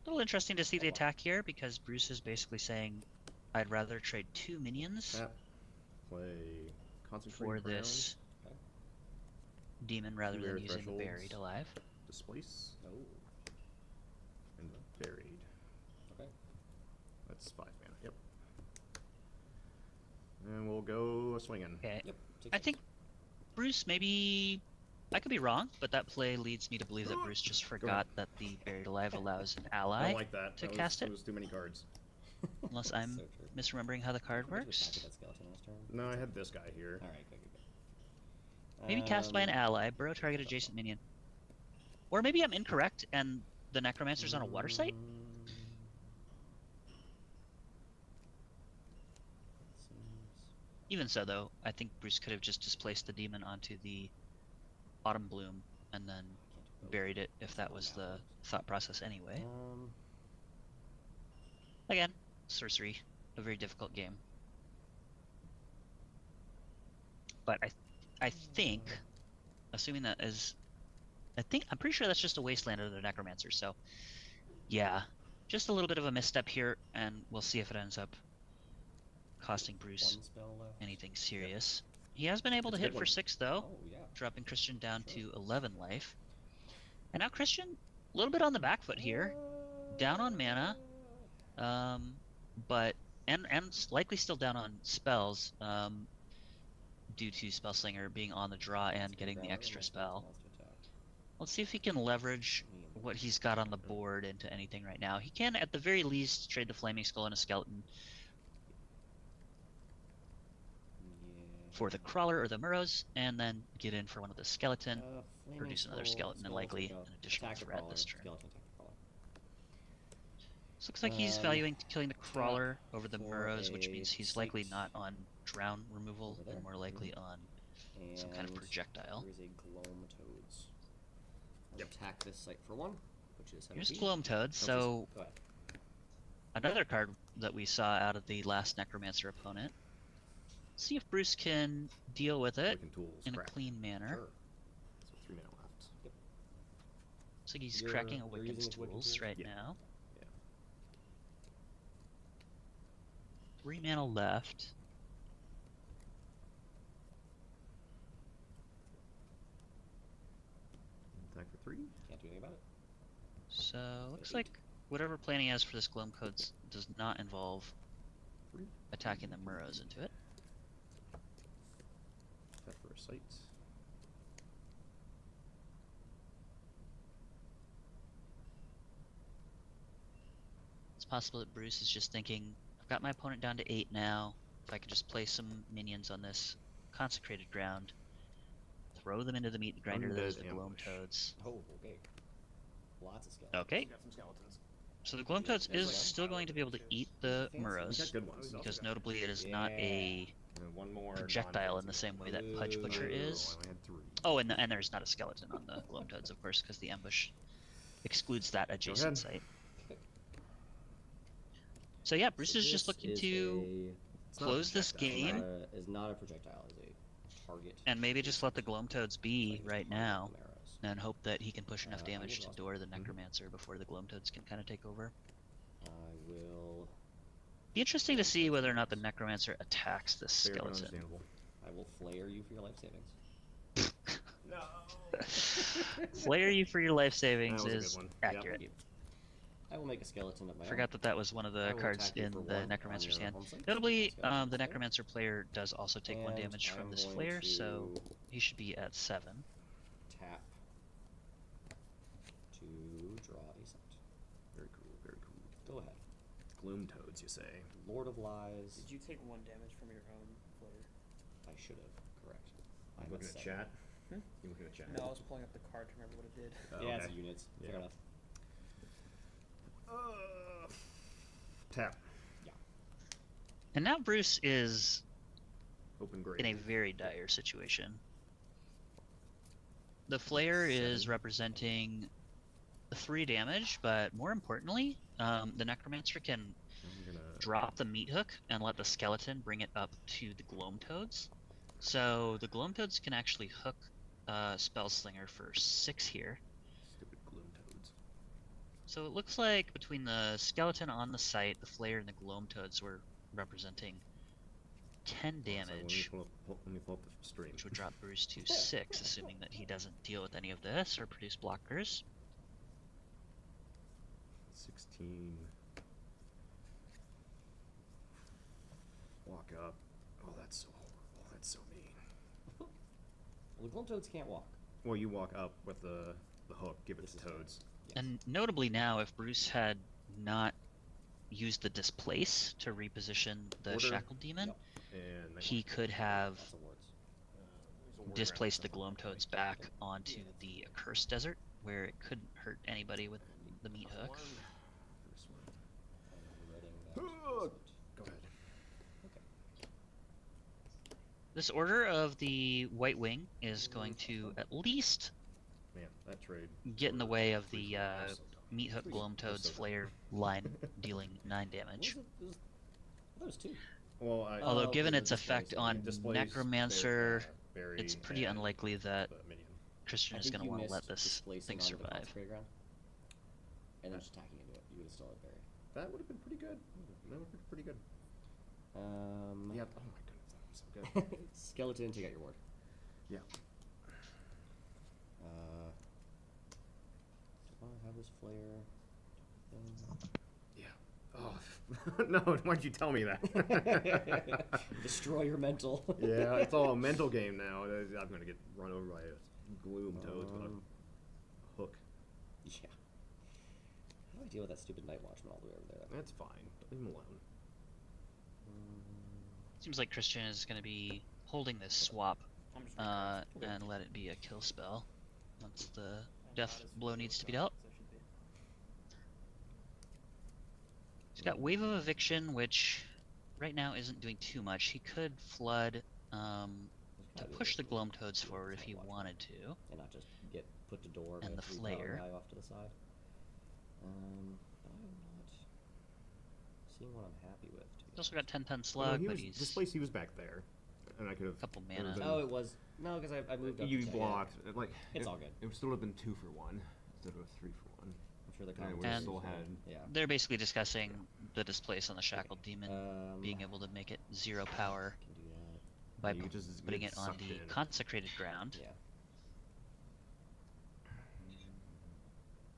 little interesting to see the attack here because Bruce is basically saying, "I'd rather trade 2 minions Play for this demon rather than using the Buried Alive." Displace. Oh. And the buried. Okay. That's 5 mana. Yep. And we'll go swinging. Okay. Yep. I think Bruce maybe. I could be wrong, but that play leads me to believe that Bruce just forgot that the Buried Alive allows an ally I don't like that. to cast it. It was too many cards. Unless I'm misremembering how the card works. No, I had this guy here. Alright, good. Maybe cast by an ally, burrow target adjacent minion. Or maybe I'm incorrect and the Necromancer's on a water site? Even so, though, I think Bruce could have just displaced the demon onto the Autumn Bloom and then buried it if that was the thought process anyway. Again, sorcery, a very difficult game. But I think, assuming that is, I'm pretty sure that's just a Wasteland of the Necromancer, so yeah, just a little bit of a misstep here, and we'll see if it ends up costing Bruce anything serious. He has been able to hit for 6 though, dropping Christian down to 11 life. And now Christian, a little bit on the back foot here, down on mana, but and likely still down on spells, due to Spellslinger being on the draw and getting the extra spell. Let's see if he can leverage what he's got on the board into anything right now. He can, at the very least, trade the Flaming Skull and a Skeleton for the Crawler or the Murrows, and then get in for one of the Skeleton, produce another Skeleton, and likely an additional threat this turn. So looks like he's valuing killing the Crawler over the Murrows, which means he's likely not on drown removal, and more likely on some kind of projectile. There's a Gloam Toads. Attack this site for 1, which is 17. Here's Gloam Toads, so another card that we saw out of the last Necromancer opponent. See if Bruce can deal with it in a clean manner. Sure. So 3 mana left. Yep. Looks like he's cracking a Wicked's Tools right now. 3 mana left. Attack for 3. Can't do anything about it. So looks like whatever plan he has for this Gloam Codes does not involve attacking the Murrows into it. Tap for a sight. It's possible that Bruce is just thinking, I've got my opponent down to 8 now. If I could just play some minions on this consecrated ground, throw them into the meat grinder that is the Gloam Toads. Oh, okay. Lots of skeletons. Okay. Got some skeletons. So the Gloam Toads is still going to be able to eat the Murrows, because notably it is not a projectile in the same way that Pudge Butcher is. Oh, and there's not a skeleton on the Gloam Toads, of course, because the ambush excludes that adjacent site. So yeah, Bruce is just looking to close this game. Is not a projectile, is a target. And maybe just let the Gloam Toads be right now, and hope that he can push enough damage to door the Necromancer before the Gloam Toads can kind of take over. I will... Be interesting to see whether or not the Necromancer attacks this skeleton. I will flare you for your life savings. No. Flare you for your life savings is accurate. Yep. I will make a skeleton of my Forgot that that was one of the cards in the Necromancer's hand. Notably, the Necromancer player does also take 1 damage from this flare, so he should be at 7. Tap to draw a set. Very cool, very cool. Go ahead. Gloom Toads, you say? Lord of Lies. Did you take 1 damage from your own flare? I should have, correct. I'm looking at chat. Hmm? You looking at chat? No, I was pulling up the card to remember what it did. Yeah, it's units. Yeah. Fair enough. Tap. Yeah. And now Bruce is Open grave. in a very dire situation. The flare is representing 3 damage, but more importantly, the Necromancer can drop the meat hook and let the skeleton bring it up to the Gloam Toads. So the Gloam Toads can actually hook Spellslinger for 6 here. Stupid Gloom Toads. So it looks like between the skeleton on the site, the flare, and the Gloam Toads were representing 10 damage, let me pull up the stream. which would drop Bruce to 6, assuming that he doesn't deal with any of this or produce blockers. 16. Walk up. Oh, that's so horrible. That's so mean. Well, the Gloam Toads can't walk. Well, you walk up with the hook, give it to Toads. Yes. And notably now, if Bruce had not used the Displace to reposition the Order. Shackled Demon, And he could have Lots of words. displaced the Gloam Toads back onto the Accursed Desert, where it couldn't hurt anybody with the meat hook. Go ahead. This Order of the White Wing is going to at least Man, that trade. get in the way of the meat hook Gloam Toads flare line, dealing 9 damage. Those 2. Well, Although given its effect on displays, Necromancer, Barry it's pretty and unlikely that the minion. Christian is going to want to let this thing survive. And then just attacking into it. You would have still had Barry. That would have been pretty good. That would have been pretty good. Yeah. Oh my goodness, that was so good. Skeleton, take out your ward. Yeah. Do I have this flare? Yeah. Oh no! Why'd you tell me that? Destroy your mental. Yeah, it's all a mental game now. I'm gonna get run over by a Gloom Toads with a hook. Yeah. How do I deal with that stupid Night Watchman all the way over there? That's fine. Leave him alone. Seems like Christian is going to be holding this swap and let it be a kill spell once the death blow needs to be dealt. He's got Wave of Eviction, which right now isn't doing too much. He could flood to push the Gloam Toads forward if he wanted to. And not just get put to door and by the a 3-power flare. guy off to the side. But I'm not seeing what I'm happy with. He's also got 10-10 slug, he but was, he's this place he was back there, and I could have. Couple mana. Oh, it was no, because I moved up. You to 10, blocked. yeah. Like It's it, all good. It would still have been 2 for 1 instead of a 3 for 1. sure the Alright, we conversation. still had. Yeah. They're basically discussing the displace on the shackled demon, being able to make it 0 power Can do that. by You could just putting get it on sucked the in. consecrated ground, Yeah.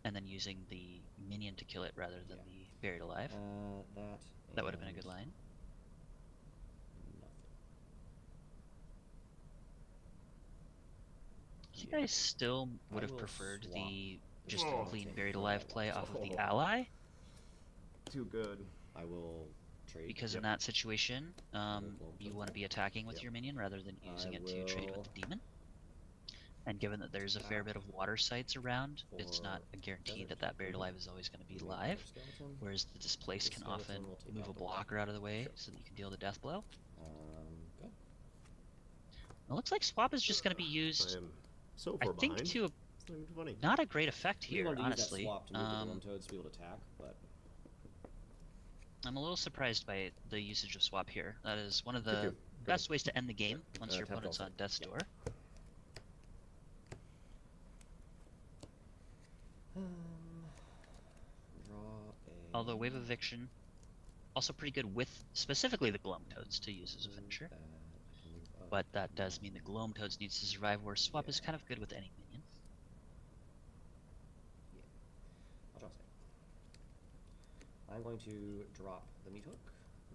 and then using the minion to kill it rather than the buried alive. That would have been a good line. I think I still would have preferred the just clean buried alive play off of the ally. Too good. I will trade. Because in that situation, you want to be attacking with your minion rather than using it to trade with the demon. And given that there's a fair bit of water sites around, it's not a guarantee that that buried alive is always going to be live. Whereas the displace can often move a blocker out of the way so that you can deal the death blow. Good. It looks like swap is just going to be used. I am so I far think behind. to a It's not even funny. not a great effect We here, wanted to honestly. use that swap to move the Golem Toads to be able to attack, but I'm a little surprised by the usage of swap here. That is one of the Good. best ways to end the game once your tap opponent's also. on death's door. draw a. Although Wave of Eviction, also pretty good with specifically the Gloam Toads to use as a finisher. But that does mean the Gloam Toads needs to survive, where swap is kind of good with any minion. I'll draw a second. I'm going to drop the meat hook.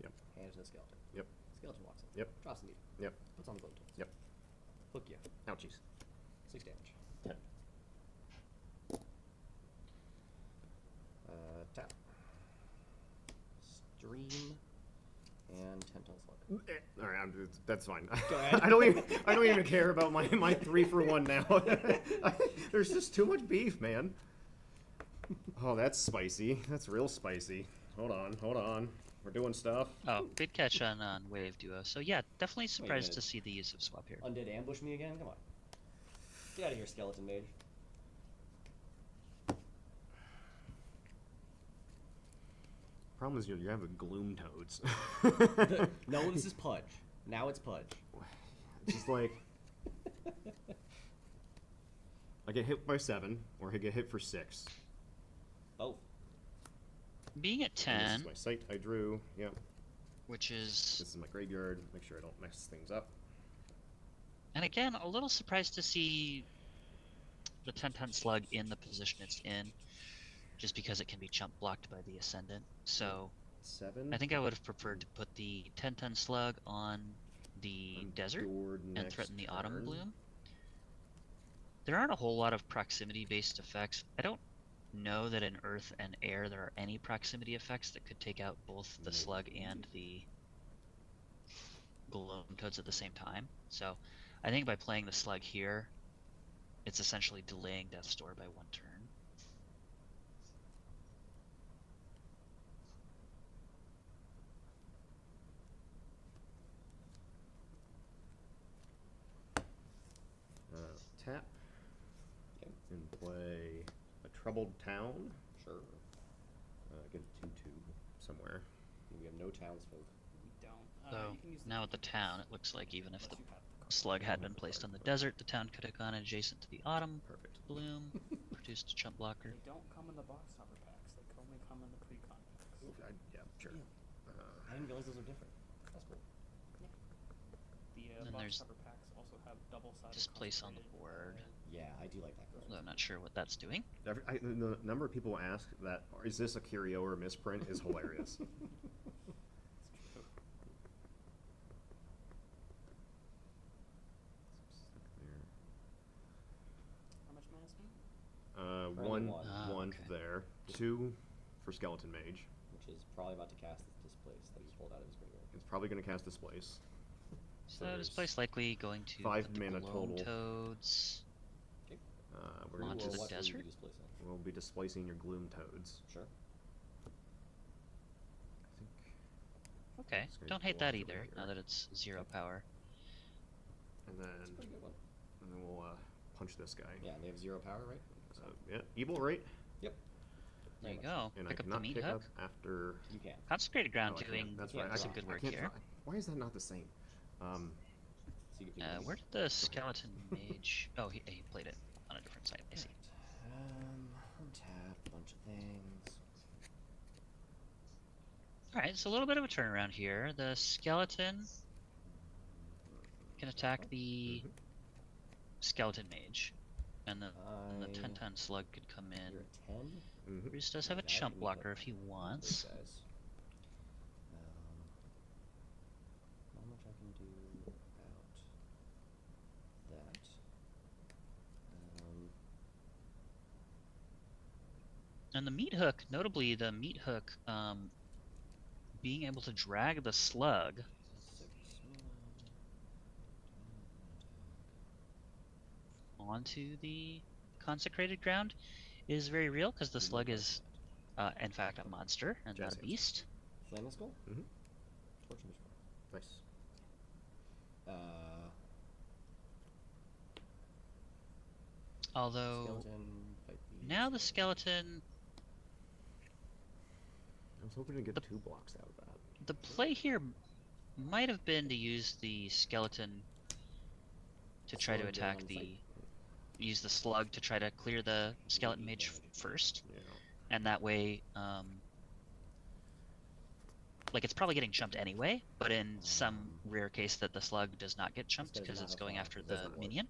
Yep. Hand it to the skeleton. Yep. Skeleton walks in. Yep. Drops the meat. Yep. Puts on the Golem Toads. Yep. Hook you. Ouchies. 6 damage. 10. Tap. Stream. And 10 ton slug. All right, that's fine. Go ahead. I don't even care about my 3-for-1 now. There's just too much beef, man. Oh, that's spicy. That's real spicy. Hold on. We're doing stuff. Oh, good catch on Wave Duo. So yeah, definitely surprised to see the use of swap here. Undead ambush me again? Come on. Get out of here, skeleton mage. Problem is, you have a Gloom Toads. No, this is Pudge. Now it's Pudge. It's just like I get hit by 7, or I get hit for 6. Oh. Being at And 10, this is my site I drew. Yep. which is, This is my graveyard. Make sure I don't mess things up. and again, a little surprised to see the 10-ton slug in the position it's in, just because it can be chump blocked by the Ascendant. So 7. I think I would have preferred to put the 10-ton slug on the desert and next threaten the Autumn turn. Bloom. There aren't a whole lot of proximity-based effects. I don't know that in Earth and Air there are any proximity effects that could take out both the slug and the Gloam Toads at the same time. So I think by playing the slug here, it's essentially delaying Death's Door by 1 turn. Tap. And play a Troubled Town. Sure. Get a 2/2 somewhere. We have no townsfolk. We don't. So you can use the now at the town, it looks like even if the slug had been placed on the desert, the town could have gone adjacent to the Autumn Bloom, produced a chump blocker. They don't come in the box topper packs. They only come in the pre-con packs. Yeah, sure. I didn't realize those were different. That's cool. The then box there's topper packs also have double-sided. Displace on the board. Yeah, I do like that. Although I'm not sure what that's doing. The number of people ask that, is this a curio or a misprint, is hilarious. How much mana spent? One okay. there. 2 for Skeleton Mage. Which is probably about to cast this Displace that he's pulled out of his graveyard. It's probably going to cast Displace. So there's Displace likely going to 5 put the mana Gloam total. Toads We're onto the what will you desert. be displacing? We'll be displacing your Gloom Toads. Sure. I think. Okay, It's gonna don't hate go that off either, over now here. that it's 0 power. And That's a then, pretty good one. we'll punch this guy. Yeah, and they have 0 power, right? Yeah, evil, right? Yep. There you Very much go. And Pick I up the cannot meat pick hook. up after. You can. Consecrated Ground Oh, I can't. doing That's right. some good I work can't here. Why is that not the same? So you can pick Where did the skeleton mage? Oh, he played it on a different side. I see. Untap a bunch of things. Alright, so a little bit of a turnaround here. The skeleton can attack the skeleton mage. And the 10-10 slug could come in. You're a 10? Bruce does have a chump blocker if he wants. Not much I can do about that. And the meat hook, notably the meat hook, being able to drag the slug onto the consecrated ground is very real because the slug is, in fact, a monster and not a beast. Flaming Skull? Mm-hmm. Fortune Destroy. Nice. Although Skeleton, fight these. now the skeleton, I was hoping to get 2 blocks out of that. the play here might have been to use the skeleton to try to attack the, use the slug to try to clear the skeleton mage first, and that way, like it's probably getting chumped anyway, but in some rare case that the slug does not get chumped because it's going after the minion,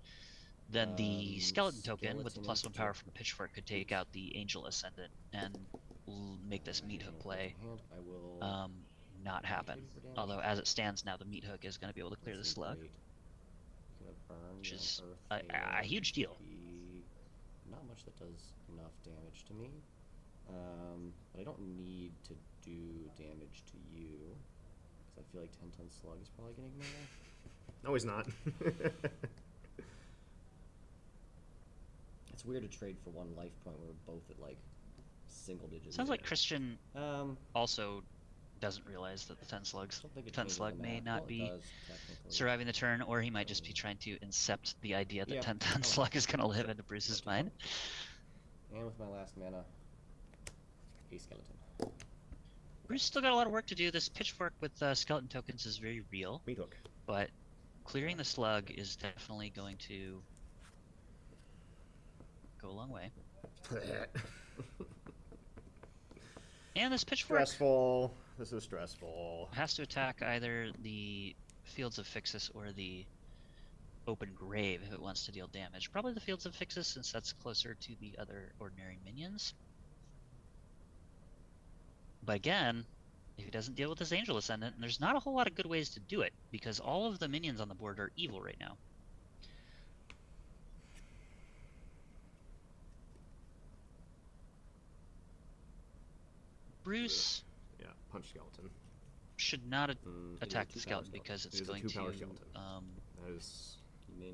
then the skeleton token with the +1 power from the pitchfork could take out the angel ascendant and make this meat hook play not happen. Although as it stands now, the meat hook is going to be able to clear the slug, which is a huge deal. Not much that does enough damage to me, but I don't need to do damage to you because I feel like 10-ton slug is probably going to ignore. No, he's not. It's weird to trade for 1 life point when we're both at like single digits. Sounds like Christian also doesn't realize that the 10 slug may not be surviving the turn, or he might just be trying to incept the idea that 10-10 slug is going to live into Bruce's mind. And with my last mana, a skeleton. Bruce still got a lot of work to do. This pitchfork with skeleton tokens is very real, Meat hook. but clearing the slug is definitely going to go a long way. And this pitchfork Stressful. This is stressful. has to attack either the Fields of Fixus or the open grave if it wants to deal damage. Probably the Fields of Fixus, since that's closer to the other ordinary minions. But again, if he doesn't deal with his Angel Ascendant, there's not a whole lot of good ways to do it, because all of the minions on the board are evil right now. Bruce punch skeleton should not attack the skeleton because it's going to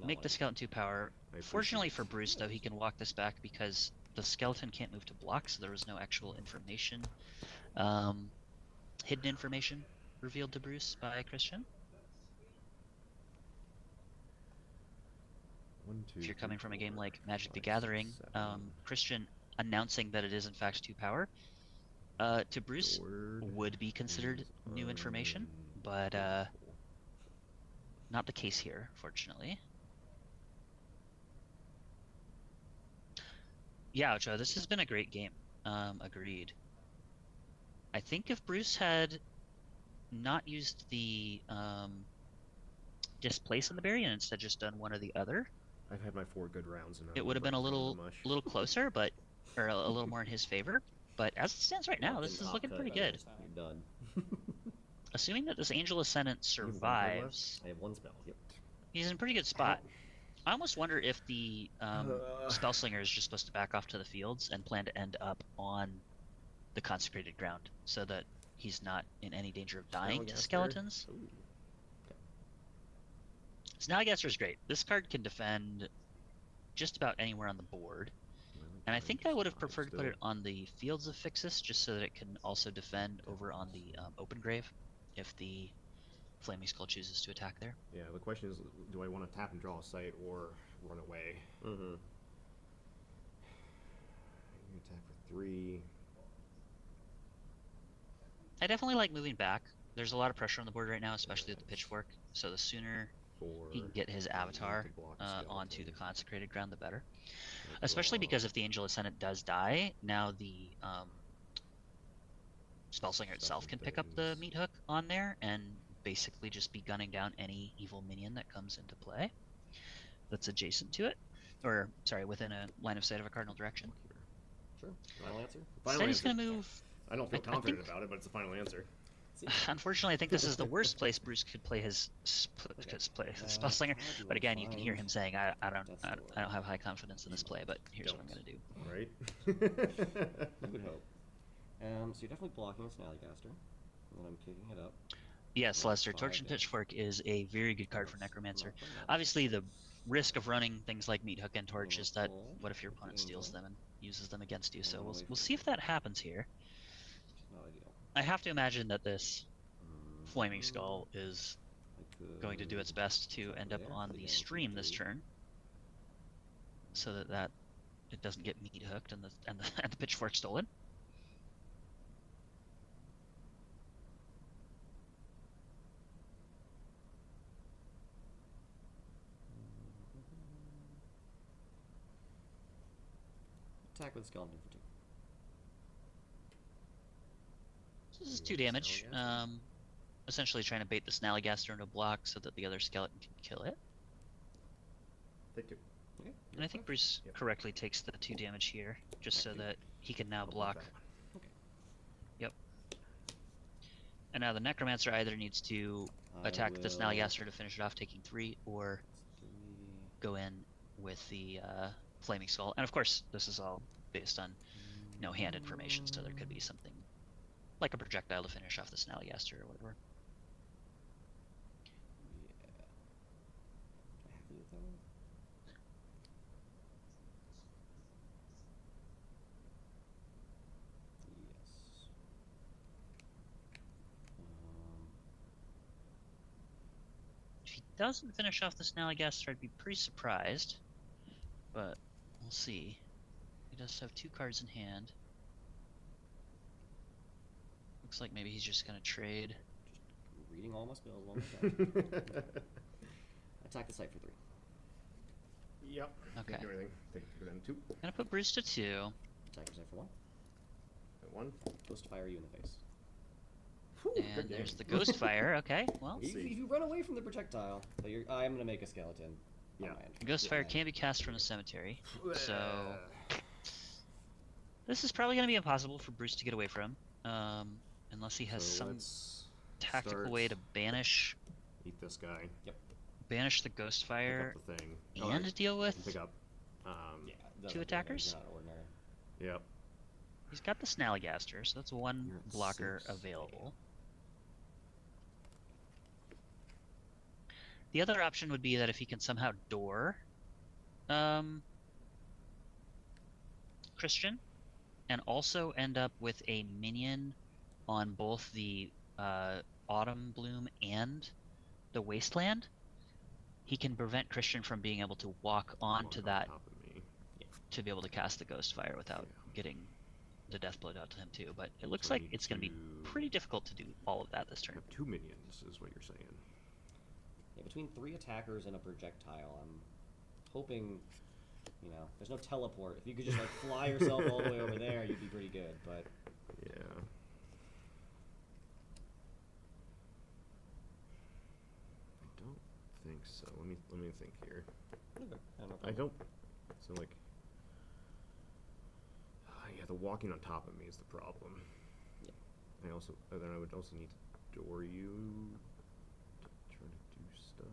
make the skeleton 2 power. Fortunately for Bruce, though, he can walk this back because the skeleton can't move to block, so there was no actual information, hidden information revealed to Bruce by Christian. If you're coming from a game like Magic the Gathering, Christian announcing that it is in fact 2 power to Bruce would be considered new information, but not the case here, fortunately. Yeah, Ocho, this has been a great game. Agreed. I think if Bruce had not used the displace in the berry and instead just done one or the other, I've had my 4 good rounds and it would have been a little closer, but or a little more in his favor. But as it stands right now, this is looking pretty good. You're done. Assuming that this Angel Ascendant survives, I have 1 spell. Yep. he's in a pretty good spot. I almost wonder if the Spellslinger is just supposed to back off to the fields and plan to end up on the consecrated ground so that he's not in any danger of dying to skeletons. Snellgaster is great. This card can defend just about anywhere on the board. And I think I would have preferred to put it on the Fields of Fixus just so that it can also defend over on the open grave if the Flaming Skull chooses to attack there. Yeah, the question is, do I want to tap and draw a sight or run away? Mm-hmm. Attack for 3. I definitely like moving back. There's a lot of pressure on the board right now, especially with the pitchfork. So the sooner he can get his avatar onto the consecrated ground, the better. Especially because if the Angel Ascendant does die, now the Spellslinger itself can pick up the meat hook on there and basically just be gunning down any evil minion that comes into play that's adjacent to it, or sorry, within a line of sight of a cardinal direction. Sure. Final answer? Instead, he's going to move. I don't feel confident about it, but it's the final answer. Unfortunately, I think this is the worst place Bruce could play his Spellslinger. But again, you can hear him saying, "I don't have high confidence in this play, but here's what I'm going to do." Right. You would hope. So you're definitely blocking a Snallygaster, and I'm kicking it up. Yes, Lester. Torch and Pitchfork is a very good card for Necromancer. Obviously, the risk of running things like Meat Hook and Torch is that what if your opponent steals them and uses them against you? So we'll see if that happens here. Not ideal. I have to imagine that this Flaming Skull is going to do its best to end up on the stream this turn, so that it doesn't get meat hooked and the pitchfork stolen. Attack with skeleton for 2. So this is 2 damage. Essentially trying to bait the Snallygaster into a block so that the other skeleton can kill it. Take 2. Okay. And I think Bruce correctly takes the 2 damage here, just so that he can now block. Okay. Yep. And now the Necromancer either needs to attack the Snallygaster to finish it off, taking 3, or go in with the Flaming Skull. And of course, this is all based on no hand information, so there could be something like a projectile to finish off the Snallygaster or whatever. If he doesn't finish off the Snallygaster, I'd be pretty surprised. But we'll see. He does have 2 cards in hand. Looks like maybe he's just gonna trade. Just reading all my spells one more time. Attack the site for 3. Yep. Okay. Can't do anything. Take then 2. Gonna put Bruce to 2. Attack your site for 1. At 1. Ghost fire you in the face. And there's the Ghost Fire. Okay, well. If you run away from the projectile, but I'm gonna make a skeleton. Yeah. Ghost Fire can be cast from the cemetery, so this is probably gonna be impossible for Bruce to get away from, unless he has some tactical way to banish. Eat this guy. Yep. Banish the Ghost Fire Pick up the thing. and deal with Pick up. 2 attackers. Not ordinary. Yep. He's got the Snallygaster, so that's 1 blocker available. The other option would be that if he can somehow door Christian, and also end up with a minion on both the Autumn Bloom and the Wasteland, he can prevent Christian from being able to walk onto that to be able to cast the Ghost Fire without getting the Deathblow out to him too. But it looks like it's going to be pretty difficult to do all of that this turn. 2 minions is what you're saying. Yeah, between 3 attackers and a projectile, I'm hoping, there's no teleport. If you could just like fly yourself all the way over there, you'd be pretty good. But yeah. I don't think so. Let me think here. Okay. I don't. So like, yeah, the walking on top of me is the problem. Yeah. Then I would also need to door you to try to do stuff.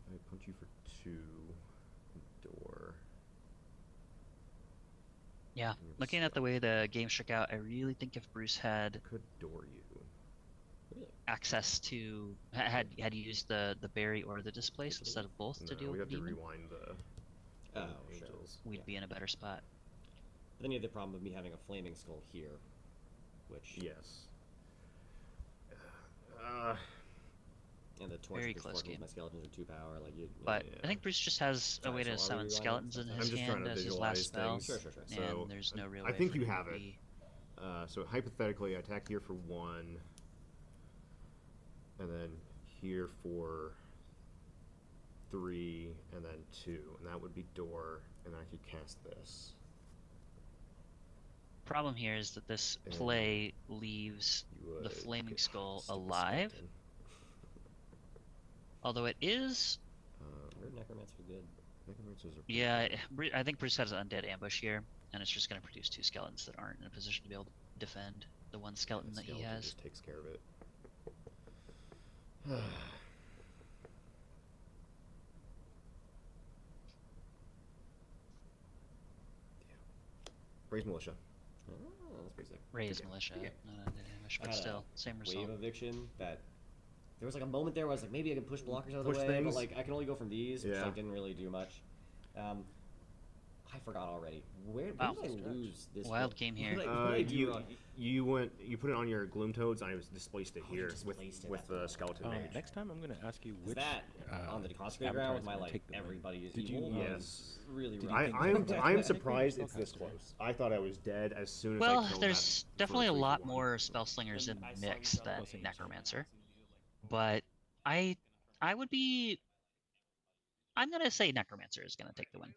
I punch you for 2. Door. Yeah, looking at the way the game shook out, I really think if Bruce had could door you access to had used the berry or the displace instead of both to deal we with have to demon, rewind the angels. we'd be in a better spot. But then you have the problem of me having a flaming skull here, which yes. And the torch Very close game. My skeletons are 2 power. But I think Bruce just has a way to summon skeletons in his hand as his last spell. Sure. And there's no real way I think for you him have to it. be... So hypothetically, I attack here for 1, and then here for 3 and then 2, and that would be door, and then I could cast this. Problem here is that this And play leaves the would Flaming get Skull stupid alive. skeleton. Although it is... Necromancer good. Necromancers are pretty Yeah, good. I think Bruce has an Undead Ambush here, and it's just going to produce 2 skeletons that aren't in a position to be able to defend the one skeleton that he Skeleton has. just takes care of it. Raise militia. Oh, that's pretty sick. Raise militia, Okay. not Undead Ambush, I but had still, a same result. wave eviction that there was like a moment there where I was like, maybe I can push blockers out of the Push way, things? but like I can only go from these, which Yeah. like didn't really do much. I forgot already. Where Wow. did I lose this? Wild one? game What here. did I do You wrong? you put it on your gloom toads, and I was displaced it Oh, you here displaced it, with that's the what it was. skeleton Okay. mage. Next time, I'm going to ask you which That on the consecrated ground with my like everybody is Did evil. you? Yes. Really, really. I'm surprised it's this close. I thought I was dead as soon as I Well, killed there's that definitely a for lot 3-1. more spell slingers in the mix than Necromancer. But I would be... I'm going to say Necromancer is going to take the win.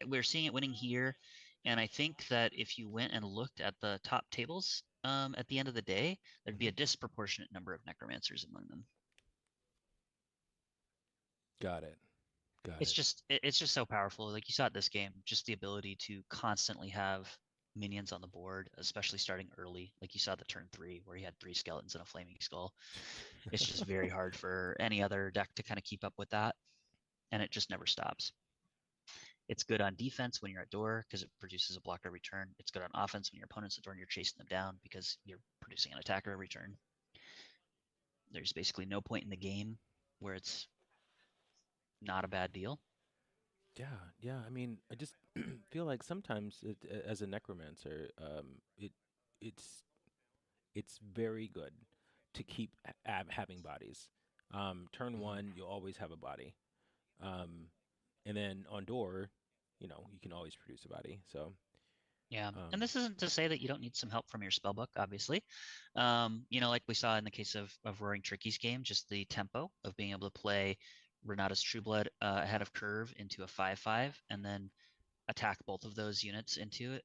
We're seeing it winning here, and I think that if you went and looked at the top tables at the end of the day, there'd be a disproportionate number of Necromancers among them. Got it. Got It's it. just it's just so powerful. Like you saw at this game, just the ability to constantly have minions on the board, especially starting early. Like you saw the turn 3 where he had 3 skeletons and a flaming skull. It's just very hard for any other deck to kind of keep up with that, and it just never stops. It's good on defense when you're at door because it produces a block every turn. It's good on offense when your opponent's at door and you're chasing them down because you're producing an attacker every turn. There's basically no point in the game where it's not a bad deal. Yeah. I mean, I just feel like sometimes as a necromancer, it's very good to keep having bodies. Turn 1, you'll always have a body, and then on door, you can always produce a body. So Yeah, and this isn't to say that you don't need some help from your spellbook, obviously. Like we saw in the case of Roaring Tricky's game, just the tempo of being able to play Renata's Trueblood ahead of curve into a 5/5, and then attack both of those units into it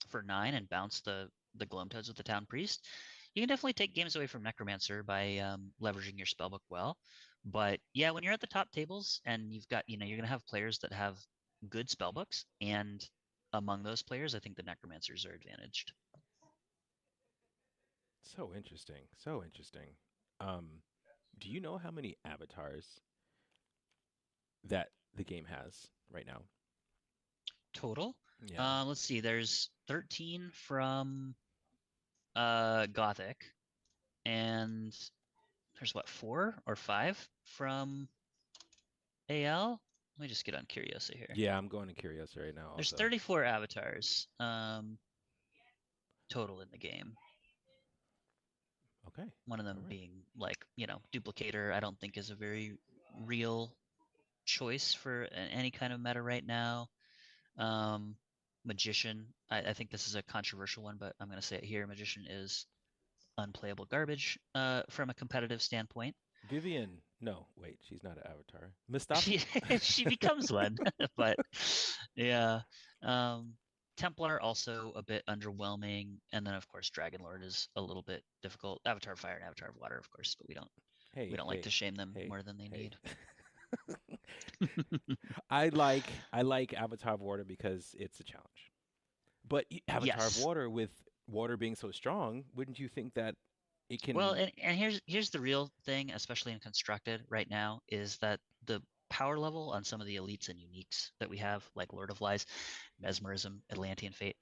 for 9 and bounce the Gloamtoads with the Town Priest. You can definitely take games away from Necromancer by leveraging your spellbook well. But yeah, when you're at the top tables and you've got, you're going to have players that have good spellbooks, and among those players, I think the Necromancers are advantaged. so interesting. So interesting. Do you know how many avatars that the game has right now? Total? Yeah. Let's see. There's 13 from Gothic, and there's what, 4 or 5 from AL? Let me just get on Curiosa here. Yeah, I'm going to Curiosa right now. There's also. 34 avatars total in the game. Okay. One of them All right. being like, Duplicator, I don't think is a very real choice for any kind of meta right now. Magician, I think this is a controversial one, but I'm going to say it here. Magician is unplayable garbage from a competitive standpoint. Vivian. No, wait, she's not an avatar. Mustafa. She becomes one, but yeah. Templar also a bit underwhelming, and then of course Dragon Lord is a little bit difficult. Avatar of Fire and Avatar of Water, of course, but we don't like to shame them more than they need. I like Avatar of Water because it's a challenge. But Avatar of Water, with water being so strong, wouldn't you think that it can? Well, and here's the real thing, especially in Constructed right now, is that the power level on some of the elites and uniques that we have, like Lord of Lies, Mesmerism, Atlantean Fate.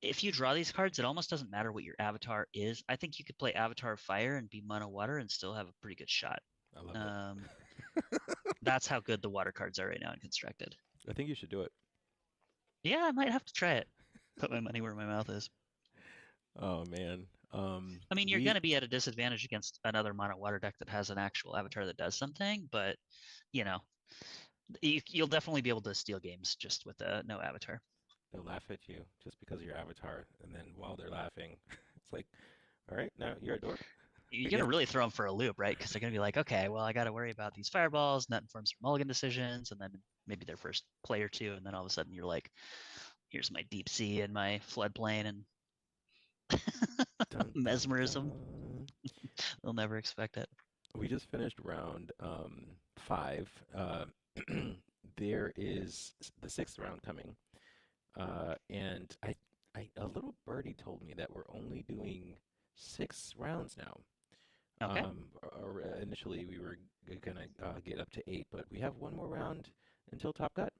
If you draw these cards, it almost doesn't matter what your avatar is. I think you could play Avatar of Fire and be mono water and still have a pretty good shot. I love it. That's how good the water cards are right now in Constructed. I think you should do it. Yeah, I might have to try it. Put my money where my mouth is. Oh man. I mean, you're going to be at a disadvantage against another mono water deck that has an actual avatar that does something, but you'll definitely be able to steal games just with no avatar. They'll laugh at you just because of your avatar, and then while they're laughing, it's like, all right, now you're a dork. you're gonna really throw them for a loop, right? Because they're gonna be like, okay, well, I got to worry about these fireballs, and that informs their mulligan decisions, and then maybe their first play or two, and then all of a sudden you're like, here's my deep sea and my floodplain and mesmerism. They'll never expect it. We just finished round 5. There is the 6th round coming, and a little birdie told me that we're only doing 6 rounds now. Okay. Or initially we were gonna get up to 8, but we have one more round until Top Cut.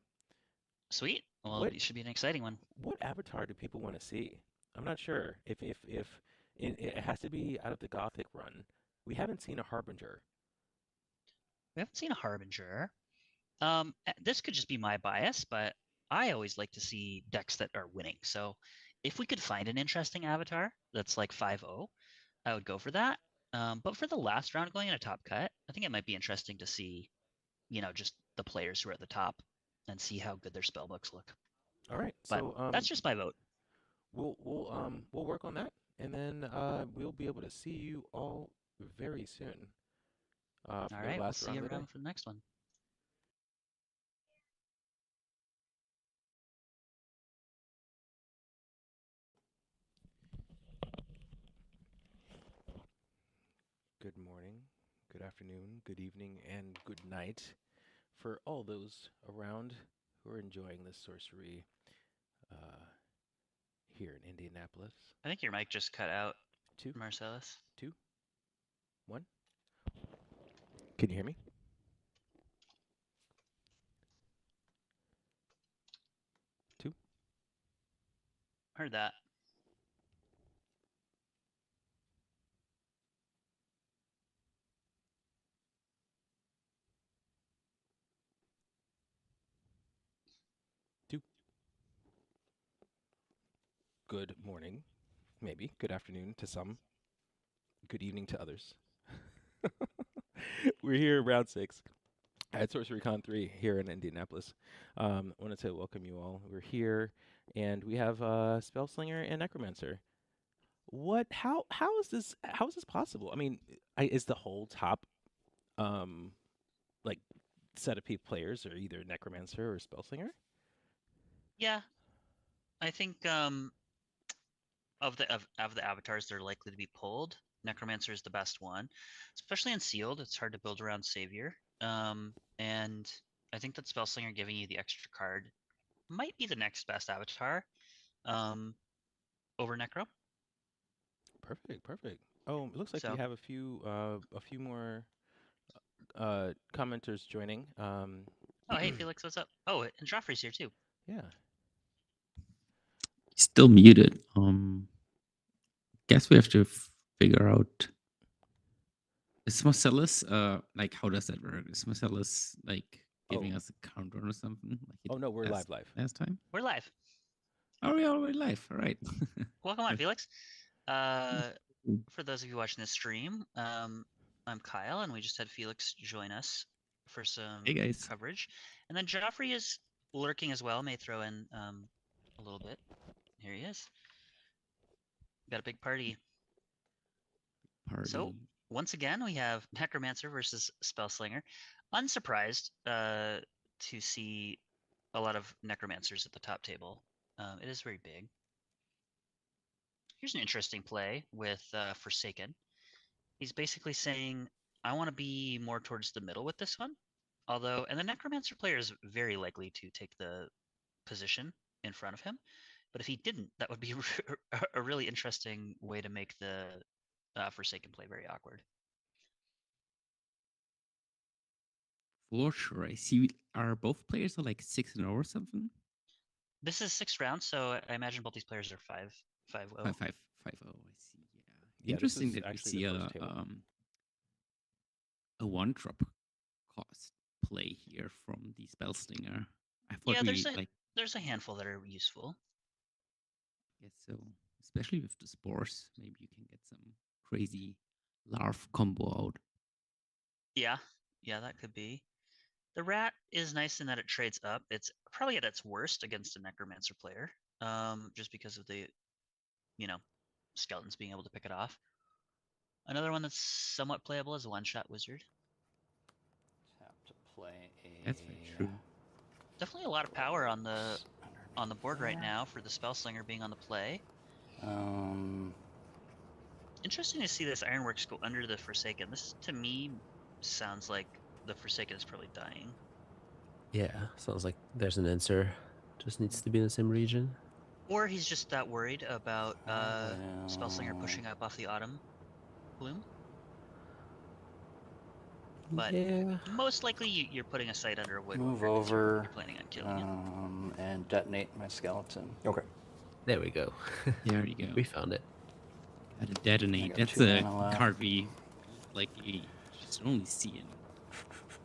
Sweet. Well, it should be an exciting one. What avatar do people want to see? I'm not sure. If it has to be out of the Gothic run. We haven't seen a Harbinger. We haven't seen a Harbinger. This could just be my bias, but I always like to see decks that are winning. So if we could find an interesting avatar that's like 5-0, I would go for that. But for the last round going in a top cut, I think it might be interesting to see, just the players who are at the top and see how good their spell books look. All right. But So that's just my vote. We'll work on that, and then we'll be able to see you all very soon. All right. We'll see you around for the next one. Good morning, good afternoon, good evening, and good night for all those around who are enjoying this sorcery here in Indianapolis. I think your mic just cut out, 2, Marcellus. 2, 1. Can you hear me? Two. Heard that. Good morning, maybe. Good afternoon to some. Good evening to others. We're here round 6 at SorceryCon 3 here in Indianapolis. I wanted to welcome you all. We're here, and we have Spellslinger and Necromancer. How is this possible? I mean, is the whole top like set of players are either Necromancer or Spellslinger? Yeah, I think of the avatars that are likely to be pulled, Necromancer is the best one, especially in sealed. It's hard to build around Savior, and I think that Spellslinger giving you the extra card might be the next best avatar over Necro. Perfect. Oh, it looks like we have a few more commenters joining. Oh, hey Felix, what's up? Oh, and Joffrey's here too. Yeah. Still muted. Guess we have to figure out. Is Marcellus, like, how does that work? Is Marcellus like giving us a countdown or something? Like no, we're live. Last time. We're live. Are we already live? All right. Welcome on, Felix. For those of you watching this stream, I'm Kyle, and we just had Felix join us for some coverage. And then Joffrey is lurking as well, may throw in a little bit. Here he is. Got a big party. So, once again, we have Necromancer versus Spellslinger. Unsurprised to see a lot of Necromancers at the top table. It is very big. Here's an interesting play with Forsaken. He's basically saying, I want to be more towards the middle with this one. Although, and the Necromancer player is very likely to take the position in front of him. But if he didn't, that would be a really interesting way to make the Forsaken play very awkward. For sure. I see. Are both players are like 6-0 or something? This is 6 rounds, so I imagine both these players are 5-0. 5-0. I see. Yeah. Interesting that we see a 1-drop cost play here from the Spellslinger. I thought there's a handful that are useful. I guess so. Especially with the spores, maybe you can get some crazy larv combo out. Yeah, that could be. The rat is nice in that it trades up. It's probably at its worst against a Necromancer player, just because of the, skeletons being able to pick it off. Another one that's somewhat playable is a one-shot wizard. Tap to play a. That's very true. Definitely a lot of power on the board right now for the Spellslinger being on the play. Interesting to see this Ironworks go under the Forsaken. This to me sounds like the Forsaken is probably dying. Yeah, sounds like there's an answer. Just needs to be in the same region. Or he's just that worried about Spellslinger pushing up off the Autumn Bloom. But yeah. most likely you're putting a sight under a wood. Move because over. You're planning on killing it. And detonate my skeleton. Okay. There we go. There you go. We found it. Gotta detonate. got That's 2 a mana left. card we like you just only see in.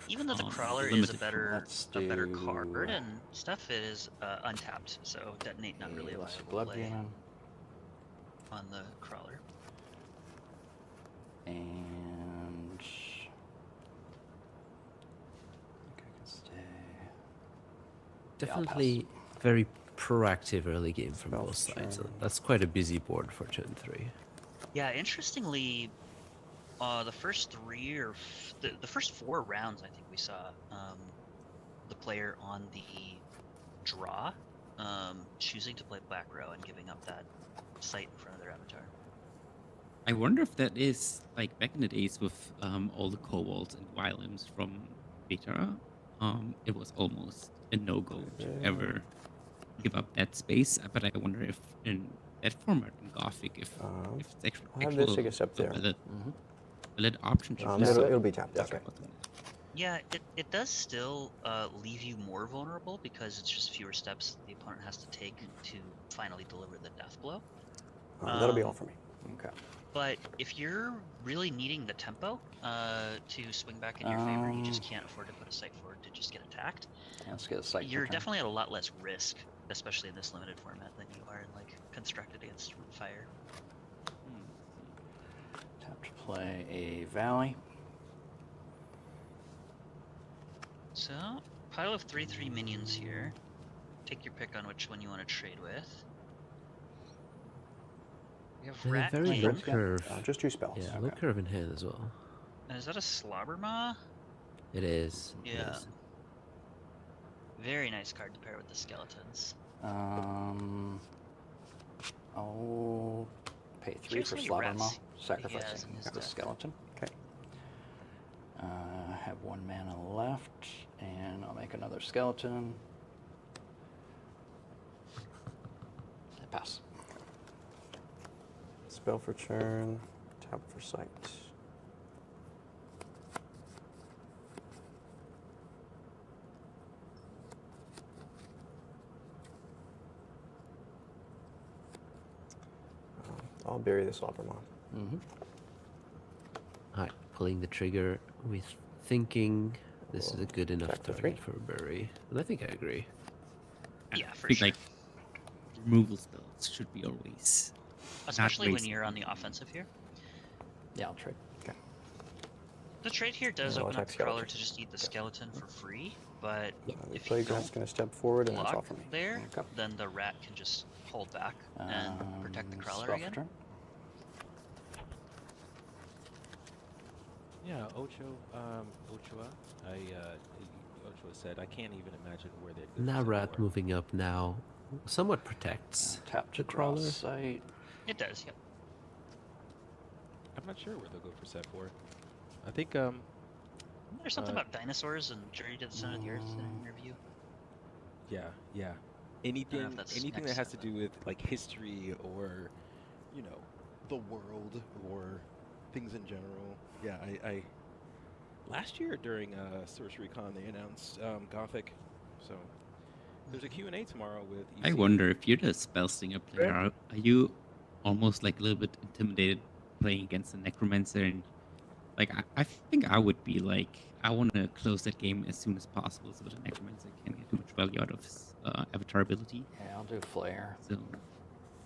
Even though the Crawler is limited a better do- card and stuff, it is untapped. So detonate not really a Let's viable Blood play Demon. on the Crawler. And. I think I can stay. Yeah, I'll pass. Definitely very proactive early game from Spell both sides. turn. That's quite a busy board for turn 3. Yeah, interestingly, the first the first 4 rounds, I think we saw the player on the draw choosing to play back row and giving up that sight in front of their avatar. I wonder if that is like back in the days with all the kobolds and wildlimbs from Beta. It was almost a no-go to ever give up that space. But I wonder if in that format in Gothic, if it's actually I'll have this take a step there. valid option. to It'll be tapped. Okay. Yeah, it does still leave you more vulnerable because it's just fewer steps the opponent has to take to finally deliver the death blow. That'll be all for me. Okay. But if you're really needing the tempo to swing back in your favor, you just can't afford to put a sight forward to just get attacked. Yeah, let's get a sight. You're for turn. definitely at a lot less risk, especially in this limited format, than you are in like constructed against fire. Tap to play a Valley. So, pile of 3/3 minions here. Take your pick on which one you want to trade with. We have And a Rat very King. low curve. Just 2 spells. Yeah, low curve in hand as well. And is that a Slobbermaw? It is. It Yeah. is. Very nice card to pair with the skeletons. I'll pay 3 Curious for how many Slobbermaw, rats he has sacrificing in his the deck. skeleton. Okay. I have 1 mana left, and I'll make another skeleton. I pass. Spell for turn. Tap for sight. I'll bury this Slobbermaw. Alright, pulling the trigger with thinking this is a good enough Tap for target 3. for a bury. And I think I agree. Yeah, for I think sure. like removal spells should be always. Especially when wasted. you're on the offensive here. Yeah, I'll trade. Okay. The trade here does Yeah, I'll open up attack the crawler skeleton. to just eat the skeleton for free, but The if you Plague don't Rat's going to step forward, and that's all block for me. there, Okay. then the rat can just hold back and protect the crawler Spell for again. turn. Yeah, Ochoa. Ochoa said, I can't even imagine where they'd go. Now rat moving up now somewhat protects Tap to the draw crawler. sight. It does, yep. I'm not sure where they'll go for set 4. I think There's something about dinosaurs and Journey to the Center of the Earth in your view. yeah. if Anything that's anything next that has to step, do with like history or the world or things in general. Yeah, I last year during SorceryCon they announced Gothic. So there's a Q&A tomorrow with I wonder if you're the Spellslinger player, are you almost like a little bit intimidated playing against the Necromancer? And like I think I would be like, I want to close that game as soon as possible so the Necromancer can get too much value out of his avatar ability. Yeah, I'll do Flare. So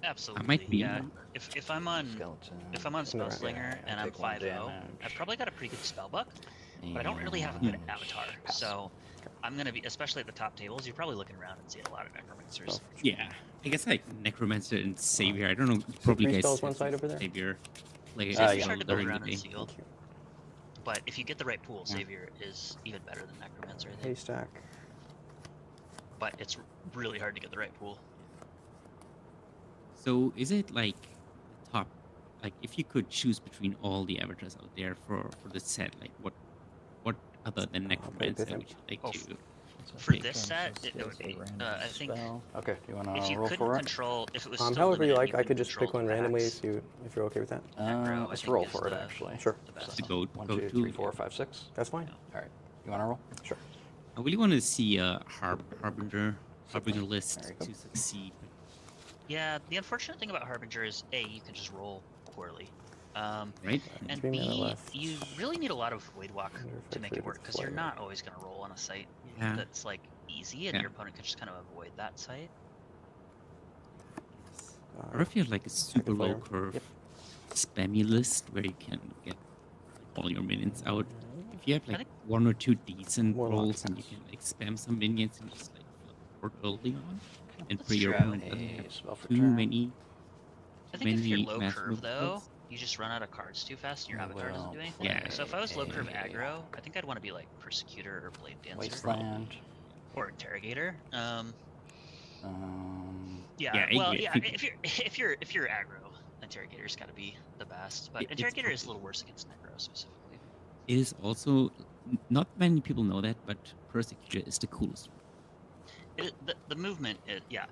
Absolutely. I might be. Yeah. If I'm on Spellslinger Yeah, and I'll I'm take 1 5-0, damage. I've probably got a pretty good spell book, but I don't really have a good avatar. So I'm gonna be, especially at the top tables, you're probably looking around and seeing a lot of Necromancers. Yeah, I guess like Necromancer and Savior. I don't know. Probably 3 guys. spells one side over there? Savior. play Savior's as hard to well build during the around in day. Seal. But if you get the right pool, Yeah. Savior is even better than Necromancer, I think. Haystack. But it's really hard to get the right pool. So is it like the top, like if you could choose between all the avatars out there for the set, like what other than Necromancer Pithim. would you like Oh, to? For pick? this set, it would be, I think, Okay, do you want if to you roll couldn't for it? control, if it was still However you limited, like, you I could couldn't just pick control one the randomly racks. if you're okay with that. Necro, I Let's think, roll is for it the- actually. Sure. the best. The goat, 1, go 2, to 3, 4, 5, 6. That's fine. All right. You want to roll? Sure. I really want to see a Harbinger list to succeed. Yeah, the unfortunate thing about Harbinger is A, you can just roll poorly. Right. And 3 mana B, left. you really need a lot of Void Walk if to I make trade it work, with because you're player. not always going to roll on a site Yeah. that's like easy, and Yeah. your opponent can just kind of avoid that site. Or if you have like a super low player. curve spammy list where you can get all your minions out. If you have like one or two decent rolls and you can like spam some minions and just like flip early on, and for your opponent doesn't have too many. I think if you're many low mass curve move though, cards. you just run out of cards too fast and your avatar doesn't do anything. Yeah. So if I was low curve aggro, I think I'd want to be like Persecutor or Blade Dancer. Wasteland. Or Interrogator. Yeah, Yeah, well, if yeah. you- If you're aggro, Interrogator's got to be the best. But It's Interrogator is a little worse against Necro specifically. It is also not many people know that, but Persecutor is the coolest. The movement, yeah.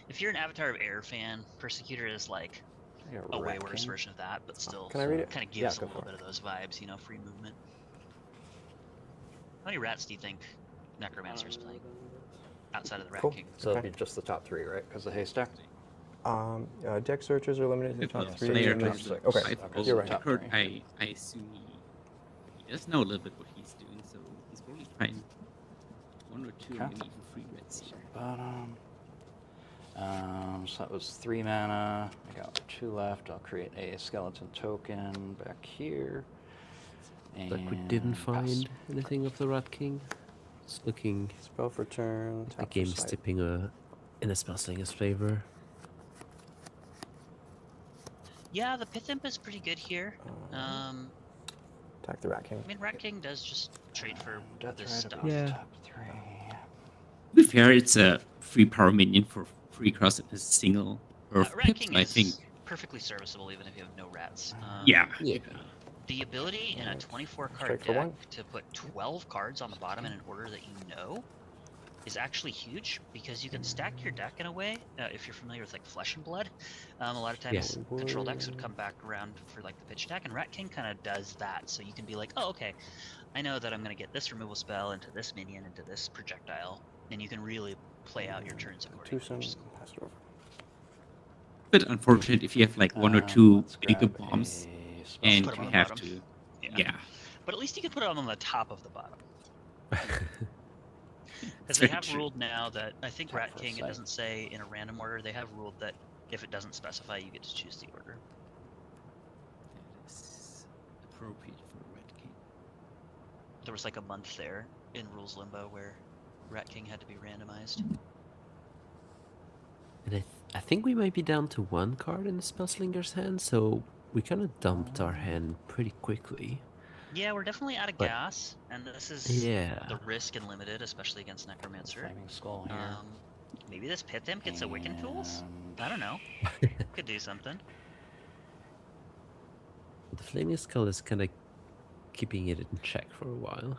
If you're an Avatar of Air fan, Persecutor is like a way Rat worse King. version of that, but still Can I read it? kind of Yeah, gives go a little for bit of those vibes, you know, free movement. How many rats do you think Necromancer is playing outside of the Rat Cool. King? So it'd be just the top 3, right? Because the haystack. Deck searches are limited to top 3. Player and then- top six. Okay, I've you're also right. heard- I assume he does know a little bit what he's doing, so he's probably trying one or two, Okay. maybe even 3 reds here. Bottom. So that was 3 mana. I got 2 left. I'll create a skeleton token back here. Like we didn't And find anything of the Rat King. It's looking. Spell for turn. The tap for game's sight. tipping in a Spellslinger's favor. Yeah, the Pith Imp is pretty good here. Attack the Rat King. I mean, Rat King does just trade for Death this Rat stuff. above Yeah. top 3. To be fair, it's a free power minion for free cross and a single Earth Rat pip, King so I is think. perfectly serviceable even if you have no rats. Yeah. The ability in a 24 card Strike for deck 1. to put 12 cards on the bottom in an order that you know is actually huge because you can stack your deck in a way, if you're familiar with like Flesh and Blood, a lot of times control decks would come back around for like the pitch attack, and Rat King kind of does that, so you can be like, oh okay, I know that I'm going to get this removal spell into this minion, into this projectile, and you can really play out your turns accordingly. Two some. Pass it over. Bit unfortunate if you have like one or two bigger bombs and Put 'em you on the have bottom. to. Yeah. Yeah. But at least you can put them on the top of the bottom. Because That's they very have true. ruled now that, I think Tap Rat for a King, it sight. doesn't say in a random order, they have ruled that if it doesn't specify, you get to choose the order. That is appropriate for Red King. There was like a month there in Rules Limbo where Rat King had to be randomized. And I think we might be down to 1 card in the Spellslinger's hand, so we kind of dumped our hand pretty quickly. Yeah, we're definitely out of But- gas, and this is Yeah. the risk in limited, especially against Necromancer. Flaming Skull here. Maybe this Pith Imp gets a Wiccan Tools? I don't know. Could do something. The Flaming Skull is kind of keeping it in check for a while.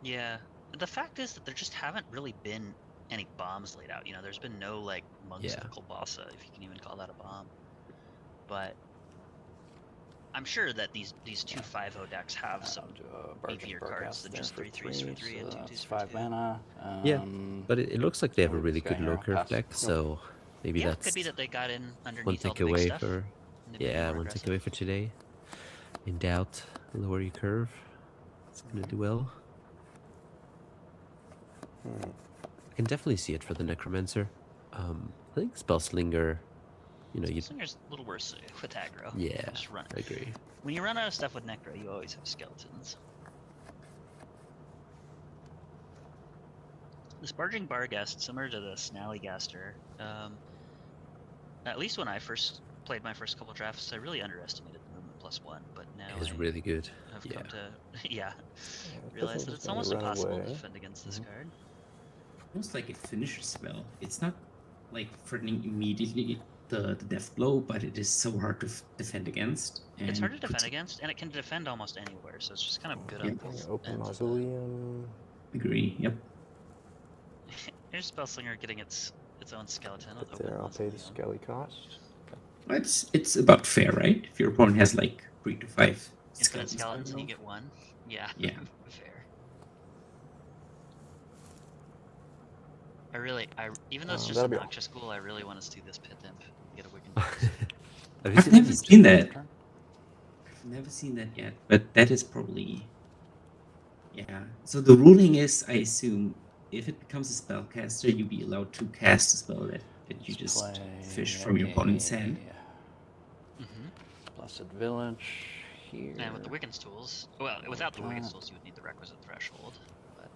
Yeah. The fact is that there just haven't really been any bombs laid out. You know, there's been no, like, Monks of Kolbasa, if you can even call that a bomb. But I'm sure that these two 5-0 decks have some beefier cards than just 3/3s for 3 and 2/2s for 5 2. mana. Yeah, but it looks like they have a really Sky good Hero, low curve pass. deck, so maybe Yeah, that's could be that they got in one underneath all take the big away stuff. for and they've been more one aggressive. takeaway for today. In doubt, lower your curve. It's gonna do well. I can definitely see it for the Necromancer. I think Spellslinger, you know, you Slinger's a little worse with aggro. yeah, Just run. I agree. When you run out of stuff with Necro, you always have skeletons. This Barging Barghest, similar to the Snallygaster, at least when I first played my first couple drafts, I really underestimated the movement +1, but now It's I really good. have Yeah. come to yeah this realize person's that just it's gonna almost run impossible to away. defend against this card. Almost like a finisher spell. It's not like threatening immediately the death blow, but it is so hard to defend against. And It's hard to defend puts- against, and it can defend almost anywhere, so it's just kind of good Yeah. on both Open ends. mausoleum. Agree. Yep. Here's Spellslinger getting its own skeleton. With There, open I'll pay the mausoleum. skelly cost. It's about fair, right? If your opponent has like 3 to 5 Infinite skeletons, skeletons and you get 1. Yeah. Yeah. Fair. Even though it's just that'll a be all. Noxious Ghoul, I really want to see this Pit Imp get a Wicked Have you I've never seen that. turn? I've never seen that yet, but that is probably yeah. So the ruling is, I assume, if it becomes a spellcaster, you'll be allowed to cast a spell that you just fish from your opponent's hand. Blessed Village here. And with the Wiccan's tools, well, without the Wiccan's tools, you would need the requisite threshold. But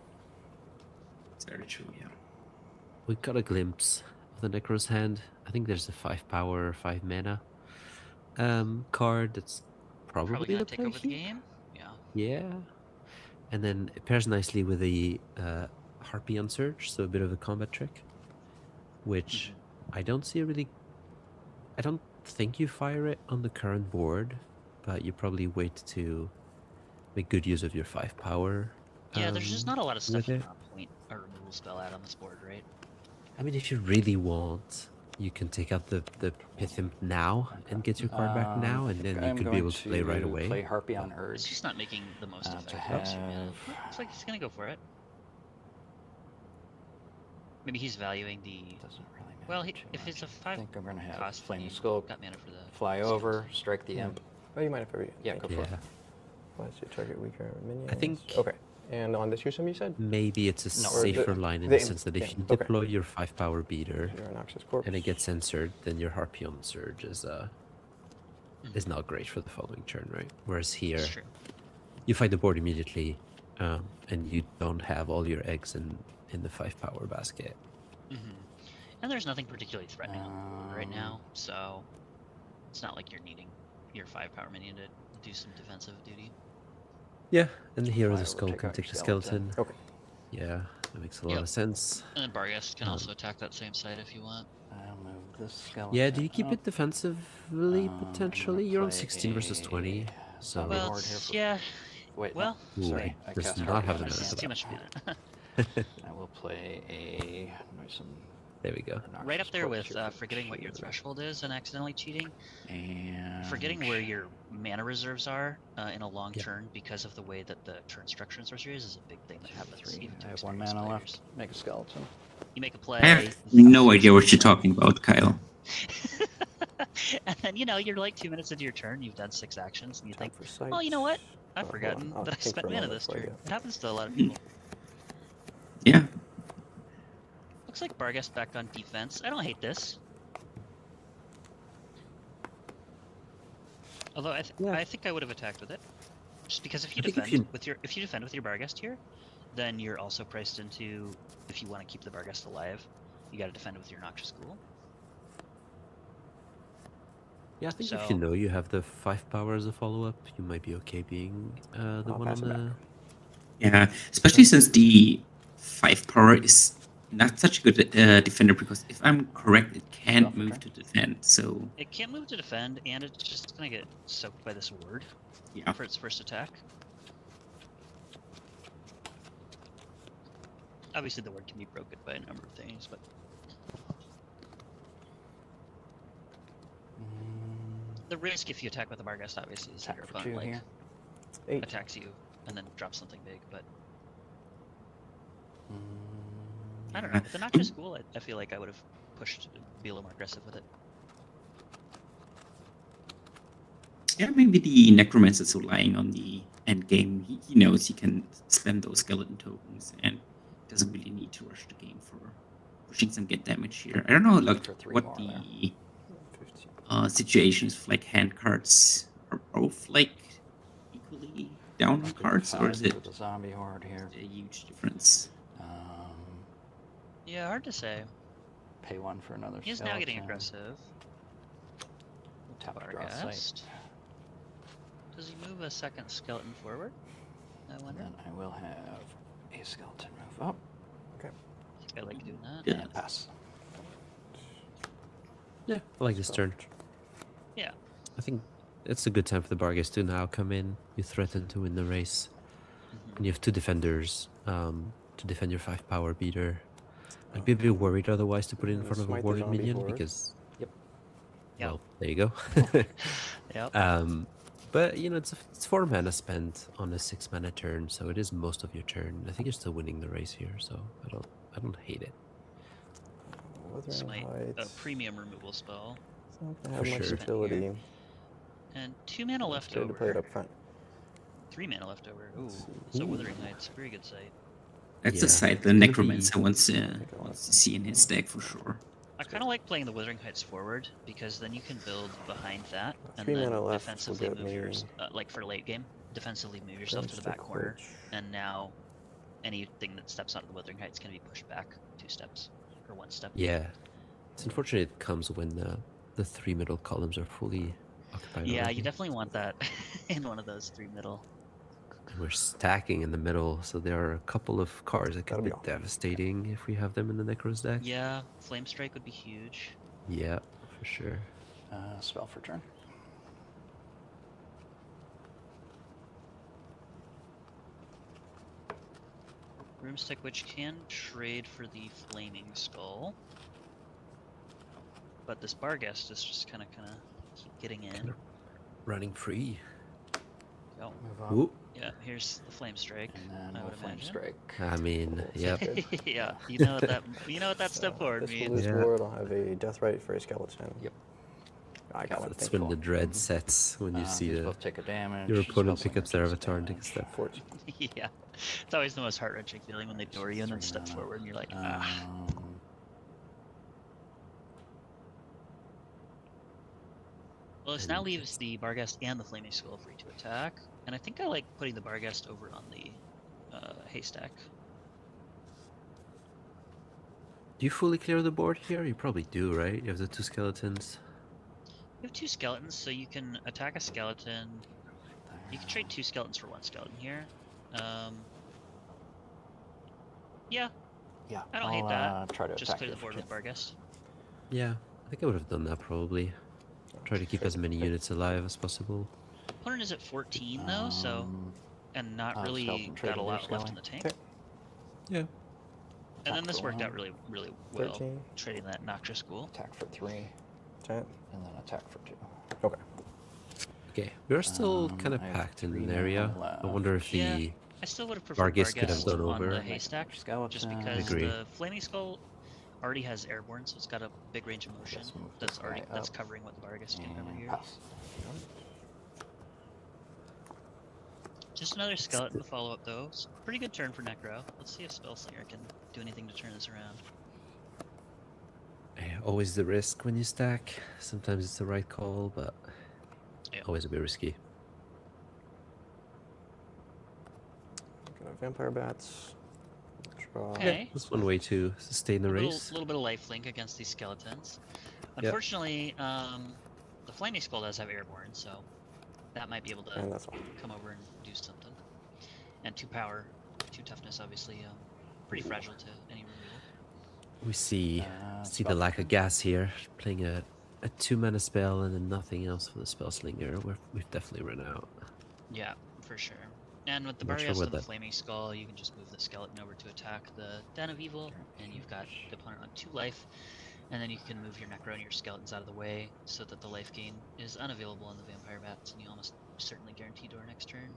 it's very true, yeah. We got a glimpse of the Necro's hand. I think there's a 5 power, 5 mana card that's probably gonna the take play over the here. game. Yeah. Yeah. And then it pairs nicely with the Harpy on Surge, so a bit of a combat trick. Which I don't see really. I don't think you fire it on the current board, but you probably wait to make good use of your 5 power. Yeah, there's just not a lot of stuff with you it. can point a removal spell at on this board, right? I mean, if you really want, you can take out the Pith Imp now and get your card back now, and then you I'm could be going able to play right away. Play Harpy on Urge. It's just not making the most to effective have- use of mana. Looks like he's gonna go for it. Maybe he's valuing the. Doesn't really matter. Well, too if it's much. a 5 I think I'm gonna have cost, Flame you Scope, got mana for the fly over, strike the imp. Oh, you might have every. Yeah, go for it. Why is your target weaker minions? I think. Okay. And on this use you said? Maybe it's a No, or safer the- line in the the imp, sense that yeah, if you okay. deploy your 5 power beater Your Noxious Corpse. and it gets censored, then your Harpy on Surge is not great for the following turn, right? Whereas here, That's true. you fight the board immediately, and you don't have all your eggs in the 5 power basket. And there's nothing particularly threatening on the board right now, so it's not like you're needing your 5 power minion to do some defensive duty. Yeah, and the hero of Fire the will skull take can out take your the skeleton. skeleton. Yeah, that makes a lot of sense. And then Barghest can also attack that same side if you want. I'll move this skeleton. Yeah, do you keep up. it defensively potentially? You're on play 16 versus 20, so Well, board here for- yeah. Wait, well, Ooh, sorry. I does cast not Harpy have on the my mana This for is too that. much mana. I will play a nice and There we go. Right up there Corpse with here for forgetting what your threshold is and accidentally cheating. And Forgetting where your mana reserves are in a long turn because of the way that the turn structure in Sorcery is a big thing that happens even to I have 1 experienced mana players. left. Make a skeleton. You make a play. I have no idea what you're talking about, Kyle. And then, you're like 2 minutes into your turn, you've done 6 actions, and you think, for oh, you know what? I've hold forgotten on, I'll that I think spent for a mana moment this before I turn. do It happens to a lot of people. Yeah. Looks like Barghest back on defense. I don't hate this. Although I think I would have attacked with it, just because if you I think if defend you- if you defend with your Barghest here, then you're also priced into, if you want to keep the Barghest alive, you got to defend with your Noxious Ghoul. Yeah, I think if So- you know you have the 5 power as a follow-up, you might be okay being the I'll one on pass it back. the... Yeah, especially since the 5 power is not such a good defender, because if I'm correct, it can't move to defend, so... It can't move to defend, and it's just gonna get soaked by this ward Yeah. for its first attack. Obviously, the ward can be broken by a number of things, but the risk if you attack with the Barghest, obviously, is that your for 2 opponent like here. 8. attacks you and then drops something big. But I don't know. With the Noxious Ghoul, I feel like I would have pushed to be a little more aggressive with it. Yeah, maybe the Necromancer's relying on the end game. He knows he can spam those skeleton tokens and doesn't really need to rush the game for pushing some get damage here. I don't know like what the situations with like hand cards are both like equally down on cards, or is it the zombie horde here? a huge difference? Yeah, hard to say. Pay 1 for another He's now getting skeleton. aggressive. Tap to draw Barghest. Does he move a second skeleton forward? I And wonder. then I will have a skeleton move up. Okay. I like doing that. And pass. Yeah, I like this turn. Yeah. I think it's a good time for the Barghest to now come in. You threaten to win the race. And you have 2 defenders to defend your 5 power beater. I'd be a bit worried otherwise to put it in front of a Smite the warded zombie minion horde. because... Yep. Well, there you go. Yep. But, you know, it's 4 mana spent on a 6 mana turn, so it is most of your turn. I think you're still winning the race here, so I don't hate it. Smite, a premium removal spell. It's not gonna For have much sure. utility. And 2 mana left Scared over. to play it up front. 3 mana left over. Ooh. So Withering Heights, very good sight. That's Yeah. a side the Necromancer wants to see in his deck for sure. I kind of like playing the Withering Heights forward because then you can build behind that and 3 then mana left will defensively get move me yours, like for late game, defensively move yourself to the back corner, and now anything that steps onto the Withering Heights can be pushed back 2 steps or 1 step. Yeah. It's unfortunate it comes when the 3 middle columns are fully occupied. Yeah, already. you definitely want that in one of those 3 middle. And we're stacking in the middle, so there are a couple of cards that can be devastating if we have them in the Necro's deck. Yeah, Flame Strike would be huge. Yeah, for sure. Spell for turn. Broomstick Witch can trade for the Flaming Skull. But this Barghest is just kind of keep getting in. Running free. Go. Move up. Ooh. Yeah, here's the Flame Strike. And then I would Flame imagine. Strike. I mean, yep. Yeah, you know what that step forward This will means. lose ward. I'll have a death right for a skeleton. Yep. I got it. That's when the dread sets, when you see these the both take a damage. your opponent Spell pick up their Slinger takes avatar and take a step. 14. Yeah, it's always the most heart-wrenching feeling when they door you and then step forward and you're like, ah. Well, this now leaves the Barghest and the Flaming Skull free to attack, and I think I like putting the Barghest over on the Haystack. Do you fully clear the board here? You probably do, right? You have the 2 skeletons. You have 2 skeletons, so you can attack a skeleton. You can trade 2 skeletons for 1 skeleton here. Yeah. Yeah. I don't hate that. Try to Just attack clear you the for board 2. with Barghest. Yeah, I think I would have done that probably. Try to keep as many units alive as possible. Opponent is at 14 though, so and not really skeleton got trade a with lot your left in the skeleton. tank. Yeah. And then Attack this for worked out 1. really well. 13. Trading that Noxious Ghoul. Attack for 3. 10. And then attack for 2. Okay. Okay, we're still kind of I have packed in 3 an mana area. I left. wonder if Yeah, the I still would have preferred Barghest could have Barghest done on over. the Haystack, just because Agree. the Flaming Skull already has Airborne, so it's got a big range of motion that's already that's covering what the Barghest can cover here. Pass. Just another skeleton to follow up though. It's a pretty good turn for Necro. Let's see if Spellslinger can do anything to turn this around. Yeah, always the risk when you stack. Sometimes it's the right call, but always a bit risky. Got Vampire Bats. Draw. Okay. That's one way to sustain the A race. little bit of lifelink against these skeletons. Yep. Unfortunately, the Flaming Skull does have Airborne, so that might be able to And that's all. come over and do something. And 2 power, 2 toughness, obviously, pretty fragile to any removal. We see the lack of gas here. Playing a 2 mana spell and then nothing else for the Spellslinger. We've definitely run out. Yeah, for sure. And with the Not sure Barghest what and the that- Flaming Skull, you can just move the skeleton over to attack the Den of Evil, and you've got the opponent on 2 life. And then you can move your Necro and your skeletons out of the way so that the life gain is unavailable on the Vampire Bats, and you almost certainly guarantee door next turn.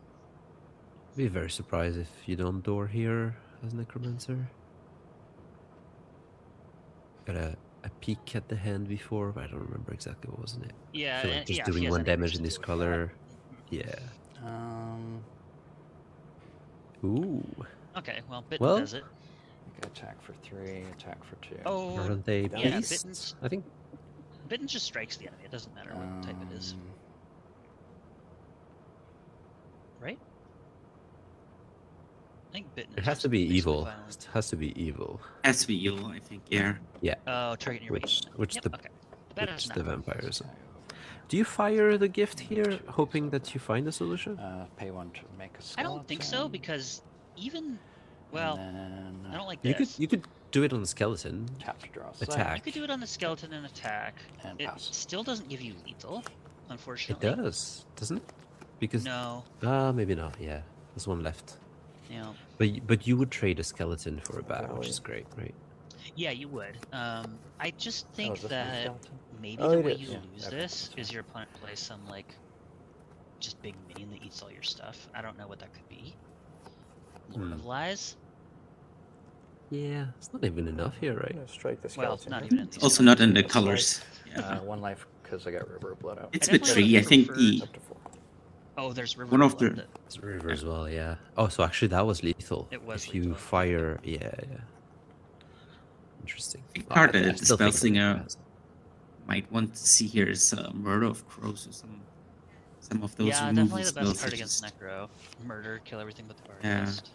Be very surprised if you don't door here as Necromancer. Got a peek at the hand before, but I don't remember exactly what was in it. Yeah, I feel like and- just yeah, if he doing has 1 any damage reason in this to, color. Yeah. Ooh. Okay, well, Bitten Well, does it. Attack for 3, attack for 2. Oh, Aren't they yeah, beasts? Bitten's, I think. Bitten just strikes the enemy. It doesn't matter what type it is. Right? I think Bitten It is has just to be basically evil. violent. It has to be evil. Has to be evil, I think. Yeah. Yeah. Oh, target your Which weakness. which Yep, the okay. That which is the not. vampires. Do you fire the gift here, hoping that you find a solution? Pay 1 to make a I skeleton. don't think so because even well, I don't like You this. could do it on the skeleton. Tap to draw a attack. You could do it on the skeleton and attack. And It pass. still doesn't give you lethal, It unfortunately. does, doesn't it? Because No. maybe not. Yeah, there's one left. Yeah. But you would trade a skeleton for a bat, which is great, right? Yeah, you would. I just think is this one that skeleton? maybe Oh, the it way is. you Yeah, lose okay, this is your opponent plays some like just big minion that eats all your stuff. I don't know what that could be. Lord of Lies? Yeah, it's not even enough here, right? Strike the Well, skeleton. not even in these Also not in the colors. colors. Yeah. 1 life because I got River of Blood out. It's I a bit definitely tricky. I think prefer- the Up to 4. Oh, there's River one of of Blood the that- It's river as well, yeah. Oh, so actually that was lethal. It was if you lethal. fire, yeah. Interesting. card I that the still think the river Spellslinger has it. might want to see here is Murder of Crows or some of those yeah, removal definitely the spells. best card that against just- Necro. Murder, kill everything but the Yeah. Barghest.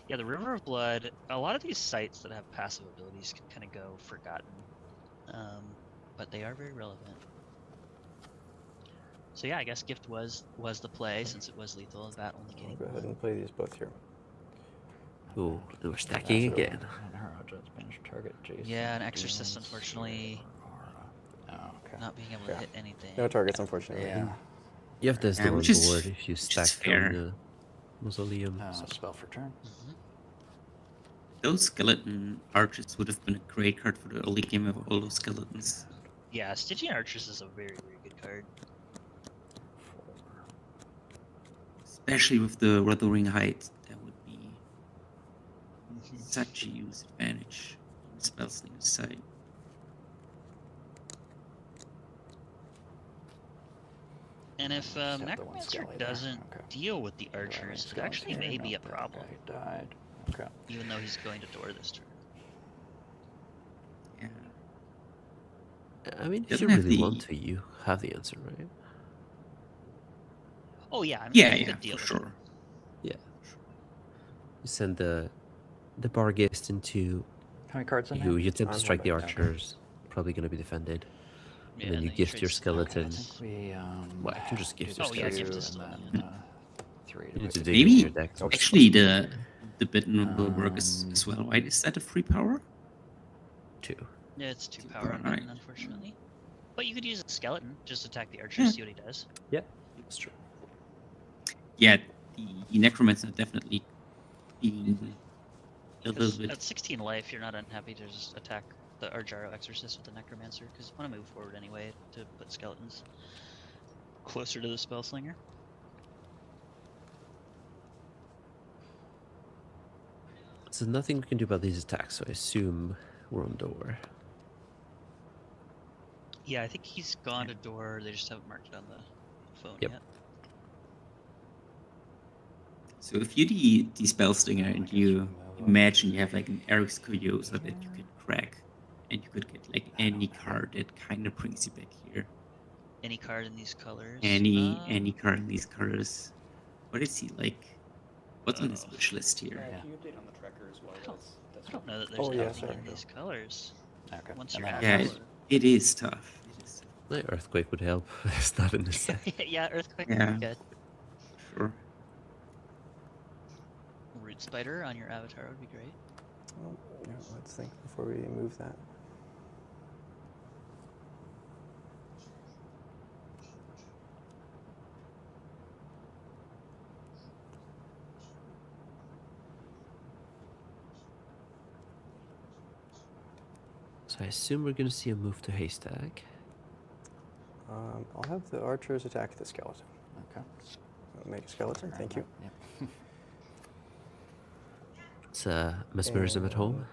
Yeah, the River of Blood, a lot of these sites that have passive abilities can kind of go forgotten. But they are very relevant. So yeah, I guess Gift was the play since it was lethal. That only I'll getting go ahead one. and play these both here. Ooh, we're stacking again. Target Jason. Yeah, an Exorcist, unfortunately, Oh, okay. not being able to hit anything. No targets, unfortunately. Yeah. You have this Yeah, on which is- board if you which is stack fair. on the mausoleum. so. Spell for turn. Those skeleton archers would have been a great card for the early game of all those skeletons. Yeah, Stygian Archers is a very, very good card. Especially with the Wuthering Height, that would be such a use advantage on the Spellslinger's side. And if the one Necromancer Skelly there. doesn't Okay. deal with the archers, it actually may be a problem. Guy died. Okay. Even though he's going to door this turn. Yeah. I mean, if Doesn't you have really the- want to, you have the answer, right? Oh yeah, I mean, Yeah, you yeah, could deal for with it. sure. Yeah. You send the Barghest into How many cards in you. there? You attempt to strike the Okay. archers. Probably going to be defended. Yeah, And then you then you gift trade your some cards. skeleton. I think we Well, you can just gift do your Oh, yeah, skeleton. gift is still and in. then 3 You to need to make dig it. into Maybe your deck. actually the bitten will work as well, right? Is that a free power? 2. Yeah, it's 2 power on Alright. button, unfortunately. But you could use a skeleton, just attack the archer, see what he does. Yeah, that's true. Yeah, the Necromancer definitely being a little Because bit. at 16 life, you're not unhappy to just attack the Argyro Exorcist with the Necromancer, because you want to move forward anyway to put skeletons closer to the Spellslinger. So nothing we can do about these attacks, so I assume we're on door. Yeah, I think he's gone to door, they just haven't marked it on the phone Yep. yet. So if you the Spellslinger and you imagine you have like an Eric's Curiosa that you could crack, and you could get like any card that kind of brings you back here. Any card in these colors? Any card in these colors. What is he like? What's on his wish list here? Can you update on the tracker as well? That's I don't know that there's Oh, yeah, anything sorry. in these colors. Okay. Once And you're then at Yeah, it. it is tough. It is The Earthquake would help. It's not in the set. Yeah, Earthquake Yeah. would be good. sure. Root Spider on your avatar would be great. Oh, yeah, let's think before we move that. So I assume we're going to see a move to Haystack. I'll have the archers attack the skeleton. Okay. Make a skeleton, thank you. Yep. It's Mesmerism at home.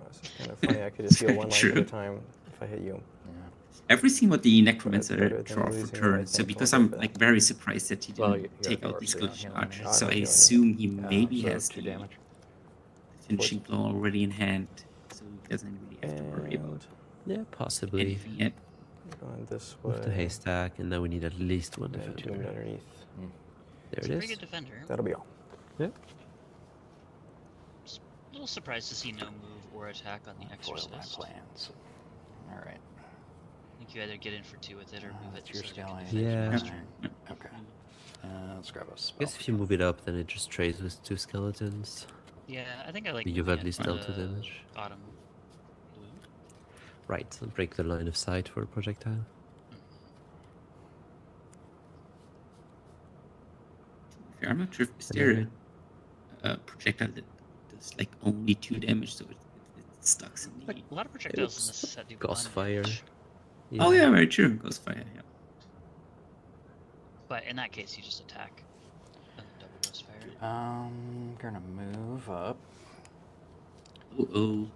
This is kind of funny. I could just heal one life at True. a time if I hit you. I've seen what the better Necromancer than draw for losing what I turn, so think, because I'll go I'm for like that. very surprised that he didn't Well, you take got out these the good healing archers. damage. So I I don't assume he heal maybe so has 2 the damage. finishing blow already in hand, so he doesn't really have to worry about And Yeah, possibly. anything yet. going this way. Move to Haystack, and now we need at least one And two defender. underneath. There It's it a pretty is. good defender. That'll be all. Yep. A little surprised to see no move or attack on the Foil my Exorcist. plans. All right. think you either get in for 2 with it or move it It's your so that it can scaling. defend Yeah. next turn. Okay. Let's grab a I spell. guess if you move it up, then it just trades with 2 skeletons. Yeah, I think I like You've moving at least it dealt 2 damage. bottom blue. Right, and break the line of sight for a projectile. I'm not sure if is And there then- a projectile that does like only 2 damage, so it stuck in the. Like, a lot of projectiles in this set do Ghost 1 fire. damage. Oh yeah, very true. Ghost fire. Yeah. But in that case, you just attack and then double ghost fire. Gonna move up. Oh.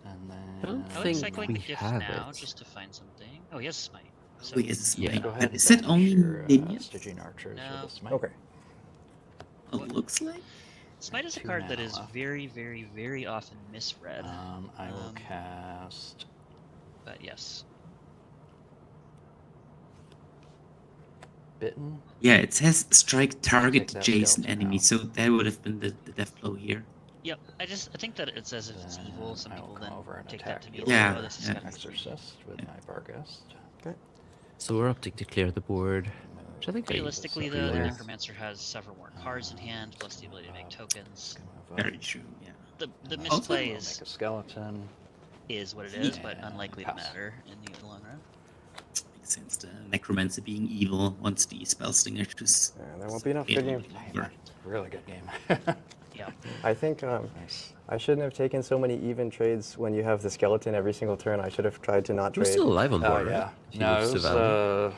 And then. I don't I like think cycling we the gift have now it. just to find something. Oh, he has smite. Oh, yes, it's Yeah. smite. Go ahead But and is it banish only your minions? Stygian archers No. with a smite. Okay. It looks like. Smite is a 2 card that mana is left. very, very, very often misread. I will cast But yes. Bitten. Yeah, it says strike target Take that adjacent skeleton enemy, out. so that would have been the death blow here. Yep. I think that it says if it's evil, some I will people come then over and take attack that to be your like, Yeah, oh, this is yeah. kind of Exorcist with my Barghest. Okay. So we're opting to clear the board, which I think Realistically, I though, the pretty well. Necromancer has several more cards in hand, plus the ability to make tokens. Very true. Yeah. The And misplay we'll is make a skeleton. what it is, but Yeah, unlikely to pass. matter in the long run. Makes sense. The Necromancer being evil once the spell stinger just. Yeah, there won't be enough good game. Really good game. Yeah. I think Nice. I shouldn't have taken so many even trades when you have the skeleton every single turn. I should have tried to not You're trade. still alive on Oh board, yeah. right? If you No, lose it to was, Valor.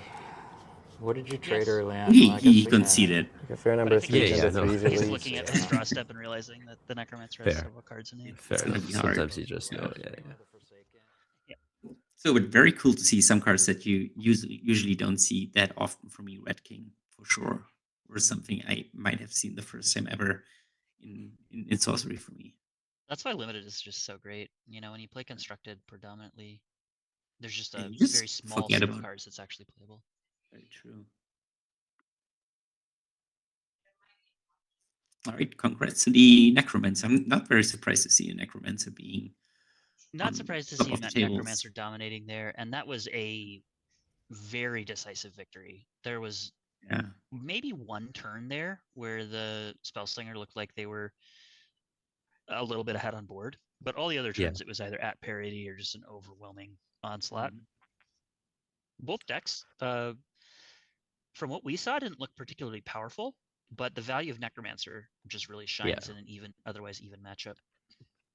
what did you trade Yes. early on? He, Well, I guess he we conceded. Like a fair But number I of think threes Yeah, into no. threes he's at least. looking at this draw step and realizing that the Necromancer has Fair. several cards in hand. Fair gonna enough. be hard. Sometimes you just know. Yeah, yeah. So it's very cool to see some cards that you usually don't see that often from me, Red King, for sure. Or something I might have seen the first time ever in Sorcery for me. That's why limited is just so great. You know, when you play constructed predominantly, there's just a And you just very small forget set of about it. cards that's actually playable. Very true. All right, congrats to the Necromancer. I'm not very surprised to see a Necromancer being Not on surprised to top see of the Met tables. Necromancer dominating there, and that was a very decisive victory. There was Yeah. maybe one turn there where the Spellslinger looked like they were a little bit ahead on board, but all the other Yeah. turns it was either at parity or just an overwhelming onslaught. Both decks, from what we saw, didn't look particularly powerful, but the value of Necromancer just really shines in an otherwise even matchup.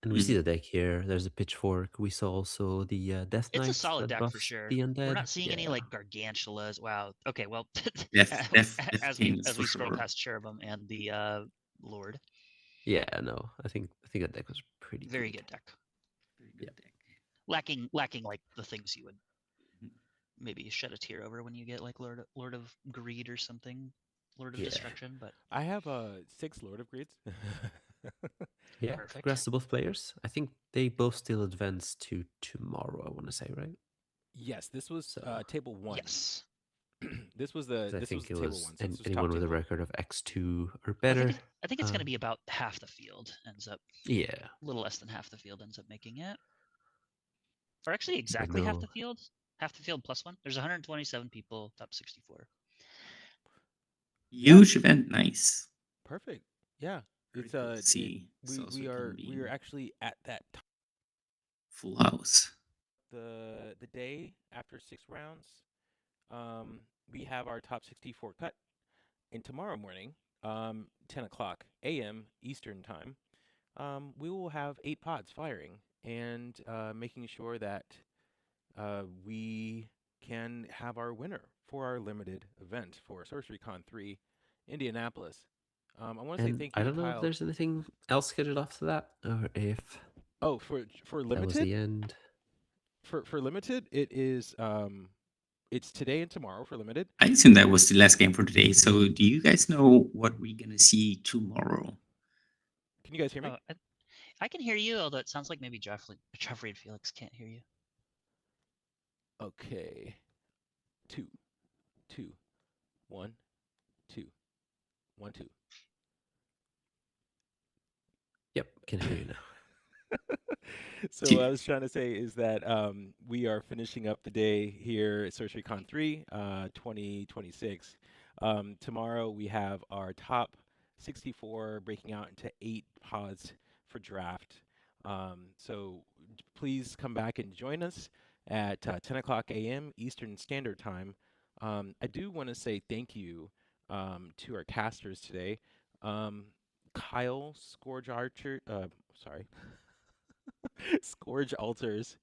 And we see the deck here. There's a pitchfork. We saw also the Death Knight. It's a solid that deck for buffs sure. The undead. We're not seeing any Yeah. like gargantulas. Wow. Okay. Well, Death as Kings we for scroll sure. past Cherubim and the Lord, Yeah, no. I think that deck was pretty very good deck. Very good deck. Lacking like the things you would maybe shed a tear over when you get like Lord of Greed or something, Lord of Yeah. Destruction. But I have 6 Lord of Greeds. Yeah, Perfect. congrats to both players. I think they both still advance to tomorrow, I want to say, right? Yes, this was So- table 1. yes, This was the 'Cause I this think was it table was 1. So this was anyone top with a table. record of X2 or I better. think it's going to um, be about half the field ends up. Yeah. A little less than half the field ends up making it, or actually exactly half the no. field. Half the field plus one. There's 127 people, top 64. Huge event, nice. Perfect. Yeah. Very It's cool to see we SorceryCon are being actually at that full house. the day after 6 rounds. We have our top 64 cut, and tomorrow morning, 10 o'clock a.m. Eastern time, we will have 8 pods firing and making sure that we can have our winner for our limited event for SorceryCon 3 Indianapolis. I want to say And thank you I to don't know Kyle. if there's anything else scheduled after that, or if Oh, for that was the limited, end. for limited, it is it's today and tomorrow for limited. I assume that was the last game for today. So do you guys know what we're gonna see tomorrow? Can you guys hear me? Oh, I can hear you, although it sounds like maybe Joffrey and Felix can't hear you. Okay. 2, 2, 1, 2, 1, 2. Yep, can hear you now. So what I was trying to say is that we are finishing up the day here at SorceryCon 3, 2026. Tomorrow we have our top 64 breaking out into 8 pods for draft. So please come back and join us at 10 o'clock a.m. Eastern Standard Time. I do want to say thank you to our casters today. Kyle Scourge Archer, sorry, Scourge Altars,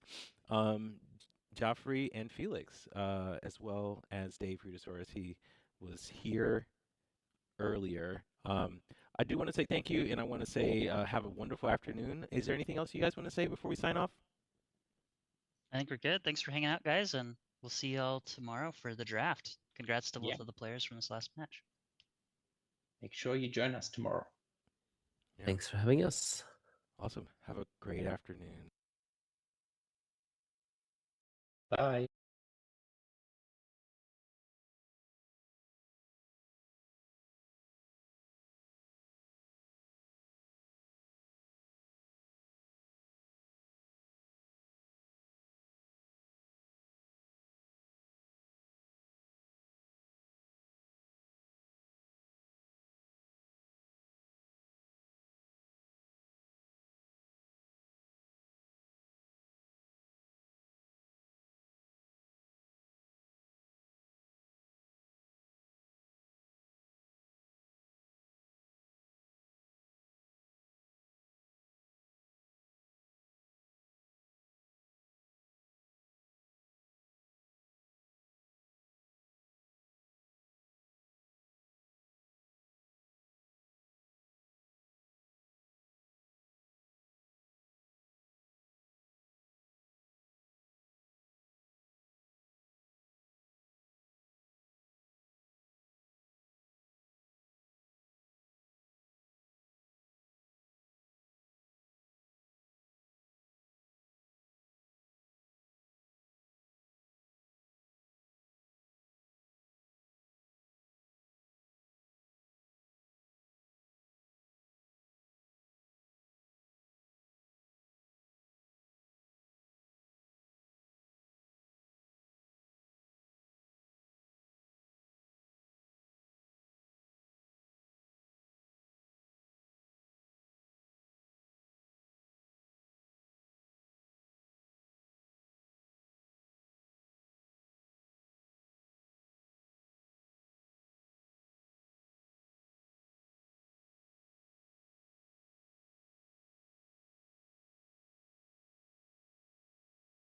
um, Joffrey and Felix, as well as Dave Rudisaurus. He was here earlier. I do want to say thank you, and I want to say have a wonderful afternoon. Is there anything else you guys want to say before we sign off? I think we're good. Thanks for hanging out, guys, and we'll see y'all tomorrow for the draft. Congrats to both of the players from this last match. Make sure you join us tomorrow. Yeah. Thanks for having us. Awesome. Have a great afternoon. Bye.